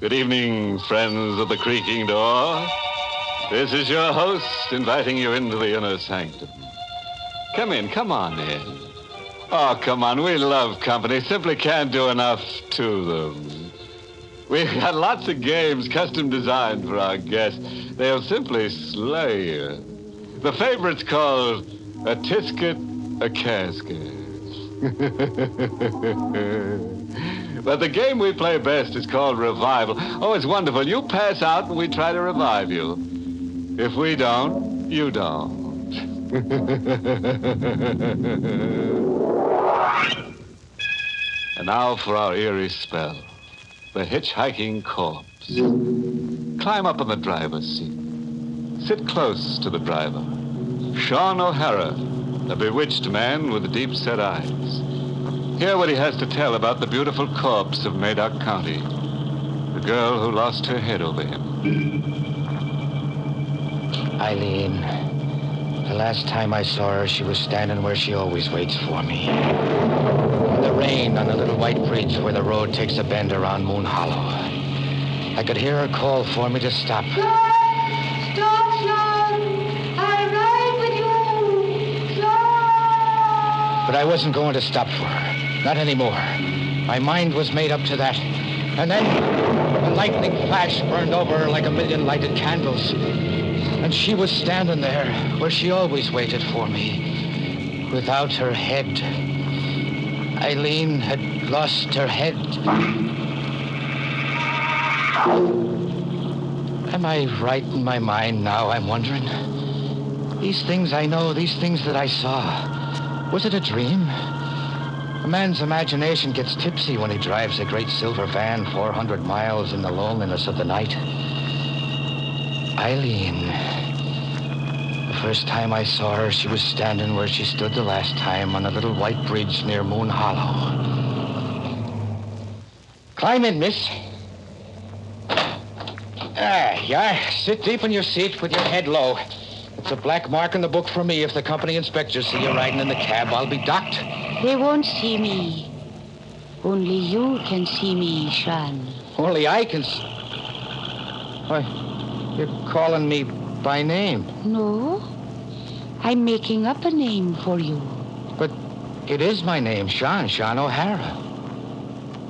Good evening, friends of the creaking door. This is your host inviting you into the inner sanctum. Come in, come on in. Oh, come on, we love company. Simply can't do enough to them. We've got lots of games custom designed for our guests. They'll simply slay you. The favorite's called a tisket, a casket. But the game we play best is called Revival. Oh, it's wonderful. You pass out and we try to revive you. If we don't, you don't. And now for our eerie spell. The hitchhiking corpse. Climb up on the driver's seat. Sit close to the driver. Sean O'Hara, a bewitched man with deep-set eyes. Hear what he has to tell about the beautiful corpse of Madoc County, the girl who lost her head over him. Eileen, the last time I saw her, she was standing where she always waits for me. In the rain on the little white bridge where the road takes a bend around Moon Hollow. I could hear her call for me to stop. Stop, Sean! I'll ride with you! Sean! But I wasn't going to stop for her. Not anymore. My mind was made up to that. And then a lightning flash burned over her like a million lighted candles. And she was standing there where she always waited for me, without her head. Eileen had lost her head. Am I right in my mind now, I'm wondering? These things I know, these things that I saw, was it a dream? A man's imagination gets tipsy when he drives a great silver van 400 miles in the loneliness of the night. Eileen. The first time I saw her, she was standing where she stood the last time on a little white bridge near Moon Hollow. Climb in, miss. There you are. Sit deep in your seat with your head low. It's a black mark in the book for me. If the company inspectors see you riding in the cab, I'll be docked. They won't see me. Only you can see me, Sean. Only I can Why, you're calling me by name. No. I'm making up a name for you. But it is my name, Sean O'Hara.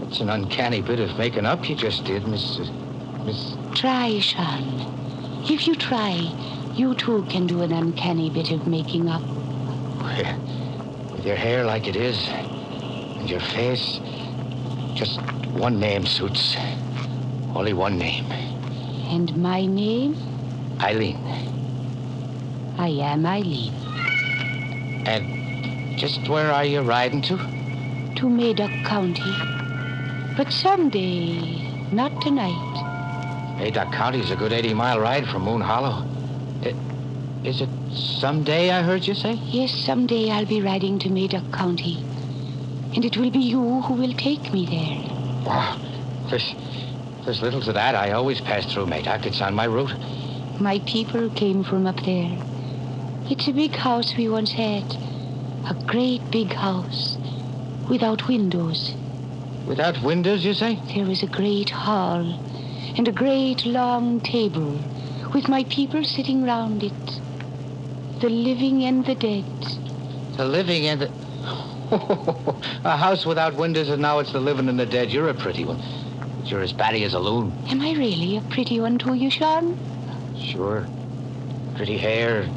It's an uncanny bit of making up you just did, Miss... Try, Sean. If you try, you too can do an uncanny bit of making up. With your hair like it is, and your face, just one name suits. Only one name. And my name? Eileen. I am Eileen. And just where are you riding to? To Madoc County. But someday, not tonight. Madoc County's a good 80-mile ride from Moon Hollow. Is it someday, I heard you say? Yes, someday I'll be riding to Madoc County. And it will be you who will take me there. Wow. There's little to that. I always pass through Madoc. It's on my route. My people came from up there. It's a big house we once had. A great big house. Without windows. Without windows, you say? There was a great hall. And a great long table. With my people sitting round it. The living and the dead. The living and the... A house without windows, and now it's the living and the dead. You're a pretty one. But you're as batty as a loon. Am I really a pretty one to you, Sean? Sure. Pretty hair,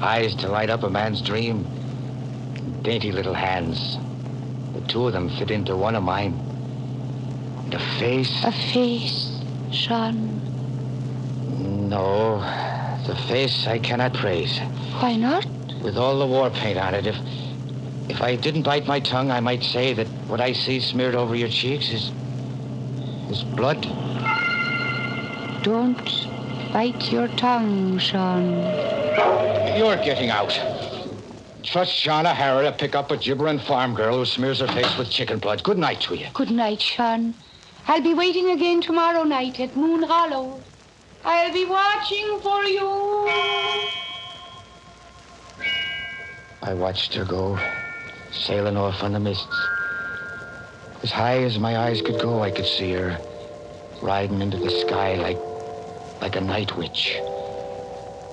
eyes to light up a man's dream. Dainty little hands. The two of them fit into one of mine. And a face... A face, Sean. No, the face I cannot praise. Why not? With all the war paint on it, if I didn't bite my tongue, I might say that what I see smeared over your cheeks is blood. Don't bite your tongue, Sean. You're getting out. Trust Sean O'Hara to pick up a gibbering farm girl who smears her face with chicken blood. Good night to you. Good night, Sean. I'll be waiting again tomorrow night at Moon Hollow. I'll be watching for you. I watched her go, sailing off on the mists. As high as my eyes could go, I could see her. riding into the sky like a night witch,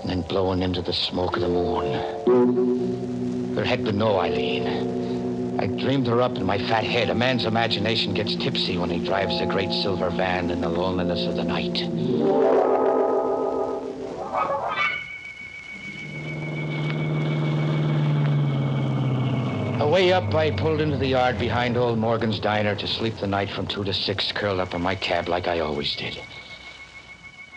and then blowing into the smoke of the moon. There had been no Eileen. I dreamed her up in my fat head. A man's imagination gets tipsy when he drives a great silver van in the loneliness of the night. Way up, I pulled into the yard behind old Morgan's diner to sleep the night from 2 to 6, curled up in my cab like I always did.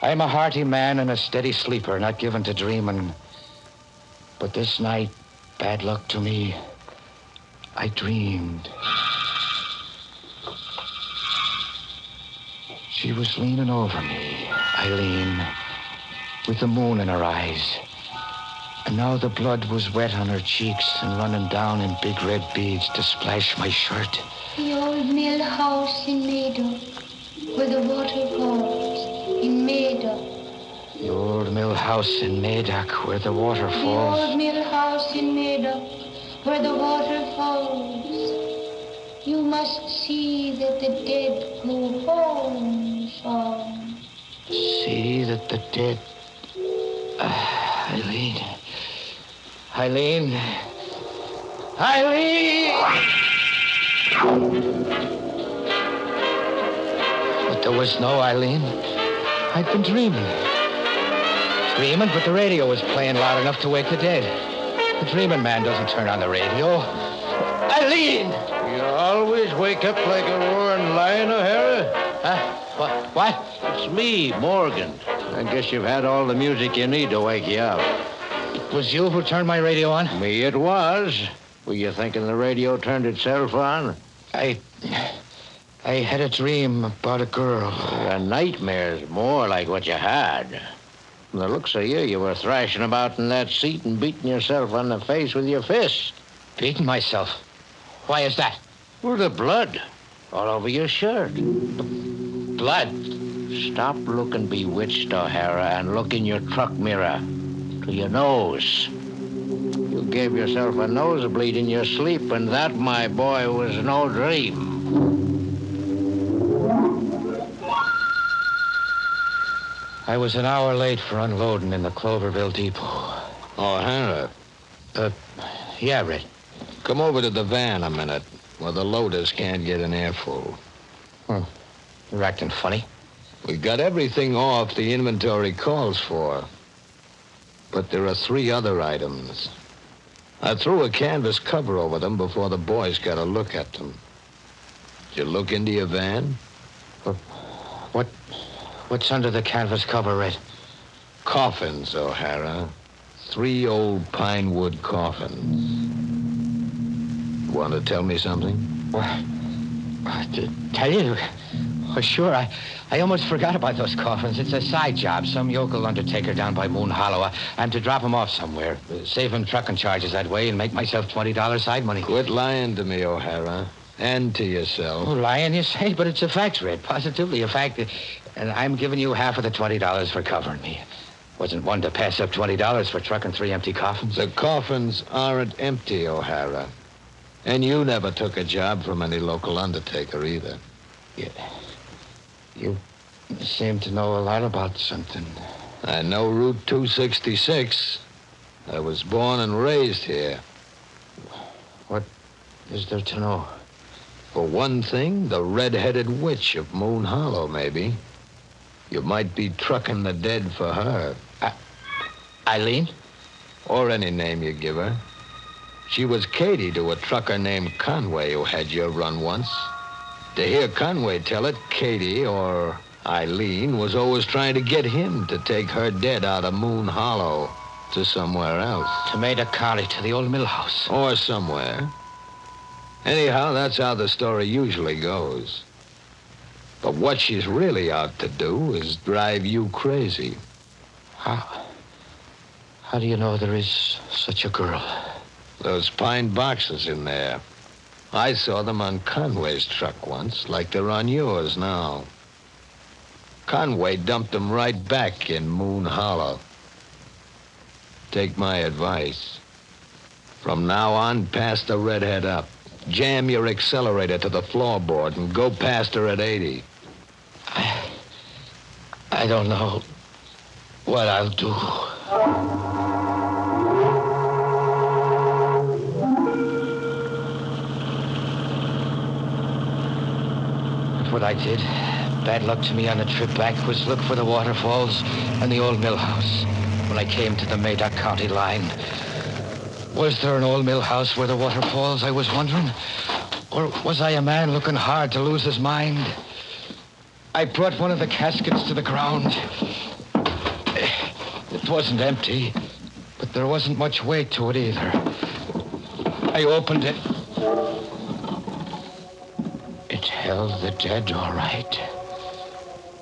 I'm a hearty man and a steady sleeper, not given to dreaming. But this night, bad luck to me, I dreamed. She was leaning over me, Eileen, with the moon in her eyes. And now the blood was wet on her cheeks and running down in big red beads to splash my shirt. The old mill house in Meadow, where the water falls, in Meadow. The old mill house in Medoc, where the water falls. The old mill house in Meadow, where the water falls. You must see that the dead go home, son. See that the dead... Eileen... Eileen... But there was no Eileen. I'd been dreaming. Dreaming, but the radio was playing loud enough to wake the dead. The dreaming man doesn't turn on the radio. Eileen! You always wake up like a roaring lion, O'Hara? Huh? What? It's me, Morgan. I guess you've had all the music you need to wake you up. It was you who turned my radio on? Me it was. Were you thinking the radio turned itself on? I had a dream about a girl. A nightmare's more like what you had. From the looks of you, you were thrashing about in that seat and beating yourself on the face with your fist. Beating myself? Why is that? Well, the blood all over your shirt. Blood? Stop looking bewitched, O'Hara, and look in your truck mirror. To your nose. You gave yourself a nosebleed in your sleep, and that, my boy, was no dream. I was an hour late for unloading in the Cloverville depot. O'Hara. Yeah, Red. Come over to the van a minute, where the loaders can't get an airful. You're acting funny. We got everything off the inventory calls for. But there are 3 other items. I threw a canvas cover over them before the boys got a look at them. Did you look into your van? What's under the canvas cover, Red? Coffins, O'Hara. 3 old pine wood coffins. Want to tell me something? To tell you? Oh, sure. I almost forgot about those coffins. It's a side job. Some yokel undertaker down by Moon Hollow. I'm to drop him off somewhere. Save him trucking charges that way and make myself $20 side money. Quit lying to me, O'Hara. And to yourself. Oh, lying, you say? But it's a fact, Red. Positively a fact. And I'm giving you half of the $20 for covering me. Wasn't one to pass up $20 for trucking 3 empty coffins. The coffins aren't empty, O'Hara. And you never took a job from any local undertaker either. Yeah. You seem to know a lot about something. I know Route 266. I was born and raised here. What is there to know? For one thing, the red-headed witch of Moon Hollow, maybe. You might be trucking the dead for her. Eileen? Or any name you give her. She was Katie to a trucker named Conway who had your run once. To hear Conway tell it, Katie, or Eileen, was always trying to get him to take her dead out of Moon Hollow to somewhere else. To Medoc County, to the old mill house. Or somewhere. Anyhow, that's how the story usually goes. But what she's really out to do is drive you crazy. How do you know there is such a girl? Those pine boxes in there. I saw them on Conway's truck once, like they're on yours now. Conway dumped them right back in Moon Hollow. Take my advice. From now on, pass the redhead up. Jam your accelerator to the floorboard and go past her at 80. I don't know what I'll do. But what I did, bad luck to me on the trip back, was look for the waterfalls and the old mill house. When I came to the Madoc County line, was there an old mill house where the waterfalls, I was wondering? Or was I a man looking hard to lose his mind? I brought one of the caskets to the ground. It wasn't empty, but there wasn't much weight to it either. I opened it. It held the dead, all right,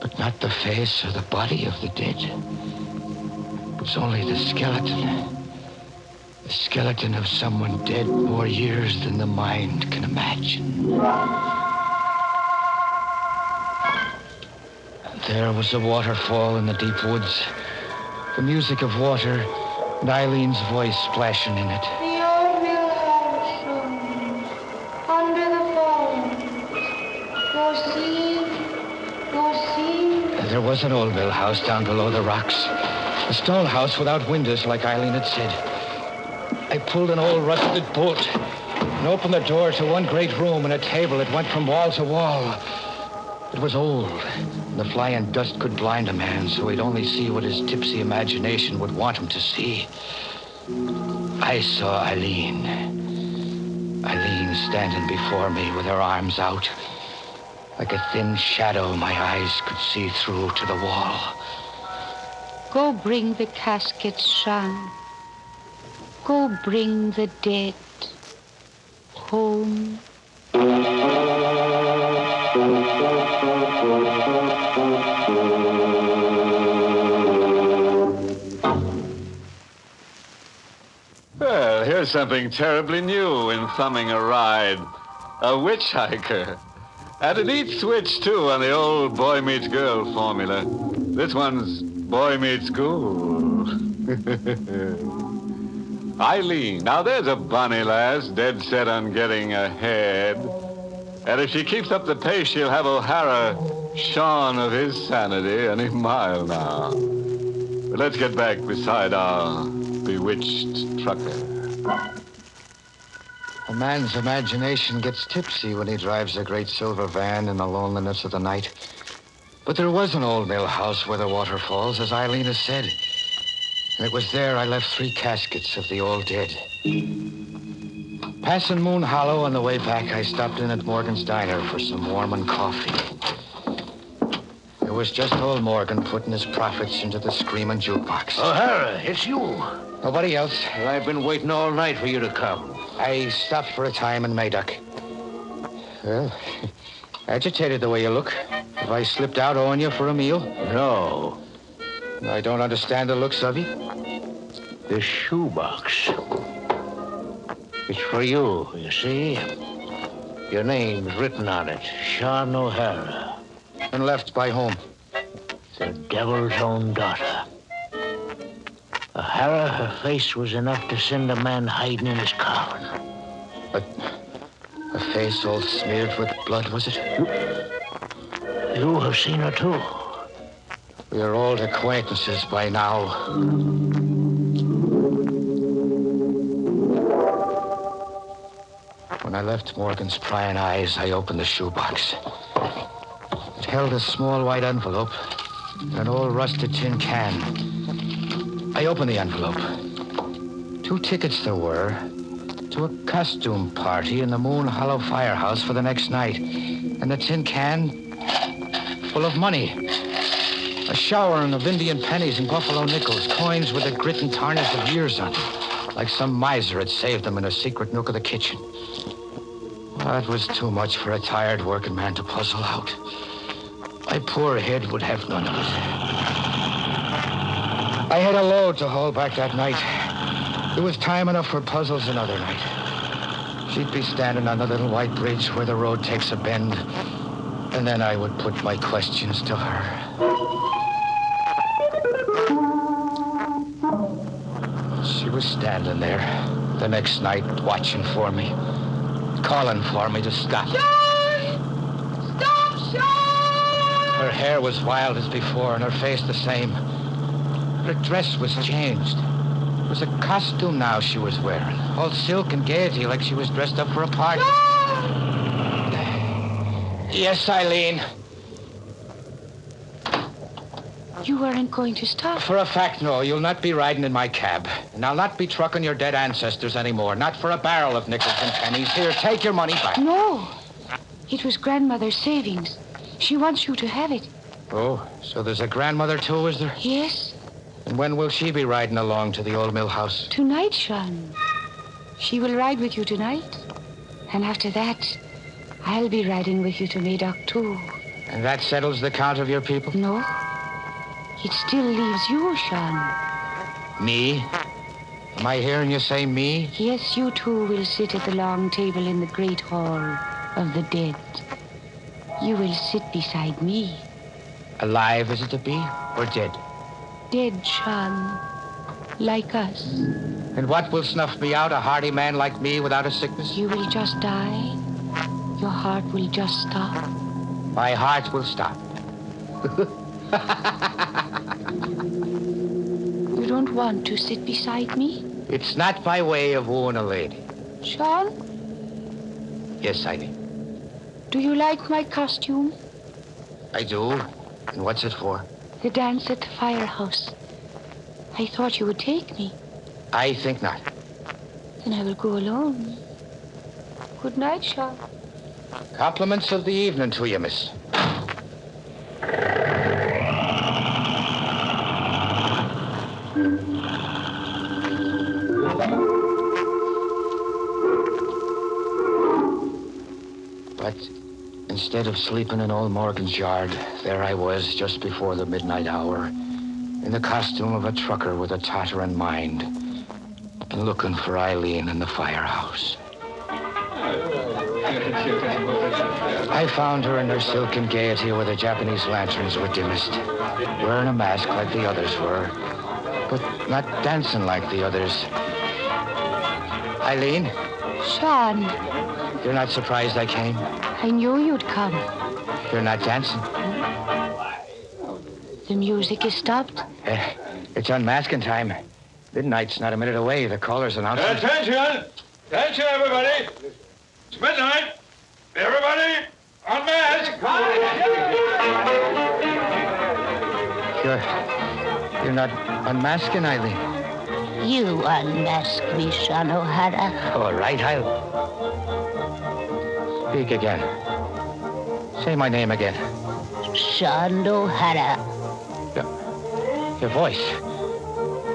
but not the face or the body of the dead. It was only the skeleton. The skeleton of someone dead more years than the mind can imagine. There was a waterfall in the deep woods, the music of water, and Eileen's voice splashing in it. The old mill house, under the falls. No sea. And there was an old mill house down below the rocks, a stone house without windows, like Eileen had said. I pulled an old rusted bolt and opened the door to one great room and a table that went from wall to wall. It was old, and the flying dust could blind a man, so he'd only see what his tipsy imagination would want him to see. I saw Eileen. Eileen standing before me with her arms out. Like a thin shadow my eyes could see through to the wall. Go bring the casket, Sean. Go bring the dead home. Well, here's something terribly new in thumbing a ride. A witch hiker. And a neat switch, too, on the old boy meets girl formula. This one's boy meets school. Eileen, now there's a bonny lass, dead set on getting ahead. And if she keeps up the pace, she'll have O'Hara shorn of his sanity any mile now. But let's get back beside our bewitched trucker. A man's imagination gets tipsy when he drives a great silver van in the loneliness of the night. But there was an old mill house where the water falls, as Eileen has said. And it was there I left 3 caskets of the old dead. Passing Moon Hollow on the way back, I stopped in at Morgan's Diner for some warming coffee. It was just old Morgan putting his profits into the screaming jukebox. O'Hara, it's you. Nobody else. Well, I've been waiting all night for you to come. I stopped for a time in Madoc. Well, agitated the way you look. Have I slipped out owing you for a meal? No. I don't understand the looks of you. The shoebox. It's for you, you see. Your name's written on it. Sean O'Hara. And left by whom? The devil's own daughter. O'Hara, her face was enough to send a man hiding in his coffin. A face all smeared with blood, was it? You have seen her, too. We are old acquaintances by now. When I left Morgan's prying eyes, I opened the shoebox. It held a small white envelope and an old rusted tin can. I opened the envelope. 2 tickets there were to a costume party in the Moon Hollow firehouse for the next night. And the tin can full of money. A showering of Indian pennies and buffalo nickels, coins with the grit and tarnish of years on them, like some miser had saved them in a secret nook of the kitchen. That was too much for a tired working man to puzzle out. My poor head would have none of it. I had a load to haul back that night. There was time enough for puzzles another night. She'd be standing on the little white bridge where the road takes a bend, and then I would put my questions to her. She was standing there the next night, watching for me, calling for me to stop. Sean! Stop, Sean! Her hair was wild as before, and her face the same. Her dress was changed. It was a costume now she was wearing. All silk and gaiety, like she was dressed up for a party. Yes, Eileen. You weren't going to stop. For a fact, no. You'll not be riding in my cab. And I'll not be trucking your dead ancestors anymore. Not for a barrel of nickels and pennies. Here, take your money back. No. It was grandmother's savings. She wants you to have it. Oh, so there's a grandmother too, is there? Yes. And when will she be riding along to the old mill house? Tonight, Sean. She will ride with you tonight. And after that, I'll be riding with you to Madoc too. And that settles the count of your people? No. It still leaves you, Sean. Me? Am I hearing you say me? Yes, you two will sit at the long table in the great hall of the dead. You will sit beside me. Alive is it to be, or dead? Dead, Sean. Like us. And what will snuff me out, a hardy man like me without a sickness? You will just die. Your heart will just stop. My heart will stop. You don't want to sit beside me? It's not by way of wooing a lady. Sean, Yes, Eileen. do you like my costume? I do. And what's it for? The dance at the firehouse. I thought you would take me. I think not. Then I will go alone. Good night, Sean. Compliments of the evening to you, miss. But instead of sleeping in old Morgan's yard, there I was just before the midnight hour, in the costume of a trucker with a tottering mind, and looking for Eileen in the firehouse. I found her in her silken gaiety where the Japanese lanterns were dimmest, wearing a mask like the others were, but not dancing like the others. Eileen, Sean, you're not surprised I came? I knew you'd come. You're not dancing? The music is stopped. It's unmasking time. Midnight's not a minute away. The caller's announcing. Attention! Attention, everybody! It's midnight! Everybody, unmask! You're not unmasking, Eileen. You unmask me, Sean O'Hara. All right, I'll... Speak again. Say my name again. Sean O'Hara. Your voice.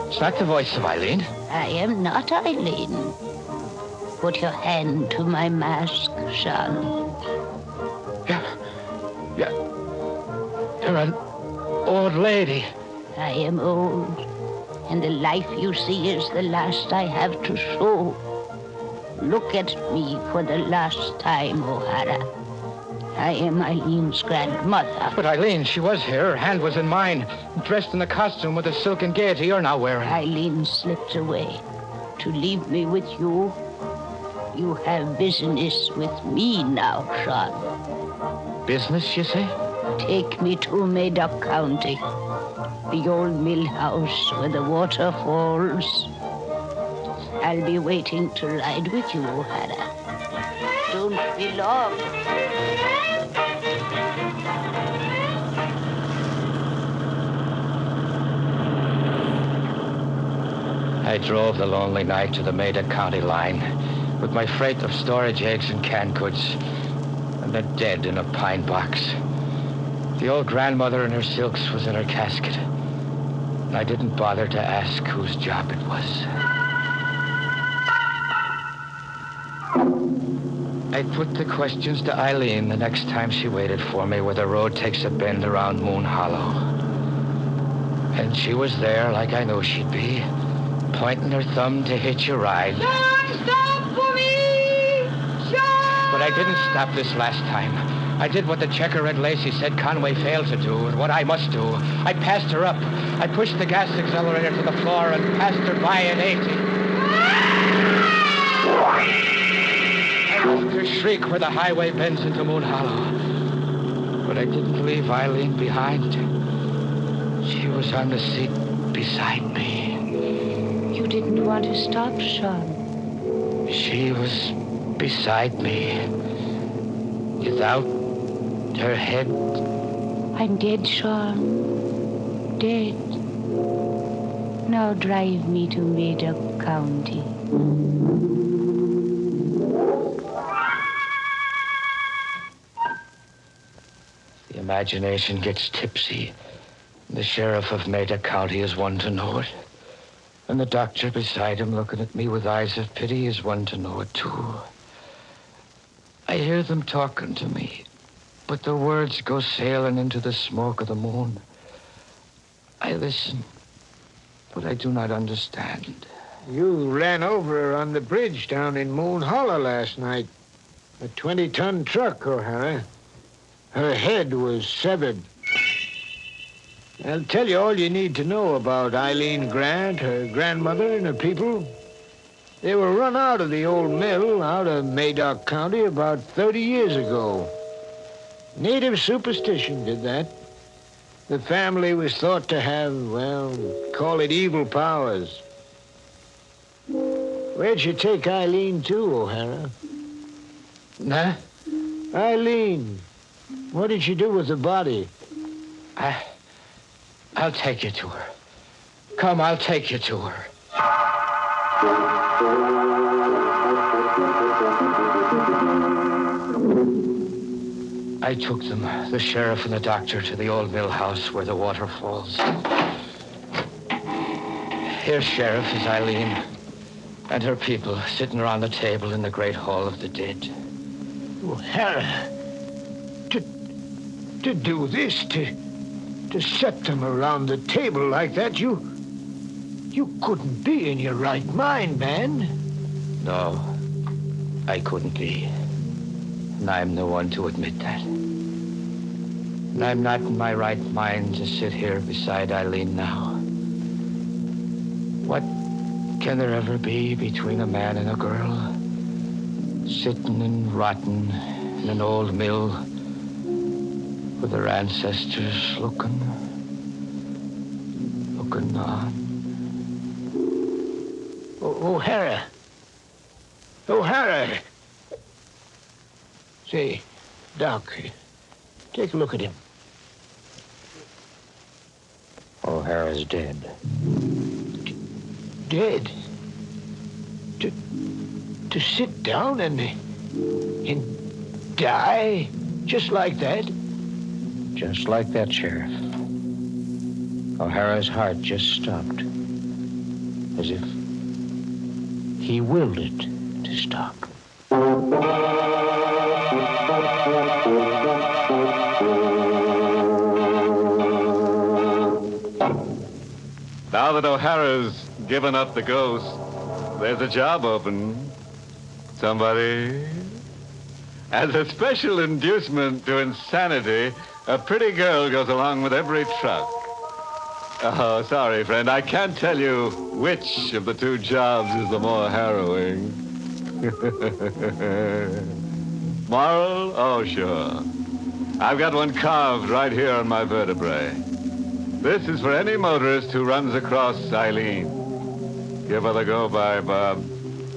It's not the voice of Eileen. I am not Eileen. Put your hand to my mask, Sean. Yeah. You're an old lady. I am old, and the life you see is the last I have to show. Look at me for the last time, O'Hara. I am Eileen's grandmother. But Eileen, she was here. Her hand was in mine. Dressed in the costume with the silken gaiety you're now wearing. Eileen slipped away to leave me with you. You have business with me now, Sean. Business, you say? Take me to Madoc County, the old mill house where the water falls. I'll be waiting to ride with you, O'Hara. Don't be long. I drove the lonely night to the Madoc County line with my freight of storage eggs and canned goods and the dead in a pine box. The old grandmother in her silks was in her casket, and I didn't bother to ask whose job it was. I put the questions to Eileen the next time she waited for me where the road takes a bend around Moon Hollow. And she was there like I knew she'd be, pointing her thumb to hitch a ride. Sean, stop for me! Sean! But I didn't stop this last time. I did what the checker-red Lacey said Conway failed to do, and what I must do. I passed her up. I pushed the gas accelerator to the floor and passed her by at 80. I heard her shriek where the highway bends into Moon Hollow. But I didn't leave Eileen behind. She was on the seat beside me. You didn't want to stop, Sean. She was beside me. Without her head. I'm dead, Sean. Dead. Now drive me to Made-Up County. The imagination gets tipsy. The sheriff of Meda County is one to know it. And the doctor beside him looking at me with eyes of pity is one to know it, too. I hear them talking to me, but the words go sailing into the smoke of the moon. I listen, but I do not understand. You ran over her on the bridge down in Moon Hollow last night. A 20-ton truck, O'Hara. Her head was severed. I'll tell you all you need to know about Eileen Grant, her grandmother, and her people. They were run out of the old mill out of Madoc County about 30 years ago. Native superstition did that. The family was thought to have, well, call it evil powers. Where'd you take Eileen to, O'Hara? Nah? Eileen, what did you do with the body? I'll take you to her. Come, I'll take you to her. I took them, the sheriff and the doctor, to the old mill house where the water falls. Here, Sheriff, is Eileen and her people sitting around the table in the great hall of the dead. O'Hara, to do this, to set them around the table like that, you couldn't be in your right mind, man. No, I couldn't be. And I'm the one to admit that. And I'm not in my right mind to sit here beside Eileen now. What can there ever be between a man and a girl? Sitting and rotting in an old mill with their ancestors looking on. O'Hara. O'Hara. Say, Doc, take a look at him. O'Hara's dead. Dead? To sit down and die just like that? Just like that, Sheriff. O'Hara's heart just stopped. As if he willed it to stop. Now that O'Hara's given up the ghost, there's a job open. Somebody? As a special inducement to insanity, a pretty girl goes along with every truck. Oh, sorry, friend. I can't tell you which of the two jobs is the more harrowing. Moral? Oh, sure. I've got one carved right here on my vertebrae. This is for any motorist who runs across Eileen. Give her the go-by, Bob.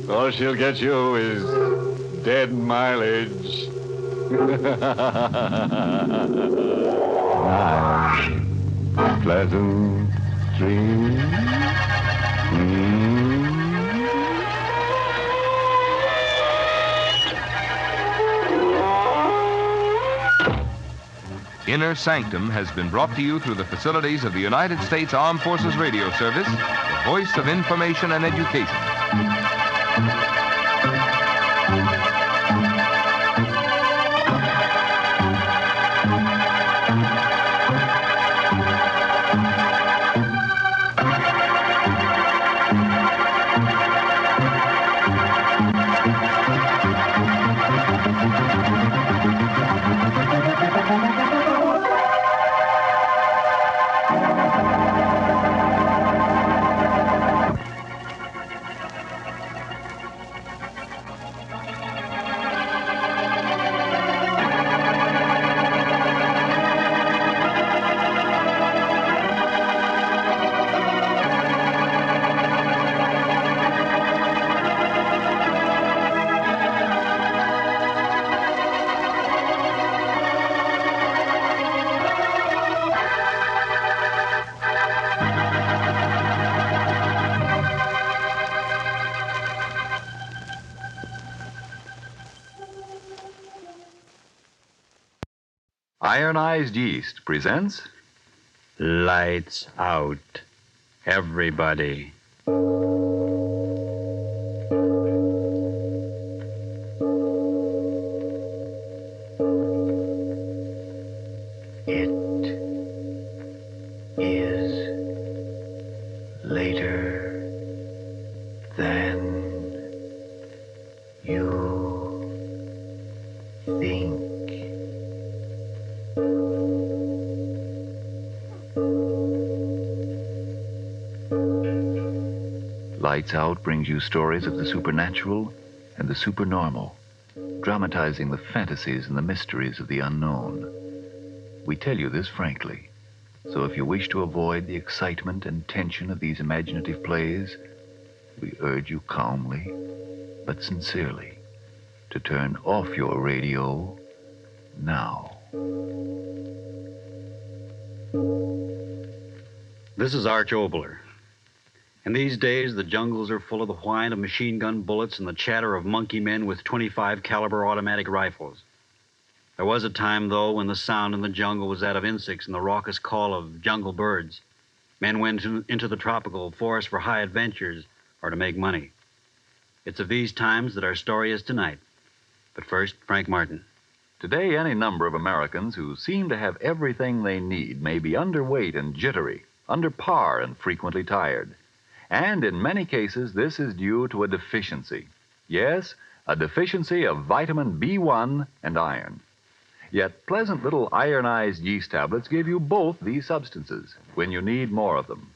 All she'll get you is dead mileage. Pleasant dreams. Inner Sanctum has been brought to you through the facilities of the United States Armed Forces Radio Service, the voice of information and education. Ironized Yeast presents Lights Out, everybody. It is later than you think. Lights Out brings you stories of the supernatural and the supernormal, dramatizing the fantasies and the mysteries of the unknown. We tell you this frankly, so if you wish to avoid the excitement and tension of these imaginative plays, we urge you calmly, but sincerely, to turn off your radio now. This is Arch Obler. In these days, the jungles are full of the whine of machine gun bullets and the chatter of monkey men with 25 caliber automatic rifles. There was a time, though, when the sound in the jungle was that of insects and the raucous call of jungle birds. Men went into the tropical forest for high adventures or to make money. It's of these times that our story is tonight. But first, Frank Martin. Today, any number of Americans who seem to have everything they need may be underweight and jittery, under par and frequently tired. And in many cases, this is due to a deficiency. Yes, a deficiency of vitamin B1 and iron. Yet pleasant little ironized yeast tablets give you both these substances when you need more of them.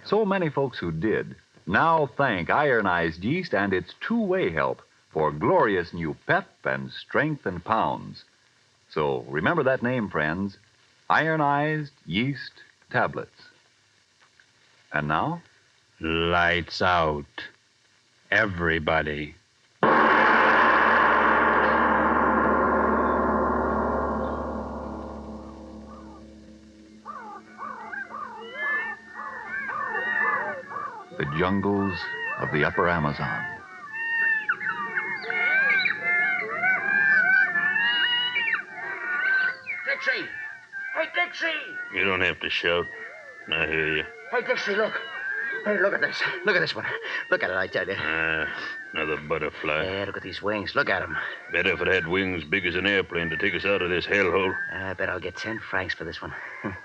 So many folks who did now thank ironized yeast and its two-way help for glorious new pep and strength and pounds. So remember that name, friends, ironized yeast tablets. And now? Lights out, everybody. The jungles of the upper Amazon. Dixie! Hey, Dixie! You don't have to shout. I hear you. Hey, Dixie, look. Hey, look at this. Look at this one. Look at it, I tell you. Another butterfly. Yeah, look at these wings. Look at them. Better if it had wings big as an airplane to take us out of this hellhole. I bet I'll get 10 francs for this one.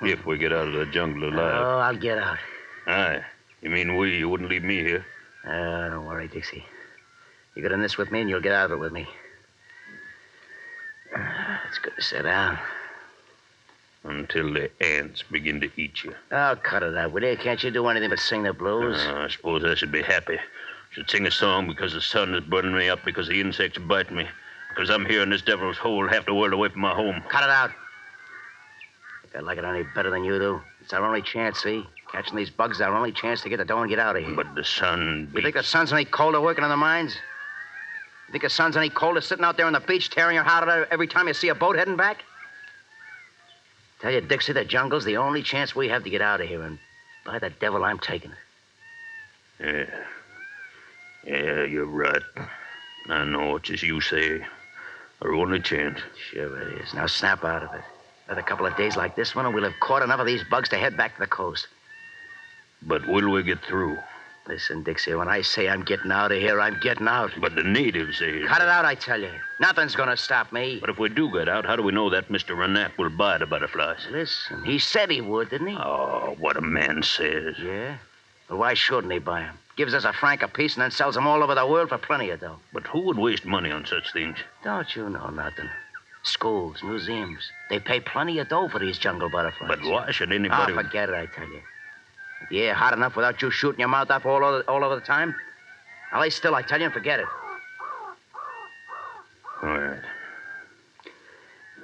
If we get out of the jungle alive. Oh, I'll get out. Aye. You mean we? You wouldn't leave me here? Don't worry, Dixie. You get in this with me and you'll get out of it with me. It's good to sit down. Until the ants begin to eat you. Oh, cut it out, will you? Can't you do anything but sing the blues? I suppose I should be happy. Should sing a song because the sun is burning me up, because the insects bite me, because I'm here in this devil's hole half the world away from my home. Cut it out. Think I like it any better than you do? It's our only chance, see? Catching these bugs is our only chance to get the dough and get out of here. But the sun... You think the sun's any colder working in the mines? You think the sun's any colder sitting out there on the beach tearing your heart out every time you see a boat heading back? Tell you, Dixie, the jungle's the only chance we have to get out of here, and by the devil, I'm taking it. Yeah, you're right. I know it's as you say. Our only chance. Sure it is. Now snap out of it. Another couple of days like this one, and we'll have caught enough of these bugs to head back to the coast. But will we get through? Listen, Dixie, when I say I'm getting out of here, I'm getting out. But the natives say... Cut it out, I tell you. Nothing's gonna stop me. But if we do get out, how do we know that Mr. Renat will buy the butterflies? Listen, he said he would, didn't he? Oh, what a man says. Yeah? Well, why shouldn't he buy them? Gives us a franc apiece and then sells them all over the world for plenty of dough. But who would waste money on such things? Don't you know nothing? Schools, museums. They pay plenty of dough for these jungle butterflies. But why should anybody... Oh, forget it, I tell you. The air hot enough without you shooting your mouth off all over the time? Now lay still, I tell you, and forget it. All right.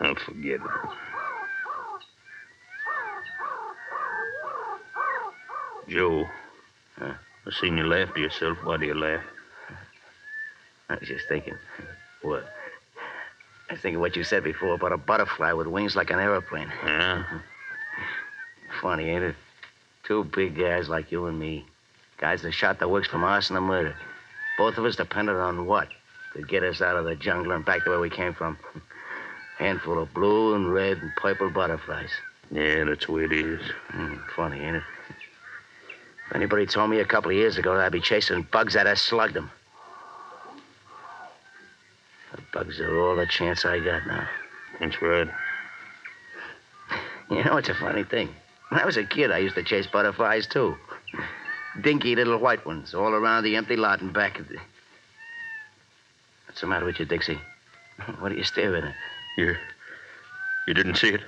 I'll forget it. Joe. Huh? I seen you laugh to yourself. Why do you laugh? I was just thinking. What? I was thinking what you said before about a butterfly with wings like an airplane. Yeah? Funny, ain't it? Two big guys like you and me. Guys that shot the works from arson and murder. Both of us depended on what? To get us out of the jungle and back to where we came from. Handful of blue and red and purple butterflies. Yeah, that's the way it is. Funny, ain't it? If anybody told me a couple of years ago that I'd be chasing bugs, I'd have slugged them. The bugs are all the chance I got now. That's right. You know, it's a funny thing. When I was a kid, I used to chase butterflies, too. Dinky little white ones all around the empty lot and back of the... What's the matter with you, Dixie? What are you staring at? You didn't see it?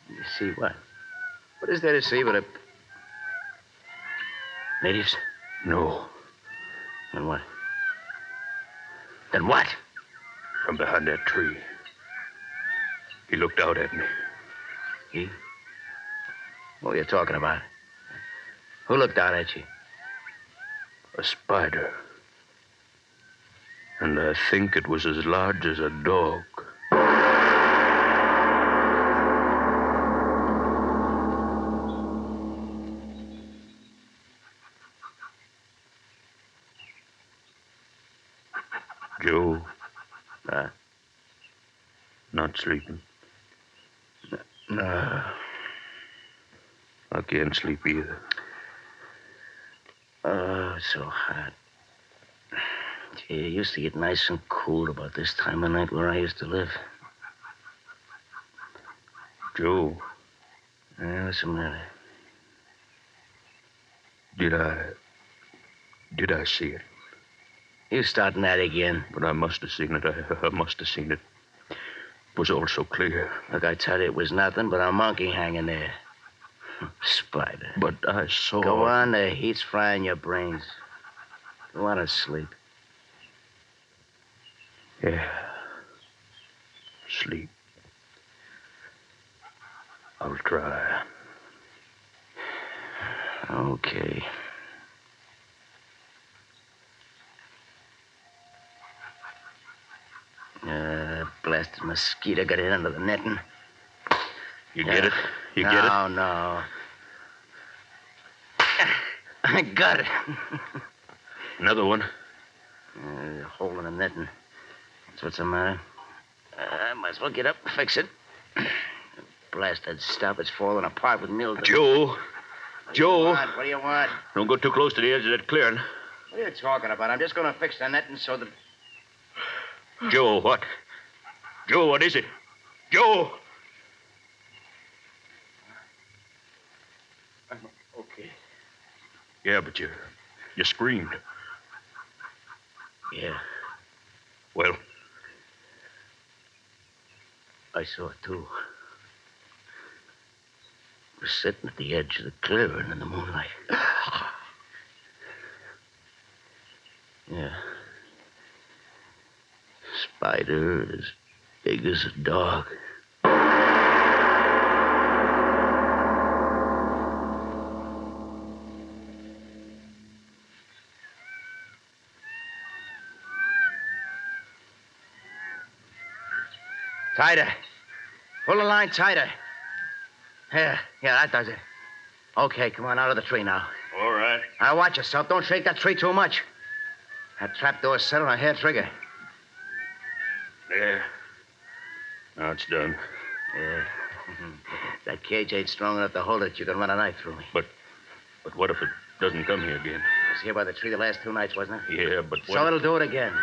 You see what? What is there to see but a... Natives? No. Then what? Then what? From behind that tree. He looked out at me. He? What are you talking about? Who looked out at you? A spider. And I think it was as large as a dog. Joe. Not sleeping. No. I can't sleep either. Oh, it's so hot. Gee, it used to get nice and cool about this time of night where I used to live. Joe. What's the matter? Did I see it? You starting that again? But I must have seen it. I must have seen it. It was all so clear. Look, I tell you, it was nothing but a monkey hanging there. Spider. But I saw... Go on, the heat's frying your brains. Go on to sleep. Yeah. Sleep. I'll try. Okay. Blasted mosquito got it under the netting. You get it? You get it? No. I got it. Another one? A hole in the netting. That's what's the matter. I might as well get up and fix it. Blasted stuff. It's falling apart with mildew. Joe. What do you want? Don't go too close to the edge of that clearing. What are you talking about? I'm just going to fix the netting so that... Joe, what? Joe, what is it? Joe! I'm okay. Yeah, but you screamed. Yeah. Well? I saw it, too. It was sitting at the edge of the clearing in the moonlight. Yeah. Spider as big as a dog. Tighter. Pull the line tighter. Yeah, that does it. Okay, come on, out of the tree now. All right. Now, watch yourself. Don't shake that tree too much. That trapdoor's set on a hair trigger. There. Now it's done. Yeah. That cage ain't strong enough to hold it. You can run a knife through me. But what if it doesn't come here again? It was here by the tree the last 2 nights, wasn't it? Yeah, but what... So it'll do it again.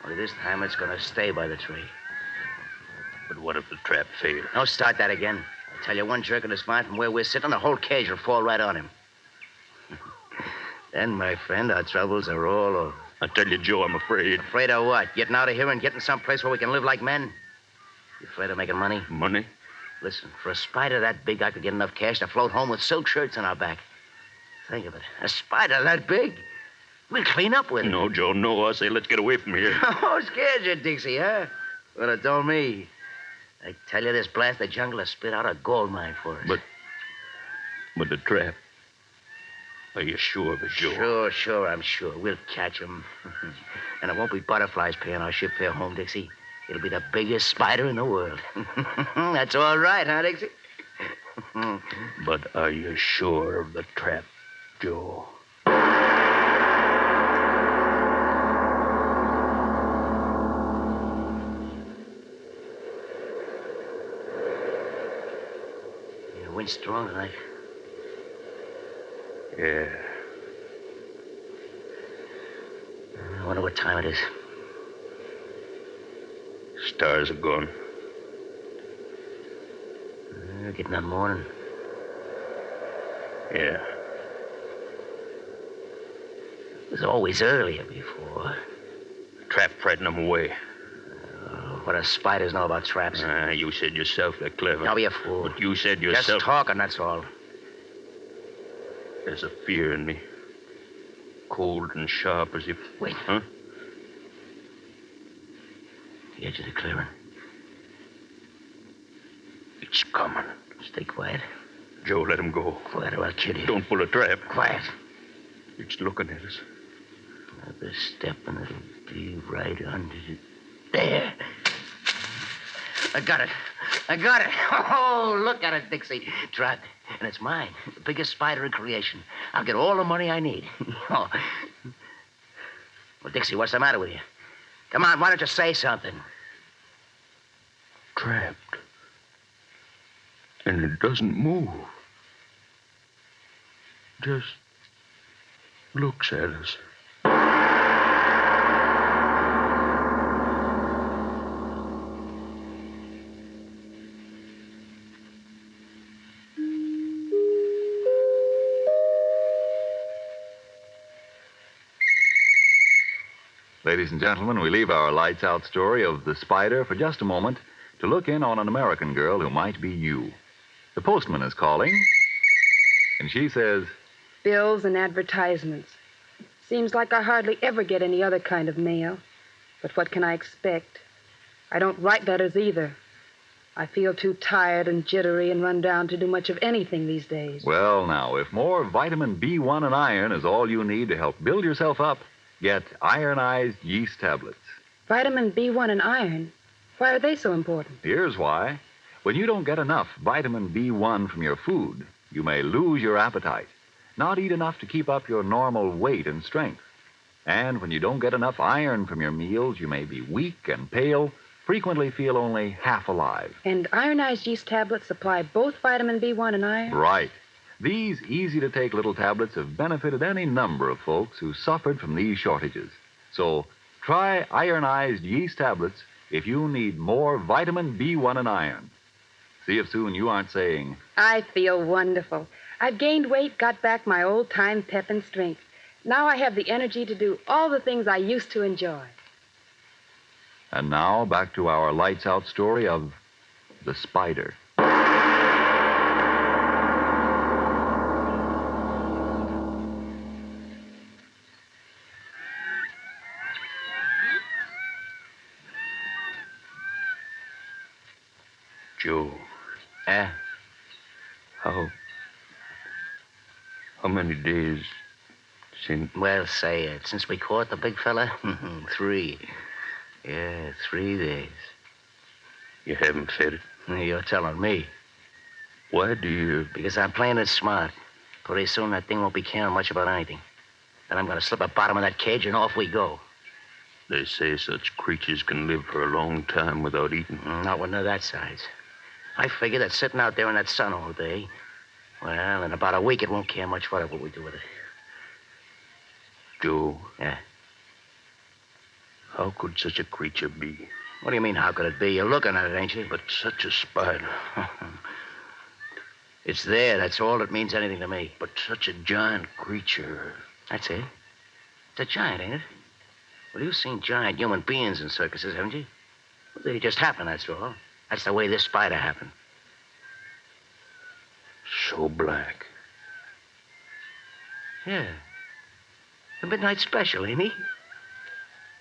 Only this time it's going to stay by the tree. But what if the trap fails? Don't start that again. I tell you, one jerk of his spine from where we're sitting, the whole cage will fall right on him. Then, my friend, our troubles are all over. I tell you, Joe, I'm afraid. Afraid of what? Getting out of here and getting someplace where we can live like men? You afraid of making money? Money? Listen, for a spider that big, I could get enough cash to float home with silk shirts on our back. Think of it. A spider that big? We'll clean up with it. No, Joe, no. I say let's get away from here. Oh, scared you, Dixie, huh? Well, it told me. I tell you, this blasted jungle has spit out a gold mine for us. But the trap. Are you sure of it, Joe? Sure, I'm sure. We'll catch him. And it won't be butterflies paying our ship fare home, Dixie. It'll be the biggest spider in the world. That's all right, huh, Dixie? But are you sure of the trap, Joe? Wind strong tonight. Yeah. I wonder what time it is. Stars are gone. Getting on morning. Yeah. It was always earlier before. Trap frightened them away. What do spiders know about traps? You said yourself they're clever. Don't be a fool. But you said yourself... Just talking, that's all. There's a fear in me. Cold and sharp as if... Wait. Huh? The edge of the clearing. It's coming. Stay quiet. Joe, let him go. Quiet or I'll kill you. Don't pull a trap. Quiet. It's looking at us. Another step and it'll be right under it. There. I got it. Oh, look at it, Dixie. Trapped. And it's mine. The biggest spider in creation. I'll get all the money I need. Oh. Well, Dixie, what's the matter with you? Come on, why don't you say something? Trapped. And it doesn't move. Just looks at us. Ladies and gentlemen, we leave our lights out story of the spider for just a moment to look in on an American girl who might be you. The postman is calling, and she says, Bills and advertisements. Seems like I hardly ever get any other kind of mail. But what can I expect? I don't write letters either. I feel too tired and jittery and run down to do much of anything these days. well, now, if more vitamin B1 and iron is all you need to help build yourself up, get ironized yeast tablets. Vitamin B1 and iron? Why are they so important? Here's why. When you don't get enough vitamin B1 from your food, you may lose your appetite, not eat enough to keep up your normal weight and strength. And when you don't get enough iron from your meals, you may be weak and pale, frequently feel only half alive. And ironized yeast tablets supply both vitamin B1 and iron? Right. These easy-to-take little tablets have benefited any number of folks who suffered from these shortages. So try ironized yeast tablets if you need more vitamin B1 and iron. See if soon you aren't saying, I feel wonderful. I've gained weight, got back my old-time pep and strength. Now I have the energy to do all the things I used to enjoy. And now back to our lights out story of the spider. Joe. How many days since... Well, say it. Since we caught the big fella? 3. Yeah, 3 days. You haven't fed it? You're telling me. Why do you... Because I'm playing it smart. Pretty soon that thing won't be caring much about anything. Then I'm going to slip a bottom of that cage and off we go. They say such creatures can live for a long time without eating. Not when they're that size. I figure that sitting out there in that sun all day, well, in about a week it won't care much whatever we do with it. Joe. Yeah? How could such a creature be? What do you mean, how could it be? You're looking at it, ain't you? But such a spider. It's there. That's all that means anything to me. But such a giant creature. That's it. It's a giant, ain't it? Well, you've seen giant human beings in circuses, haven't you? Well, they just happen, that's all. That's the way this spider happened. So black. Yeah. The midnight special, ain't he?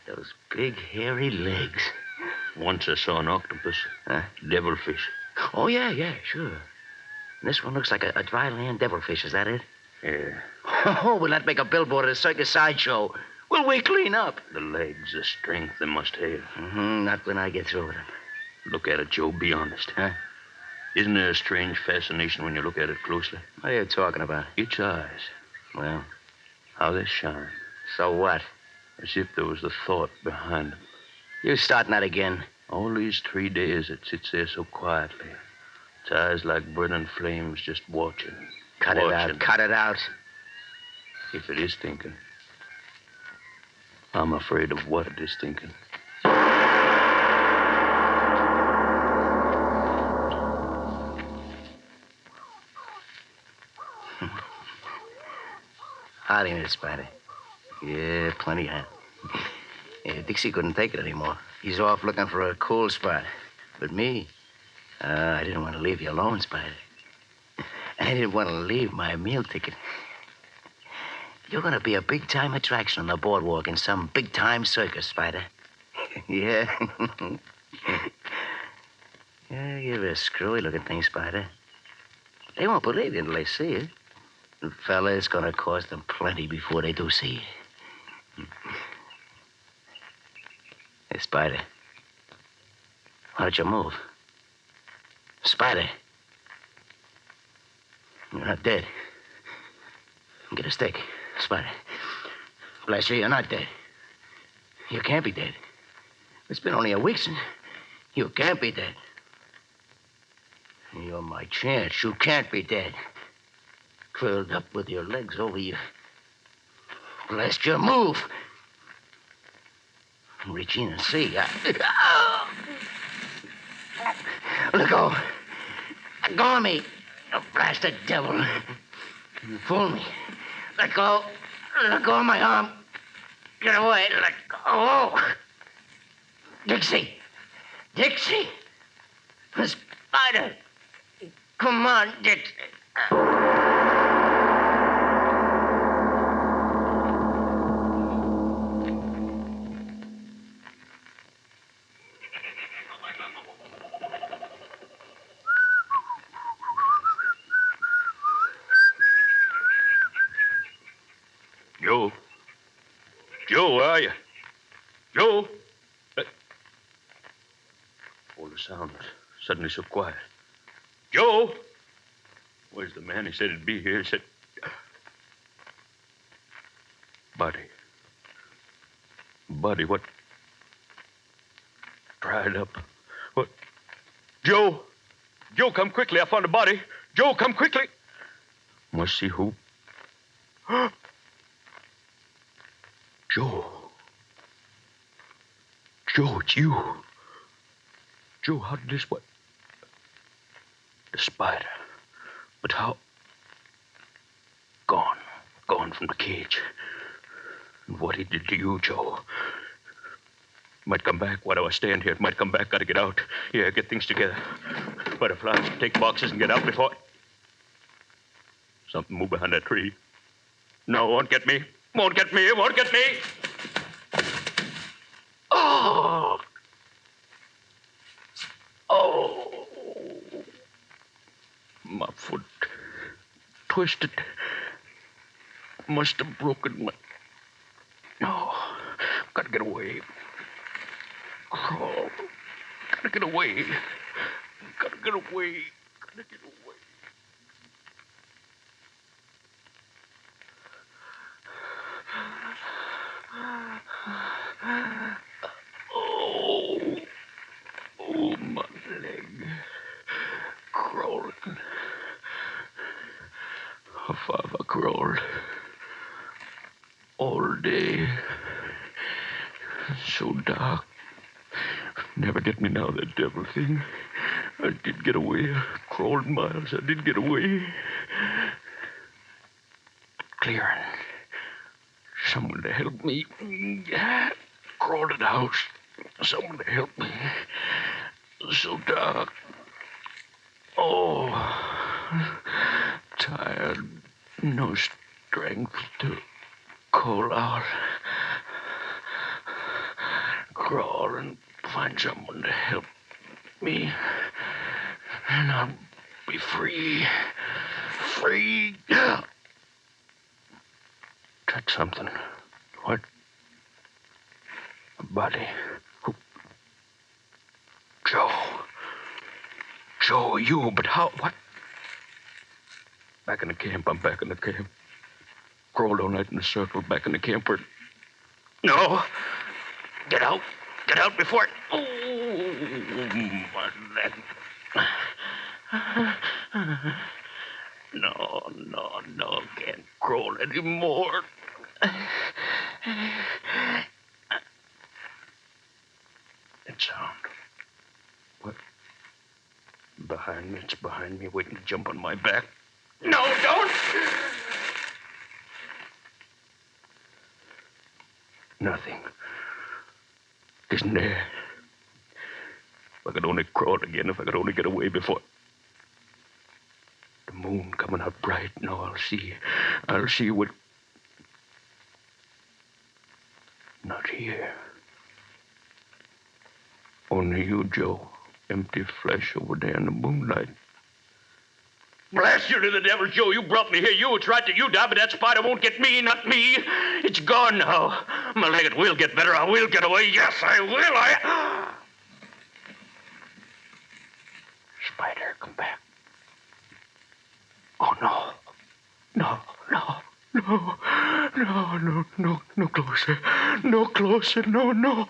Those big, hairy legs. Once I saw an octopus. Huh? Devilfish. Oh, yeah, sure. And this one looks like a dry land devilfish, is that it? Yeah. Oh, we'll have to make a billboard at a circus sideshow. Will we clean up? The legs, the strength they must have. Not when I get through with them. Look at it, Joe. Be honest. Huh? Isn't there a strange fascination when you look at it closely? What are you talking about? Its eyes. Well? How they shine. So what? As if there was a thought behind them. You starting that again? All these 3 days it sits there so quietly. Its eyes like burning flames, just watching. Cut it out. Cut it out. If it is thinking, I'm afraid of what it is thinking. Hot in it, Spider. Yeah, plenty hot. Yeah, Dixie couldn't take it anymore. He's off looking for a cool spot. But me, I didn't want to leave you alone, Spider. I didn't want to leave my meal ticket. You're going to be a big-time attraction on the boardwalk in some big-time circus, Spider. Yeah. Yeah, you're a screwy-looking thing, Spider. They won't believe you until they see it. And, fella, it's going to cost them plenty before they do see you. Hey, Spider. Why don't you move? Spider. You're not dead. Get a stick. Spider. Bless you, you're not dead. You can't be dead. It's been only a week since... You can't be dead. You're my chance. You can't be dead. Curled up with your legs over you. Bless you, move. Reach in and see. Let go. Let go of me. You blasted devil. You fooled me. Let go. Let go of my arm. Get away. Let go. Dixie. Dixie. The spider. Come on, Dixie. Joe. Joe, where are you? Joe? All the sounds suddenly so quiet. Joe? Where's the man? He said he'd be here. He said... Buddy. Buddy, what? Dried up. What? Joe! Joe, come quickly. I found a body. Joe, come quickly. Must see who. Joe. Joe, it's you. Joe, how did this... What? The spider. But how? Gone. Gone from the cage. And what he did to you, Joe. Might come back. Why do I stand here? It might come back. Gotta get out. Yeah, get things together. Butterflies, take boxes and get out before... Something move behind that tree. No, won't get me. Won't get me. Won't get me. Oh. Oh. My foot twisted. Must have broken my... Oh, gotta get away. Crawl. Gotta get away. Gotta get away. Gotta get away. Oh. Oh, my leg. Crawling. How far have I crawled? All day. So dark. Never get me now, that devil thing. I did get away. I crawled miles. I did get away. Clearing. Someone to help me. Crawled in the house. Someone to help me. So dark. Oh. Tired. No strength to call out. Crawl and find someone to help me. And I'll be free. Free. Touch something. What? A body. Who? Joe. Joe, you, but how? What? Back in the camp. I'm back in the camp. Crawled all night in a circle back in the camp where... No. Get out. Get out before it... Oh, my leg. No, can't crawl anymore. That sound. What? Behind me, it's behind me, waiting to jump on my back. No, don't! Nothing. Isn't there? If I could only crawl again, if I could only get away before... The moon coming out bright. Now I'll see what... Not here. Only you, Joe. Empty flesh over there in the moonlight. Blast you to the devil, Joe. You brought me here. It's right that you die, but that spider won't get me, not me. It's gone now. My leg will get better. I will get away. Yes, I will. Spider, come back. Oh, no. No closer. No closer. No.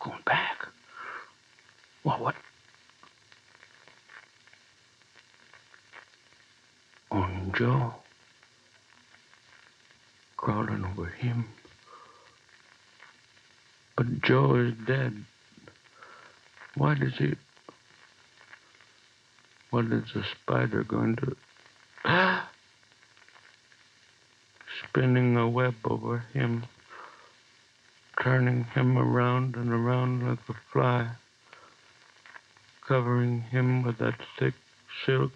Going back. Well, what? On Joe. Crawling over him. But Joe is dead. What is the spider going to... Spinning a web over him. Turning him around and around like a fly. Covering him with that thick silk.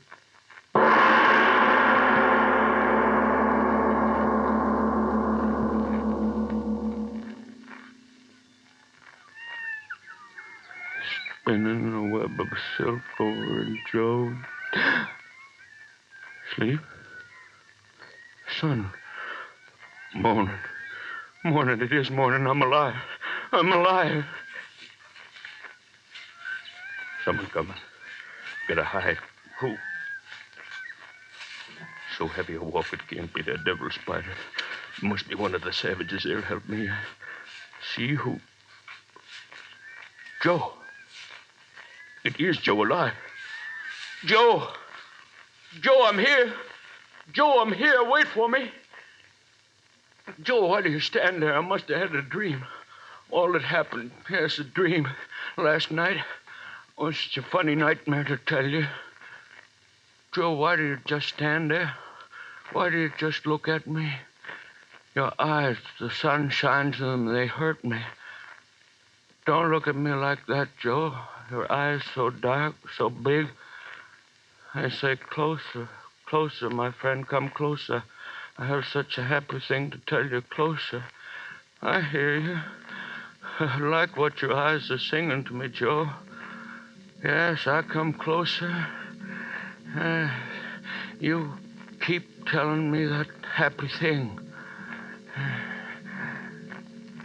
Spinning a web of silk over Joe. Sleep? Sun. Morning. It is morning. I'm alive. Someone coming. Gotta hide. Who? So heavy a walk it can't be that devil spider. It must be one of the savages. They'll help me. See who? Joe. It is Joe alive. Joe, I'm here. Joe, I'm here. Wait for me. Joe, why do you stand there? I must have had a dream. All that happened, yes, a dream. Last night was such a funny nightmare to tell you. Joe, why do you just stand there? Why do you just look at me? Your eyes, the sun shines in them, they hurt me. Don't look at me like that, Joe. Your eyes so dark, so big. I say closer, my friend, come closer. I have such a happy thing to tell you, closer. I hear you. I like what your eyes are singing to me, Joe. Yes, I come closer. You keep telling me that happy thing.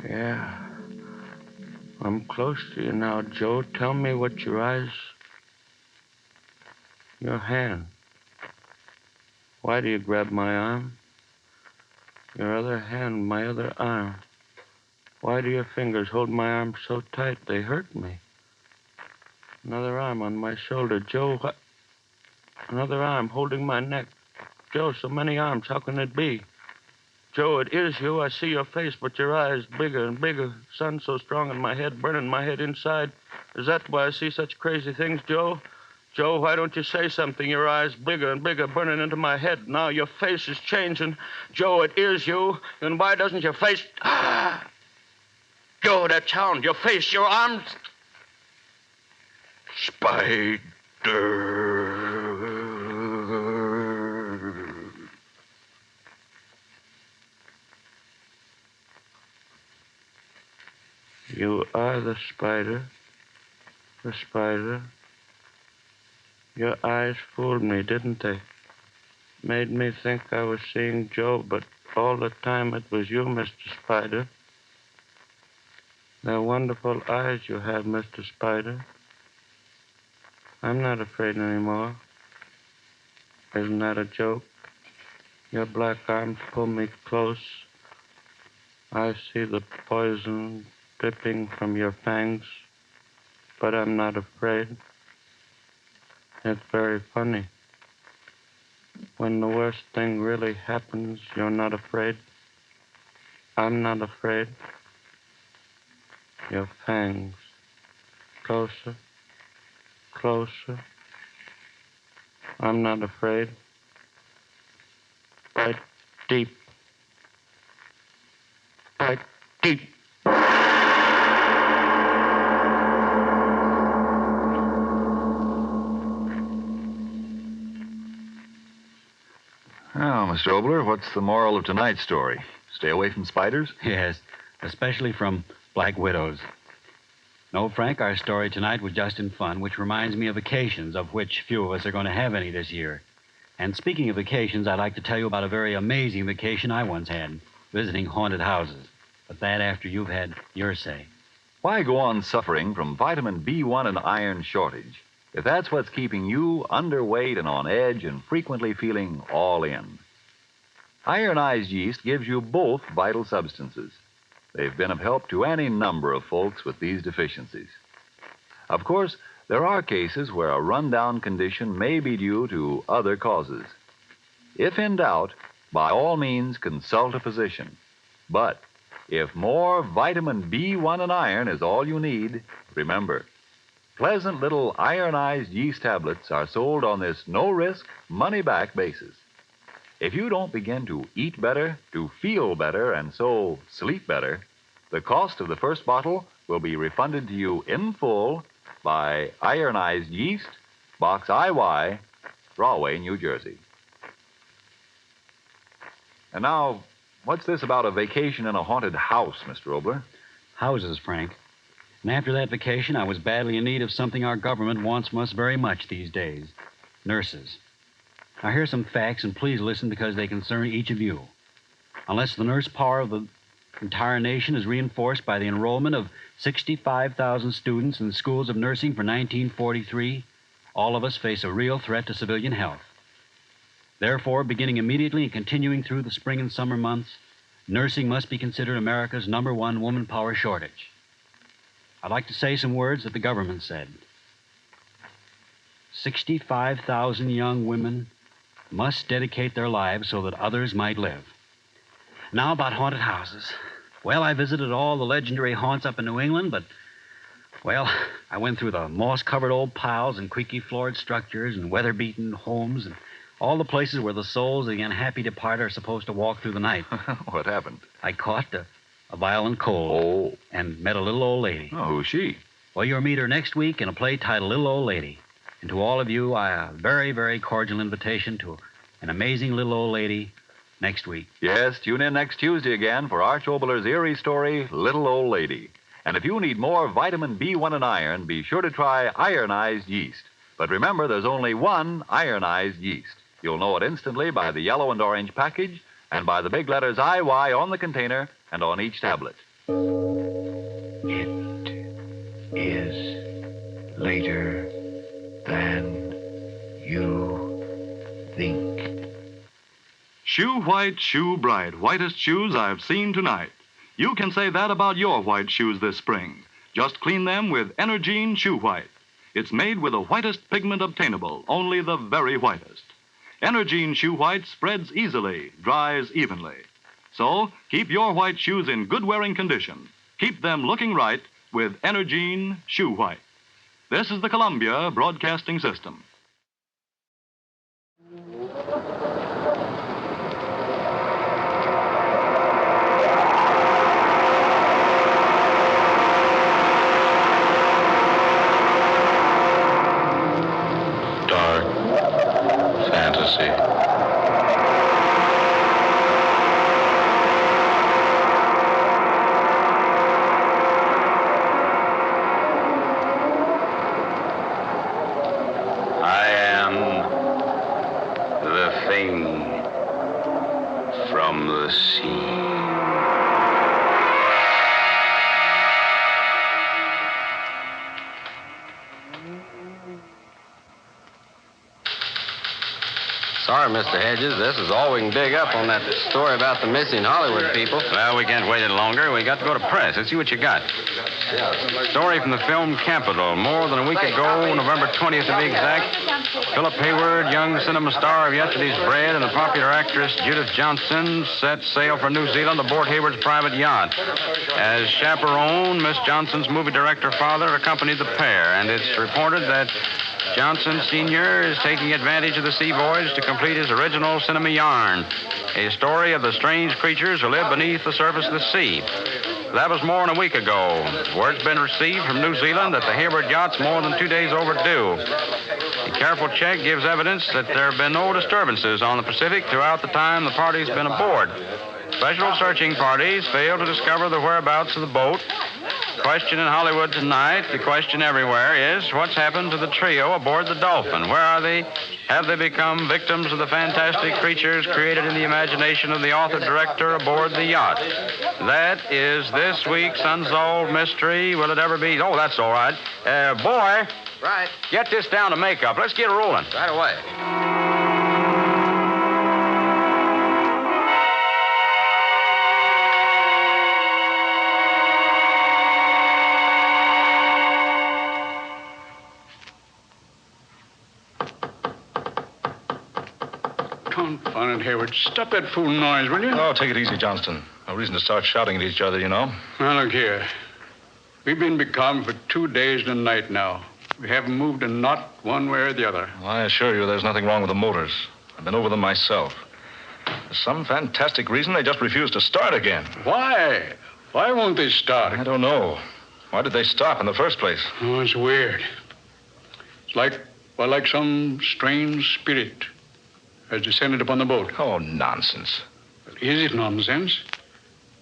Yeah. I'm close to you now, Joe. Tell me what your eyes... Your hand. Why do you grab my arm? Your other hand, my other arm. Why do your fingers hold my arm so tight they hurt me? Another arm on my shoulder. Joe, another arm holding my neck. Joe, so many arms, how can it be? Joe, it is you. I see your face, but your eyes bigger and bigger. Sun so strong in my head, burning my head inside. Is that why I see such crazy things, Joe? Joe, why don't you say something? Your eyes bigger and bigger, burning into my head. Now your face is changing. Joe, it is you. Then why doesn't your face... Joe, that sound, your face, your arms... Spider... You are the spider. The spider. Your eyes fooled me, didn't they? Made me think I was seeing Joe, but all the time it was you, Mr. Spider. They're wonderful eyes you have, Mr. Spider. I'm not afraid anymore. Isn't that a joke? Your black arms pull me close. I see the poison dripping from your fangs. but I'm not afraid. It's very funny. When the worst thing really happens, you're not afraid. I'm not afraid. Your fangs. Closer. Closer. I'm not afraid. Bite deep. Bite deep. Now, Mr. Obler, what's the moral of tonight's story? Stay away from spiders? Yes, especially from black widows. No, Frank, our story tonight was just in fun, which reminds me of vacations, of which few of us are going to have any this year. And speaking of vacations, I'd like to tell you about a very amazing vacation I once had, visiting haunted houses. But that after you've had your say. Why go on suffering from vitamin B1 and iron shortage if that's what's keeping you underweight and on edge and frequently feeling all in? Ironized yeast gives you both vital substances. They've been of help to any number of folks with these deficiencies. Of course, there are cases where a rundown condition may be due to other causes. If in doubt, by all means consult a physician. But if more vitamin B1 and iron is all you need, remember, pleasant little ironized yeast tablets are sold on this no-risk, money-back basis. If you don't begin to eat better, to feel better, and so sleep better, the cost of the first bottle will be refunded to you in full by Ironized Yeast, Box IY, Rahway, New Jersey. And now, what's this about a vacation in a haunted house, Mr. Obler? Houses, Frank. And after that vacation, I was badly in need of something our government wants from us very much these days. Nurses. Now, here's some facts, and please listen because they concern each of you. Unless the nurse power of the entire nation is reinforced by the enrollment of 65,000 students in the schools of nursing for 1943, all of us face a real threat to civilian health. Therefore, beginning immediately and continuing through the spring and summer months, nursing must be considered America's #1 woman power shortage. I'd like to say some words that the government said. 65,000 young women must dedicate their lives so that others might live. Now about haunted houses. Well, I visited all the legendary haunts up in New England, but, well, I went through the moss-covered old piles and creaky-floored structures and weather-beaten homes and all the places where the souls of the unhappy departed are supposed to walk through the night. What happened? I caught a violent cold and met a little old lady. Oh, who's she? Well, you'll meet her next week in a play titled Little Old Lady. And to all of you, a very, very cordial invitation to an amazing little old lady next week. Yes, tune in next Tuesday again for Arch Obler's eerie story, Little Old Lady. And if you need more vitamin B1 and iron, be sure to try ironized yeast. But remember, there's only one ironized yeast. You'll know it instantly by the yellow and orange package and by the big letters IY on the container and on each tablet. It is later than you think. Shoe white, shoe bright, whitest shoes I've seen tonight. You can say that about your white shoes this spring. Just clean them with Energine Shoe White. It's made with the whitest pigment obtainable, only the very whitest. Energine Shoe White spreads easily, dries evenly. So, keep your white shoes in good wearing condition. Keep them looking right with Energine Shoe White. This is the Columbia Broadcasting System. Dark fantasy. I am the thing from the sea. Sorry, Mr. Hedges. This is all we can dig up on that story about the missing Hollywood people. Well, we can't wait any longer. We got to go to press. Let's see what you got. Story from the film Capital. More than a week ago, November 20th to be exact, Philip Hayward, young cinema star of yesterday's Bread, and the popular actress Judith Johnson set sail for New Zealand aboard Hayward's private yacht. As chaperone, Miss Johnson's movie director father accompanied the pair, and it's reported that Johnson Sr. is taking advantage of the sea voyage to complete his original cinema yarn, a story of the strange creatures who live beneath the surface of the sea. That was more than a week ago. Word's been received from New Zealand that the Hayward yacht's more than 2 days overdue. A careful check gives evidence that there have been no disturbances on the Pacific throughout the time the party's been aboard. Special searching parties failed to discover the whereabouts of the boat. The question in Hollywood tonight, the question everywhere is, what's happened to the trio aboard the Dolphin? Where are they? Have they become victims of the fantastic creatures created in the imagination of the author-director aboard the yacht? That is this week's Unsolved Mystery. Will it ever be? Oh, that's all right. Boy. Right. Get this down to makeup. Let's get rolling. Right away. Confounded Hayward. Stop that fool noise, will you? Oh, take it easy, Johnston. No reason to start shouting at each other, you know. Now, look here. We've been becalmed for 2 days and a night now. We haven't moved a knot one way or the other. Well, I assure you there's nothing wrong with the motors. I've been over them myself. For some fantastic reason, they just refuse to start again. Why? Why won't they start? I don't know. Why did they stop in the first place? Oh, it's weird. It's like some strange spirit has descended upon the boat. Oh, nonsense. Well, is it nonsense?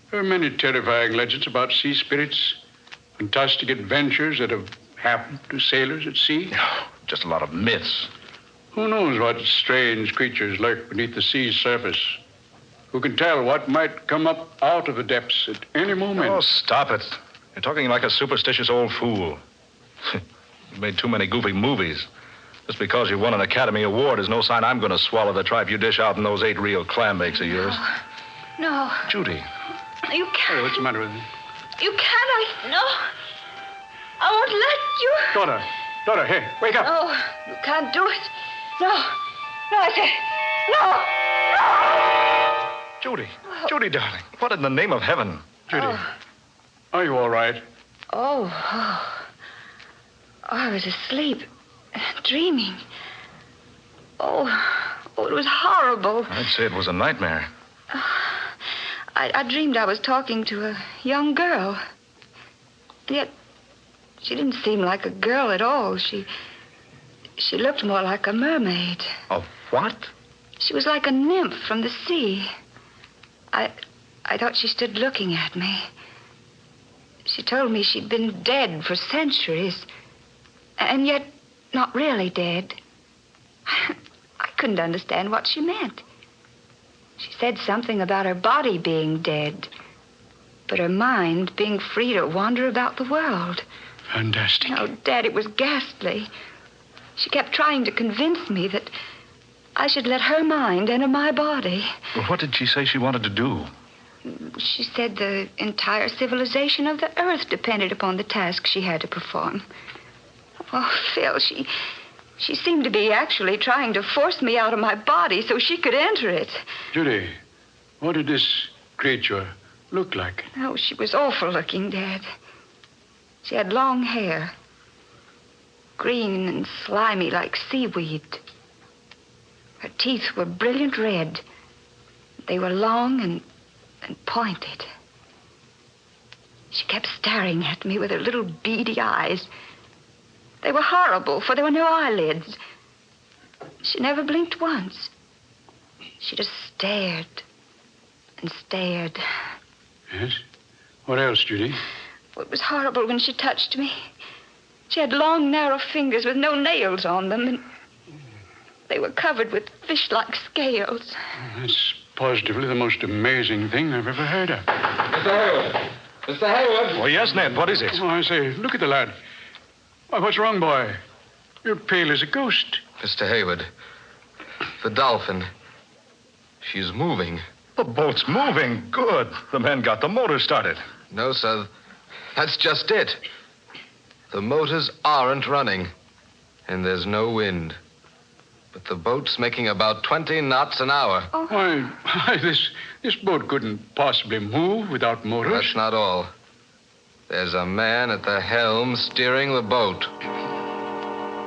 There are many terrifying legends about sea spirits, fantastic adventures that have happened to sailors at sea. Oh, just a lot of myths. Who knows what strange creatures lurk beneath the sea's surface? Who can tell what might come up out of the depths at any moment? Oh, stop it. You're talking like a superstitious old fool. You've made too many goofy movies. Just because you won an Academy Award is no sign I'm going to swallow the tripe you dish out in those 8 real clam bakes of yours. No. Judy. You can't. Hey, what's the matter with you? You can't. No. I won't let you. Daughter, hey, wake up. No, you can't do it. No, I say, no. Judy. Judy, darling. What in the name of heaven? Judy, are you all right? Oh, I was asleep, dreaming. Oh, it was horrible. I'd say it was a nightmare. I dreamed I was talking to a young girl. And yet, she didn't seem like a girl at all. She looked more like a mermaid. A what? She was like a nymph from the sea. I thought she stood looking at me. She told me she'd been dead for centuries, and yet not really dead. I couldn't understand what she meant. She said something about her body being dead, but her mind being free to wander about the world. Fantastic. Oh, Dad, it was ghastly. She kept trying to convince me that I should let her mind enter my body. Well, what did she say she wanted to do? She said the entire civilization of the Earth depended upon the task she had to perform. Oh, Phil, she seemed to be actually trying to force me out of my body so she could enter it. Judy, what did this creature look like? Oh, she was awful looking, Dad. She had long hair, green and slimy like seaweed. Her teeth were brilliant red. They were long and pointed. She kept staring at me with her little beady eyes. They were horrible, for there were no eyelids. She never blinked once. She just stared and stared. Yes? What else, Judy? It was horrible when she touched me. She had long, narrow fingers with no nails on them, and they were covered with fish-like scales. That's positively the most amazing thing I've ever heard of. Mr. Hayward! Mr. Hayward! Oh, yes, Ned. What is it? Oh, I say, look at the lad. Why, what's wrong, boy? You're pale as a ghost. Mr. Hayward, The dolphin. She's moving. The boat's moving. Good. The men got the motor started. No, sir. That's just it. The motors aren't running. And there's no wind. But the boat's making about 20 knots an hour. Why, this boat couldn't possibly move without motors. That's not all. There's a man at the helm steering the boat.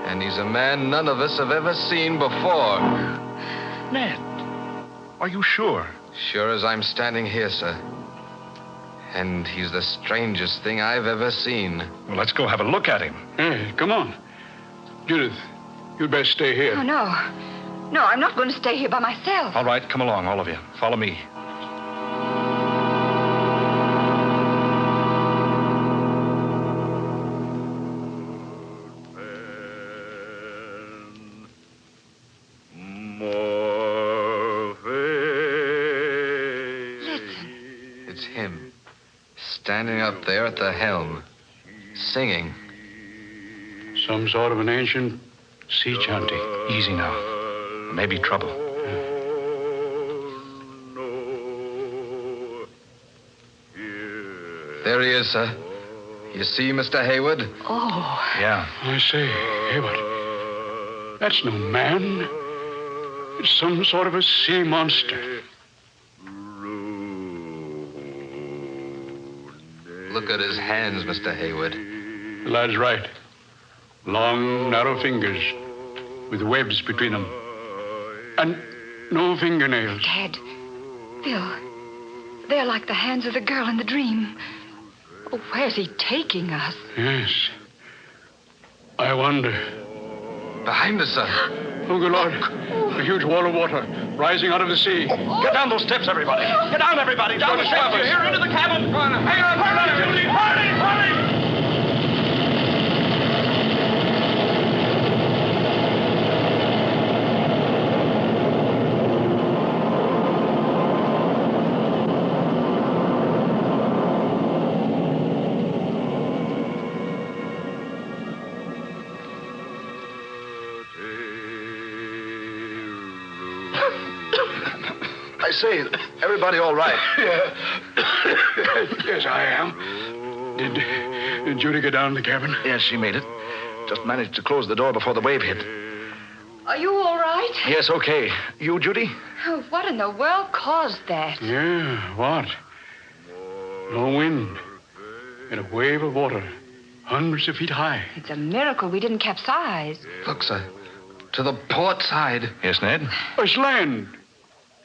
And he's a man none of us have ever seen before. Ned, are you sure? Sure as I'm standing here, sir. And he's the strangest thing I've ever seen. Well, let's go have a look at him. Hey, come on. Judith, you'd best stay here. Oh, no. No, I'm not going to stay here by myself. All right, come along, all of you. Follow me. It's him. Standing up there at the helm. Singing. Some sort of an ancient sea chanty. Easy now. Maybe trouble. There he is, sir. You see, Mr. Hayward? Oh. Yeah. I say, Hayward, that's no man. It's some sort of a sea monster. Look at his hands, Mr. Hayward. The lad's right. Long, narrow fingers with webs between them. And no fingernails. Dad, they're like the hands of the girl in the dream. Oh, where's he taking us? Yes. I wonder. Behind us, sir. Oh, good Lord. A huge wall of water rising out of the sea. Get down those steps, everybody. Get down, everybody. Down the steps. Here, into the cabin. Hang on. Hurry, hurry, hurry. I say, everybody all right? Yes, I am. Did Judy get down in the cabin? Yes, she made it. Just managed to close the door before the wave hit. Are you all right? Yes, okay. You, Judy? Oh, what in the world caused that? Yeah, what? No wind. And a wave of water, hundreds of feet high. It's a miracle we didn't capsize. Look, sir. To the port side. Yes, Ned? It's land.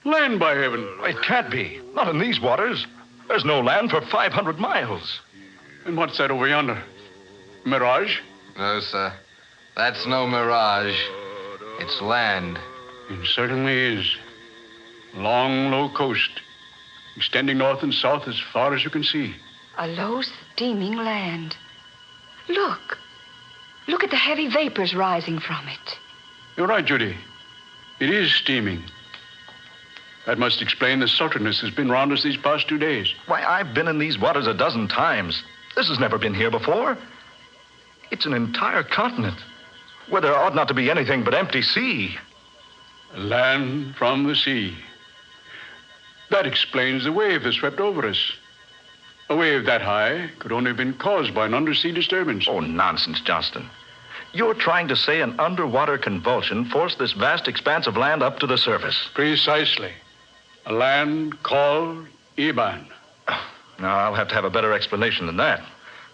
Land, by heaven. It can't be. Not in these waters. There's no land for 500 miles. And what's that over yonder? Mirage? No, sir. That's no mirage. It's land. It certainly is. Long, low coast, extending north and south as far as you can see. A low, steaming land. Look. Look at the heavy vapors rising from it. You're right, Judy. It is steaming. That must explain the sultriness that's been round us these past 2 days. Why, I've been in these waters a dozen times. This has never been here before. It's an entire continent where there ought not to be anything but empty sea. Land from the sea. That explains the wave that swept over us. A wave that high could only have been caused by an undersea disturbance. Oh, nonsense, Johnston. You're trying to say an underwater convulsion forced this vast expanse of land up to the surface. Precisely. A land called Iban. Now, I'll have to have a better explanation than that.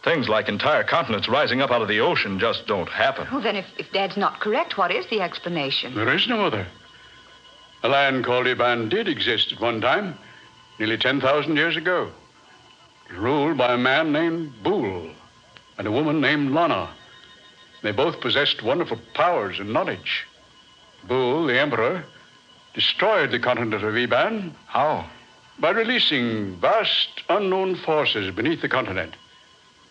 Things like entire continents rising up out of the ocean just don't happen. Well, then, if Dad's not correct, what is the explanation? There is no other. A land called Iban did exist at one time, nearly 10,000 years ago. It was ruled by a man named Boole and a woman named Lana. They both possessed wonderful powers and knowledge. Boole, the emperor, destroyed the continent of Iban. How? By releasing vast, unknown forces beneath the continent.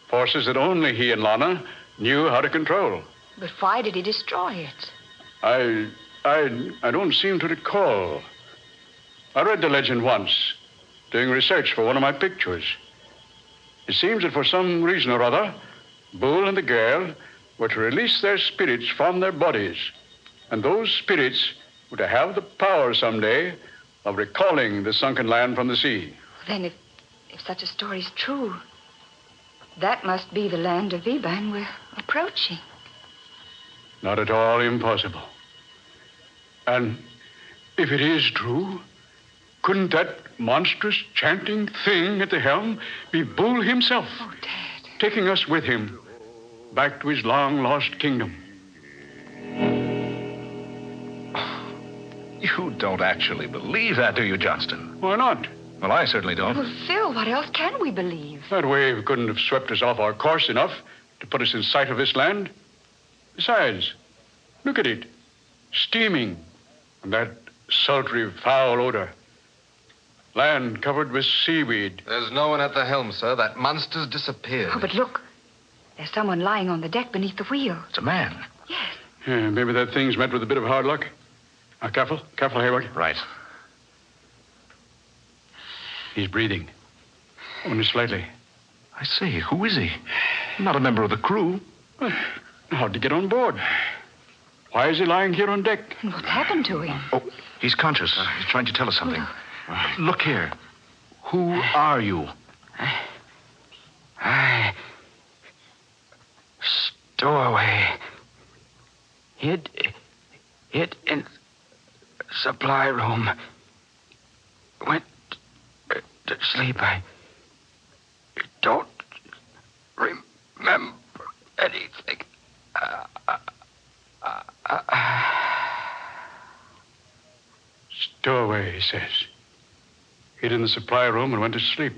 Forces that only he and Lana knew how to control. But why did he destroy it? I don't seem to recall. I read the legend once, doing research for one of my pictures. It seems that for some reason or other, Boole and the girl were to release their spirits from their bodies. And those spirits were to have the power someday of recalling the sunken land from the sea. Then if such a story's true, that must be the land of Iban we're approaching. Not at all impossible. And if it is true, couldn't that monstrous chanting thing at the helm be Bull himself? Oh, Dad. Taking us with him back to his long-lost kingdom. You don't actually believe that, do you, Johnston? Why not? Well, I certainly don't. Well, Phil, what else can we believe? That wave couldn't have swept us off our course enough to put us in sight of this land. Besides, look at it. Steaming. And that sultry, foul odor. Land covered with seaweed. There's no one at the helm, sir. That monster's disappeared. Oh, but look. There's someone lying on the deck beneath the wheel. It's a man. Yes. Yeah, maybe that thing's met with a bit of hard luck. Now, careful, Hayward. Right. He's breathing. Only slightly. I say, who is he? Not a member of the crew. How'd he get on board? Why is he lying here on deck? And what happened to him? Oh, he's conscious. He's trying to tell us something. Look here. Who are you? I stowaway. Hid in supply room. Went to sleep. I don't remember anything. Stowaway, he says. Hid in the supply room and went to sleep.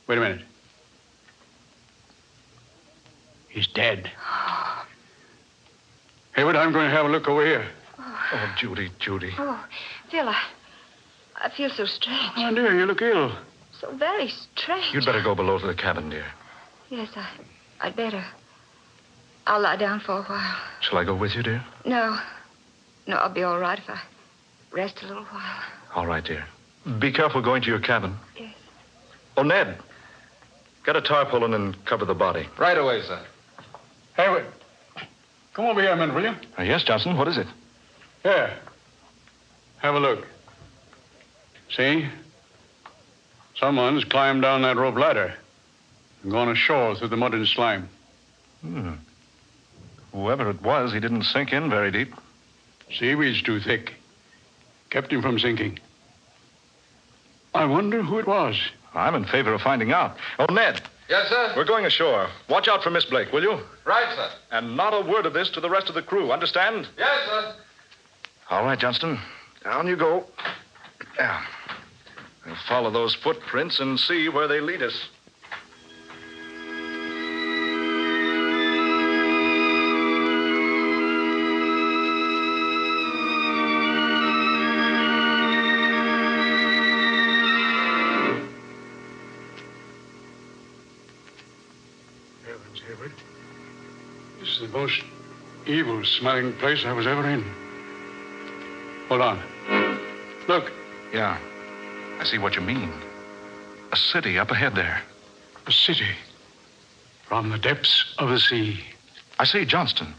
Wait a minute. He's dead. Hayward, I'm going to have a look over here. Oh, Judy. Oh, Phil, I feel so strange. Oh, dear, you look ill. So very strange. You'd better go below to the cabin, dear. Yes, I'd better. I'll lie down for a while. Shall I go with you, dear? No, I'll be all right if I rest a little while. All right, dear. Be careful going to your cabin. Yes. Oh, Ned. Get a tarpaulin and cover the body. Right away, sir. Hayward, come over here a minute, will you? Yes, Johnson. What is it? Here. Have a look. See? Someone's climbed down that rope ladder and gone ashore through the mud and slime. Whoever it was, he didn't sink in very deep. Seaweed's too thick. Kept him from sinking. I wonder who it was. I'm in favor of finding out. Oh, Ned. Yes, sir? We're going ashore. Watch out for Miss Blake, will you? Right, sir. And not a word of this to the rest of the crew, understand? Yes, sir. All right, Johnston. Down you go. Yeah. We'll follow those footprints and see where they lead us. Heavens, Hayward. This is the most evil-smelling place I was ever in. Hold on. Look. Yeah. I see what you mean. A city up ahead there. A city. From the depths of the sea. I say, Johnston,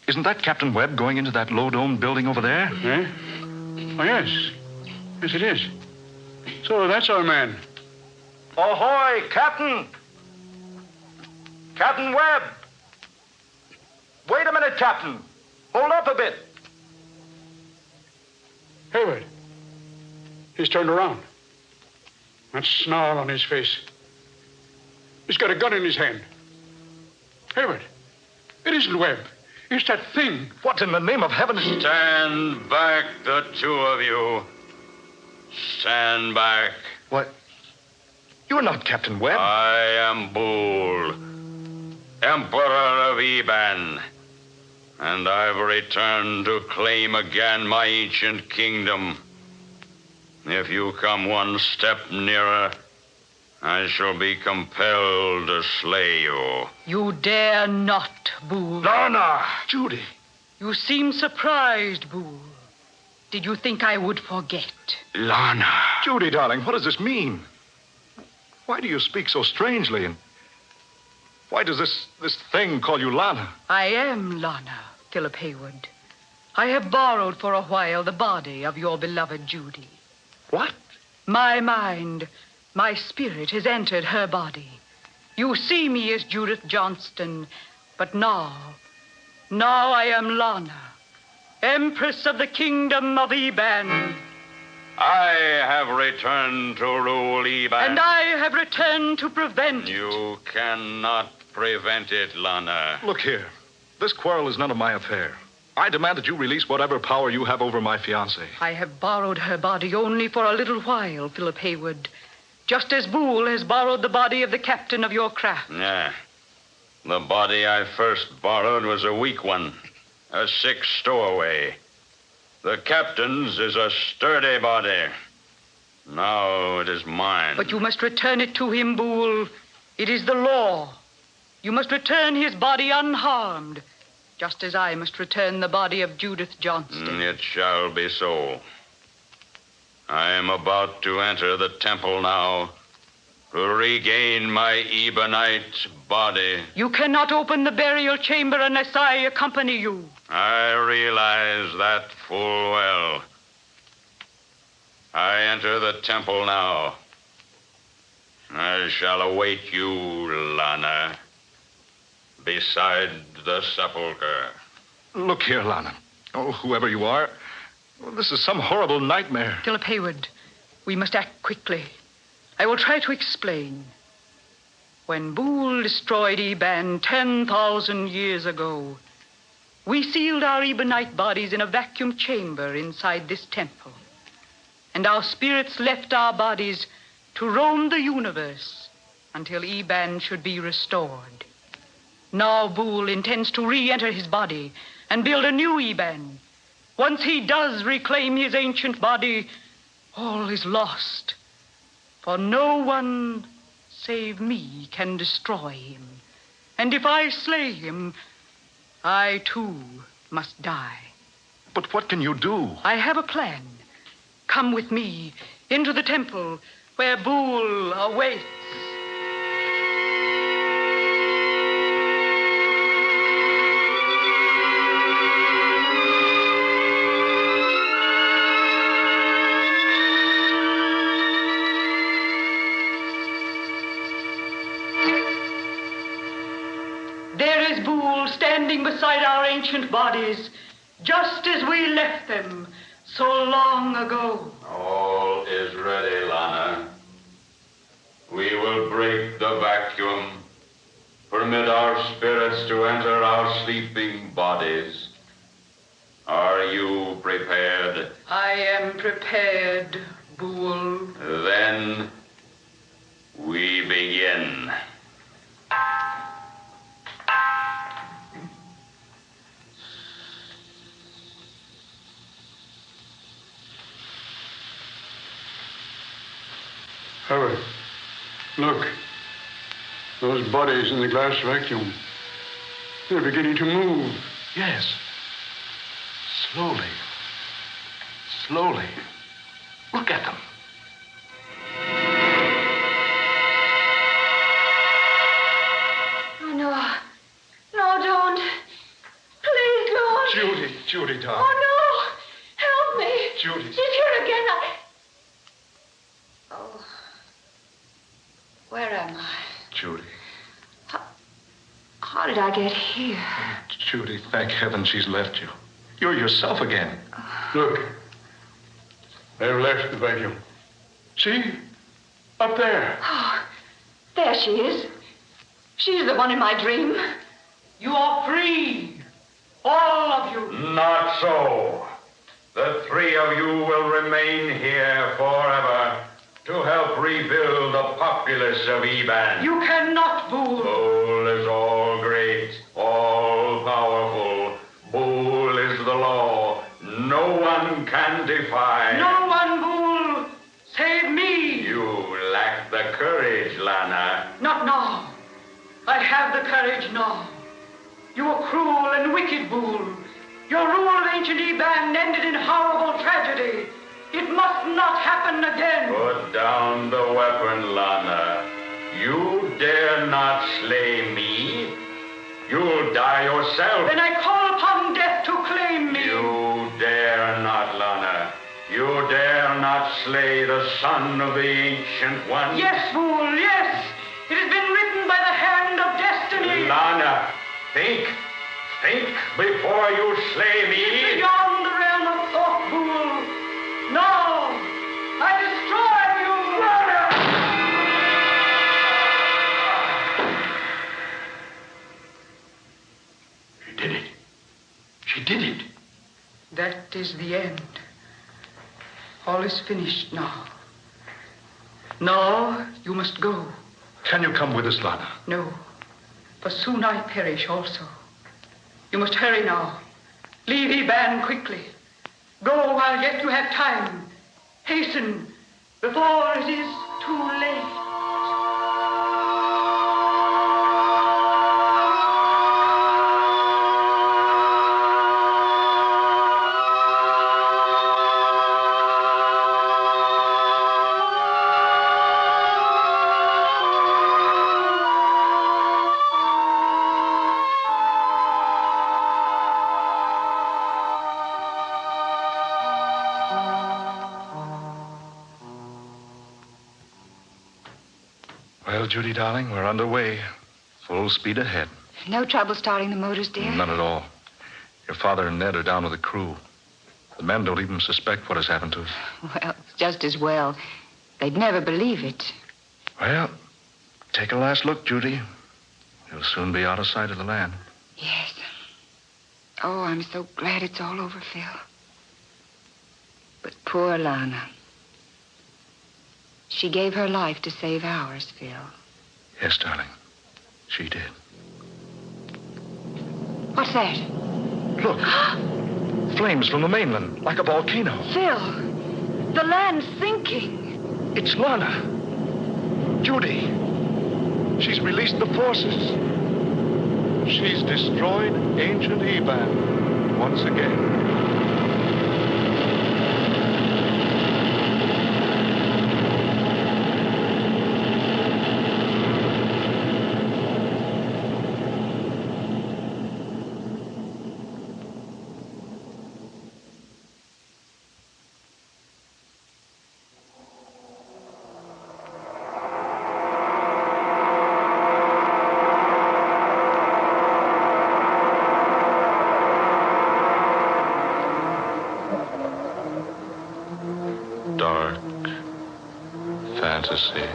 isn't that Captain Webb going into that low-domed building over there? Eh? Oh, yes. Yes, it is. So that's our man. Ahoy, Captain! Captain Webb! Wait a minute, Captain. Hold up a bit. Hayward. He's turned around. That snarl on his face. He's got a gun in his hand. Hayward, it isn't Webb. It's that thing. What in the name of heaven is... Stand back, the two of you. Stand back. What? You're not Captain Webb. I am Bull, Emperor of Iban. And I've returned to claim again my ancient kingdom. If you come one step nearer, I shall be compelled to slay you. You dare not, Bull. Lana! Judy! You seem surprised, Bull. Did you think I would forget? Lana! Judy, darling, what does this mean? Why do you speak so strangely, and why does this thing call you Lana? I am Lana, Philip Hayward. I have borrowed for a while the body of your beloved Judy. What? My mind, my spirit has entered her body. You see me as Judith Johnston, but now I am Lana, Empress of the Kingdom of Eban. I have returned to rule Eban. And I have returned to prevent it. You cannot prevent it, Lana. Look here. This quarrel is none of my affair. I demand that you release whatever power you have over my fiancée. I have borrowed her body only for a little while, Philip Haywood. Just as Boole has borrowed the body of the captain of your craft. Yeah. The body I first borrowed was a weak one, a sick stowaway. The captain's is a sturdy body. Now it is mine. But you must return it to him, Boole. It is the law. You must return his body unharmed, just as I must return the body of Judith Johnston. It shall be so. I am about to enter the temple now to regain my Ebonite body. You cannot open the burial chamber unless I accompany you. I realize that full well. I enter the temple now. I shall await you, Lana, beside the sepulchre. Look here, Lana. Oh, whoever you are, this is some horrible nightmare. Philip Haywood, we must act quickly. I will try to explain. When Boole destroyed Eban 10,000 years ago, we sealed our Ebonite bodies in a vacuum chamber inside this temple. And our spirits left our bodies to roam the universe until Eban should be restored. Now Boole intends to re-enter his body and build a new Eban. Once he does reclaim his ancient body, all is lost. For no one save me can destroy him. And if I slay him, I too must die. But what can you do? I have a plan. Come with me into the temple where Boole awaits. There is Boole standing beside our ancient bodies, just as we left them so long ago. All is ready, Lana. We will break the vacuum, permit our spirits to enter our sleeping bodies. Are you prepared? I am prepared, Boole. Then we begin. Howard, look. Those bodies in the glass vacuum. They're beginning to move. Yes. Slowly. Slowly. Look at them. Oh, no. No, don't. Please don't. Judy, darling. Oh, no. Help me. Judy. She's here again. Oh. Where am I? Judy. How did I get here? Judy, thank heaven she's left you. You're yourself again. Look. They've left the vacuum. See? Up there. Oh, there she is. She's the one in my dream. You are free. All of you. Not so. The three of you will remain here forever to help rebuild the populace of Eban. You cannot, Boole. Boole is all great, all powerful. Boole is the law. No one can defy. No one, Boole. Save me. You lack the courage, Lana. Not now. I have the courage now. You were cruel and wicked, Boole. Your rule of ancient Eban ended in horrible tragedy. It must not happen again. Put down the weapon, Lana. You dare not slay me. You'll die yourself. Then I call upon death to claim me. You slay the son of the Ancient One? Yes, fool, yes. It has been written by the hand of destiny. Lana, think. Think before you slay me. It's beyond the realm of thought, fool. No, I destroy you. She did it. She did it. That is the end. All is finished now. Now you must go. Can you come with us, Lana? No, for soon I perish also. You must hurry now. Leave Eban quickly. Go while yet you have time. Hasten before it is too late. Well, Judy, darling, we're underway. Full speed ahead. No trouble starting the motors, dear? None at all. Your father and Ned are down with the crew. The men don't even suspect what has happened to us. Well, it's just as well. They'd never believe it. Well, take a last look, Judy. You'll soon be out of sight of the land. Yes. Oh, I'm so glad it's all over, Phil. But poor Lana. She gave her life to save ours, Phil. Yes, darling. She did. What's that? Look. Flames from the mainland, like a volcano. Phil, the land's sinking. It's Lana. Judy. She's released the forces. She's destroyed ancient Eban once again. Dark fantasy.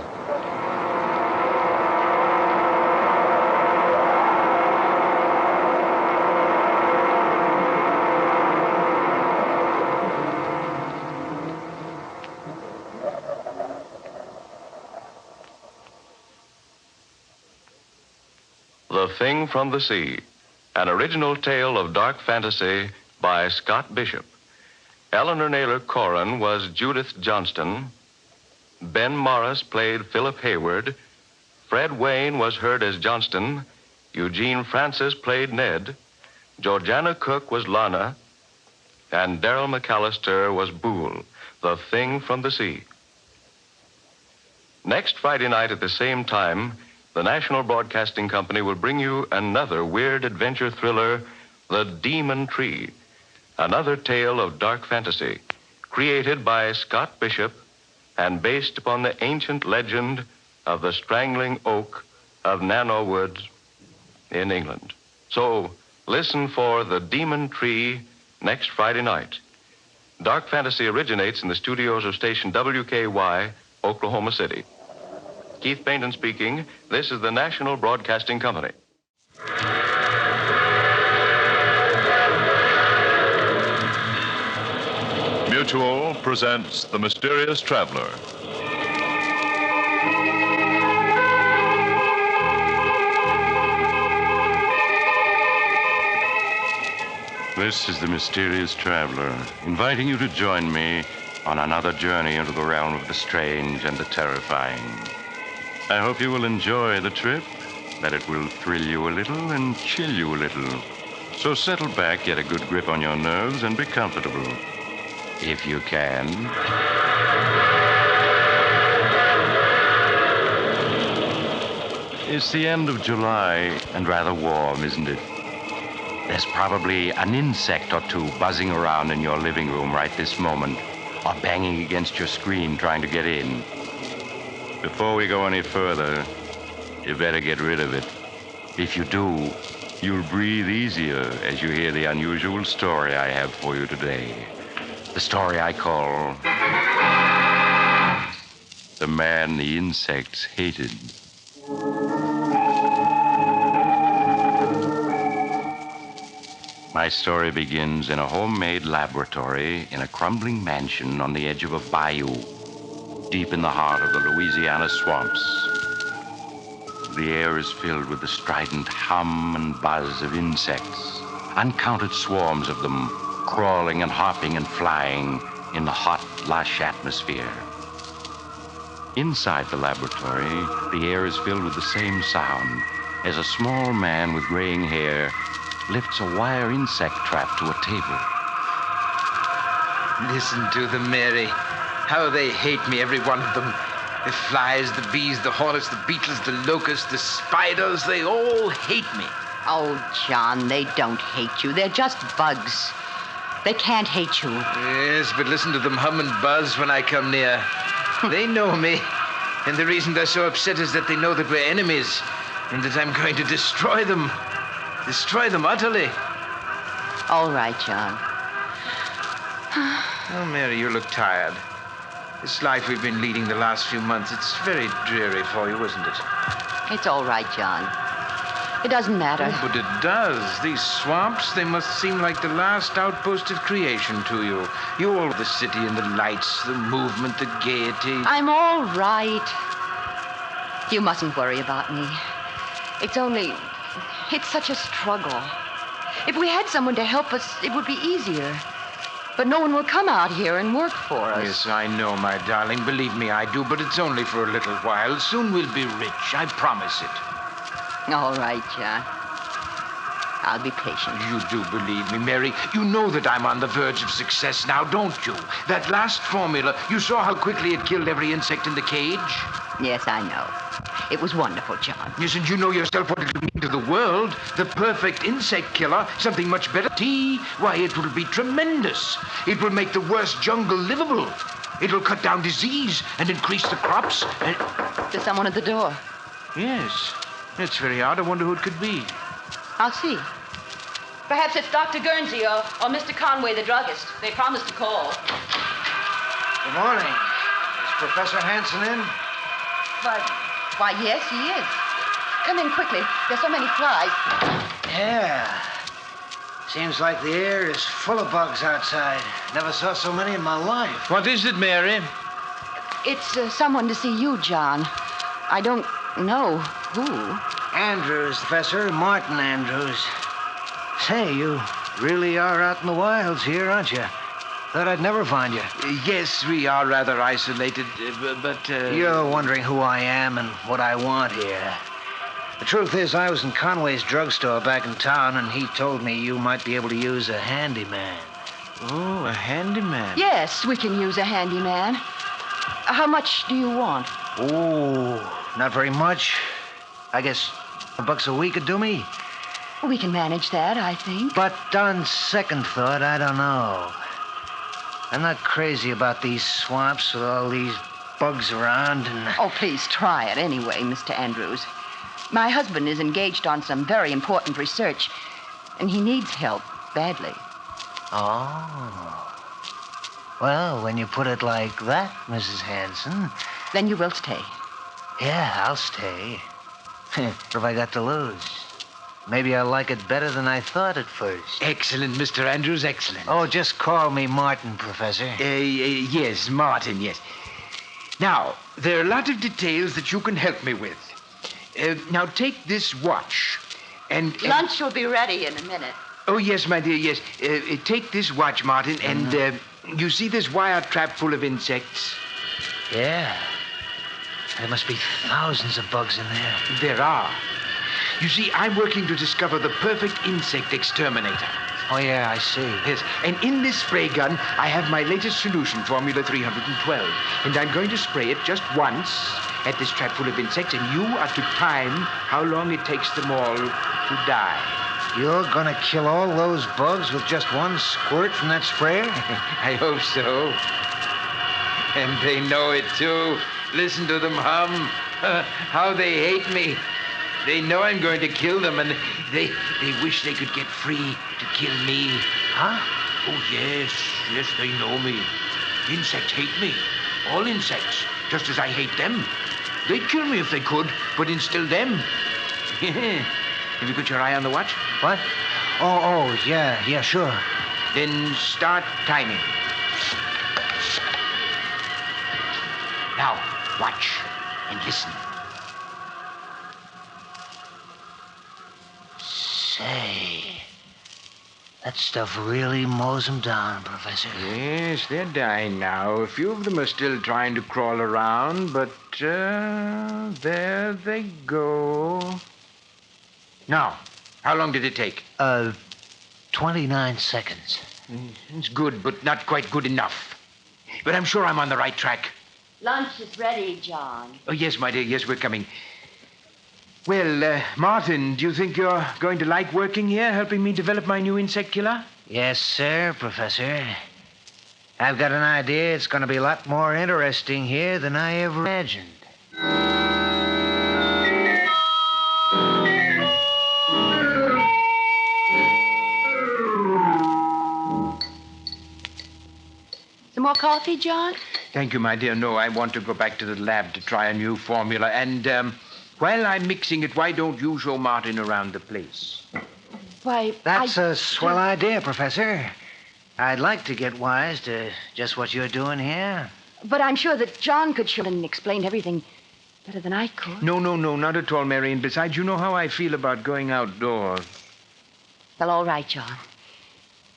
The Thing from the Sea, an original tale of dark fantasy by Scott Bishop. Eleanor Naylor Corrin was Judith Johnston. Ben Morris played Philip Hayward. Fred Wayne was heard as Johnston. Eugene Francis played Ned. Georgiana Cook was Lana. And Darrell McAllister was Boole, the Thing from the Sea. Next Friday night at the same time, the National Broadcasting Company will bring you another weird adventure thriller, The Demon Tree. Another tale of dark fantasy, created by Scott Bishop and based upon the ancient legend of the strangling oak of Nanowood in England. So, listen for The Demon Tree next Friday night. Dark fantasy originates in the studios of station WKY, Oklahoma City. Keith Bainton speaking. This is the National Broadcasting Company. Mutual presents The Mysterious Traveler. This is The Mysterious Traveler, inviting you to join me on another journey into the realm of the strange and the terrifying. I hope you will enjoy the trip, that it will thrill you a little and chill you a little. So settle back, get a good grip on your nerves, and be comfortable. If you can. It's the end of July and rather warm, isn't it? There's probably an insect or two buzzing around in your living room right this moment, or banging against your screen trying to get in. Before we go any further, you better get rid of it. If you do, you'll breathe easier as you hear the unusual story I have for you today. The story I call The Man the Insects Hated. My story begins in a homemade laboratory in a crumbling mansion on the edge of a bayou, deep in the heart of the Louisiana swamps. The air is filled with the strident hum and buzz of insects, uncounted swarms of them crawling and hopping and flying in the hot, lush atmosphere. Inside the laboratory, the air is filled with the same sound as a small man with graying hair lifts a wire insect trap to a table. Listen to them, Mary. How they hate me, every one of them. The flies, the bees, the hornets, the beetles, the locusts, the spiders, they all hate me. Oh, John, they don't hate you. They're just bugs. They can't hate you. Yes, but listen to them hum and buzz when I come near. They know me. And the reason they're so upset is that they know that we're enemies and that I'm going to destroy them. Destroy them utterly. All right, John. Oh, Mary, you look tired. This life we've been leading the last few months, it's very dreary for you, isn't it? It's all right, John. It doesn't matter. Oh, but it does. These swamps, they must seem like the last outpost of creation to you. You all the city and the lights, the movement, the gaiety. I'm all right. You mustn't worry about me. It's such a struggle. If we had someone to help us, it would be easier. But no one will come out here and work for us. Yes, I know, my darling. Believe me, I do. But it's only for a little while. Soon we'll be rich. I promise it. All right, John. I'll be patient. You do believe me, Mary. You know that I'm on the verge of success now, don't you? That last formula, you saw how quickly it killed every insect in the cage? Yes, I know. It was wonderful, John. Yes, and you know yourself what it will mean to the world. The perfect insect killer, something much better. Tea, why, it will be tremendous. It will make the worst jungle livable. It will cut down disease and increase the crops. And... There's someone at the door. Yes. It's very odd. I wonder who it could be. I'll see. Perhaps it's Dr. Guernsey or Mr. Conway, the druggist. They promised to call. Good morning. Is Professor Hanson in? Why, yes, he is. Come in quickly. There's so many flies. Yeah. Seems like the air is full of bugs outside. Never saw so many in my life. What is it, Mary? It's someone to see you, John. I don't know who. Andrews, Professor. Martin Andrews. Say, you really are out in the wilds here, aren't you? Thought I'd never find you. Yes, we are rather isolated, but... You're wondering who I am and what I want here. The truth is, I was in Conway's drugstore back in town, and he told me you might be able to use a handyman. Oh, a handyman? Yes, we can use a handyman. How much do you want? Oh, not very much. I guess $1 a week would do me. We can manage that, I think. But on second thought, I don't know. I'm not crazy about these swamps with all these bugs around and... Oh, please try it anyway, Mr. Andrews. My husband is engaged on some very important research, and he needs help badly. Oh. Well, when you put it like that, Mrs. Hanson... Then you will stay. Yeah, I'll stay. What have I got to lose? Maybe I'll like it better than I thought at first. Excellent, Mr. Andrews, excellent. Oh, just call me Martin, Professor. Yes, Martin, yes. Now, there are a lot of details that you can help me with. Now, take this watch. And Lunch will be ready in a minute. Oh, yes, my dear, yes. Take this watch, Martin, and you see this wire trap full of insects? Yeah. There must be thousands of bugs in there. There are. You see, I'm working to discover the perfect insect exterminator. Oh, yeah, I see. Yes, and in this spray gun, I have my latest solution, Formula 312. And I'm going to spray it just once at this trap full of insects, and you are to time how long it takes them all to die. You're gonna kill all those bugs with just one squirt from that sprayer? I hope so. And they know it, too. Listen to them hum. How they hate me. They know I'm going to kill them, and they wish they could get free to kill me. Huh? Oh, yes. Yes, they know me. Insects hate me. All insects. Just as I hate them. They'd kill me if they could, but instill them. Have you got your eye on the watch? What? Oh, yeah, sure. Then start timing. Now, watch and listen. Say, that stuff really mows them down, Professor. Yes, they're dying now. A few of them are still trying to crawl around, but there they go. Now, how long did it take? 29 seconds. It's good, but not quite good enough. But I'm sure I'm on the right track. Lunch is ready, John. Oh, yes, my dear. Yes, we're coming. Well, Martin, do you think you're going to like working here, helping me develop my new insect killer? Yes, sir, Professor. I've got an idea it's going to be a lot more interesting here than I ever imagined. Some more coffee, John? Thank you, my dear. No, I want to go back to the lab to try a new formula. And while I'm mixing it, why don't you show Martin around the place? Why, That's a swell idea, Professor. I'd like to get wise to just what you're doing here. But I'm sure that John could show and explain everything better than I could. No, not at all, Mary. And besides, you know how I feel about going outdoors. Well, all right, John.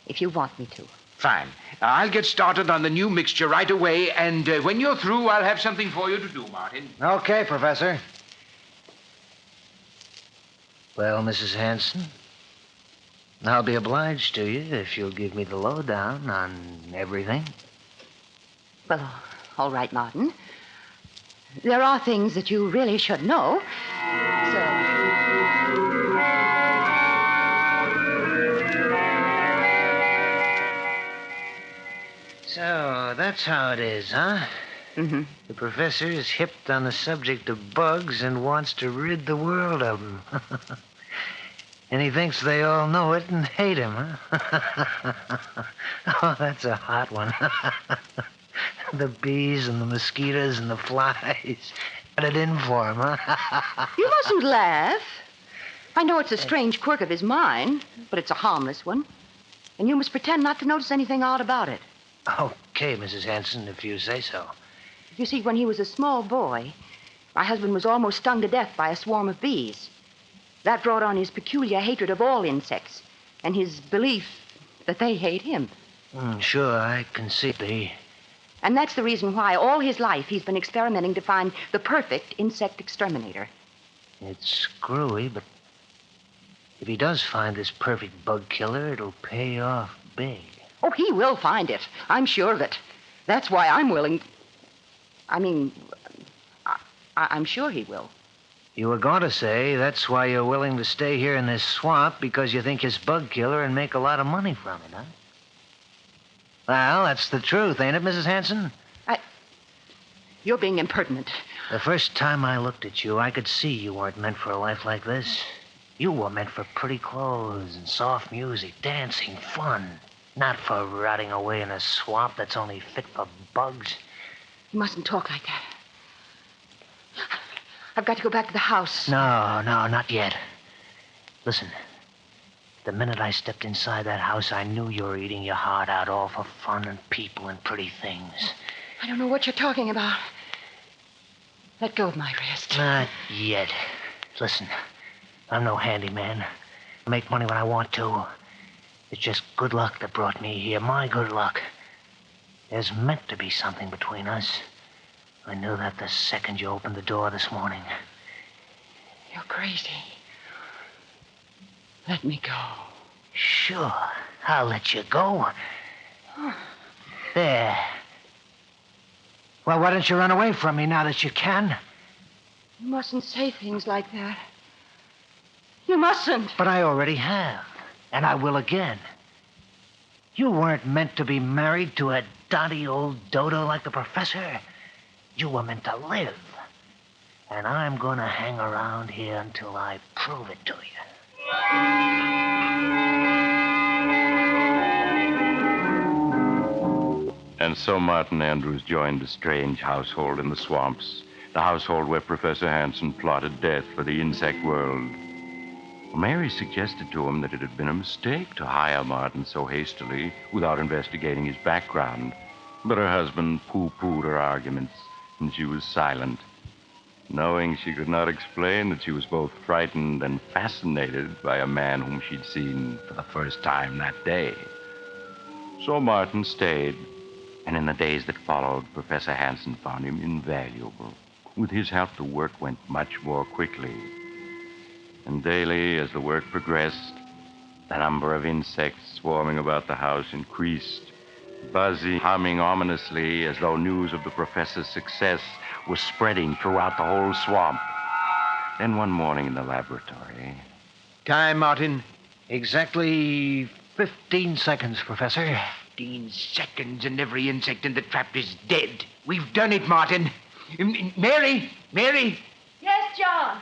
If you want me to. Fine. I'll get started on the new mixture right away, and when you're through, I'll have something for you to do, Martin. Okay, Professor. Well, Mrs. Hanson, I'll be obliged to you if you'll give me the lowdown on everything. Well, all right, Martin. There are things that you really should know. So, that's how it is, huh? Mm-hmm. The professor is hipped on the subject of bugs and wants to rid the world of them. And he thinks they all know it and hate him, huh? Oh, that's a hot one. The bees and the mosquitoes and the flies. Got it in for him, huh? You mustn't laugh. I know it's a strange quirk of his mind, but it's a harmless one. And you must pretend not to notice anything odd about it. Okay, Mrs. Hanson, if you say so. You see, when he was a small boy, my husband was almost stung to death by a swarm of bees. That brought on his peculiar hatred of all insects and his belief that they hate him. Sure, I can see. And that's the reason why all his life he's been experimenting to find the perfect insect exterminator. It's screwy, but if he does find this perfect bug killer, it'll pay off big. Oh, he will find it. I'm sure of it. That's why I'm willing. I'm sure he will. You were going to say that's why you're willing to stay here in this swamp because you think it's bug killer and make a lot of money from it, huh? Well, that's the truth, ain't it, Mrs. Hanson? You're being impertinent. The first time I looked at you, I could see you weren't meant for a life like this. You were meant for pretty clothes and soft music, dancing, fun. Not for rotting away in a swamp that's only fit for bugs. You mustn't talk like that. I've got to go back to the house. No, not yet. Listen, the minute I stepped inside that house, I knew you were eating your heart out all for fun and people and pretty things. I don't know what you're talking about. Let go of my wrist. Not yet. Listen, I'm no handyman. I make money when I want to. It's just good luck that brought me here, my good luck. There's meant to be something between us. I knew that the second you opened the door this morning. You're crazy. Let me go. Sure, I'll let you go. There. Well, why don't you run away from me now that you can? You mustn't say things like that. You mustn't. But I already have. And I will again. You weren't meant to be married to a dotty old dodo like the professor. You were meant to live. And I'm gonna hang around here until I prove it to you. And so Martin Andrews joined a strange household in the swamps, the household where Professor Hansen plotted death for the insect world. Mary suggested to him that it had been a mistake to hire Martin so hastily without investigating his background. But her husband pooh-poohed her arguments, and she was silent, knowing she could not explain that she was both frightened and fascinated by a man whom she'd seen for the first time that day. So Martin stayed, and in the days that followed, Professor Hansen found him invaluable. With his help, the work went much more quickly. And daily, as the work progressed, the number of insects swarming about the house increased, buzzy, humming ominously as though news of the professor's success was spreading throughout the whole swamp. Then one morning in the laboratory... Time, Martin. Exactly 15 seconds, Professor. 15 seconds and every insect in the trap is dead. We've done it, Martin. Mary! Mary! Yes, John.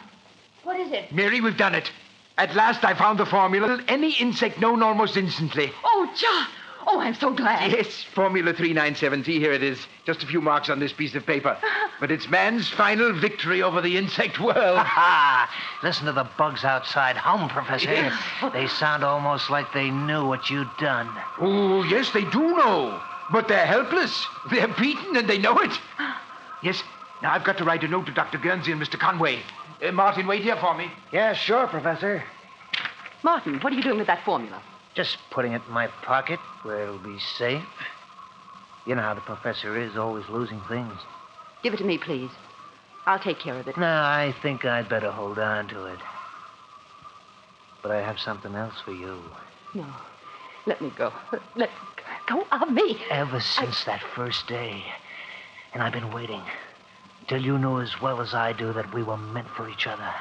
What is it? Mary, we've done it. At last I found the formula. Any insect known almost instantly. Oh, John. Oh, I'm so glad. Yes, Formula 3970. Here it is. Just a few marks on this piece of paper. But it's man's final victory over the insect world. Listen to the bugs outside hum, Professor. Yes. They sound almost like they knew what you'd done. Oh, yes, they do know. But they're helpless. They're beaten and they know it. Yes. Now, I've got to write a note to Dr. Guernsey and Mr. Conway. Martin, wait here for me. Yeah, sure, Professor. Martin, what are you doing with that formula? Just putting it in my pocket where it'll be safe. You know how the professor is, always losing things. Give it to me, please. I'll take care of it. No, I think I'd better hold on to it. But I have something else for you. No. Let me go. Let go of me. Ever since that first day. And I've been waiting. Till you knew as well as I do that we were meant for each other.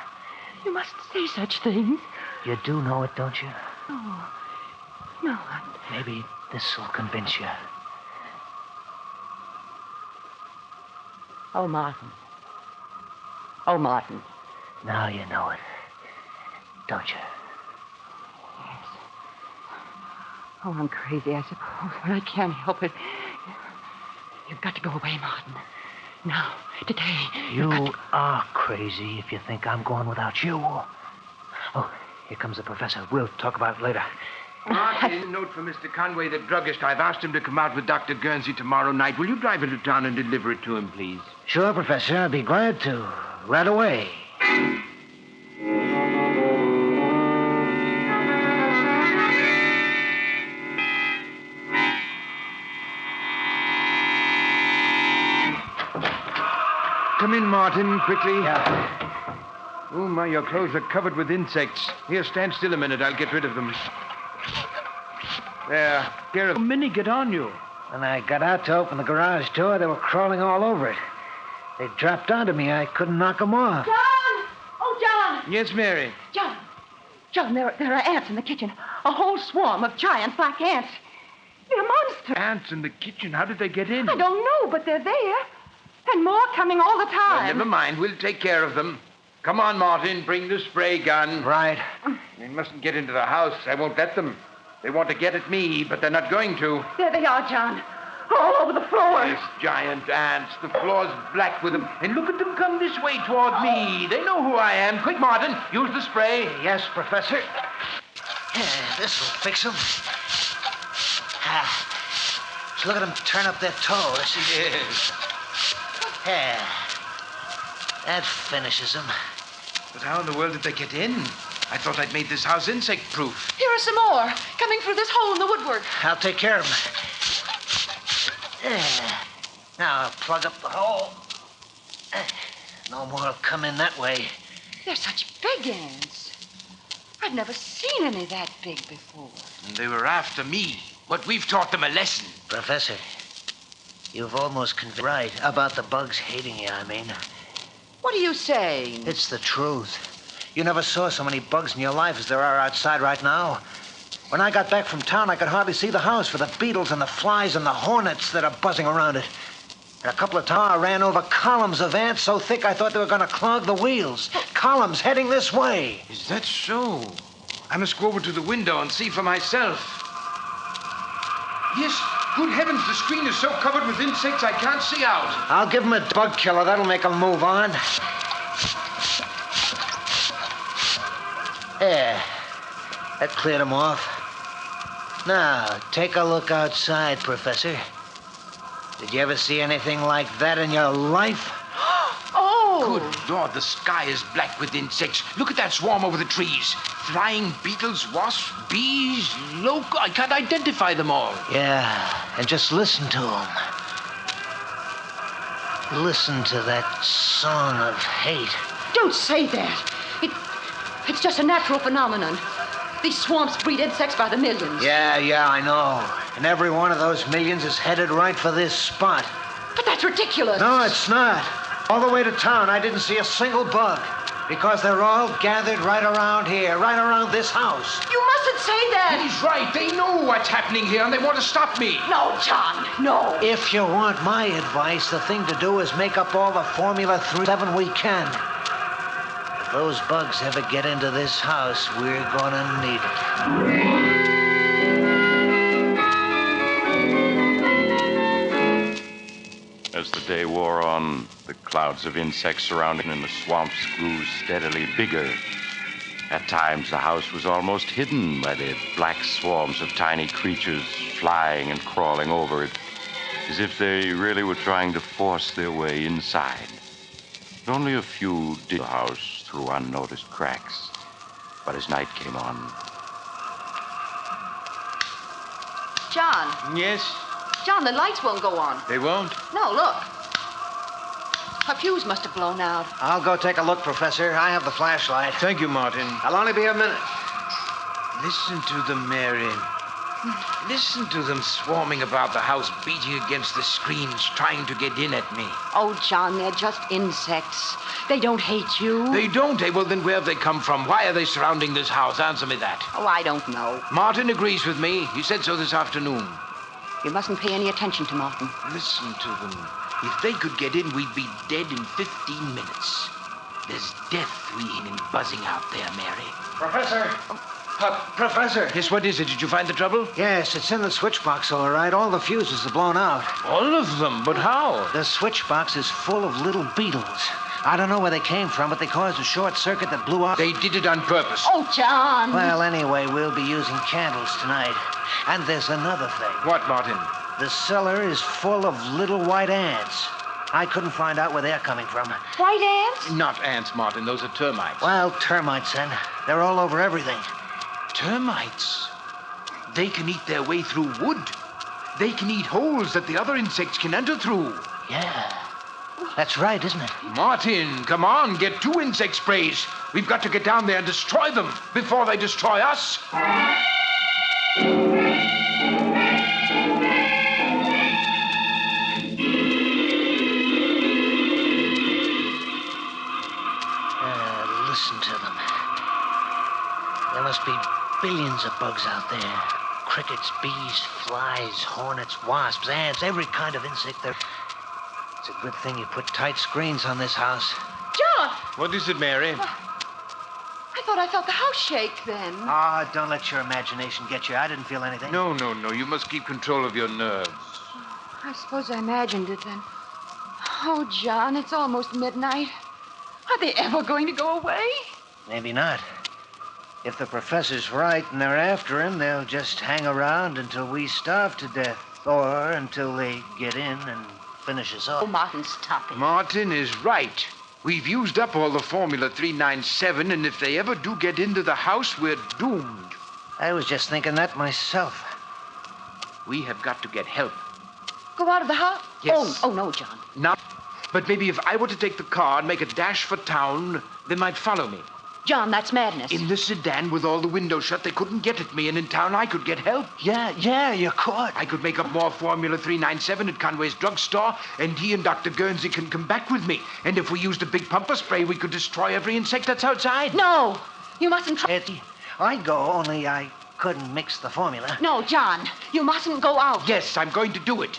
You mustn't say such things. You do know it, don't you? Oh. No, Maybe this will convince you. Oh, Martin. Oh, Martin. Now you know it, don't you? Yes. Oh, I'm crazy, I suppose, but I can't help it. You've got to go away, Martin. Now, today. You are crazy if you think I'm going without you. Oh, here comes the professor. We'll talk about it later. Martin, note for Mr. Conway, the druggist. I've asked him to come out with Dr. Guernsey tomorrow night. Will you drive into town and deliver it to him, please? Sure, Professor. I'll be glad to. Right away. Come in, Martin, quickly. Yeah. Oh, my, your clothes are covered with insects. Here, stand still a minute. I'll get rid of them. There. Here, a minute, get on you. When I got out to open the garage door, they were crawling all over it. They dropped onto me. I couldn't knock them off. John! Oh, John! Yes, Mary? John, there are ants in the kitchen. A whole swarm of giant black ants. They're monsters. Ants in the kitchen? How did they get in? I don't know, but they're there. And more coming all the time. Well, never mind. We'll take care of them. Come on, Martin. Bring the spray gun. Right. They mustn't get into the house. I won't let them. They want to get at me, but they're not going to. There they are, John. All over the floor. Yes, giant ants. The floor's black with them. And look at them come this way toward me. They know who I am. Quick, Martin. Use the spray. Yes, Professor. This'll fix them. Just look at them turn up their toes. Yes. Yeah. That finishes them. But how in the world did they get in? I thought I'd made this house insect-proof. Here are some more, coming through this hole in the woodwork. I'll take care of them. There. Now I'll plug up the hole. No more will come in that way. They're such big ants. I've never seen any that big before. And they were after me, but we've taught them a lesson. Professor, you've almost convinced right about the bugs hating you, I mean. What are you saying? It's the truth. You never saw so many bugs in your life as there are outside right now. When I got back from town, I could hardly see the house for the beetles and the flies and the hornets that are buzzing around it. And a couple of times I ran over columns of ants so thick I thought they were going to clog the wheels. Columns heading this way. Is that so? I must go over to the window and see for myself. Yes, good heavens, the screen is so covered with insects I can't see out. I'll give them a bug killer. That'll make them move on. There. That cleared them off. Now, take a look outside, Professor. Did you ever see anything like that in your life? Oh! Good Lord, the sky is black with insects. Look at that swarm over the trees. Flying beetles, wasps, bees, I can't identify them all. Yeah, and just listen to them. Listen to that song of hate. Don't say that. It's just a natural phenomenon. These swamps breed insects by the millions. Yeah, I know. And every one of those millions is headed right for this spot. But that's ridiculous. No, it's not. All the way to town, I didn't see a single bug. Because they're all gathered right around here, right around this house. You mustn't say that. He's right. They know what's happening here, and they want to stop me. No, John, no. If you want my advice, the thing to do is make up all the Formula 37 we can. If those bugs ever get into this house, we're gonna need it. As the day wore on, the clouds of insects surrounding in the swamps grew steadily bigger. At times, the house was almost hidden by the black swarms of tiny creatures flying and crawling over it, as if they really were trying to force their way inside. Only a few did the house through unnoticed cracks, but as night came on... John. Yes? John, the lights won't go on. They won't? No, look. A fuse must have blown out. I'll go take a look, Professor. I have the flashlight. Thank you, Martin. I'll only be a minute. Listen to them, Mary. Listen to them swarming about the house, beating against the screens, trying to get in at me. Oh, John, they're just insects. They don't hate you. They don't? Well, then where have they come from? Why are they surrounding this house? Answer me that. Oh, I don't know. Martin agrees with me. He said so this afternoon. You mustn't pay any attention to Martin. Listen to them. If they could get in, we'd be dead in 15 minutes. There's death wheeling and buzzing out there, Mary. Professor! Professor! Yes, what is it? Did you find the trouble? Yes, it's in the switch box, all right. All the fuses are blown out. All of them? But how? The switch box is full of little beetles. I don't know where they came from, but they caused a short circuit that blew out. They did it on purpose. Oh, John! Well, anyway, we'll be using candles tonight. And there's another thing. What, Martin? The cellar is full of little white ants. I couldn't find out where they're coming from. White ants? Not ants, Martin. Those are termites. Well, termites, then. They're all over everything. Termites? They can eat their way through wood. They can eat holes that the other insects can enter through. Yeah. That's right, isn't it? Martin, come on. Get 2 insect sprays. We've got to get down there and destroy them before they destroy us. Listen to them. There must be billions of bugs out there. Crickets, bees, flies, hornets, wasps, ants, every kind of insect there. It's a good thing you put tight screens on this house. John! What is it, Mary? I thought I felt the house shake then. Ah, don't let your imagination get you. I didn't feel anything. No. You must keep control of your nerves. I suppose I imagined it then. Oh, John, it's almost midnight. Are they ever going to go away? Maybe not. If the professor's right and they're after him, they'll just hang around until we starve to death. Or until they get in and finish us off. Oh, Martin, stop it. Martin is right. We've used up all the Formula 397, and if they ever do get into the house, we're doomed. I was just thinking that myself. We have got to get help. Go out of the house? Yes. Oh, no, John. Not. But maybe if I were to take the car and make a dash for town, they might follow me. John, that's madness. In the sedan with all the windows shut, they couldn't get at me, and in town I could get help. Yeah, you could. I could make up more Formula 397 at Conway's drugstore, and he and Dr. Guernsey can come back with me. And if we used a big pumper spray, we could destroy every insect that's outside. No, you mustn't try. I'd go, only I couldn't mix the formula. No, John, you mustn't go out. Yes, I'm going to do it.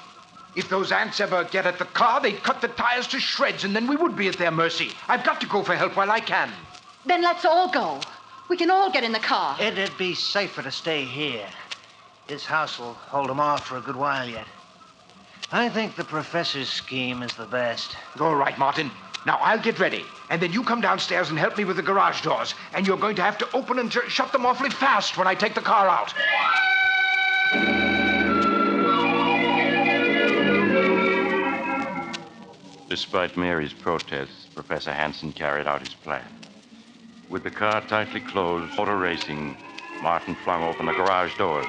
If those ants ever get at the car, they'd cut the tires to shreds, and then we would be at their mercy. I've got to go for help while I can. Then let's all go. We can all get in the car. It'd be safer to stay here. This house will hold them off for a good while yet. I think the professor's scheme is the best. All right, Martin. Now, I'll get ready. And then you come downstairs and help me with the garage doors. And you're going to have to open and shut them awfully fast when I take the car out. Despite Mary's protests, Professor Hansen carried out his plan. With the car tightly closed, motor racing, Martin flung open the garage doors.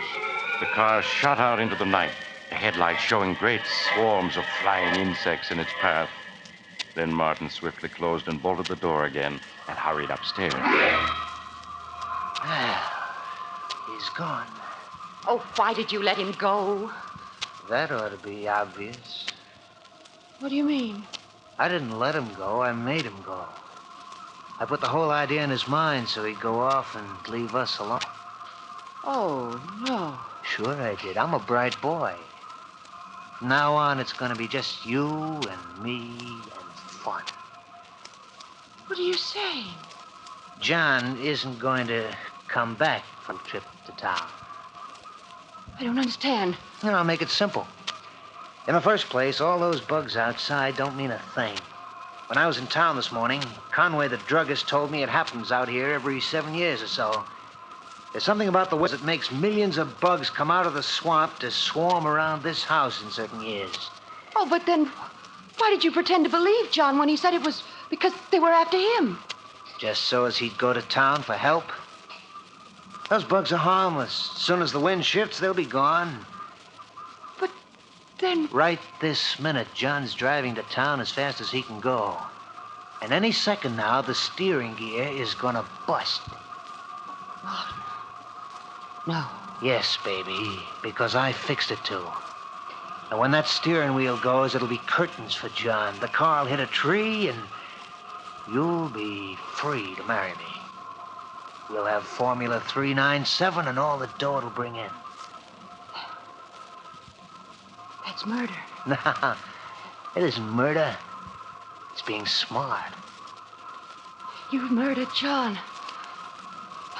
The car shot out into the night, the headlights showing great swarms of flying insects in its path. Then Martin swiftly closed and bolted the door again and hurried upstairs. He's gone. Oh, why did you let him go? That ought to be obvious. What do you mean? I didn't let him go. I made him go. I put the whole idea in his mind so he'd go off and leave us alone. Oh, no. Sure I did. I'm a bright boy. From now on, it's going to be just you and me and fun. What are you saying? John isn't going to come back from trip to town. I don't understand. Then I'll make it simple. In the first place, all those bugs outside don't mean a thing. When I was in town this morning, Conway the druggist told me it happens out here every 7 years or so. There's something about the weather that makes millions of bugs come out of the swamp to swarm around this house in certain years. Oh, but then why did you pretend to believe John when he said it was because they were after him? Just so as he'd go to town for help. Those bugs are harmless. As soon as the wind shifts, they'll be gone. But then... Right this minute, John's driving to town as fast as he can go. And any second now, the steering gear is gonna bust. No. Yes, baby, because I fixed it to. And when that steering wheel goes, it'll be curtains for John. The car'll hit a tree, and you'll be free to marry me. We'll have Formula 397 and all the dough it'll bring in. That's murder. Nah, it isn't murder. It's being smart. You murdered John.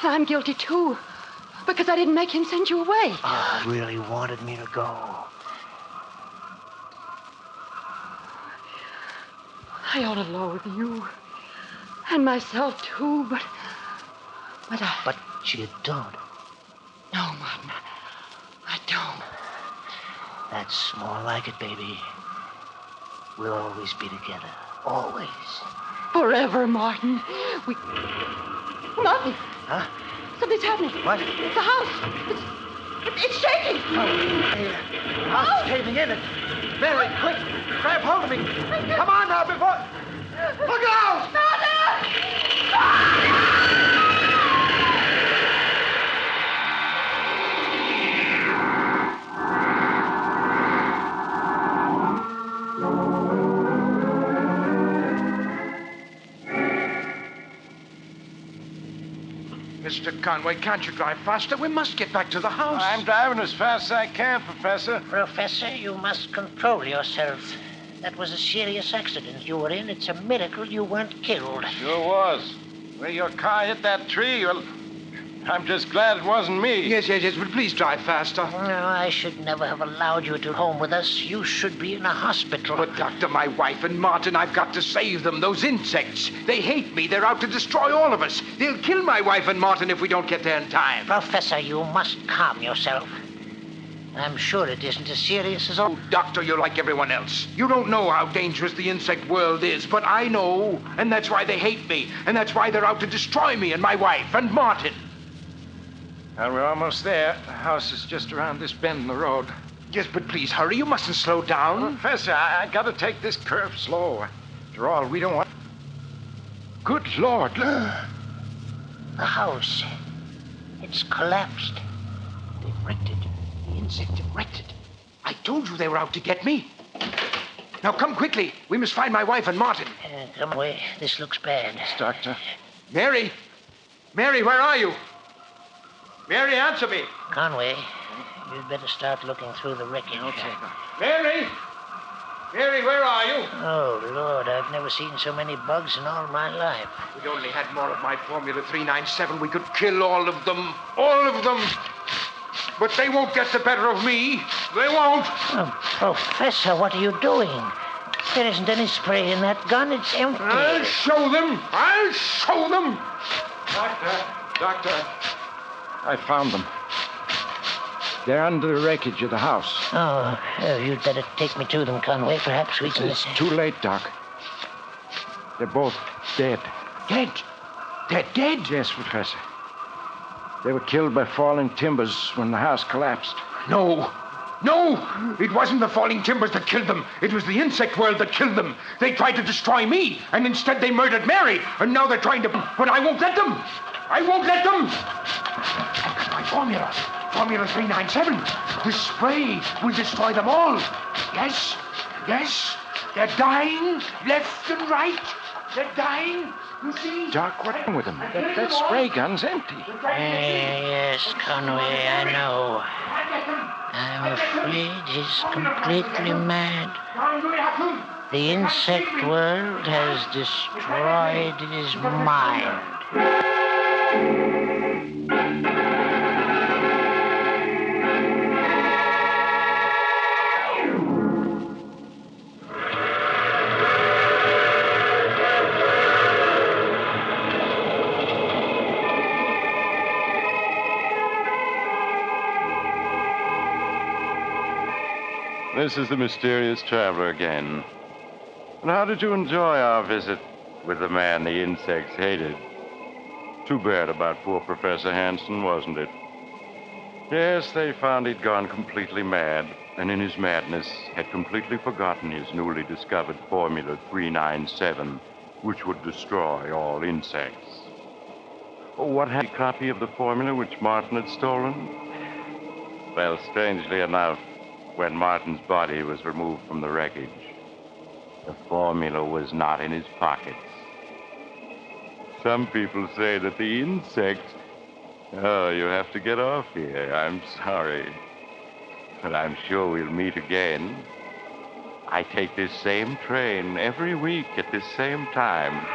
I'm guilty, too, because I didn't make him send you away. Oh, you really wanted me to go. I ought to loathe you. And myself, too, but I... But you don't. No, Martin, I don't. That's more like it, baby. We'll always be together. Always. Forever, Martin. Martin! Huh? Something's happening. What? The house. It's shaking. The house is caving in. Mary, quick! Grab hold of me. Come on now, before... Look out! Mr. Conway, can't you drive faster? We must get back to the house. I'm driving as fast as I can, Professor. Professor, you must control yourself. That was a serious accident you were in. It's a miracle you weren't killed. Sure was. Where your car hit that tree, well, I'm just glad it wasn't me. Yes, but please drive faster. No, I should never have allowed you to home with us. You should be in a hospital. But, Doctor, my wife and Martin, I've got to save them. Those insects, they hate me. They're out to destroy all of us. They'll kill my wife and Martin if we don't get there in time. Professor, you must calm yourself. I'm sure it isn't as serious as all... Oh, Doctor, you're like everyone else. You don't know how dangerous the insect world is, but I know. And that's why they hate me. And that's why they're out to destroy me and my wife and Martin. Well, we're almost there. The house is just around this bend in the road. Yes, but please hurry. You mustn't slow down. Professor, I gotta take this curve slow. After all, we don't want... Good Lord, look. The house. It's collapsed. They've wrecked it. The insect have wrecked it. I told you they were out to get me. Now, come quickly. We must find my wife and Martin. Come away. This looks bad. Yes, Doctor. Mary! Mary, where are you? Mary, answer me. Conway, you'd better start looking through the wreckage. Okay. Mary! Mary, where are you? Oh, Lord, I've never seen so many bugs in all my life. If we only had more of my Formula 397, we could kill all of them. All of them. But they won't get the better of me. They won't. Oh, Professor, what are you doing? There isn't any spray in that gun. It's empty. I'll show them. I'll show them. Doctor. I found them. They're under the wreckage of the house. Oh, you'd better take me to them, Conway. Perhaps we can... It's too late, Doc. They're both dead. Dead? They're dead? Yes, Professor. They were killed by falling timbers when the house collapsed. No! It wasn't the falling timbers that killed them. It was the insect world that killed them. They tried to destroy me, and instead they murdered Mary. And now they're trying to... But I won't let them. I won't let them. I've got my formula. Formula 397. The spray will destroy them all. Yes. They're dying left and right. They're dying. You see? Doc, what's wrong with them? That spray gun's empty. Yes, Conway, I know. I'm afraid he's completely mad. The insect world has destroyed his mind. This is the mysterious traveler again. And how did you enjoy our visit with the man the insects hated? Too bad about poor Professor Hanson, wasn't it? Yes, they found he'd gone completely mad, and in his madness had completely forgotten his newly discovered Formula 397, which would destroy all insects. Oh, what had a copy of the formula which Martin had stolen? Well, strangely enough, when Martin's body was removed from the wreckage, the formula was not in his pockets. Some people say that the insects... Oh, you have to get off here. I'm sorry. But I'm sure we'll meet again. I take this same train every week at this same time.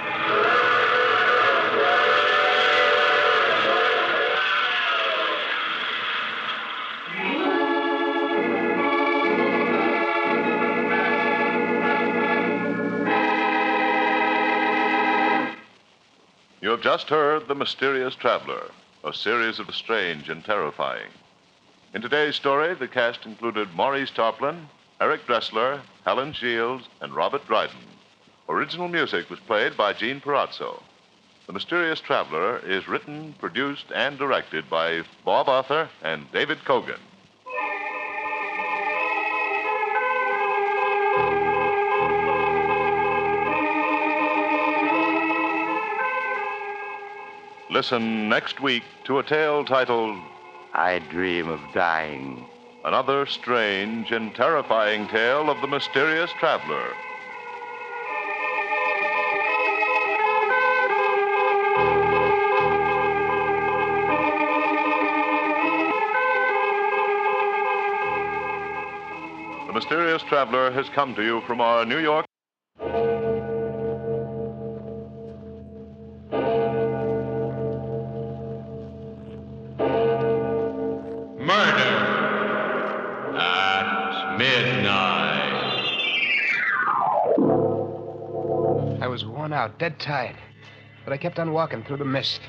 You have just heard The Mysterious Traveler, a series of strange and terrifying. In today's story, the cast included Maurice Tarplin, Eric Dressler, Helen Shields, and Robert Dryden. Original music was played by Gene Perazzo. The Mysterious Traveler is written, produced, and directed by Bob Arthur and David Kogan. Listen next week to a tale titled I Dream of Dying. Another strange and terrifying tale of the mysterious traveler. The Mysterious Traveler has come to you from our New York. I was worn out, dead tired. But I kept on walking through the mist.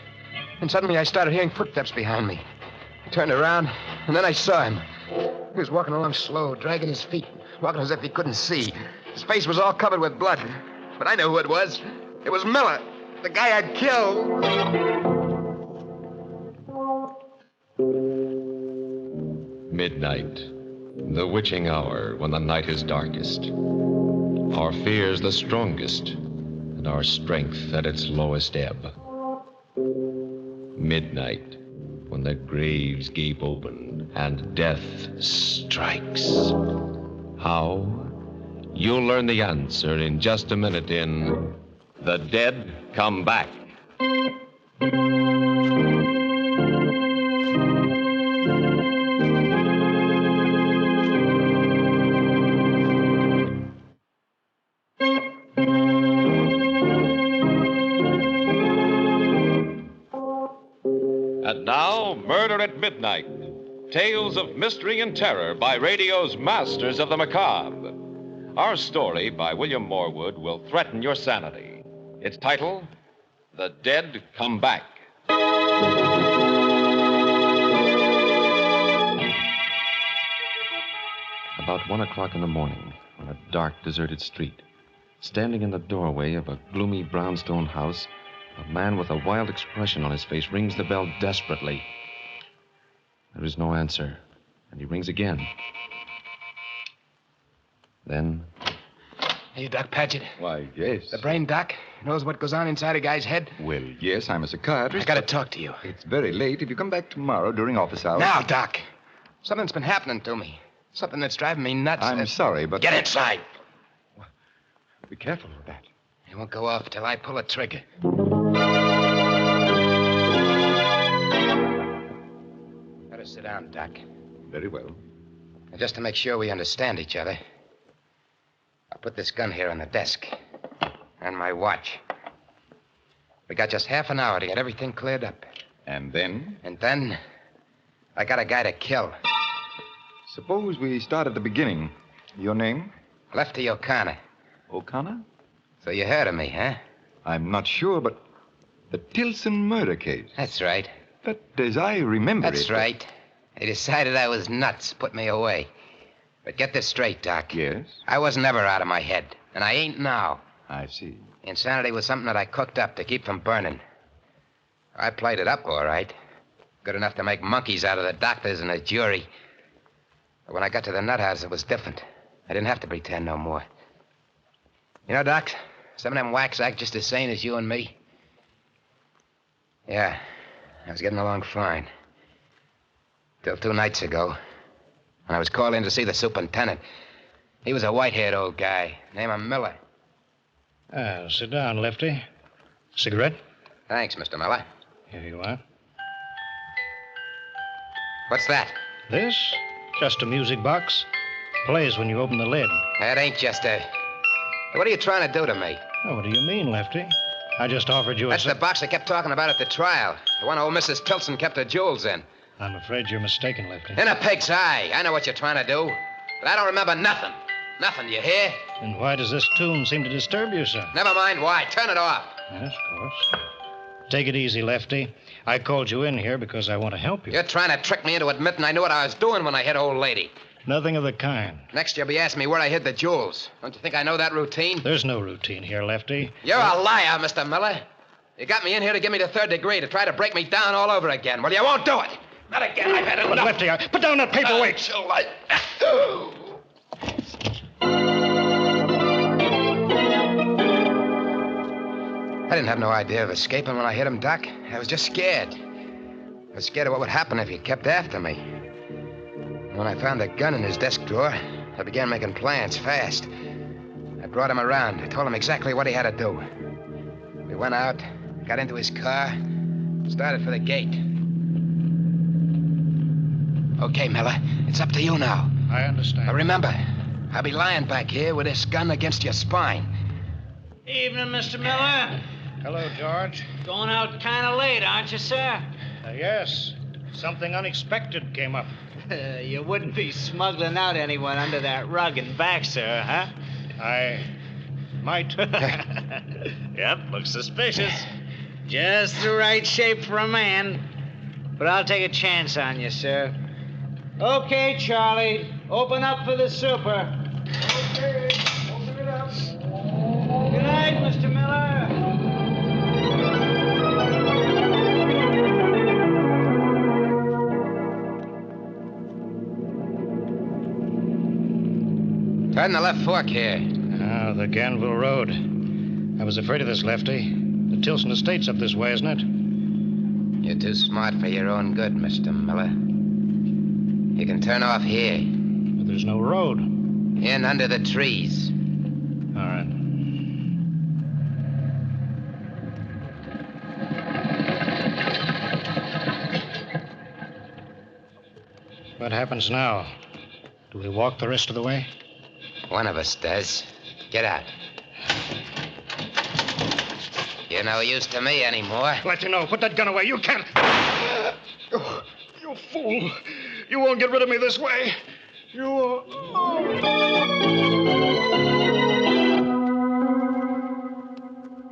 And suddenly I started hearing footsteps behind me. I turned around, and then I saw him. He was walking along slow, dragging his feet, walking as if he couldn't see. His face was all covered with blood. But I knew who it was. It was Miller, the guy I'd killed. Midnight, the witching hour when the night is darkest. Our fears the strongest, and our strength at its lowest ebb. Midnight, when the graves gape open and death strikes. How? You'll learn the answer in just a minute in The Dead Come Back. radio Murder at Midnight. Tales of mystery and terror by radio's masters of the macabre. Our story by William Morwood will threaten your sanity. Its title, The Dead Come Back. About 1 o'clock in the morning, on a dark, deserted street, standing in the doorway of a gloomy brownstone house, a man with a wild expression on his face rings the bell desperately. There is no answer, and he rings again. Then... Are you Doc Paget? Why, yes. The brain doc? Knows what goes on inside a guy's head? Well, yes, I'm a psychiatrist. I gotta talk to you. It's very late. If you come back tomorrow during office hours... Now, Doc. Something's been happening to me. Something that's driving me nuts. I'm sorry, but... Get inside. Be careful with that. It won't go off till I pull a trigger. Better sit down, Doc. Very well. Now, just to make sure we understand each other, I'll put this gun here on the desk. And my watch. We got just half an hour to get everything cleared up. And then? And then, I got a guy to kill. Suppose we start at the beginning. Your name? Lefty O'Connor. O'Connor? So you heard of me, huh? I'm not sure, but the Tilson murder case. That's right. But as I remember That's right. They decided I was nuts, put me away. But get this straight, Doc. Yes? I was never out of my head, and I ain't now. I see. Insanity was something that I cooked up to keep from burning. I played it up all right. Good enough to make monkeys out of the doctors and the jury. But when I got to the nut house, it was different. I didn't have to pretend no more. You know, Doc, some of them whacks act just as sane as you and me. Yeah, I was getting along fine. Till 2 nights ago, when I was called in to see the superintendent. He was a white-haired old guy, name of Miller. Sit down, Lefty. Cigarette? Thanks, Mr. Miller. Here you are. What's that? This? Just a music box. Plays when you open the lid. That ain't just a... What are you trying to do to me? Oh, what do you mean, Lefty? I just offered you That's the box I kept talking about at the trial. The one old Mrs. Tilson kept her jewels in. I'm afraid you're mistaken, Lefty. In a pig's eye. I know what you're trying to do. But I don't remember nothing. Nothing, you hear? And why does this tune seem to disturb you, sir? Never mind why. Turn it off. Yes, of course. Take it easy, Lefty. I called you in here because I want to help you. You're trying to trick me into admitting I knew what I was doing when I hit old lady. Nothing of the kind. Next, you'll be asking me where I hid the jewels. Don't you think I know that routine? There's no routine here, Lefty. You're a liar, Mr. Miller. You got me in here to give me the 3rd degree, to try to break me down all over again. Well, you won't do it. Not again. I've had enough. Lefty, put down that paperweight. I didn't have no idea of escaping when I hit him, Doc. I was just scared. I was scared of what would happen if he kept after me. When I found the gun in his desk drawer, I began making plans fast. I brought him around. I told him exactly what he had to do. We went out, got into his car, started for the gate. Okay, Miller, it's up to you now. I understand. But remember, I'll be lying back here with this gun against your spine. Evening, Mr. Miller. Hello, George. Going out kind of late, aren't you, sir? Yes. Something unexpected came up. You wouldn't be smuggling out anyone under that rug and back, sir, huh? I might. Yep, looks suspicious. Just the right shape for a man. But I'll take a chance on you, sir. Okay, Charlie. Open up for the super. Okay, open it up. Good night, Mr. Miller. Turn the left fork here. The Ganville Road. I was afraid of this, Lefty. The Tilson Estate's up this way, isn't it? You're too smart for your own good, Mr. Miller. You can turn off here. But there's no road. In under the trees. All right. What happens now? Do we walk the rest of the way? One of us does. Get out. You're no use to me anymore. Let you know. Put that gun away. You can't. You fool. You won't get rid of me this way.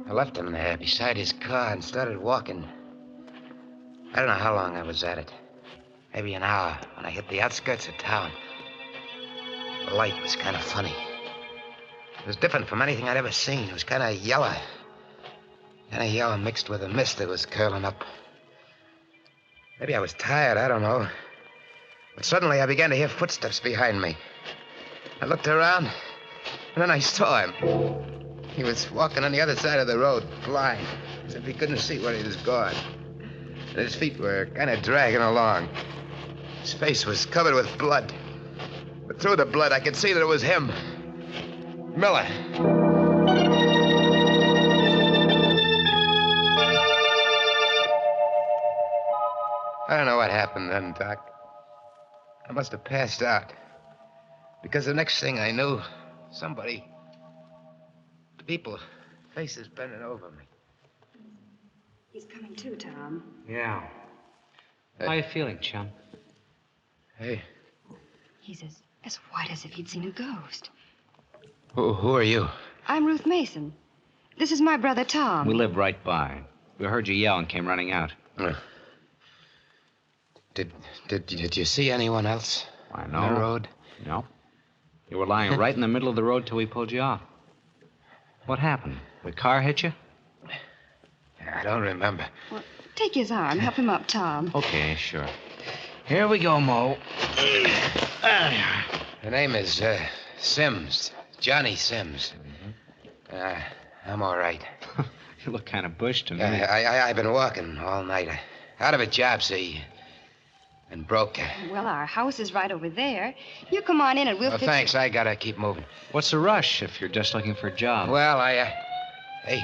I left him there beside his car and started walking. I don't know how long I was at it. Maybe an hour when I hit the outskirts of town. The light was kind of funny. It was different from anything I'd ever seen. It was kind of yellow. Kind of yellow mixed with a mist that was curling up. Maybe I was tired, I don't know. But suddenly I began to hear footsteps behind me. I looked around, and then I saw him. He was walking on the other side of the road, blind, as if he couldn't see where he was going. And his feet were kind of dragging along. His face was covered with blood. But through the blood, I could see that it was him. Miller. I don't know what happened then, Doc. I must have passed out. Because the next thing I knew, somebody... people, faces bending over me. He's coming too, Tom. Yeah. How are you feeling, chum? Hey. He's as white as if he'd seen a ghost. Who are you? I'm Ruth Mason. This is my brother, Tom. We live right by. We heard you yell and came running out. Did you see anyone else? I know. On the road? No. You were lying right in the middle of the road till we pulled you off. What happened? The car hit you? I don't remember. Well, take his arm. Help him up, Tom. Okay, sure. Here we go, Mo. The name is Sims. Johnny Sims. I'm all right. You look kind of bushed to me. I've been walking all night. Out of a job, see. And broke. Well, our house is right over there. You come on in and we'll fix Thanks. I gotta keep moving. What's the rush if you're just looking for a job? Well, Hey.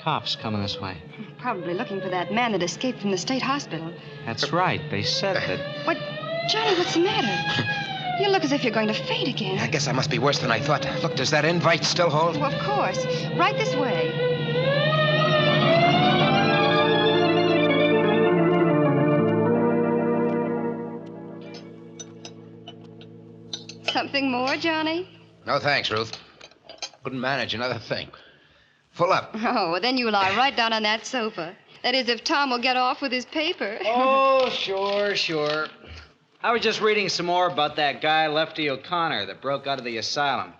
Cops coming this way. Probably looking for that man that escaped from the state hospital. That's right. They said that... What? Johnny, what's the matter? You look as if you're going to faint again. I guess I must be worse than I thought. Look, does that invite still hold? Well, of course. Right this way. Something more, Johnny? No, thanks, Ruth. Couldn't manage another thing. Full up. Oh, well, then you lie right down on that sofa. That is, if Tom will get off with his paper. Oh, sure. I was just reading some more about that guy, Lefty O'Connor, that broke out of the asylum.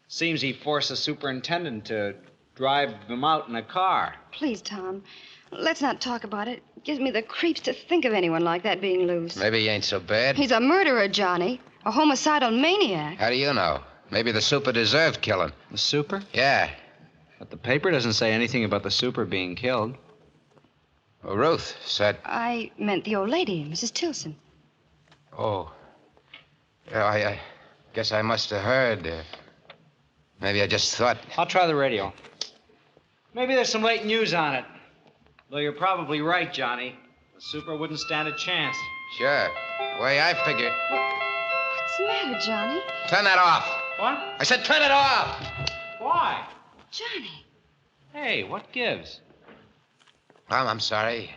Seems he forced the superintendent to drive him out in a car. Please, Tom, let's not talk about it. It gives me the creeps to think of anyone like that being loose. Maybe he ain't so bad. He's a murderer, Johnny. A homicidal maniac. How do you know? Maybe the super deserved killing. The super? Yeah. But the paper doesn't say anything about the super being killed. Well, Ruth said... I meant the old lady, Mrs. Tilson. Oh. Yeah, I guess I must have heard. Maybe I just thought... I'll try the radio. Maybe there's some late news on it. Though you're probably right, Johnny. The super wouldn't stand a chance. Sure. The way I figured... What's the matter, Johnny? Turn that off. What? I said turn it off. Why? Johnny. Hey, what gives? I'm sorry.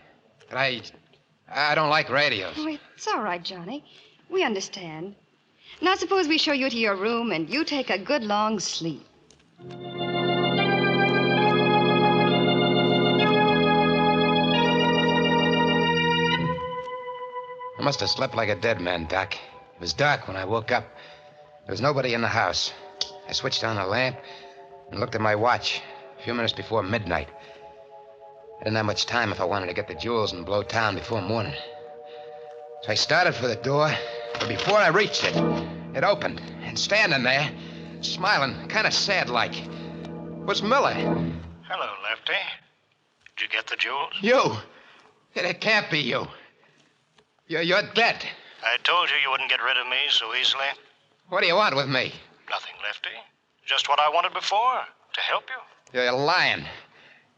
But I don't like radios. Oh, it's all right, Johnny. We understand. Now suppose we show you to your room and you take a good long sleep. I must have slept like a dead man, Doc. It was dark when I woke up. There was nobody in the house. I switched on the lamp and looked at my watch. A few minutes before midnight. I didn't have much time if I wanted to get the jewels and blow town before morning. So I started for the door, but before I reached it, it opened. And standing there, smiling, kind of sad-like, was Miller. Hello, Lefty. Did you get the jewels? You! It can't be you. You're dead. I told you wouldn't get rid of me so easily. What do you want with me? Nothing, Lefty. Just what I wanted before, to help you. You're lying.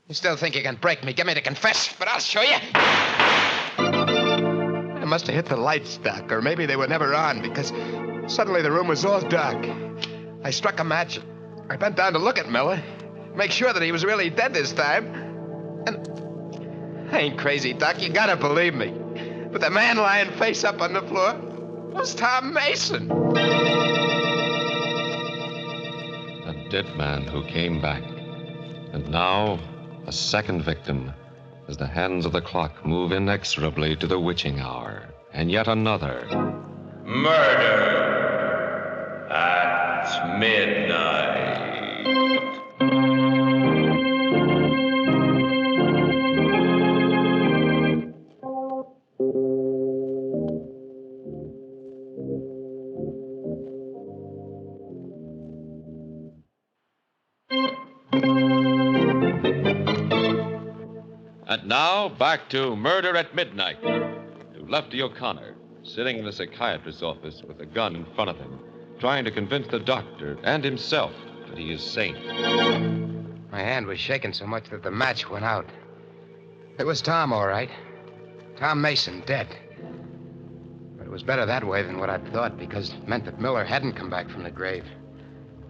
You still think you can break me, get me to confess, but I'll show you. I must have hit the lights, Doc, or maybe they were never on, because suddenly the room was all dark. I struck a match. I bent down to look at Miller. make sure that he was really dead this time. And I ain't crazy, Doc. You gotta believe me. But the man lying face up on the floor was Tom Mason. A dead man who came back. And now, a second victim, as the hands of the clock move inexorably to the witching hour. And yet another. Murder at midnight. And now, back to Murder at Midnight. To Lefty O'Connor, sitting in the psychiatrist's office with a gun in front of him, trying to convince the doctor and himself that he is sane. My hand was shaking so much that the match went out. It was Tom, all right. Tom Mason, dead. But it was better that way than what I'd thought, because it meant that Miller hadn't come back from the grave.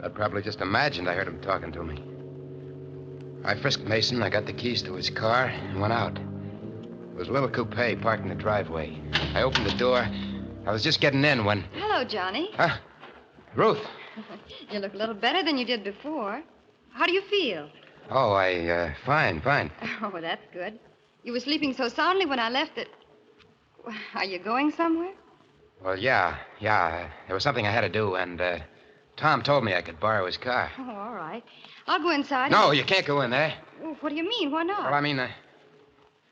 I'd probably just imagined I heard him talking to me. I frisked Mason, I got the keys to his car, and went out. There was a little coupe parked in the driveway. I opened the door. I was just getting in when... Hello, Johnny. Huh? Ruth. You look a little better than you did before. How do you feel? Oh, fine. Oh, that's good. You were sleeping so soundly when I left that... Are you going somewhere? Well, yeah. There was something I had to do, and Tom told me I could borrow his car. Oh, all right. I'll go inside. No, you can't go in there. Oh, what do you mean? Why not? Well, I mean,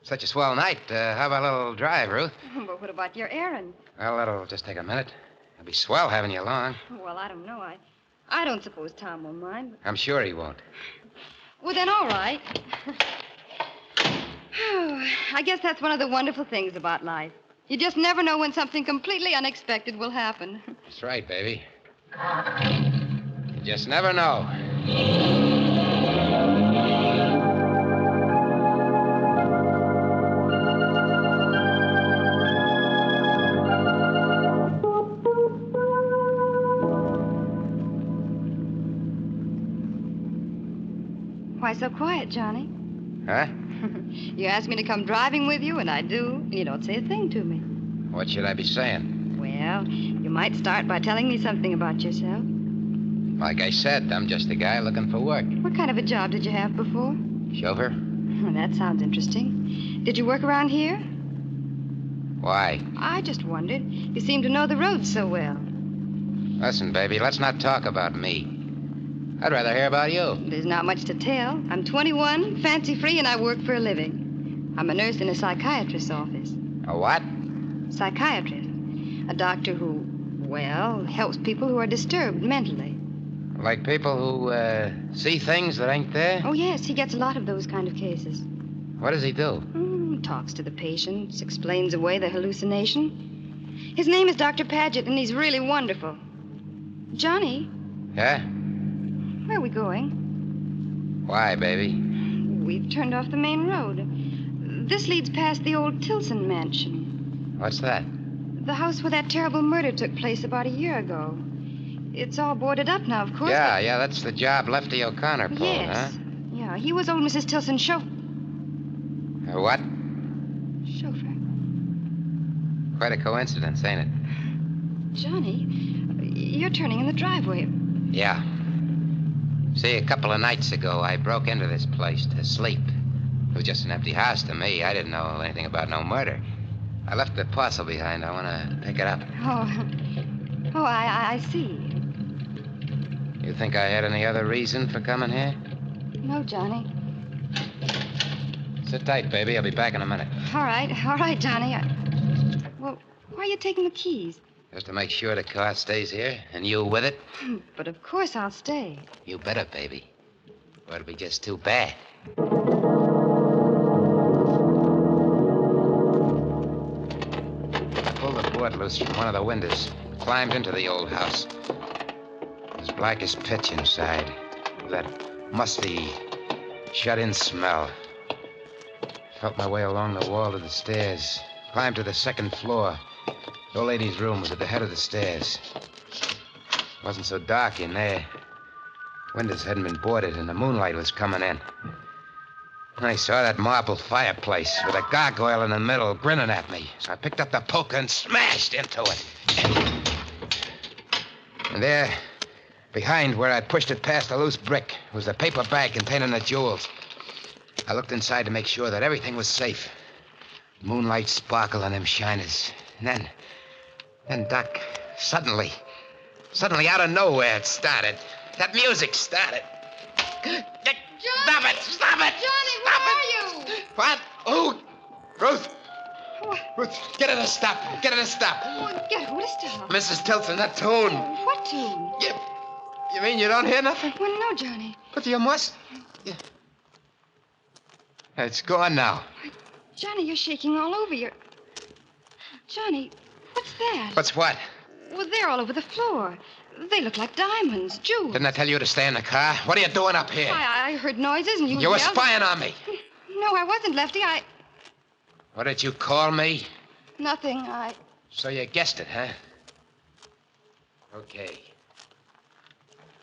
such a swell night. How about a little drive, Ruth? But what about your errand? Well, that'll just take a minute. It'll be swell having you along. Well, I don't know. I don't suppose Tom will mind. I'm sure he won't. Well, then, all right. I guess that's one of the wonderful things about life. You just never know when something completely unexpected will happen. That's right, baby. You just never know. Why so quiet, Johnny? Huh? You asked me to come driving with you, and I do, and you don't say a thing to me. What should I be saying? Well, you might start by telling me something about yourself. Like I said, I'm just a guy looking for work. What kind of a job did you have before? Chauffeur? Well, that sounds interesting. Did you work around here? Why? I just wondered. You seem to know the roads so well. Listen, baby, let's not talk about me. I'd rather hear about you. There's not much to tell. I'm 21, fancy-free, and I work for a living. I'm a nurse in a psychiatrist's office. A what? Psychiatrist. A doctor who, well, helps people who are disturbed mentally. Like people who see things that ain't there? Oh, yes, he gets a lot of those kind of cases. What does he do? Talks to the patients, explains away the hallucination. His name is Dr. Paget, and he's really wonderful. Johnny? Yeah? Where are we going? Why, baby? We've turned off the main road. This leads past the old Tilson mansion. What's that? The house where that terrible murder took place about a year ago. It's all boarded up now, of course. Yeah, that's the job Lefty O'Connor pulled, yes. huh? Yeah, he was old Mrs. Tilson's chauffeur. What? Chauffeur. Quite a coincidence, ain't it? Johnny, you're turning in the driveway. Yeah. See, a couple of nights ago, I broke into this place to sleep. It was just an empty house to me. I didn't know anything about no murder. I left the parcel behind. I want to pick it up. Oh, I see. You think I had any other reason for coming here? No, Johnny. Sit tight, baby. I'll be back in a minute. All right, Johnny. Well, why are you taking the keys? Just to make sure the car stays here, and you with it. But of course I'll stay. You better, baby. Or it'll be just too bad. I pulled the board loose from one of the windows, climbed into the old house. It was black as pitch inside, with that musty, shut-in smell. Felt my way along the wall to the stairs, climbed to the second floor. The old lady's room was at the head of the stairs. It wasn't so dark in there. Windows hadn't been boarded and the moonlight was coming in. I saw that marble fireplace with a gargoyle in the middle grinning at me. So I picked up the poker and smashed into it. And there, behind where I pushed it past a loose brick, was a paper bag containing the jewels. I looked inside to make sure that everything was safe. Moonlight sparkled on them shiners. And then, Doc, suddenly, out of nowhere, it started. That music started. Stop it! Stop it! Johnny, Stop where it! are you? What? Oh, Ruth! What? Ruth, get her to stop. Get her to stop. Get who to stop? Mrs. Tilton, that tune. What tune? You mean you don't hear nothing? Well, no, Johnny. But you must. Yeah. It's gone now. Johnny, you're shaking all over. Johnny, what's that? What's what? Well, they're all over the floor. They look like diamonds, jewels. Didn't I tell you to stay in the car? What are you doing up here? I heard noises and you You were yelled. spying on me. No, I wasn't, Lefty. What did you call me? Nothing. So you guessed it, huh? Okay.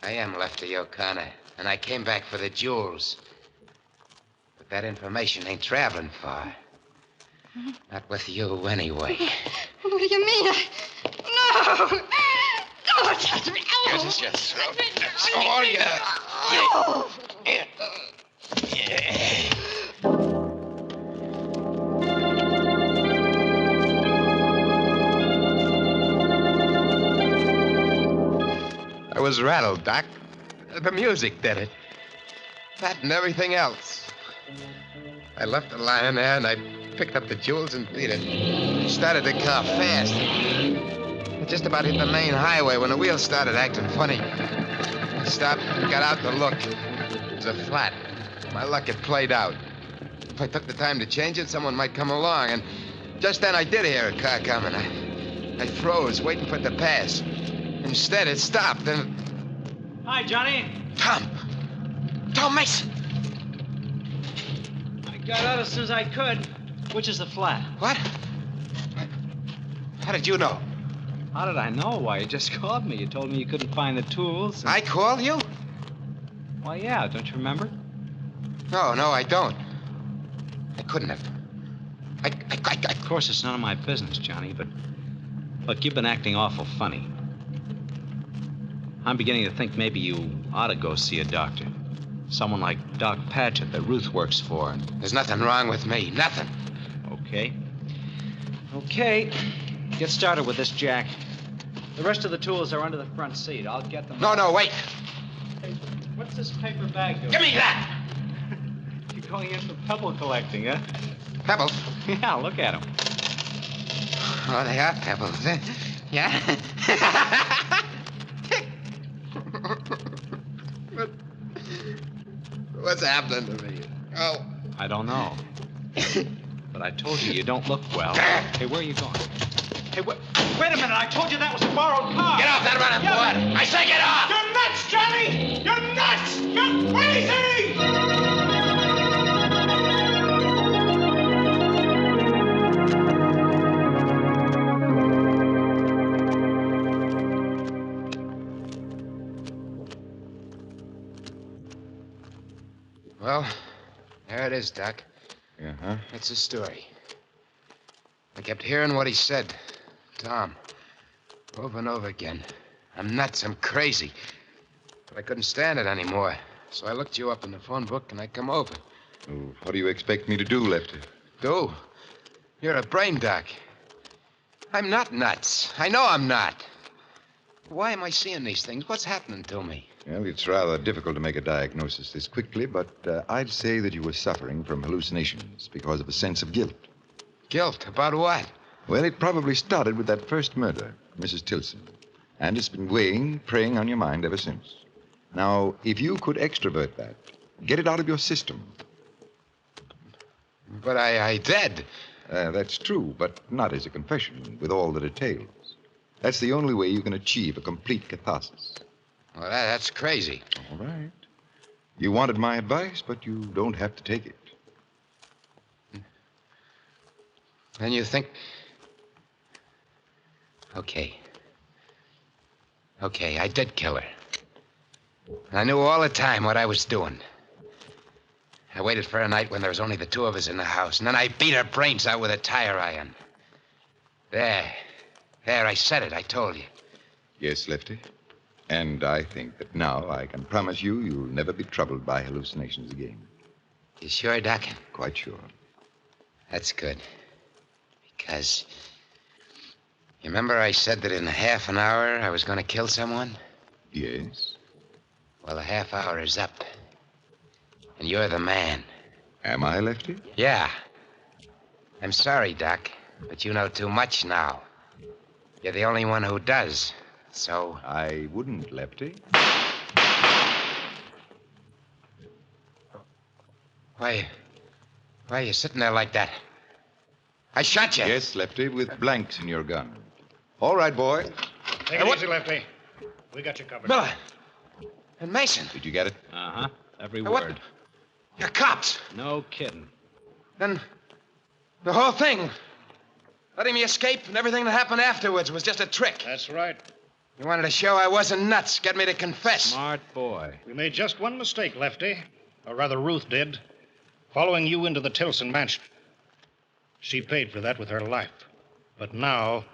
I am Lefty O'Connor, and I came back for the jewels. But that information ain't traveling far. Not with you, anyway. What do you mean? No! Don't touch me! This is your throat. That's all you... I was rattled, Doc. The music did it. That and everything else. I left it lying there, and I picked up the jewels and beat it. I started the car fast. I just about hit the main highway when the wheels started acting funny. I stopped and got out to look. It was a flat. My luck had played out. If I took the time to change it, someone might come along. And just then I did hear a car coming. I froze, waiting for it to pass. Instead, it stopped and... Hi, Johnny. Tom Mason. I got out as soon as I could. Which is the flat? What? How did you know? How did I know? Why, you just called me. You told me you couldn't find the tools. I called you? Well, yeah. Don't you remember? No, I don't. I couldn't have. Of course, it's none of my business, Johnny, but... Look, you've been acting awful funny. I'm beginning to think maybe you ought to go see a doctor. Someone like Doc Paget that Ruth works for. There's nothing wrong with me. Nothing. Okay. Get started with this, Jack. The rest of the tools are under the front seat. I'll get them. No, wait. Hey, what's this paper bag doing? Give me that! You're going in for pebble collecting, huh? Pebbles? Yeah, look at them. Oh, they are pebbles. Yeah? What's happening to me? Oh. I don't know. But I told you don't look well. Hey, where are you going? Hey, wait a minute. I told you that was a borrowed car. Get off that running board. I say get off. You're nuts, Johnny. You're nuts. You're crazy. Well, there it is, Doc. Uh-huh. That's the story. I kept hearing what he said. Tom. Over and over again. I'm nuts. I'm crazy. But I couldn't stand it anymore. So I looked you up in the phone book and I come over. Oh, what do you expect me to do, Lefty? Do? You're a brain doc. I'm not nuts. I know I'm not. Why am I seeing these things? What's happening to me? Well, it's rather difficult to make a diagnosis this quickly, but I'd say that you were suffering from hallucinations because of a sense of guilt. Guilt? About what? Well, it probably started with that first murder, Mrs. Tilson. And it's been preying on your mind ever since. Now, if you could extrovert that, get it out of your system. But I did. That's true, but not as a confession, with all the details. That's the only way you can achieve a complete catharsis. Well, that's crazy. All right. You wanted my advice, but you don't have to take it. And you think... Okay, I did kill her. I knew all the time what I was doing. I waited for a night when there was only the two of us in the house, and then I beat her brains out with a tire iron. There, I said it, I told you. Yes, Lefty. And I think that now I can promise you you'll never be troubled by hallucinations again. You sure, Doc? Quite sure. That's good. Because... You remember I said that in half an hour I was going to kill someone? Yes. Well, the half hour is up. And you're the man. Am I, Lefty? Yeah. I'm sorry, Doc, but you know too much now. You're the only one who does. So... I wouldn't, Lefty. Why are you sitting there like that? I shot you. Yes, Lefty, with blanks in your gun. All right, boy. Take it easy, Lefty. We got you covered. Miller. And Mason. Did you get it? Uh-huh. Every What? word. You're cops. No kidding. Then the whole thing, letting me escape and everything that happened afterwards was just a trick. That's right. You wanted to show I wasn't nuts, get me to confess. Smart boy. We made just one mistake, Lefty. Or rather, Ruth did. Following you into the Tilson mansion. She paid for that with her life. But now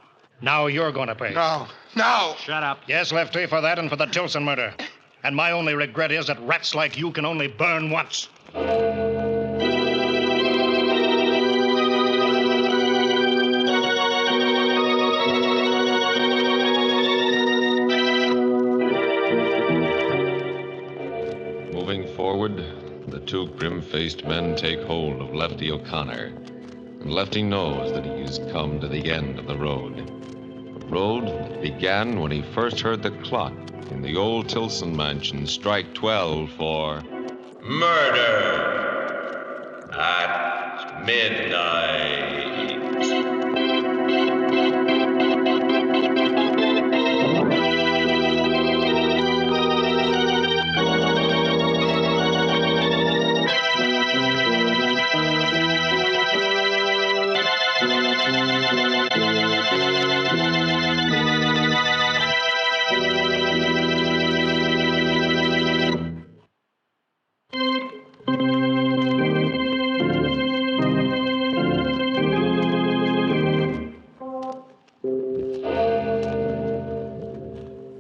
you're going to pay. No. Shut up. Yes, Lefty, for that and for the Tilson murder. And my only regret is that rats like you can only burn once. Moving forward, the two grim-faced men take hold of Lefty O'Connor. And Lefty knows that he has come to the end of the road. A road that began when he first heard the clock in the old Tilson mansion strike 12 for... Murder at midnight.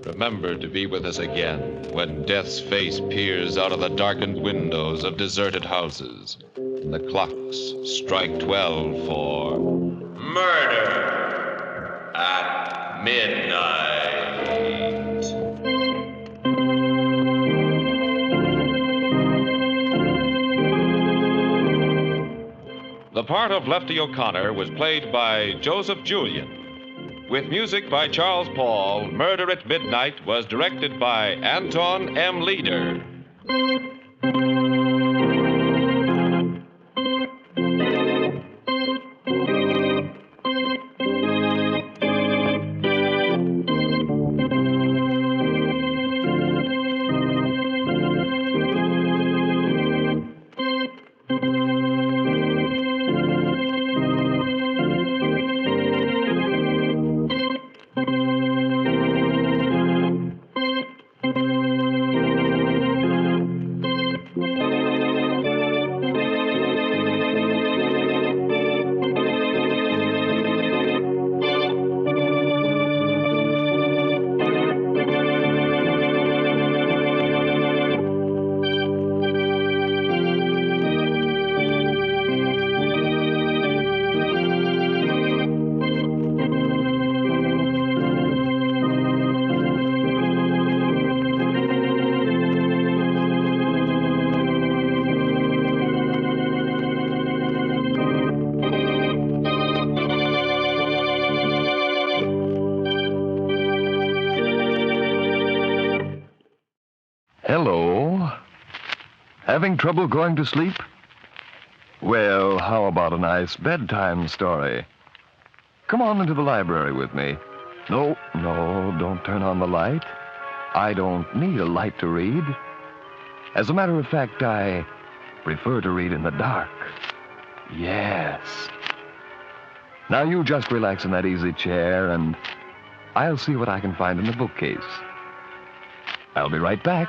Remember to be with us again when death's face peers out of the darkened windows of deserted houses and the clocks strike 12 for... Murder at midnight. The part of Lefty O'Connor was played by Joseph Julian. With music by Charles Paul, Murder at Midnight was directed by Anton M. Leader. Hello. Having trouble going to sleep? Well, how about a nice bedtime story? Come on into the library with me. No, don't turn on the light. I don't need a light to read. As a matter of fact, I prefer to read in the dark. Yes. Now you just relax in that easy chair, and I'll see what I can find in the bookcase. I'll be right back.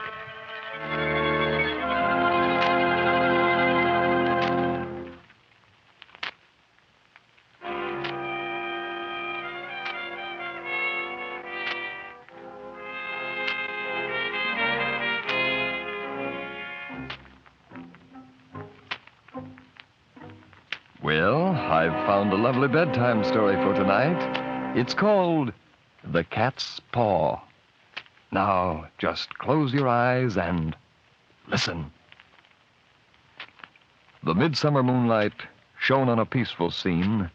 Well, I've found a lovely bedtime story for tonight. It's called The Cat's Paw. Now, just close your eyes and listen. The midsummer moonlight shone on a peaceful scene.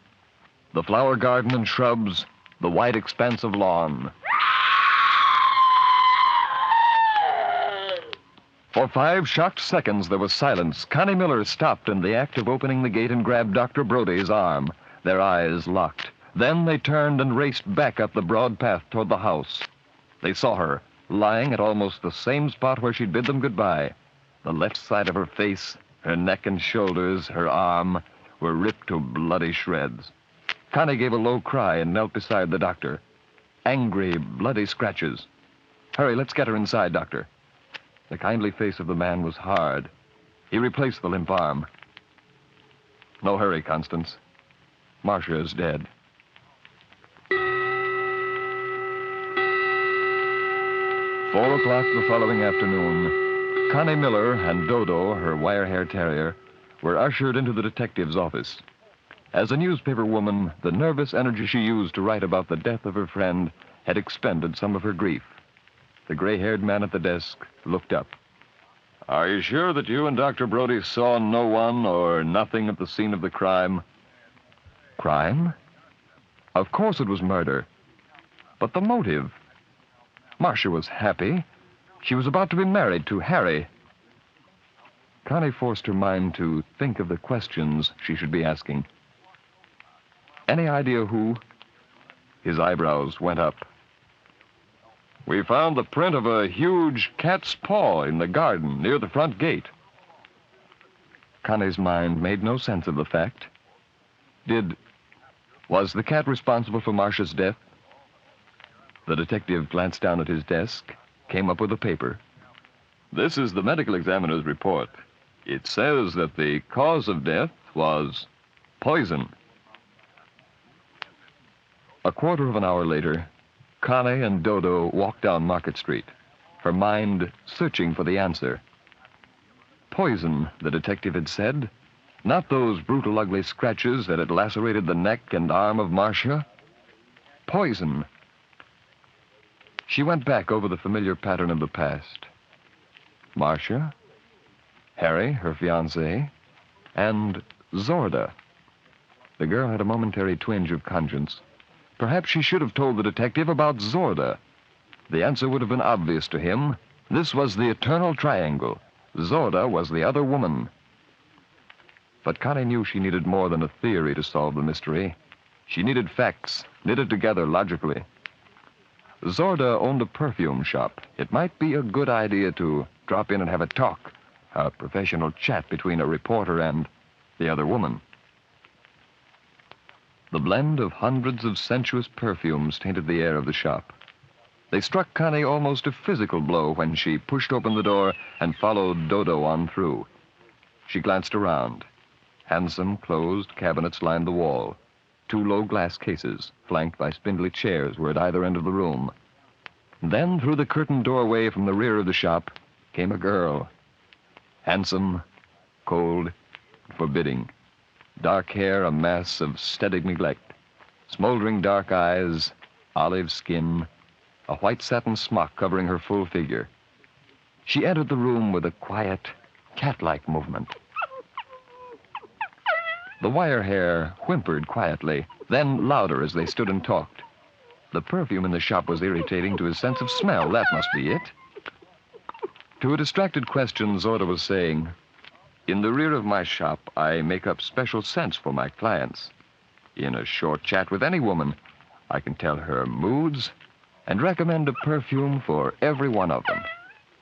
The flower garden and shrubs, the wide expanse of lawn. For 5 shocked seconds, there was silence. Connie Miller stopped in the act of opening the gate and grabbed Dr. Brody's arm. Their eyes locked. Then they turned and raced back up the broad path toward the house. They saw her, lying at almost the same spot where she'd bid them goodbye. The left side of her face, her neck and shoulders, her arm, were ripped to bloody shreds. Connie gave a low cry and knelt beside the doctor. Angry, bloody scratches. Hurry, let's get her inside, Doctor. The kindly face of the man was hard. He replaced the limp arm. No hurry, Constance. Marcia is dead. 4 o'clock the following afternoon, Connie Miller and Dodo, her wire-hair terrier, were ushered into the detective's office. As a newspaper woman, the nervous energy she used to write about the death of her friend had expended some of her grief. The gray-haired man at the desk looked up. Are you sure that you and Dr. Brody saw no one or nothing at the scene of the crime? Crime? Of course it was murder. But the motive? Marcia was happy. She was about to be married to Harry. Connie forced her mind to think of the questions she should be asking. Any idea who? His eyebrows went up. We found the print of a huge cat's paw in the garden near the front gate. Connie's mind made no sense of the fact. Was the cat responsible for Marcia's death? The detective glanced down at his desk, came up with a paper. This is the medical examiner's report. It says that the cause of death was poison. A quarter of an hour later, Connie and Dodo walked down Market Street, her mind searching for the answer. Poison, the detective had said. Not those brutal, ugly scratches that had lacerated the neck and arm of Marcia. Poison. She went back over the familiar pattern of the past. Marcia, Harry, her fiancé, and Zorda. The girl had a momentary twinge of conscience. Perhaps she should have told the detective about Zorda. The answer would have been obvious to him. This was the eternal triangle. Zorda was the other woman. But Connie knew she needed more than a theory to solve the mystery. She needed facts, knitted together logically. Zorda owned a perfume shop. It might be a good idea to drop in and have a talk, a professional chat between a reporter and the other woman. The blend of hundreds of sensuous perfumes tainted the air of the shop. They struck Connie almost a physical blow when she pushed open the door and followed Dodo on through. She glanced around. Handsome, closed cabinets lined the wall. 2 low glass cases, flanked by spindly chairs, were at either end of the room. Then, through the curtained doorway from the rear of the shop, came a girl. Handsome, cold, forbidding. Dark hair, a mass of steady neglect. Smoldering dark eyes, olive skin, a white satin smock covering her full figure. She entered the room with a quiet, cat-like movement. The wire hair whimpered quietly, then louder as they stood and talked. The perfume in the shop was irritating to his sense of smell. That must be it. To a distracted question, Zorda was saying, in the rear of my shop, I make up special scents for my clients. In a short chat with any woman, I can tell her moods and recommend a perfume for every one of them.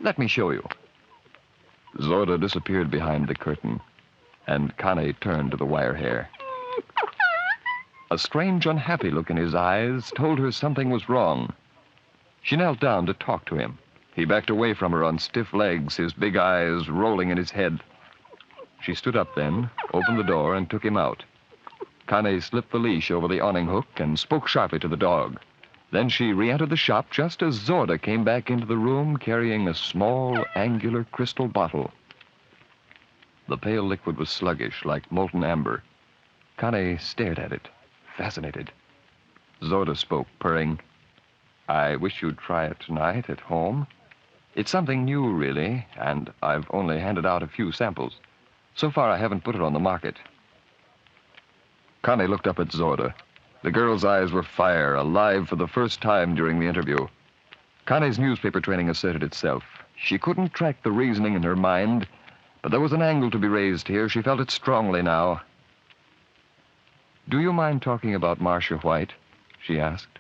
Let me show you. Zorda disappeared behind the curtain, and Connie turned to the wire hair. A strange, unhappy look in his eyes told her something was wrong. She knelt down to talk to him. He backed away from her on stiff legs, his big eyes rolling in his head. She stood up then, opened the door, and took him out. Connie slipped the leash over the awning hook and spoke sharply to the dog. Then she re-entered the shop just as Zorda came back into the room carrying a small, angular crystal bottle. The pale liquid was sluggish, like molten amber. Connie stared at it, fascinated. Zorda spoke, purring, "I wish you'd try it tonight at home. It's something new, really, and I've only handed out a few samples. So far, I haven't put it on the market." Connie looked up at Zorda. The girl's eyes were fire, alive for the first time during the interview. Connie's newspaper training asserted itself. She couldn't track the reasoning in her mind, but there was an angle to be raised here. She felt it strongly now. "Do you mind talking about Marcia White?" she asked.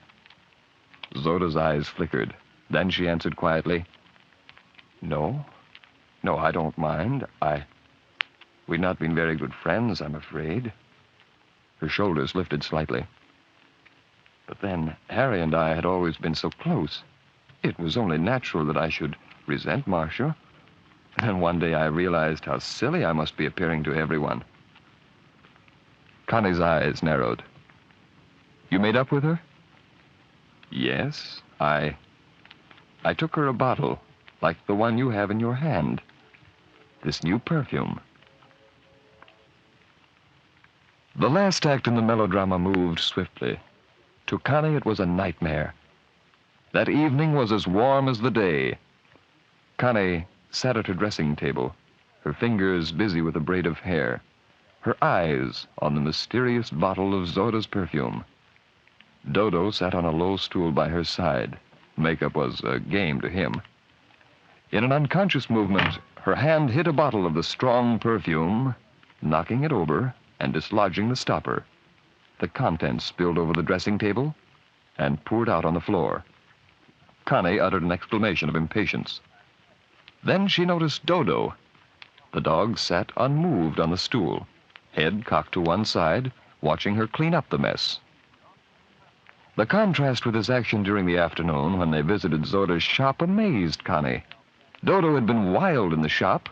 Zorda's eyes flickered. Then she answered quietly, No, I don't mind. We've not been very good friends, I'm afraid." Her shoulders lifted slightly. "But then, Harry and I had always been so close. It was only natural that I should resent Marcia. And then one day I realized how silly I must be appearing to everyone." Connie's eyes narrowed. "You made up with her?" "Yes, I took her a bottle, like the one you have in your hand. This new perfume." The last act in the melodrama moved swiftly. To Connie, it was a nightmare. That evening was as warm as the day. Connie sat at her dressing table, her fingers busy with a braid of hair, her eyes on the mysterious bottle of Zorda's perfume. Dodo sat on a low stool by her side. Makeup was a game to him. In an unconscious movement, her hand hit a bottle of the strong perfume, knocking it over and dislodging the stopper. The contents spilled over the dressing table and poured out on the floor. Connie uttered an exclamation of impatience. Then she noticed Dodo. The dog sat unmoved on the stool, head cocked to one side, watching her clean up the mess. The contrast with his action during the afternoon when they visited Zorda's shop amazed Connie. Dodo had been wild in the shop,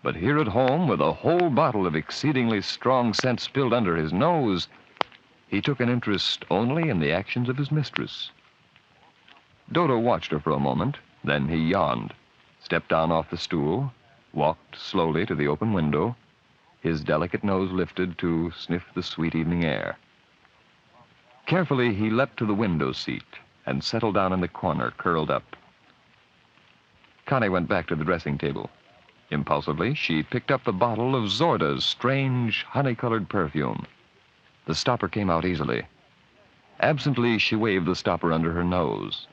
but here at home, with a whole bottle of exceedingly strong scent spilled under his nose, he took an interest only in the actions of his mistress. Dodo watched her for a moment, then he yawned, stepped down off the stool, walked slowly to the open window, his delicate nose lifted to sniff the sweet evening air. Carefully, he leapt to the window seat and settled down in the corner, curled up. Connie went back to the dressing table. Impulsively, she picked up the bottle of Zorda's strange, honey-colored perfume. The stopper came out easily. Absently, she waved the stopper under her nose.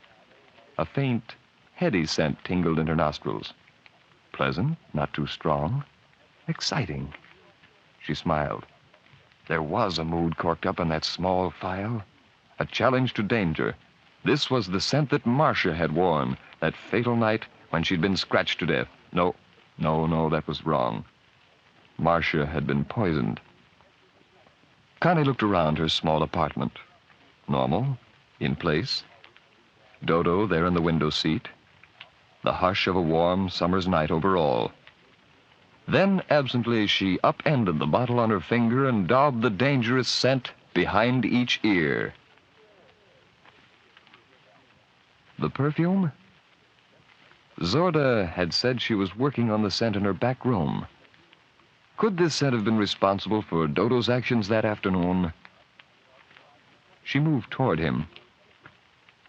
A faint, heady scent tingled in her nostrils. Pleasant, not too strong. Exciting. She smiled. There was a mood corked up in that small phial. A challenge to danger. This was the scent that Marcia had worn that fatal night when she'd been scratched to death. No, that was wrong. Marcia had been poisoned. Connie looked around her small apartment. Normal, in place. Dodo there in the window seat. The hush of a warm summer's night over all. Then, absently, she upended the bottle on her finger and daubed the dangerous scent behind each ear. The perfume? Zorda had said she was working on the scent in her back room. Could this scent have been responsible for Dodo's actions that afternoon? She moved toward him.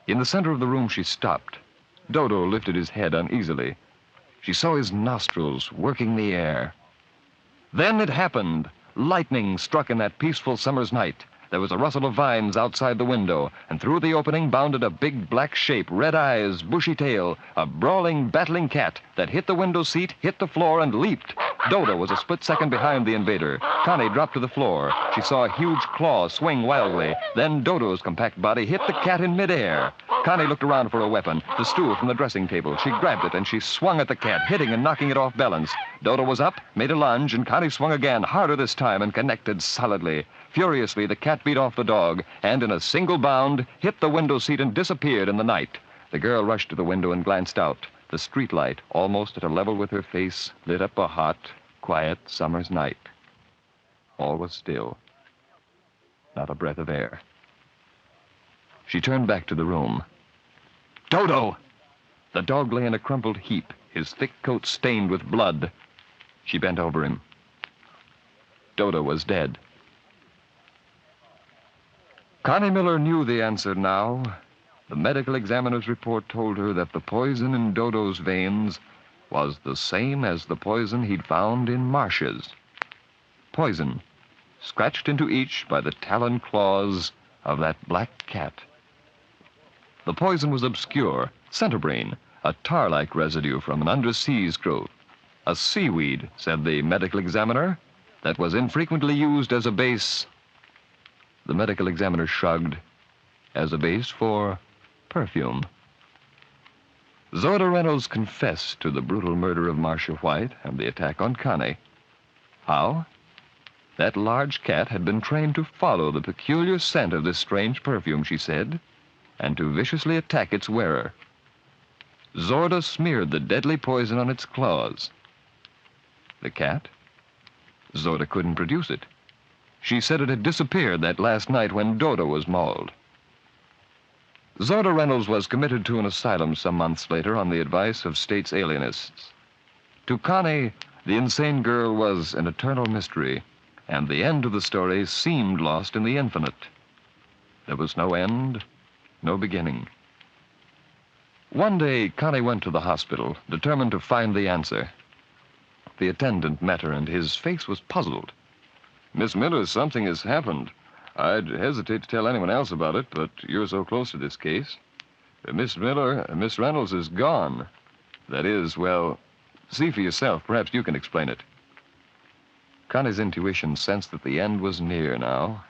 In the center of the room, she stopped. Dodo lifted his head uneasily. She saw his nostrils working the air. Then it happened. Lightning struck in that peaceful summer's night. There was a rustle of vines outside the window, and through the opening bounded a big black shape, red eyes, bushy tail, a brawling, battling cat that hit the window seat, hit the floor, and leaped. Dodo was a split second behind the invader. Connie dropped to the floor. She saw a huge claw swing wildly. Then Dodo's compact body hit the cat in midair. Connie looked around for a weapon, the stool from the dressing table. She grabbed it, and she swung at the cat, hitting and knocking it off balance. Dodo was up, made a lunge, and Connie swung again, harder this time, and connected solidly. Furiously, the cat beat off the dog, and in a single bound, hit the window seat and disappeared in the night. The girl rushed to the window and glanced out. The streetlight, almost at a level with her face, lit up a hot, quiet summer's night. All was still. Not a breath of air. She turned back to the room. Dodo! The dog lay in a crumpled heap, his thick coat stained with blood. She bent over him. Dodo was dead. Connie Miller knew the answer now. The medical examiner's report told her that the poison in Dodo's veins was the same as the poison he'd found in Marcia's. Poison, scratched into each by the taloned claws of that black cat. The poison was obscure, centerbrain, a tar-like residue from an underseas growth. A seaweed, said the medical examiner, that was infrequently used as a base. The medical examiner shrugged. As a base for perfume. Zorda Reynolds confessed to the brutal murder of Marcia White and the attack on Connie. How? That large cat had been trained to follow the peculiar scent of this strange perfume, she said, and to viciously attack its wearer. Zorda smeared the deadly poison on its claws. The cat? Zorda couldn't produce it. She said it had disappeared that last night when Dodo was mauled. Zorda Reynolds was committed to an asylum some months later on the advice of state's alienists. To Connie, the insane girl was an eternal mystery, and the end of the story seemed lost in the infinite. There was no end, no beginning. One day, Connie went to the hospital, determined to find the answer. The attendant met her, and his face was puzzled. Miss Miller, something has happened. I'd hesitate to tell anyone else about it, but you're so close to this case. Miss Miller, Miss Reynolds is gone. That is, well, see for yourself. Perhaps you can explain it. Connie's intuition sensed that the end was near now.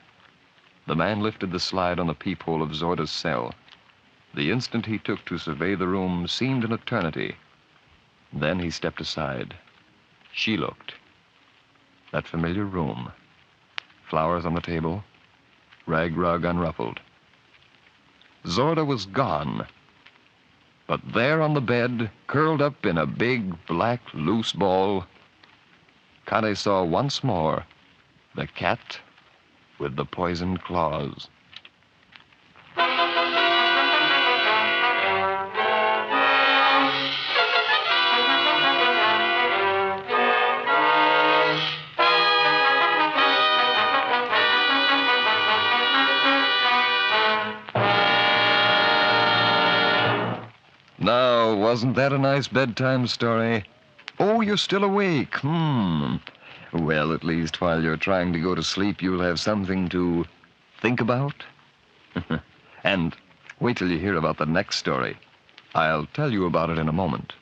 The man lifted the slide on the peephole of Zorda's cell. The instant he took to survey the room seemed an eternity. Then he stepped aside. She looked. That familiar room. Flowers on the table. Rag rug unruffled. Zorda was gone. But there on the bed, curled up in a big, black, loose ball, Connie saw once more the cat with the poisoned claws. Now, wasn't that a nice bedtime story? Oh, you're still awake. Well, at least while you're trying to go to sleep, you'll have something to think about. And wait till you hear about the next story. I'll tell you about it in a moment.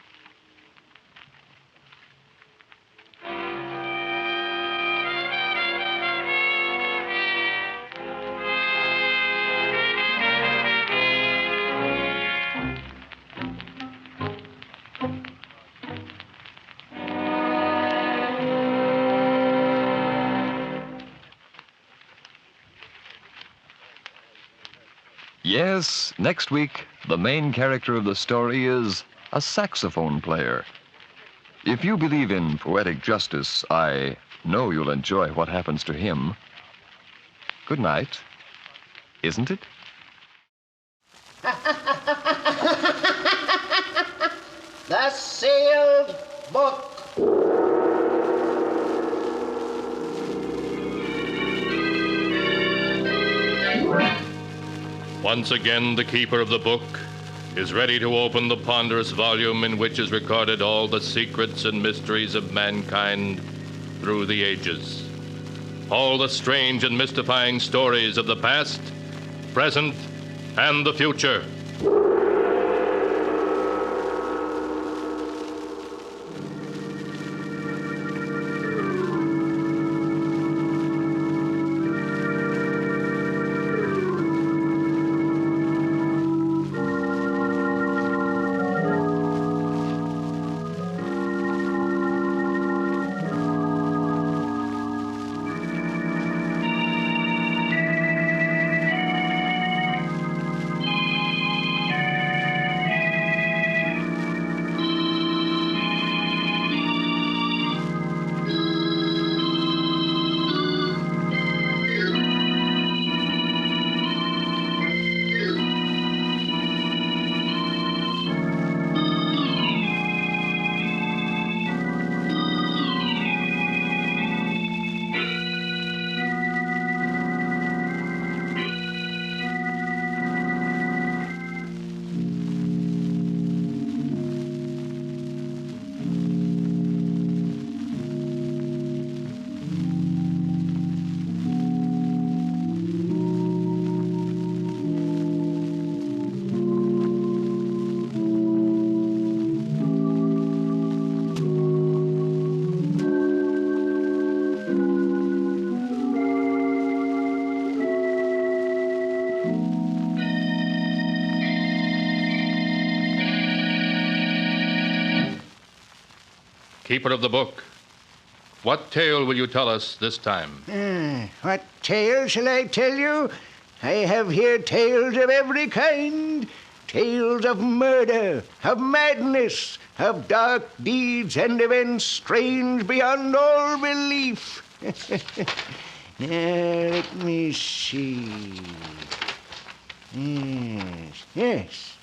Yes, next week, the main character of the story is a saxophone player. If you believe in poetic justice, I know you'll enjoy what happens to him. Good night, isn't it? The sealed book. Once again, the keeper of the book is ready to open the ponderous volume in which is recorded all the secrets and mysteries of mankind through the ages. All the strange and mystifying stories of the past, present, and the future. keeper of the book, what tale will you tell us this time? What tale shall I tell you? I have here tales of every kind. Tales of murder, of madness, of dark deeds and events strange beyond all belief. Now, let me see. Yes.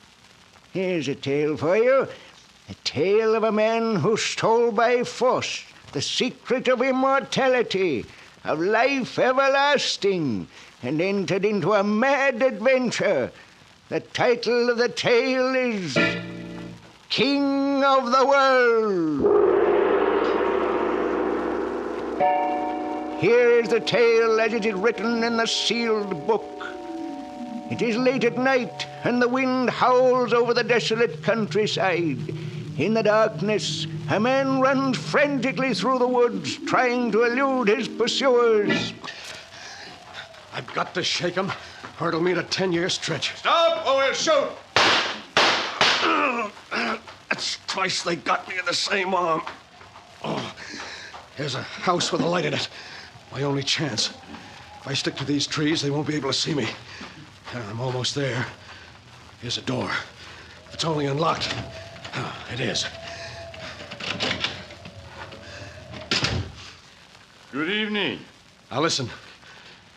Here's a tale for you. A tale of a man who stole by force the secret of immortality, of life everlasting, and entered into a mad adventure. The title of the tale is King of the World. Here is the tale as it is written in the sealed book. It is late at night, and the wind howls over the desolate countryside. In the darkness, a man runs frantically through the woods, trying to elude his pursuers. I've got to shake him, or it'll mean a 10-year stretch. Stop, or we'll shoot! That's twice they got me in the same arm. Oh, here's a house with a light in it. My only chance. If I stick to these trees, they won't be able to see me. I'm almost there. Here's a door. If it's only unlocked. It is. Good evening. Now listen.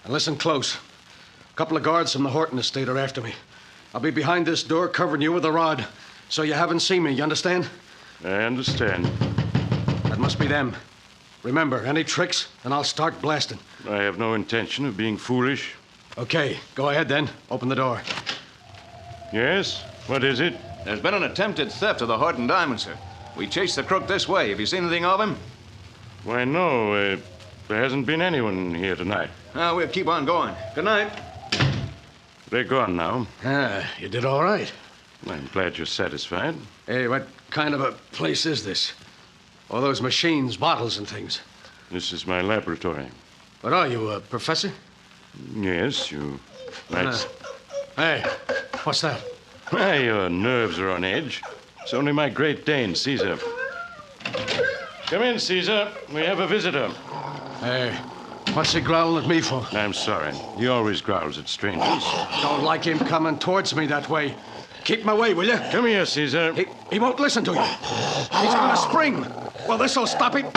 And listen close. A couple of guards from the Horton estate are after me. I'll be behind this door covering you with a rod, so you haven't seen me, you understand? I understand. That must be them. Remember, any tricks, and I'll start blasting. I have no intention of being foolish. Okay, go ahead then. Open the door. Yes? What is it? There's been an attempted theft of the Horton diamond, sir. We chased the crook this way. Have you seen anything of him? Why, no. There hasn't been anyone here tonight. We'll keep on going. Good night. They're gone now. You did all right. I'm glad you're satisfied. Hey, what kind of a place is this? All those machines, bottles, and things. This is my laboratory. What are you, a professor? Yes, you might. Hey, what's that? Why, your nerves are on edge. It's only my Great Dane, Caesar. Come in, Caesar. We have a visitor. Hey, what's he growling at me for? I'm sorry. He always growls at strangers. Don't like him coming towards me that way. Keep him away, will you? Come here, Caesar. He won't listen to you. He's going to spring. Well, this'll stop him.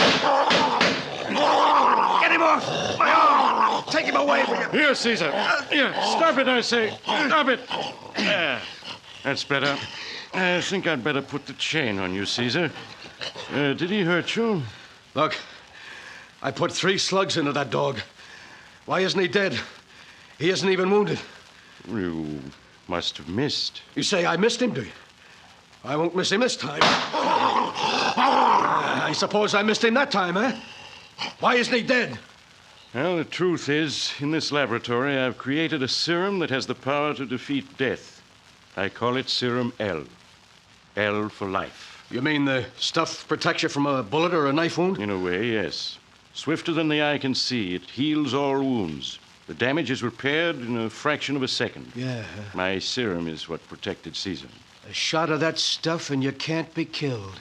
Get him off my arm. Take him away, will you? Here, Caesar. Here, stop it, I say. Stop it. That's better. I think I'd better put the chain on you, Caesar. Did he hurt you? Look, I put 3 slugs into that dog. Why isn't he dead? He isn't even wounded. You must have missed. You say I missed him, do you? I won't miss him this time. I suppose I missed him that time, eh? Why isn't he dead? Well, the truth is, in this laboratory, I've created a serum that has the power to defeat death. I call it Serum L. L for life. You mean the stuff protects you from a bullet or a knife wound? In a way, yes. Swifter than the eye can see, it heals all wounds. The damage is repaired in a fraction of a second. Yeah. My serum is what protected Caesar. A shot of that stuff and you can't be killed.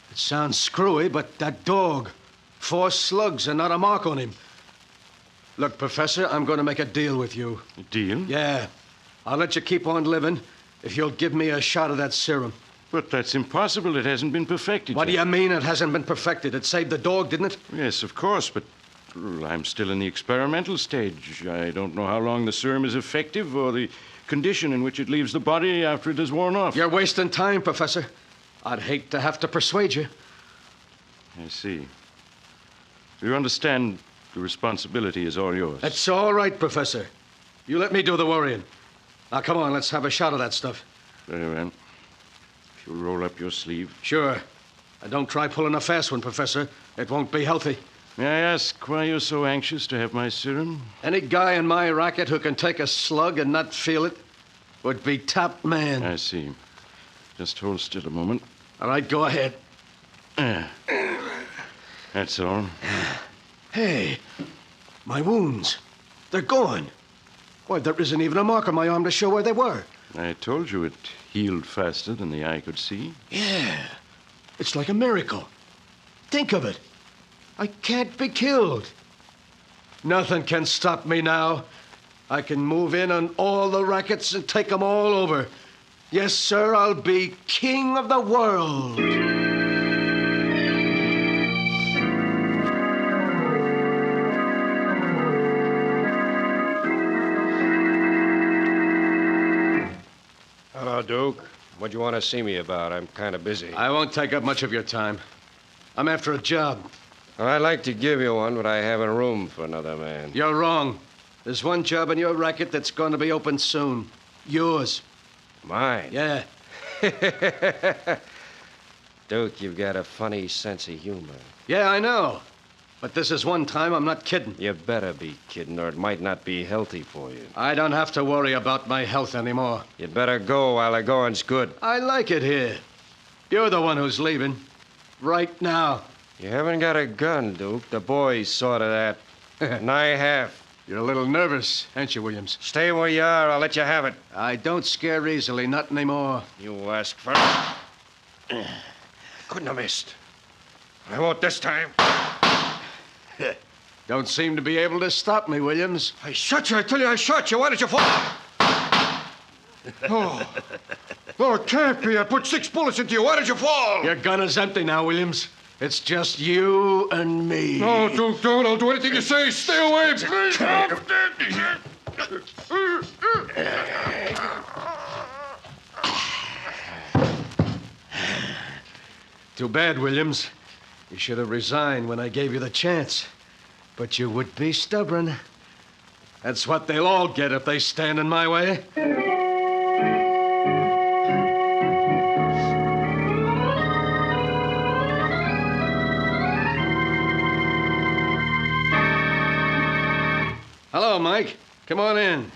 It sounds screwy, but that dog, 4 slugs and not a mark on him. Look, Professor, I'm going to make a deal with you. A deal? Yeah. I'll let you keep on living if you'll give me a shot of that serum. But that's impossible. It hasn't been perfected What yet. do you mean it hasn't been perfected? It saved the dog, didn't it? Yes, of course, but I'm still in the experimental stage. I don't know how long the serum is effective or the condition in which it leaves the body after it has worn off. You're wasting time, Professor. I'd hate to have to persuade you. I see. You understand the responsibility is all yours. That's all right, Professor. You let me do the worrying. Now, come on, let's have a shot of that stuff. Very well. If you'll roll up your sleeve. Sure. And don't try pulling a fast one, Professor. It won't be healthy. May I ask why you're so anxious to have my serum? Any guy in my racket who can take a slug and not feel it would be top man. I see. Just hold still a moment. All right, go ahead. That's all. Hey, my wounds. They're gone. Why, there isn't even a mark on my arm to show where they were. I told you it healed faster than the eye could see. Yeah. It's like a miracle. Think of it. I can't be killed. Nothing can stop me now. I can move in on all the rackets and take them all over. Yes, sir, I'll be king of the world. Hello, Duke. What do you want to see me about? I'm kind of busy. I won't take up much of your time. I'm after a job. Well, I'd like to give you one, but I haven't room for another man. You're wrong. There's one job in your racket that's going to be open soon. Yours. Mine? Yeah. Duke, you've got a funny sense of humor. Yeah, I know. But this is one time I'm not kidding. You better be kidding, or it might not be healthy for you. I don't have to worry about my health anymore. You'd better go while the going's good. I like it here. You're the one who's leaving. Right now. You haven't got a gun, Duke. The boys saw to that. And I have. You're a little nervous, ain't you, Williams? Stay where you are. I'll let you have it. I don't scare easily, not anymore. You asked for it. Couldn't have missed. I won't this time. Don't seem to be able to stop me, Williams. I shot you. I tell you, I shot you. Why did you fall? Oh, it can't be. I put 6 bullets into you. Why did you fall? Your gun is empty now, Williams. It's just you and me. No, Duke, don't. I'll do anything you say. Stay away, please. Too bad, Williams. You should have resigned when I gave you the chance. But you would be stubborn. That's what they'll all get if they stand in my way. Hello, Mike. Come on in.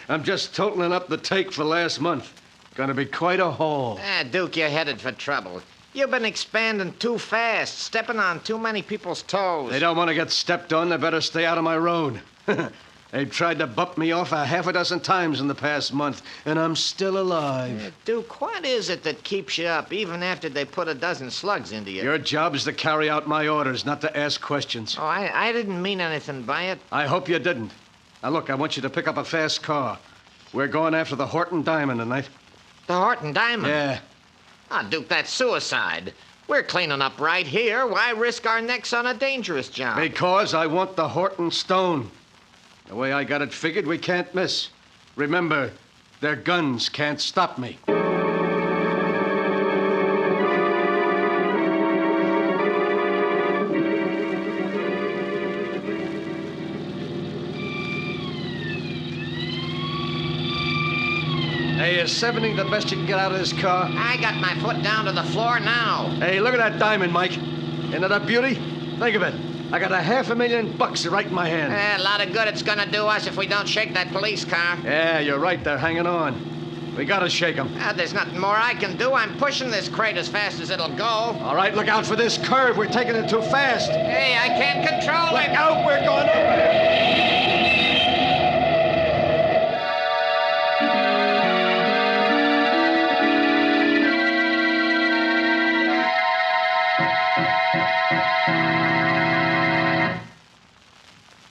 I'm just totaling up the take for last month. Gonna be quite a haul. Duke, you're headed for trouble. You've been expanding too fast, stepping on too many people's toes. They don't want to get stepped on. They better stay out of my road. They've tried to bump me off a half a dozen times in the past month, and I'm still alive. Duke, what is it that keeps you up even after they put a dozen slugs into you? Your job is to carry out my orders, not to ask questions. Oh, I didn't mean anything by it. I hope you didn't. Now, look, I want you to pick up a fast car. We're going after the Horton Diamond tonight. The Horton Diamond? Yeah. Ah, Duke, that's suicide. We're cleaning up right here. Why risk our necks on a dangerous job? Because I want the Horton Stone. The way I got it figured, we can't miss. Remember, their guns can't stop me. Hey, is 70 the best you can get out of this car? I got my foot down to the floor now. Hey, look at that diamond, Mike. Isn't it a beauty? Think of it. I got $500,000 right in my hand. A lot of good it's gonna do us if we don't shake that police car. Yeah, you're right. They're hanging on. We gotta shake them. There's nothing more I can do. I'm pushing this crate as fast as it'll go. All right, look out for this curve. We're taking it too fast. Hey, I can't control it. Look out, we're going over it.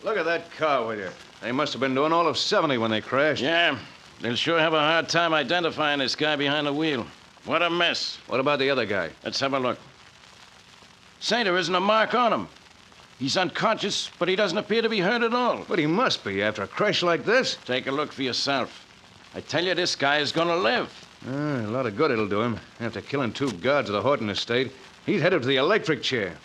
Look at that car with you. They must have been doing all of 70 when they crashed. Yeah. They'll sure have a hard time identifying this guy behind the wheel. What a mess. What about the other guy? Let's have a look. Say, there isn't a mark on him. He's unconscious, but he doesn't appear to be hurt at all. But he must be after a crash like this. Take a look for yourself. I tell you, this guy is gonna live. A lot of good it'll do him. After killing 2 guards of the Horton estate, he's headed for the electric chair.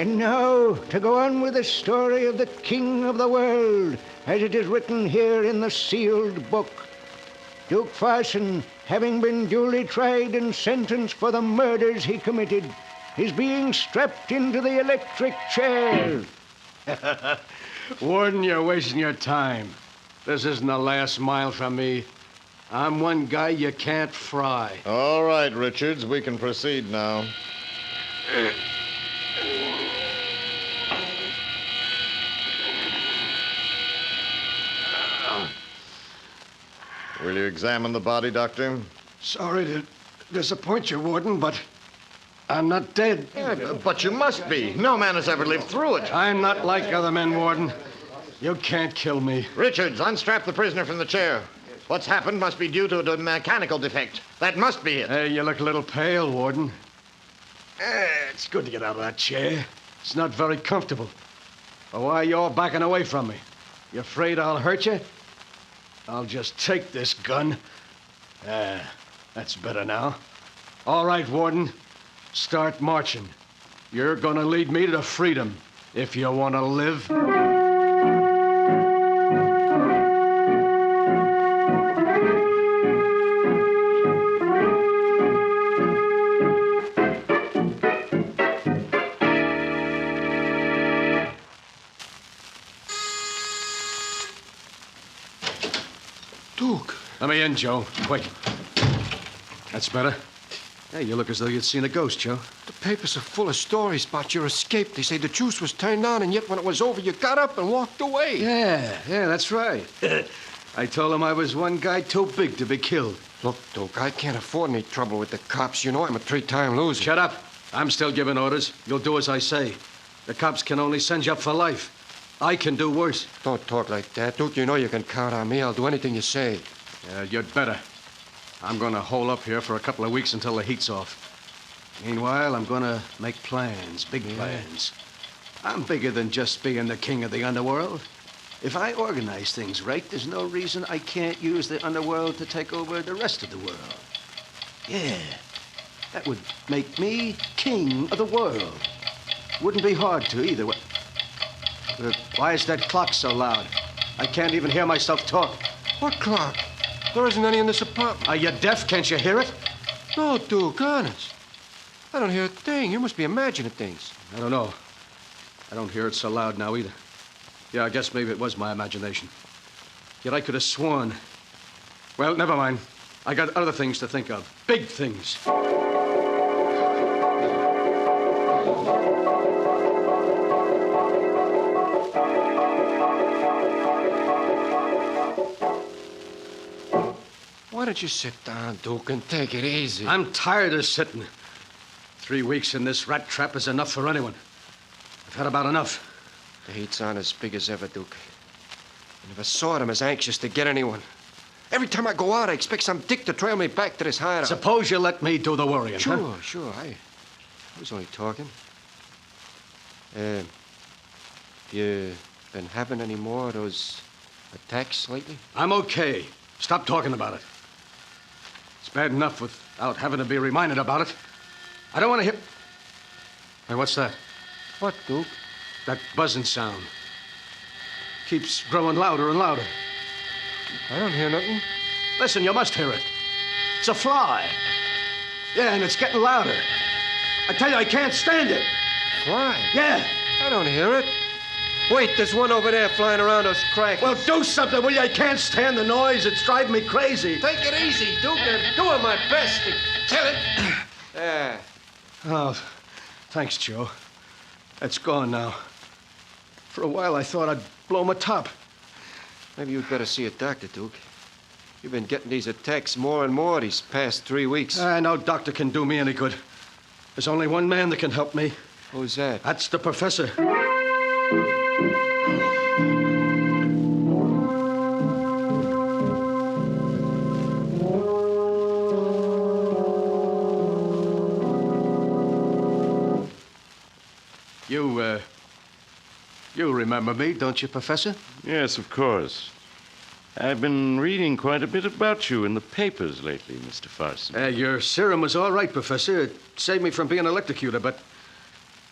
And now, to go on with the story of the King of the World, as it is written here in the sealed book. Duke Farson, having been duly tried and sentenced for the murders he committed, is being strapped into the electric chair. Warden, you're wasting your time. This isn't the last mile from me. I'm one guy you can't fry. All right, Richards, we can proceed now. Will you examine the body, Doctor? Sorry to disappoint you, Warden, but I'm not dead. Yeah, but you must be. No man has ever lived through it. I'm not like other men, Warden. You can't kill me. Richards, unstrap the prisoner from the chair. What's happened must be due to a mechanical defect. That must be it. Hey, you look a little pale, Warden. It's good to get out of that chair. It's not very comfortable. But why are you all backing away from me? You afraid I'll hurt you? I'll just take this gun. That's better now. All right, Warden. Start marching. You're gonna lead me to freedom if you want to live. Duke. Let me in, Joe. Quick. That's better. Hey, you look as though you'd seen a ghost, Joe. The papers are full of stories about your escape. They say the juice was turned on, and yet when it was over, you got up and walked away. Yeah, that's right. I told him I was one guy too big to be killed. Look, Duke, I can't afford any trouble with the cops. You know I'm a three-time loser. Shut up. I'm still giving orders. You'll do as I say. The cops can only send you up for life. I can do worse. Don't talk like that, Duke. You know you can count on me. I'll do anything you say. You'd better. I'm going to hole up here for a couple of weeks until the heat's off. Meanwhile, I'm going to make plans, big plans. I'm bigger than just being the king of the underworld. If I organize things right, there's no reason I can't use the underworld to take over the rest of the world. Yeah, that would make me king of the world. Wouldn't be hard to either. Why is that clock so loud? I can't even hear myself talk. What clock? There isn't any in this apartment. Are you deaf? Can't you hear it? No, Duke, honest. I don't hear a thing. You must be imagining things. I don't know. I don't hear it so loud now either. Yeah, I guess maybe it was my imagination. Yet I could have sworn. Well, never mind. I got other things to think of. Big things. Why don't you sit down, Duke, and take it easy? I'm tired of sitting. 3 weeks in this rat trap is enough for anyone. I've had about enough. The heat's on as big as ever, Duke. I never saw them as anxious to get anyone. Every time I go out, I expect some dick to trail me back to this hideout. Suppose you let me do the worrying, Sure, huh? sure. I was only talking. You been having any more of those attacks lately? I'm okay. Stop talking about it. It's bad enough without having to be reminded about it. I don't want to hear... Hey, what's that? What, Duke? That buzzing sound. Keeps growing louder and louder. I don't hear nothing. Listen, you must hear it. It's a fly. Yeah, and it's getting louder. I tell you, I can't stand it. Fly? Yeah. I don't hear it. Wait, there's one over there flying around those cracks. Well, do something, will you? I can't stand the noise. It's driving me crazy. Take it easy, Duke. I'm doing my best to kill it. There. Oh, thanks, Joe. It's gone now. For a while, I thought I'd blow my top. Maybe you'd better see a doctor, Duke. You've been getting these attacks more and more these past 3 weeks. No doctor can do me any good. There's only one man that can help me. Who's that? That's the professor. You remember me, don't you, Professor? Yes, of course. I've been reading quite a bit about you in the papers lately, Mr. Farson. Your serum was all right, Professor. It saved me from being electrocuted, but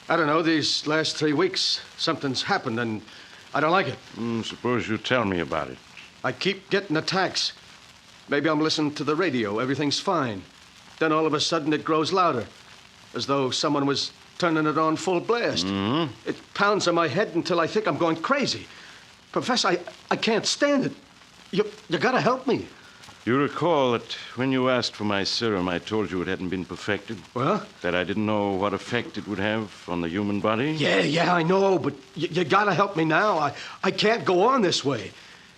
I don't know, these last 3 weeks, something's happened, and I don't like it. Suppose you tell me about it. I keep getting attacks. Maybe I'm listening to the radio. Everything's fine. Then all of a sudden it grows louder, as though someone was turning it on full blast. It pounds on my head until I think I'm going crazy. Professor, I can't stand it. You gotta help me. You recall that when you asked for my serum, I told you it hadn't been perfected? Well? That I didn't know what effect it would have on the human body? Yeah, I know, but you gotta help me now. I can't go on this way.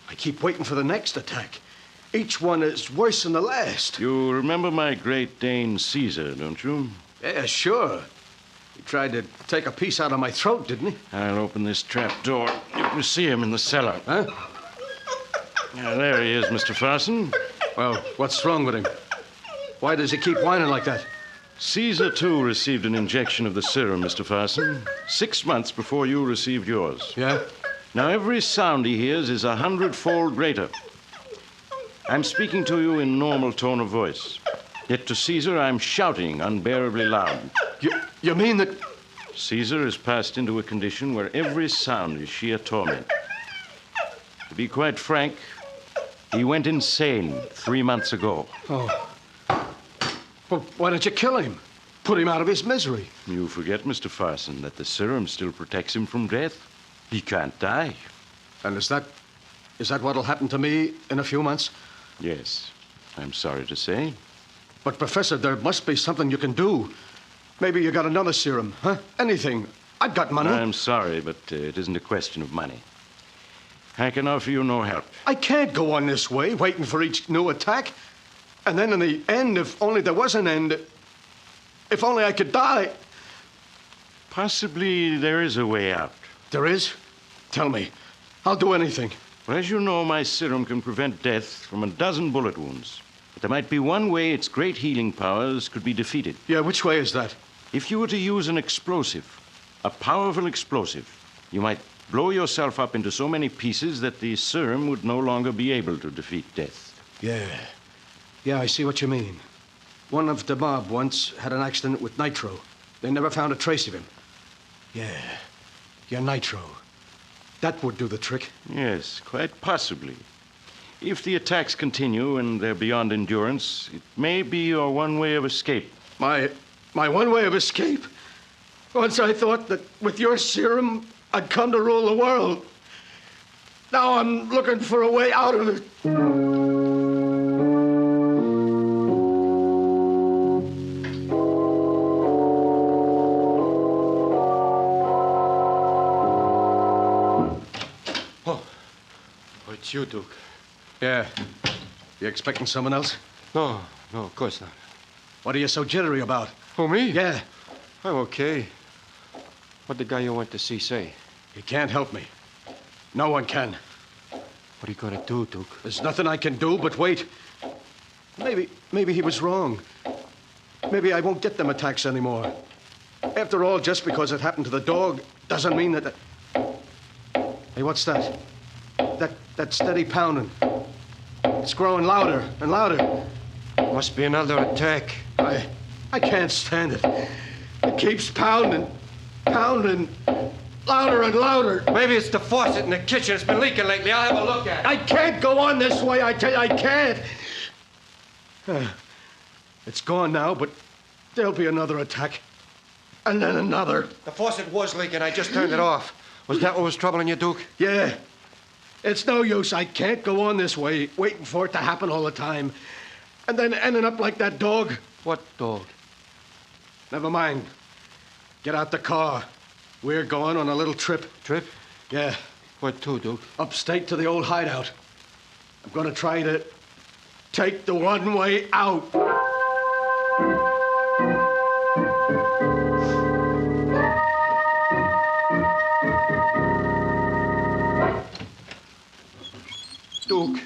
I keep waiting for the next attack. Each one is worse than the last. You remember my Great Dane Caesar, don't you? Yeah, sure. He tried to take a piece out of my throat, didn't he? I'll open this trap door. You can see him in the cellar. Huh? There he is, Mr. Farson. Well, what's wrong with him? Why does he keep whining like that? Caesar, too, received an injection of the serum, Mr. Farson, 6 months before you received yours. Yeah? Now, every sound he hears is 100-fold greater. I'm speaking to you in normal tone of voice. Yet to Caesar, I'm shouting unbearably loud. You mean that... Caesar has passed into a condition where every sound is sheer torment. To be quite frank, he went insane 3 months ago. Oh. Well, why don't you kill him? Put him out of his misery. You forget, Mr. Farson, that the serum still protects him from death. He can't die. And is that what'll happen to me in a few months? Yes, I'm sorry to say. But, Professor, there must be something you can do. Maybe you got another serum, huh? Anything. I've got money. I'm sorry, but it isn't a question of money. I can offer you no help. I can't go on this way, waiting for each new attack. And then in the end, if only there was an end, if only I could die. Possibly there is a way out. There is? Tell me. I'll do anything. Well, as you know, my serum can prevent death from a dozen bullet wounds. But there might be one way its great healing powers could be defeated. Yeah, which way is that? If you were to use an explosive, a powerful explosive, you might blow yourself up into so many pieces that the serum would no longer be able to defeat death. Yeah, I see what you mean. One of the mob once had an accident with nitro. They never found a trace of him. Yeah, nitro. That would do the trick. Yes, quite possibly. If the attacks continue and they're beyond endurance, it may be your one way of escape. My one way of escape? Once I thought that with your serum, I'd come to rule the world. Now I'm looking for a way out of it. It's you, Duke. Yeah. You expecting someone else? No, of course not. What are you so jittery about? Who, me? Yeah. I'm okay. What'd the guy you went to see say? He can't help me. No one can. What are you gonna do, Duke? There's nothing I can do but wait. Maybe he was wrong. Maybe I won't get them attacks anymore. After all, just because it happened to the dog doesn't mean that... Hey, what's that? That steady pounding. It's growing louder and louder. Must be another attack. I can't stand it. It keeps pounding, louder and louder. Maybe it's the faucet in the kitchen. It's been leaking lately. I'll have a look at it. I can't go on this way. I tell you, I can't. It's gone now, but there'll be another attack. And then another. The faucet was leaking. I just turned it off. Was that what was troubling you, Duke? Yeah. It's no use. I can't go on this way, waiting for it to happen all the time. And then ending up like that dog. What dog? Never mind. Get out the car. We're going on a little trip. Trip? Yeah. Where to, Duke? Upstate to the old hideout. I'm going to try to take the one way out. Duke,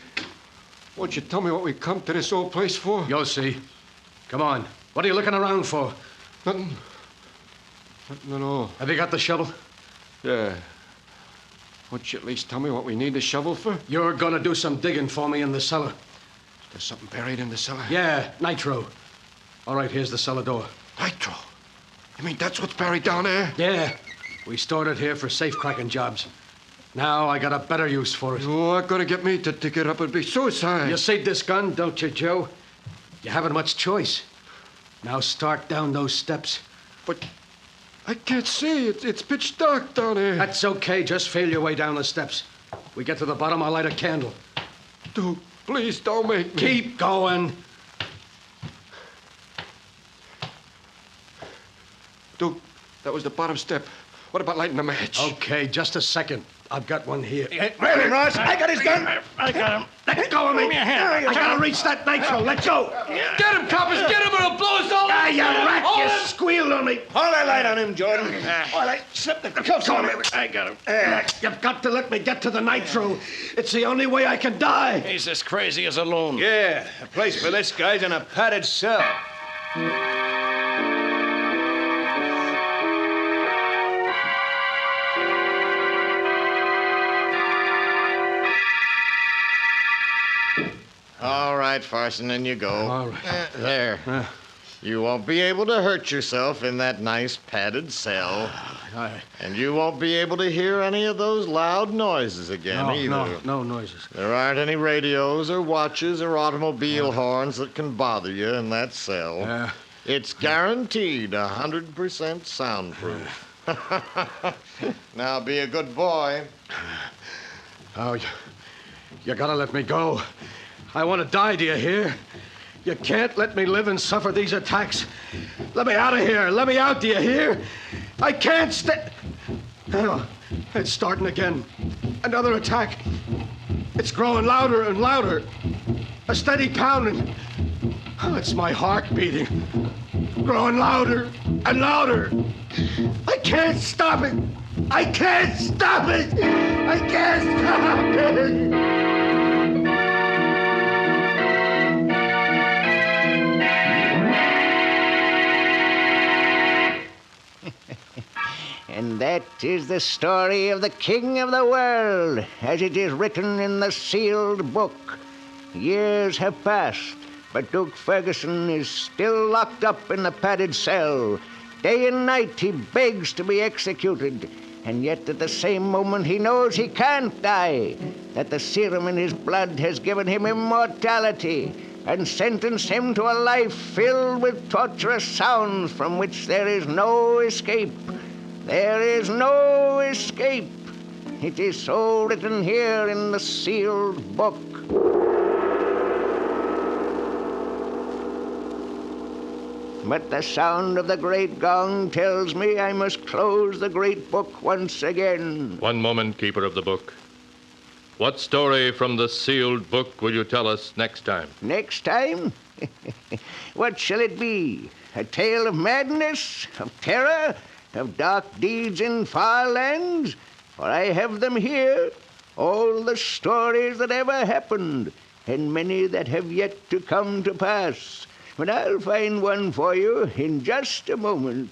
won't you tell me what we come to this old place for? You'll see. Come on. What are you looking around for? Nothing. Nothing at all. Have you got the shovel? Yeah. Won't you at least tell me what we need the shovel for? You're going to do some digging for me in the cellar. There's something buried in the cellar? Yeah, nitro. All right, here's the cellar door. Nitro? You mean that's what's buried down there? Yeah. We stored it here for safe-cracking jobs. Now I got a better use for it. You aren't going to get me to dig it up. It'd be suicide. You see this gun, don't you, Joe? You haven't much choice. Now start down those steps. But I can't see. It's pitch dark down there. That's okay. Just feel your way down the steps. We get to the bottom, I'll light a candle. Duke, please don't make me. Keep going. Duke, that was the bottom step. What about lighting a match? Okay, just a second. I've got one here. Where him, Ross? I got his gun. I got him. Let go of me. I gotta reach that nitro. Let go. Get him, coppers. Get him or he'll blow us all. You rat. You squealed on me. Hold that light on him, Jordan. While I slip the cuffs on him. I got him. You've got to let me get to the nitro. It's the only way I can die. He's as crazy as a loon. Yeah, the place for this guy's in a padded cell. All right, Farson, in you go. All right. There. You won't be able to hurt yourself in that nice padded cell. And you won't be able to hear any of those loud noises again either. No noises. There aren't any radios or watches or automobile horns that can bother you in that cell. It's guaranteed 100% soundproof. Now be a good boy. Oh, you gotta let me go. I want to die, do you hear? You can't let me live and suffer these attacks. Let me out of here. Let me out, do you hear? I can't stay. Oh, it's starting again. Another attack. It's growing louder and louder. A steady pounding. Oh, it's my heart beating. Growing louder and louder. I can't stop it. I can't stop it. I can't stop it. And that is the story of the King of the World, as it is written in the sealed book. Years have passed, but Duke Ferguson is still locked up in the padded cell. Day and night he begs to be executed, and yet at the same moment he knows he can't die, that the serum in his blood has given him immortality and sentenced him to a life filled with torturous sounds from which there is no escape. There is no escape. It is so written here in the sealed book. But the sound of the great gong tells me I must close the great book once again. One moment, keeper of the book. What story from the sealed book will you tell us next time? Next time? What shall it be? A tale of madness, of terror, of dark deeds in far lands? For I have them here, all the stories that ever happened, and many that have yet to come to pass. But I'll find one for you in just a moment.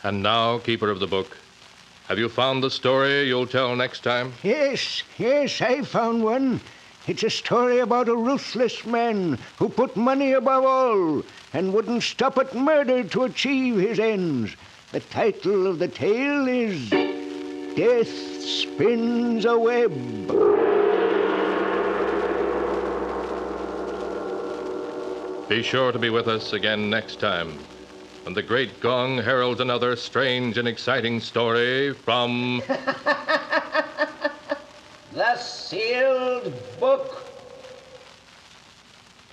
And now, keeper of the book, have you found the story you'll tell next time? Yes, I found one. It's a story about a ruthless man who put money above all and wouldn't stop at murder to achieve his ends. The title of the tale is Death Spins a Web. Be sure to be with us again next time when the great gong heralds another strange and exciting story from The Sealed Book.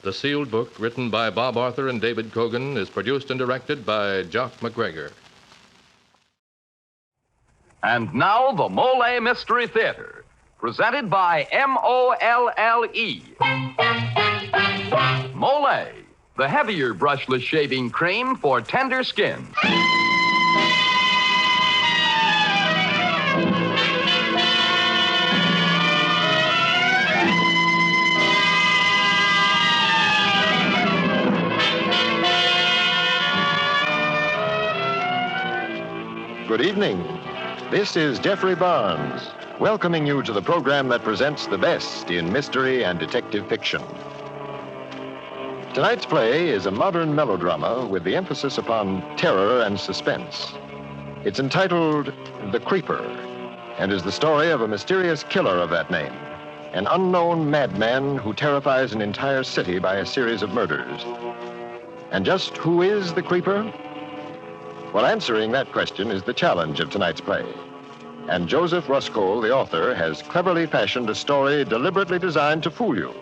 The Sealed Book, written by Bob Arthur and David Cogan, is produced and directed by Jock McGregor. And now, the Molle Mystery Theater, presented by Molle. Molle, the heavier brushless shaving cream for tender skin. Good evening. This is Jeffrey Barnes, welcoming you to the program that presents the best in mystery and detective fiction. Tonight's play is a modern melodrama with the emphasis upon terror and suspense. It's entitled The Creeper, and is the story of a mysterious killer of that name, an unknown madman who terrifies an entire city by a series of murders. And just who is the Creeper? Well, answering that question is the challenge of tonight's play. And Joseph Ruskol, the author, has cleverly fashioned a story deliberately designed to fool you.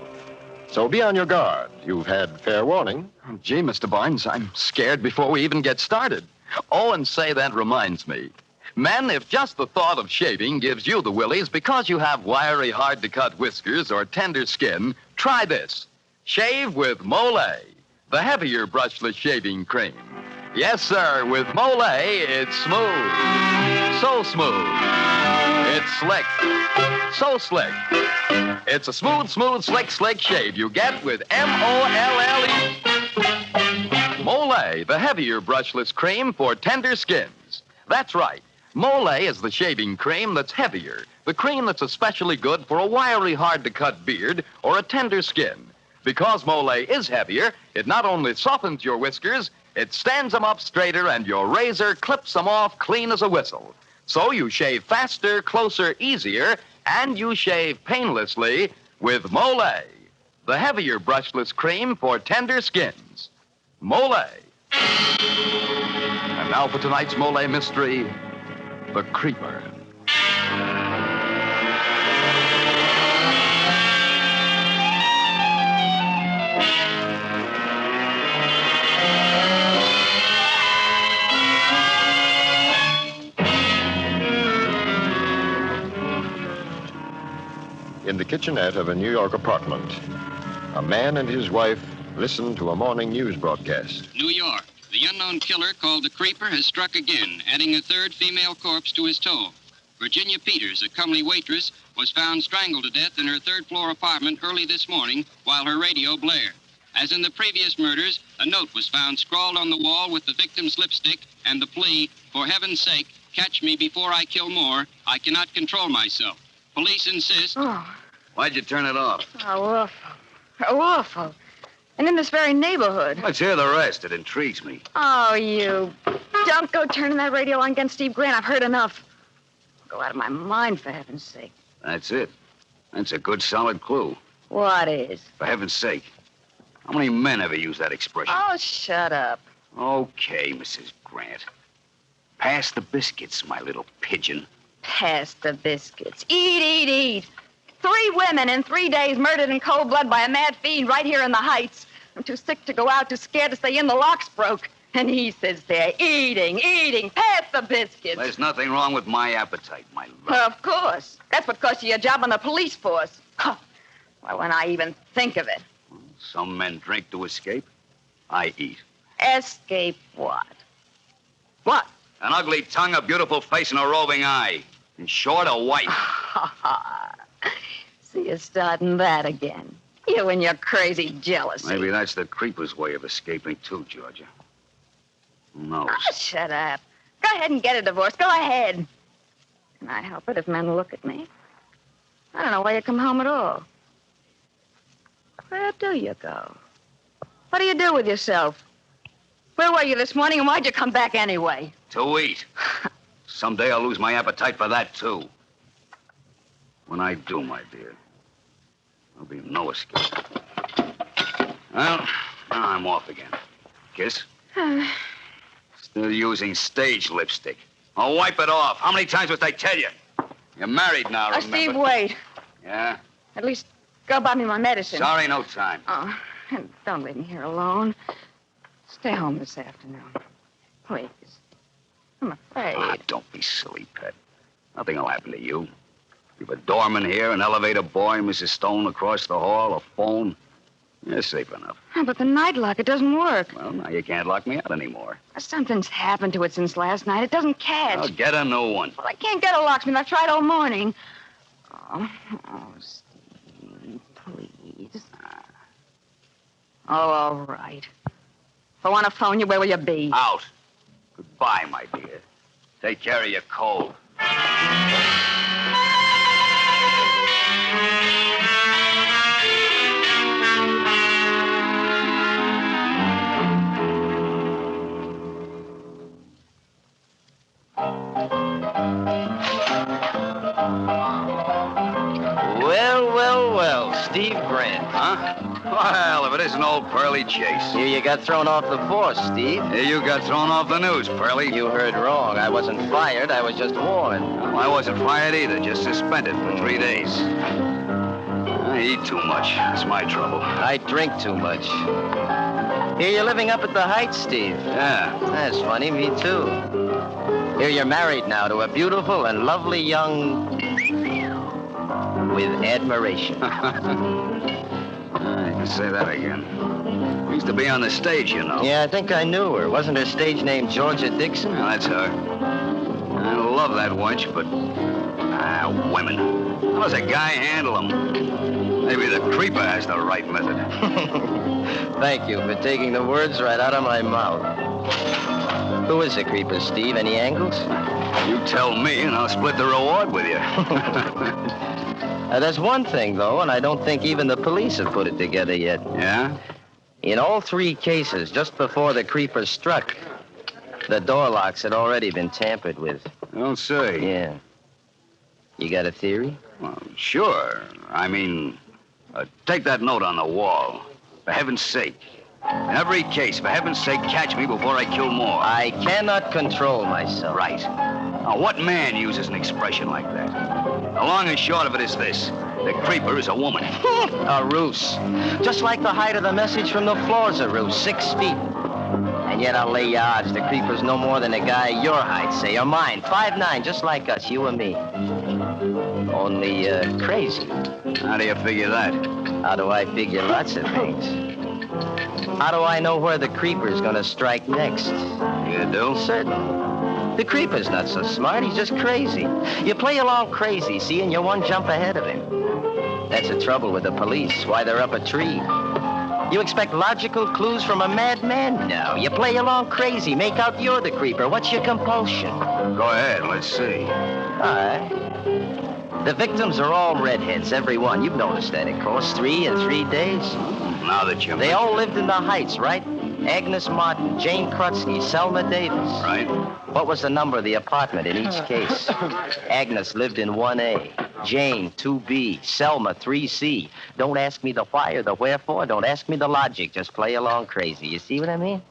So be on your guard. You've had fair warning. Gee, Mr. Barnes, I'm scared before we even get started. Oh, and say, that reminds me. Men, if just the thought of shaving gives you the willies because you have wiry, hard-to-cut whiskers or tender skin, try this. Shave with Molle, the heavier brushless shaving cream. Yes, sir, with Molle, it's smooth. So smooth. It's slick. So slick. It's a smooth, slick shave you get with Molle. Molle, the heavier brushless cream for tender skins. That's right. Molle is the shaving cream that's heavier. The cream that's especially good for a wiry, hard-to-cut beard or a tender skin. Because Molle is heavier, it not only softens your whiskers, it stands them up straighter, and your razor clips them off clean as a whistle. So you shave faster, closer, easier, and you shave painlessly with Molle, the heavier brushless cream for tender skins. Molle. And now for tonight's Molle mystery, The Creeper. In the kitchenette of a New York apartment, a man and his wife listen to a morning news broadcast. New York. The unknown killer called the Creeper has struck again, adding a third female corpse to his toll. Virginia Peters, a comely waitress, was found strangled to death in her third-floor apartment early this morning while her radio blared. As in the previous murders, a note was found scrawled on the wall with the victim's lipstick and the plea, "For heaven's sake, catch me before I kill more. I cannot control myself." Police insist... Why'd you turn it off? How awful. How awful. And in this very neighborhood. Let's hear the rest. It intrigues me. Oh, you. Don't go turning that radio on against Steve Grant. I've heard enough. Go out of my mind, for heaven's sake. That's it. That's a good, solid clue. What is? For heaven's sake. How many men ever use that expression? Oh, shut up. Okay, Mrs. Grant. Pass the biscuits, my little pigeon. Pass the biscuits. Eat. 3 women in 3 days murdered in cold blood by a mad fiend right here in the Heights. I'm too sick to go out, too scared to stay in. The lock's broke. And he sits there eating. Pass the biscuits. There's nothing wrong with my appetite, my love. Of course. That's what cost you your job on the police force. Why, when I even think of it. Some men drink to escape. I eat. Escape what? What? An ugly tongue, a beautiful face, and a roving eye. In short, a wife. See you starting that again. You and your crazy jealousy. Maybe that's the creeper's way of escaping, too, Georgia. Who knows? Oh, shut up. Go ahead and get a divorce. Go ahead. Can I help it if men look at me? I don't know why you come home at all. Where do you go? What do you do with yourself? Where were you this morning, and why'd you come back anyway? To eat. Someday I'll lose my appetite for that, too. When I do, my dear, there'll be no escape. Well, now I'm off again. Kiss? Still using stage lipstick. I'll wipe it off. How many times must I tell you? You're married now, remember? Steve, wait. Yeah? At least go buy me my medicine. Sorry, no time. Oh, and don't leave me here alone. Stay home this afternoon. Please. I'm afraid. Ah, don't be silly, Pet. Nothing will happen to you. You've a doorman here, an elevator boy, Mrs. Stone across the hall, a phone. You're safe enough. Oh, but the night lock, it doesn't work. Well, now you can't lock me out anymore. Something's happened to it since last night. It doesn't catch. I'll get a new one. Well, I can't get a locksmith. I've tried all morning. Oh, Steve, please. Oh, all right. If I want to phone you, where will you be? Out. Goodbye, my dear. Take care of your cold. Well, Steve Grant. Huh? Well, if it isn't old Pearly Chase. Here you got thrown off the force, Steve. Here you got thrown off the news, Pearly. You heard wrong. I wasn't fired. I was just warned. Well, I wasn't fired either, just suspended for 3 days. I eat too much. That's my trouble. I drink too much. Here you're living up at the Heights, Steve. Yeah. That's funny, me too. Here you're married now to a beautiful and lovely young... with admiration. You can say that again. Used to be on the stage, you know. Yeah, I think I knew her. Wasn't her stage name Georgia Dixon? Yeah, that's her. I love that wench, but... women. How does a guy handle them? Maybe the creeper has the right method. Thank you for taking the words right out of my mouth. Who is the creeper, Steve? Any angles? You tell me, and I'll split the reward with you. There's one thing, though, and I don't think even the police have put it together yet. Yeah? In all 3 cases, just before the creeper struck, the door locks had already been tampered with. Don't say. Yeah. You got a theory? Well, sure. I mean, take that note on the wall. For heaven's sake. In every case, for heaven's sake, catch me before I kill more. I cannot control myself. Right. Now, what man uses an expression like that? The long and short of it is this. The creeper is a woman. A ruse. Just like the height of the message from the floor's a ruse, 6 feet. And yet I'll lay you odds the creeper's no more than a guy your height, say, or mine, 5'9", just like us, you and me. Only, crazy. How do you figure that? How do I figure lots of things? How do I know where the creeper's gonna strike next? You do? Certainly. The creeper's not so smart, he's just crazy. You play along crazy, see, and you're one jump ahead of him. That's the trouble with the police, why they're up a tree. You expect logical clues from a madman? No, you play along crazy, make out you're the creeper. What's your compulsion? Go ahead, let's see. All right. The victims are all redheads, every one. You've noticed that, of course. 3 in 3 days. Now that you They all lived in the Heights, right? Agnes Martin, Jane Krutsky, Selma Davis. Right. What was the number of the apartment in each case? Agnes lived in 1A, Jane 2B, Selma 3C. Don't ask me the why or the wherefore. Don't ask me the logic. Just play along crazy. You see what I mean?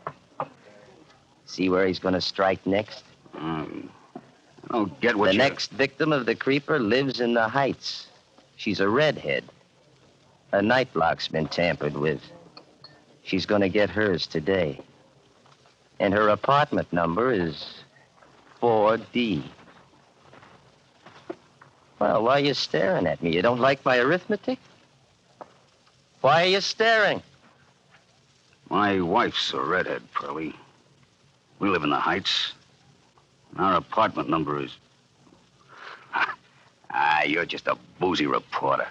See where he's going to strike next? I don't get what The next victim of the creeper lives in the Heights. She's a redhead. Her night lock's been tampered with. She's going to get hers today. And her apartment number is 4D. Well, why are you staring at me? You don't like my arithmetic? Why are you staring? My wife's a redhead, Pearly. We live in the Heights. Our apartment number is... you're just a boozy reporter.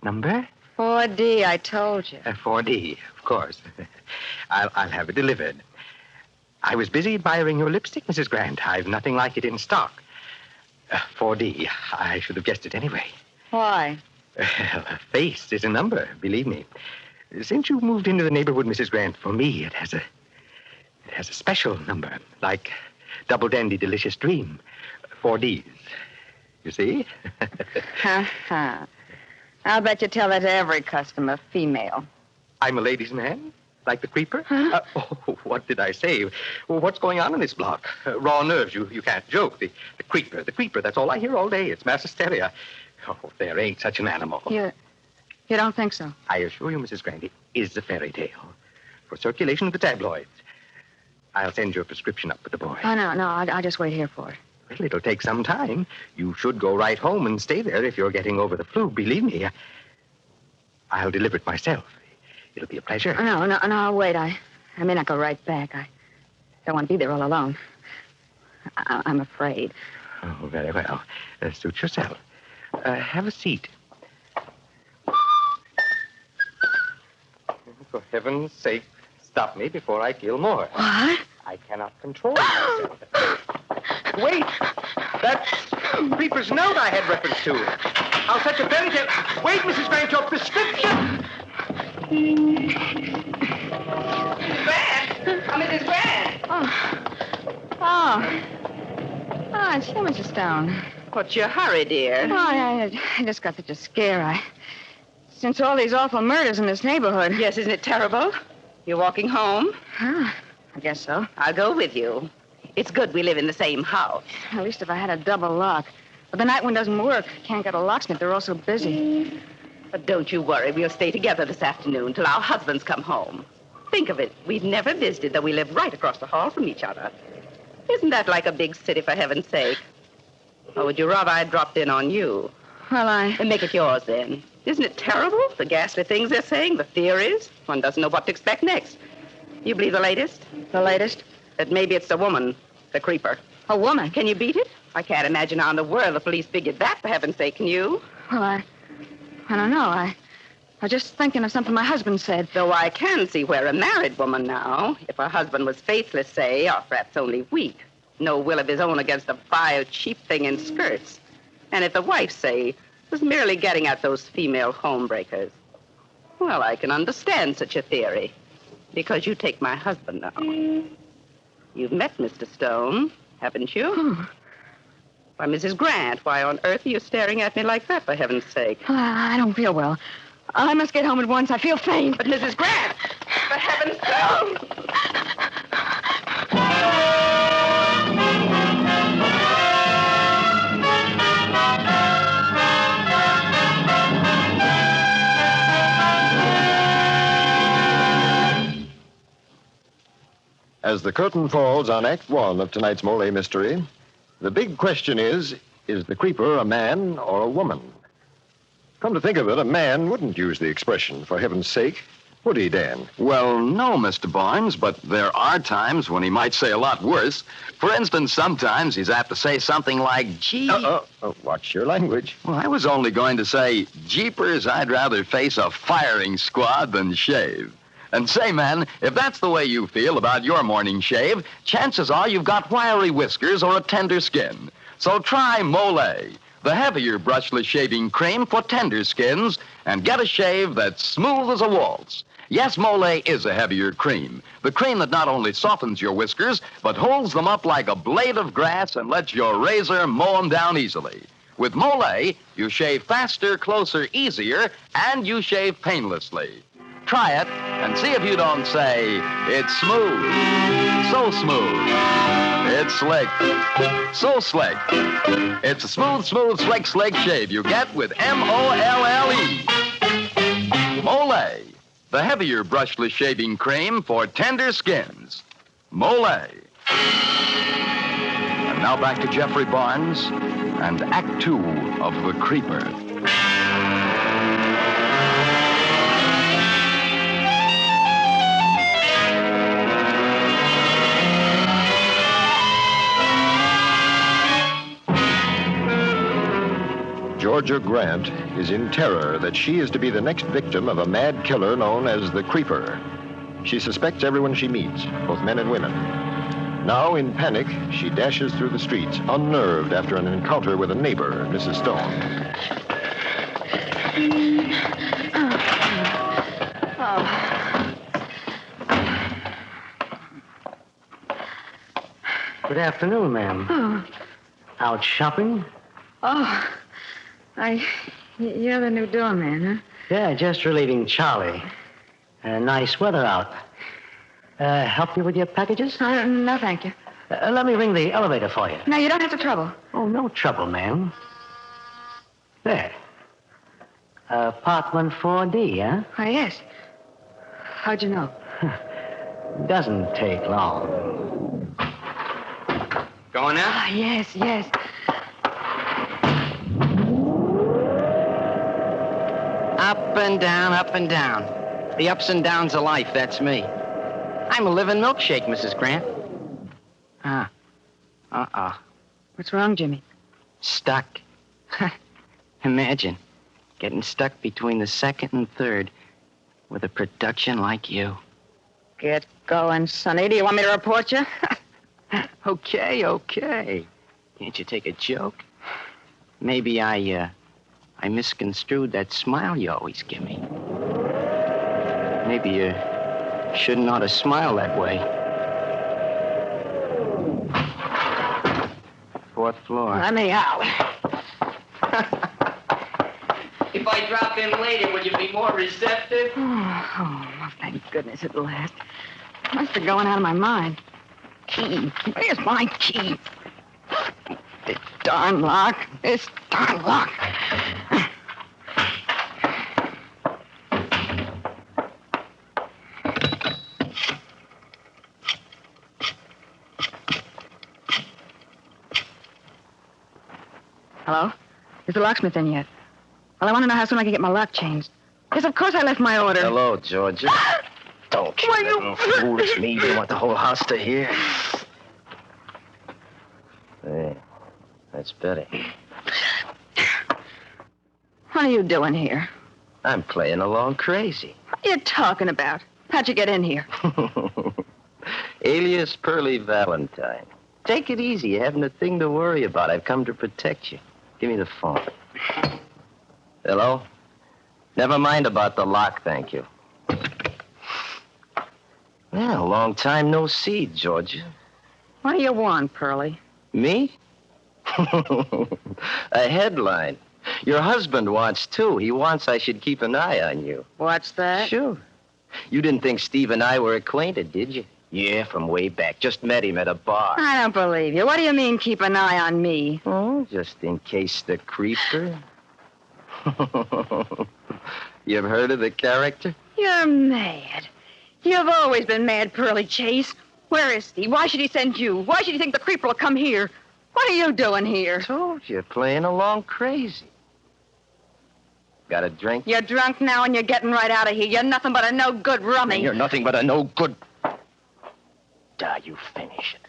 Number? 4D, I told you. 4D, of course. I'll have it delivered. I was busy admiring your lipstick, Mrs. Grant. I've nothing like it in stock. 4D. I should have guessed it anyway. Why? A face is a number, believe me. Since you moved into the neighborhood, Mrs. Grant, for me, it has a special number, like Double Dandy Delicious Dream. 4Ds. You see? Ha. I'll bet you tell that to every customer, female. I'm a ladies' man, like the creeper. What did I say? Well, what's going on in this block? Raw nerves, you can't joke. The creeper, that's all I hear all day. It's mass hysteria. Oh, there ain't such an animal. You don't think so? I assure you, Mrs. Grant, it is a fairy tale. For circulation of the tabloids. I'll send you a prescription up with the boy. Oh, no, I'll just wait here for it. Well, it'll take some time. You should go right home and stay there if you're getting over the flu. Believe me, I'll deliver it myself. It'll be a pleasure. No, I'll wait. I may not go right back. I don't want to be there all alone. I'm afraid. Oh, very well. Suit yourself. Have a seat. For heaven's sake, stop me before I feel more. What? I cannot control myself. Wait! That's Creeper's note I had reference to. I'll set a fairy tale. Wait, Mrs. Grant, your prescription! Mrs. Grant! Oh, it's you, Mrs. Stone. What's your hurry, dear? Oh, I just got such a scare. Since all these awful murders in this neighborhood. Yes, isn't it terrible? You're walking home? Huh, I guess so. I'll go with you. It's good we live in the same house. At least if I had a double lock. But the night one doesn't work. Can't get a locksmith. They're all so busy. But don't you worry. We'll stay together this afternoon till our husbands come home. Think of it. We've never visited, though we live right across the hall from each other. Isn't that like a big city, for heaven's sake? Or would you rather I dropped in on you? Well, And make it yours, then. Isn't it terrible? The ghastly things they're saying, the theories. One doesn't know what to expect next. You believe the latest? The latest? That maybe it's the woman, the creeper. A woman? Can you beat it? I can't imagine how in the world the police figured that, for heaven's sake. Can you? Well, I don't know. I was just thinking of something my husband said. Though I can see where a married woman now, if her husband was faithless, say, or perhaps only weak, no will of his own against a vile, cheap thing in skirts. And if the wife, say, was merely getting at those female homebreakers. Well, I can understand such a theory. Because you take my husband now. You've met Mr. Stone, haven't you? Why, Mrs. Grant, why on earth are you staring at me like that, for heaven's sake? I don't feel well. I must get home at once. I feel faint. But Mrs. Grant, for heaven's sake! As the curtain falls on Act One of tonight's Molle mystery, the big question is the creeper a man or a woman? Come to think of it, a man wouldn't use the expression, for heaven's sake, would he, Dan? Well, no, Mr. Barnes, but there are times when he might say a lot worse. For instance, sometimes he's apt to say something like, gee... Watch your language. Well, I was only going to say, jeepers, I'd rather face a firing squad than shave. And say, man, if that's the way you feel about your morning shave, chances are you've got wiry whiskers or a tender skin. So try Molle, the heavier brushless shaving cream for tender skins, and get a shave that's smooth as a waltz. Yes, Molle is a heavier cream. The cream that not only softens your whiskers, but holds them up like a blade of grass and lets your razor mow them down easily. With Molle, you shave faster, closer, easier, and you shave painlessly. Try it and see if you don't say, it's smooth, so smooth, it's slick, so slick. It's a smooth, slick shave you get with M-O-L-L-E. Molle, the heavier brushless shaving cream for tender skins. Molle. And now back to Jeffrey Barnes and Act Two of The Creeper. George Georgia Grant is in terror that she is to be the next victim of a mad killer known as the Creeper. She suspects everyone she meets, both men and women. Now, in panic, she dashes through the streets, unnerved after an encounter with a neighbor, Mrs. Stone. Good afternoon, ma'am. Oh. Out shopping? Oh. You're the new doorman, huh? Yeah, just relieving Charlie. Nice weather out. Help you with your packages? No, thank you. Let me ring the elevator for you. No, you don't have to trouble. Oh, no trouble, ma'am. There. Apartment 4D, huh? Oh, yes. How'd you know? Doesn't take long. Going out? Ah, yes. Up and down, up and down. The ups and downs of life, that's me. I'm a living milkshake, Mrs. Grant. What's wrong, Jimmy? Stuck. Imagine getting stuck between the second and third with a production like you. Get going, Sonny. Do you want me to report you? Okay. Can't you take a joke? Maybe I misconstrued that smile you always give me. Maybe you shouldn't ought to smile that way. 4th floor. Let me out. If I drop in later, would you be more receptive? Oh, thank goodness at last. Must be going out of my mind. Key. Where's my key? This darn lock. Hello? Is the locksmith in yet? Well, I want to know how soon I can get my lock changed. Yes, of course I left my order. Hello, Georgia. Don't you little foolish me. You want the whole house to hear? There. That's better. What are you doing here? I'm playing along crazy. What are you talking about? How'd you get in here? Alias Pearly Valentine. Take it easy. You haven't a thing to worry about. I've come to protect you. Give me the phone. Hello? Never mind about the lock, thank you. Well, long time no see, Georgia. What do you want, Pearlie? Me? A headline. Your husband wants, too. He wants I should keep an eye on you. What's that? Sure. You didn't think Steve and I were acquainted, did you? Yeah, from way back. Just met him at a bar. I don't believe you. What do you mean, keep an eye on me? Oh, just in case the creeper. You've heard of the character? You're mad. You've always been mad, Pearlie Chase. Where is he? Why should he send you? Why should he think the creeper will come here? What are you doing here? Told you, playing along crazy. Got a drink? You're drunk now and you're getting right out of here. You're nothing but a no-good rummy. You're nothing but a no-good... You finish it.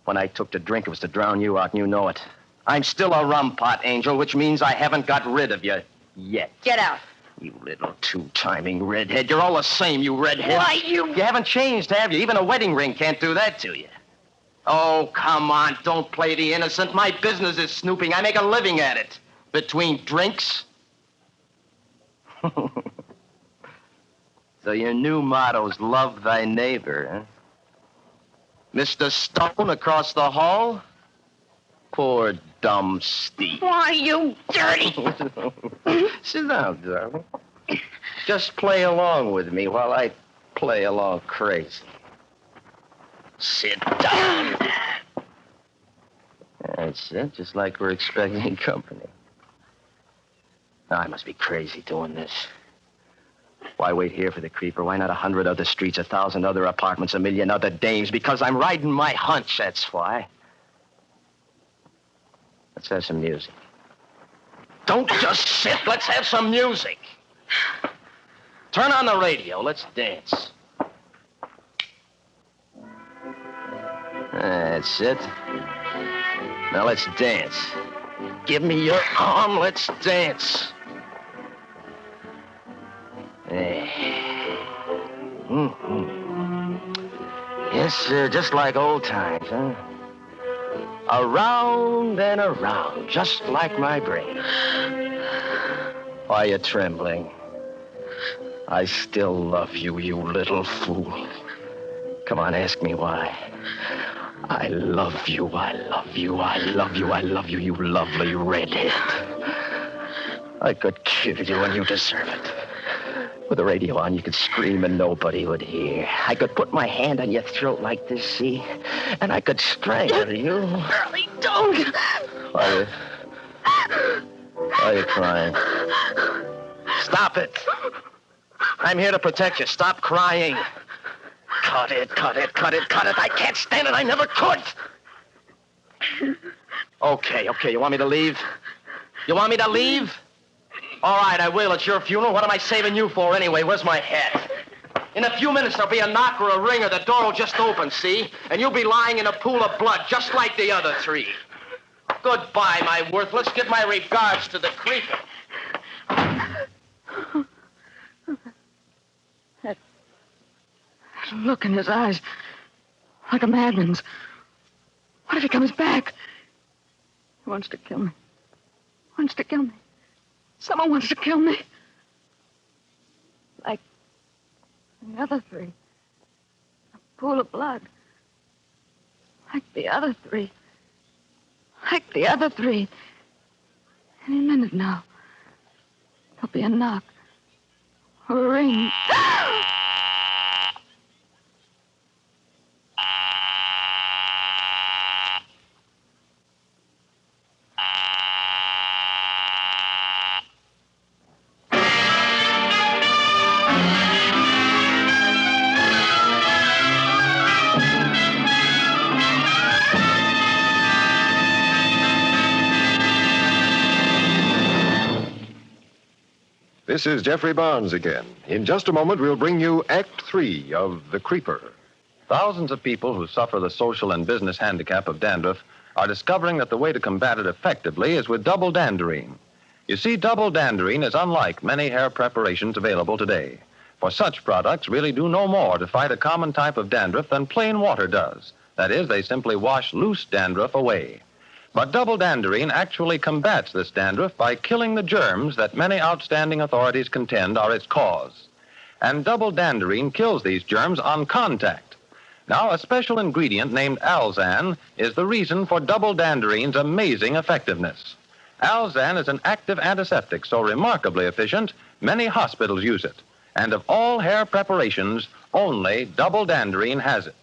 When I took to drink, it was to drown you out, and you know it. I'm still a rum pot, Angel, which means I haven't got rid of you yet. Get out. You little two-timing redhead. You're all the same, you redhead. Why, you haven't changed, have you? Even a wedding ring can't do that to you. Oh, come on. Don't play the innocent. My business is snooping. I make a living at it. Between drinks. So your new motto's love thy neighbor, huh? Mr. Stone across the hall? Poor dumb Steve. Why, you dirty... Sit down, darling. Just play along with me while I play along crazy. Sit down. That's it, just like we're expecting company. I must be crazy doing this. Why wait here for the creeper? Why not 100 other streets, 1,000 other apartments, 1,000,000 other dames? Because I'm riding my hunch, that's why. Let's have some music. Don't just sit. Let's have some music. Turn on the radio. Let's dance. That's it. Now let's dance. Give me your arm. Let's dance. Yes, sir, just like old times, huh? Around and around, just like my brain. Why are you trembling? I still love you, you little fool. Come on, ask me why. I love you, I love you, I love you, I love you, you lovely redhead. I could kill you and you deserve it. With the radio on, you could scream and nobody would hear. I could put my hand on your throat like this, see? And I could strangle you. Early, don't. Why are you crying? Stop it. I'm here to protect you. Stop crying. Cut it, cut it, cut it, cut it. I can't stand it. I never could. Okay. You want me to leave? You want me to leave? All right, I will. It's your funeral. What am I saving you for anyway? Where's my hat? In a few minutes, there'll be a knock or a ring, or the door will just open, see? And you'll be lying in a pool of blood, just like the other three. Goodbye, my worthless. Give my regards to the creeper. That look in his eyes, like a madman's. What if he comes back? He wants to kill me. Wants to kill me. Someone wants to kill me. Like the other three. A pool of blood. Like the other three. Like the other three. Any minute now. There'll be a knock. Or a ring. This is Jeffrey Barnes again. In just a moment, we'll bring you Act 3 of The Creeper. Thousands of people who suffer the social and business handicap of dandruff are discovering that the way to combat it effectively is with double danderine. You see, double danderine is unlike many hair preparations available today. For such products really do no more to fight a common type of dandruff than plain water does. That is, they simply wash loose dandruff away. But double danderine actually combats this dandruff by killing the germs that many outstanding authorities contend are its cause. And double danderine kills these germs on contact. Now, a special ingredient named alzan is the reason for double danderine's amazing effectiveness. Alzan is an active antiseptic so remarkably efficient, many hospitals use it. And of all hair preparations, only double danderine has it.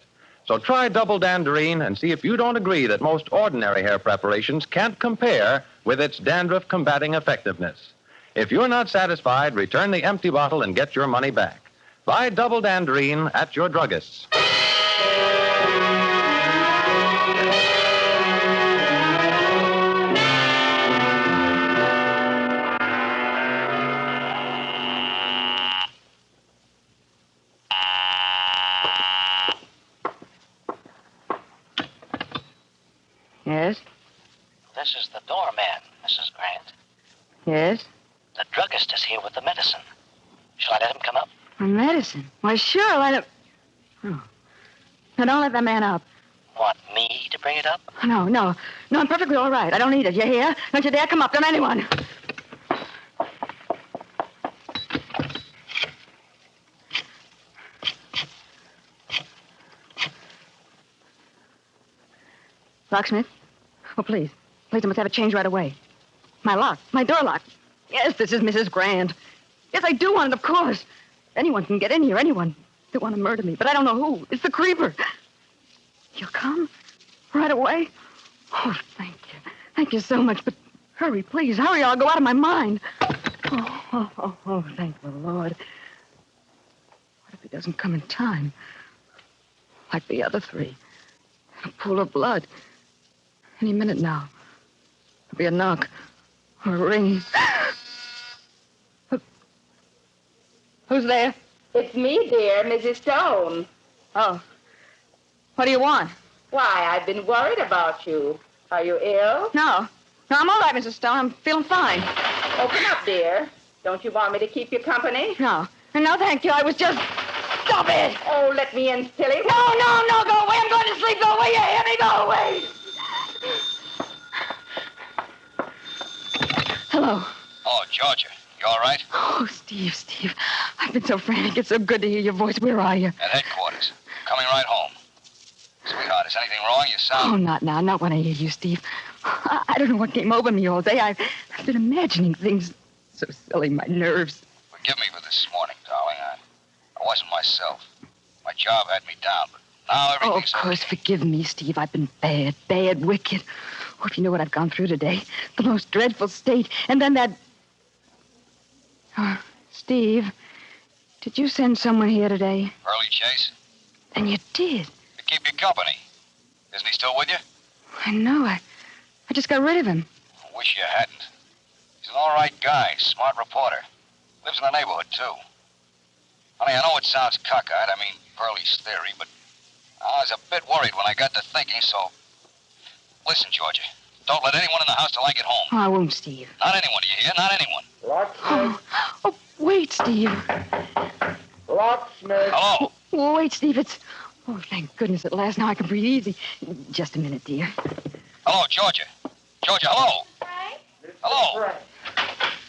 So try double danderine and see if you don't agree that most ordinary hair preparations can't compare with its dandruff-combating effectiveness. If you're not satisfied, return the empty bottle and get your money back. Buy double danderine at your druggist's. Yes? This is the doorman, Mrs. Grant. Yes? The druggist is here with the medicine. Shall I let him come up? My medicine? Why, sure, let him... Oh. Now, don't let that man up. Want me to bring it up? No, I'm perfectly all right. I don't need it. You hear? Don't you dare come up. Don't anyone. Locksmith? Oh, please. Please, I must have a change right away. My lock. My door lock. Yes, this is Mrs. Grant. Yes, I do want it, of course. Anyone can get in here, anyone. They want to murder me, but I don't know who. It's the creeper. You'll come? Right away? Oh, thank you. Thank you so much, but hurry, please. Hurry, or I'll go out of my mind. Oh, thank the Lord. What if he doesn't come in time? Like the other three. In a pool of blood. Any minute now. There'll be a knock. Or a ring. Who's there? It's me, dear, Mrs. Stone. Oh. What do you want? Why, I've been worried about you. Are you ill? No. No, I'm all right, Mrs. Stone. I'm feeling fine. Open up, dear. Don't you want me to keep you company? No. No, thank you. I was just... Stop it! Oh, let me in, silly. No, go away. I'm going to sleep. Go away. You hear me? Go away. Hello. Oh, Georgia, you all right? Oh, Steve. I've been so frantic. It's so good to hear your voice. Where are you? At headquarters. Coming right home. Sweetheart, is anything wrong? You sound... Oh, not now. Not when I hear you, Steve. I don't know what came over me all day. I've been imagining things so silly. My nerves. Forgive me for this morning, darling. I wasn't myself. My job had me down, but now everything's... Oh, of course, forgive me, Steve. I've been bad, wicked. Oh, if you know what I've gone through today. The most dreadful state. And then that... Oh, Steve, did you send someone here today? Early Chase? Then you did. To keep you company. Isn't he still with you? I know. I just got rid of him. I wish you hadn't. He's an all right guy, smart reporter. Lives in the neighborhood, too. Honey, I know it sounds cockeyed, I mean Pearlie's theory, but I was a bit worried when I got to thinking, so... Listen, Georgia, don't let anyone in the house till I get home. Oh, I won't, Steve. Not anyone, do you hear? Not anyone. Locksmith. Oh, wait, Steve. Locksmith. Hello? Oh, wait, Steve, it's... Oh, thank goodness at last. Now I can breathe easy. Just a minute, dear. Hello, Georgia. Georgia, hello. Hello.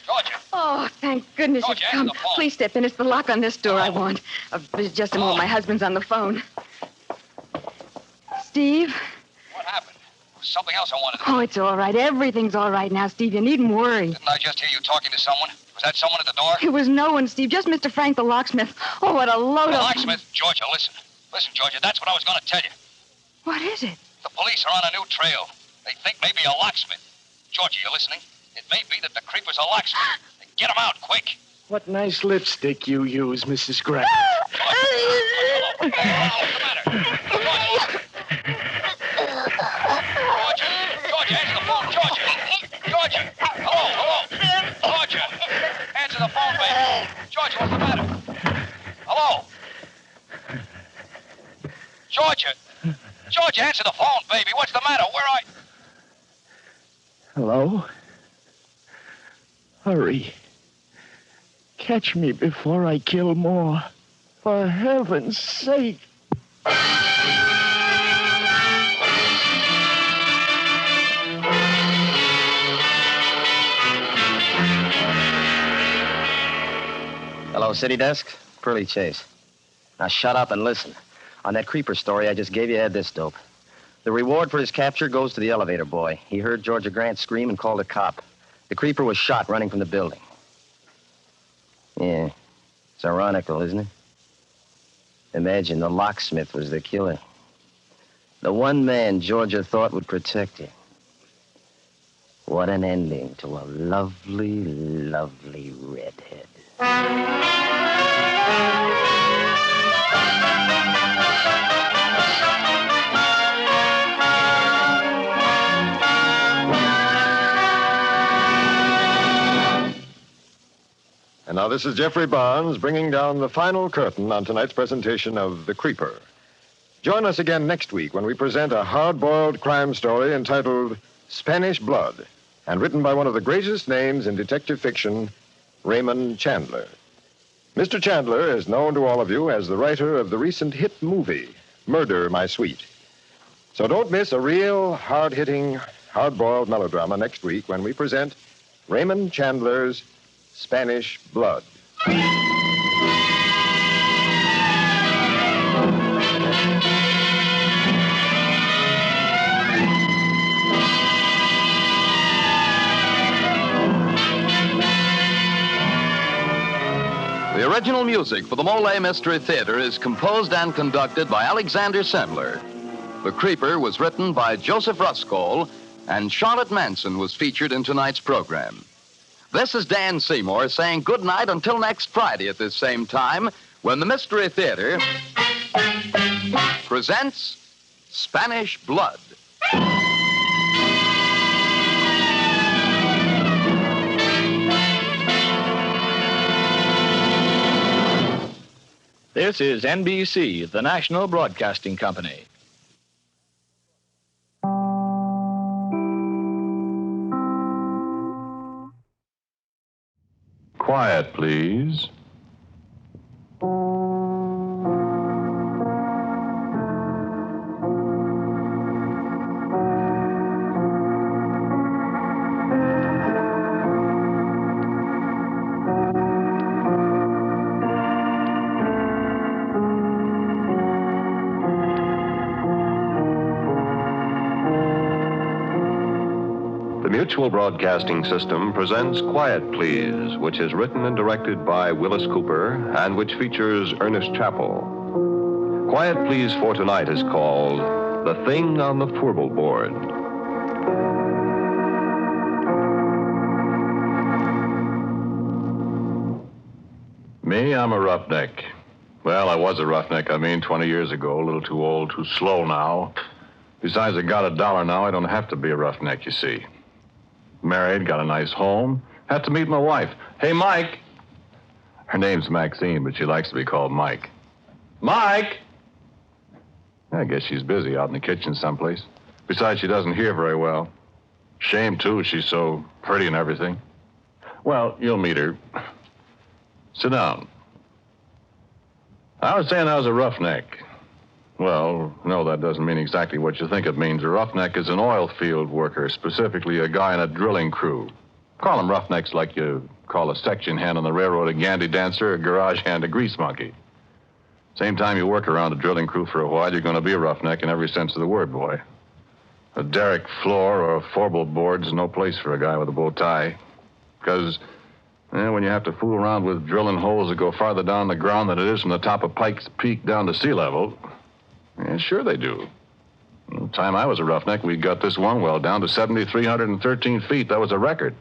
Georgia. Oh, thank goodness Georgia, you've come. answer the phone. Please step in. It's the lock on this door I want. Just a moment. My husband's on the phone. Steve? What happened? Something else I wanted to... Oh, it's all right. Everything's all right now, Steve. You needn't worry. Didn't I just hear you talking to someone? Was that someone at the door? It was no one, Steve. Just Mr. Frank, the locksmith. Oh, what a load The of... locksmith? Georgia, listen. Listen, Georgia, that's what I was going to tell you. What is it? The police are on a new trail. They think maybe a locksmith. Georgia, you listening? It may be that the creeper's a locksmith. Get him out, quick. What nice lipstick you use, Mrs. Grant. What's the matter? Georgia, answer the phone, Georgia. Georgia, hello. Georgia, answer the phone, baby. Georgia, what's the matter? Hello. Georgia, answer the phone, baby. What's the matter? Where are you? Hello? Hurry. Catch me before I kill more. For heaven's sake. Hello, City Desk. Pearly Chase. Now shut up and listen. On that creeper story I just gave you, add this dope. The reward for his capture goes to the elevator boy. He heard Georgia Grant scream and called a cop. The creeper was shot running from the building. Yeah, it's ironical, isn't it? Imagine the locksmith was the killer. The one man Georgia thought would protect her. What an ending to a lovely, lovely redhead. And now this is Jeffrey Barnes bringing down the final curtain on tonight's presentation of The Creeper. Join us again next week when we present a hard-boiled crime story entitled Spanish Blood, and written by one of the greatest names in detective fiction, Raymond Chandler. Mr. Chandler is known to all of you as the writer of the recent hit movie, Murder, My Sweet. So don't miss a real hard-hitting, hard-boiled melodrama next week when we present Raymond Chandler's Spanish Blood. The original music for the Molle Mystery Theater is composed and conducted by Alexander Sandler. The Creeper was written by Joseph Ruskol, and Charlotte Manson was featured in tonight's program. This is Dan Seymour saying good night until next Friday at this same time, when the Mystery Theater presents Spanish Blood. This is NBC, the National Broadcasting Company. Quiet, please. The Mutual Broadcasting System presents Quiet Please, which is written and directed by Willis Cooper and which features Ernest Chappell. Quiet Please for tonight is called The Thing on the Fourble Board. Me, I'm a roughneck. Well, I was a roughneck, 20 years ago. A little too old, too slow now. Besides, I got $1 now. I don't have to be a roughneck, you see. Married, got a nice home. Had to meet my wife. Hey, Mike. Her name's Maxine, but she likes to be called Mike. Mike! I guess she's busy out in the kitchen someplace. Besides, she doesn't hear very well. Shame, too. She's so pretty and everything. Well, you'll meet her. Sit down. I was saying I was a roughneck. Well, no, that doesn't mean exactly what you think it means. A roughneck is an oil field worker, specifically a guy in a drilling crew. Call them roughnecks like you call a section hand on the railroad a gandy dancer, a garage hand a grease monkey. Same time you work around a drilling crew for a while, you're going to be a roughneck in every sense of the word, boy. A derrick floor or a Fourble board's no place for a guy with a bow tie. Because when you have to fool around with drilling holes that go farther down the ground than it is from the top of Pike's Peak down to sea level... Yeah, sure they do. The time I was a roughneck, we got this one well down to 7,313 feet. That was a record.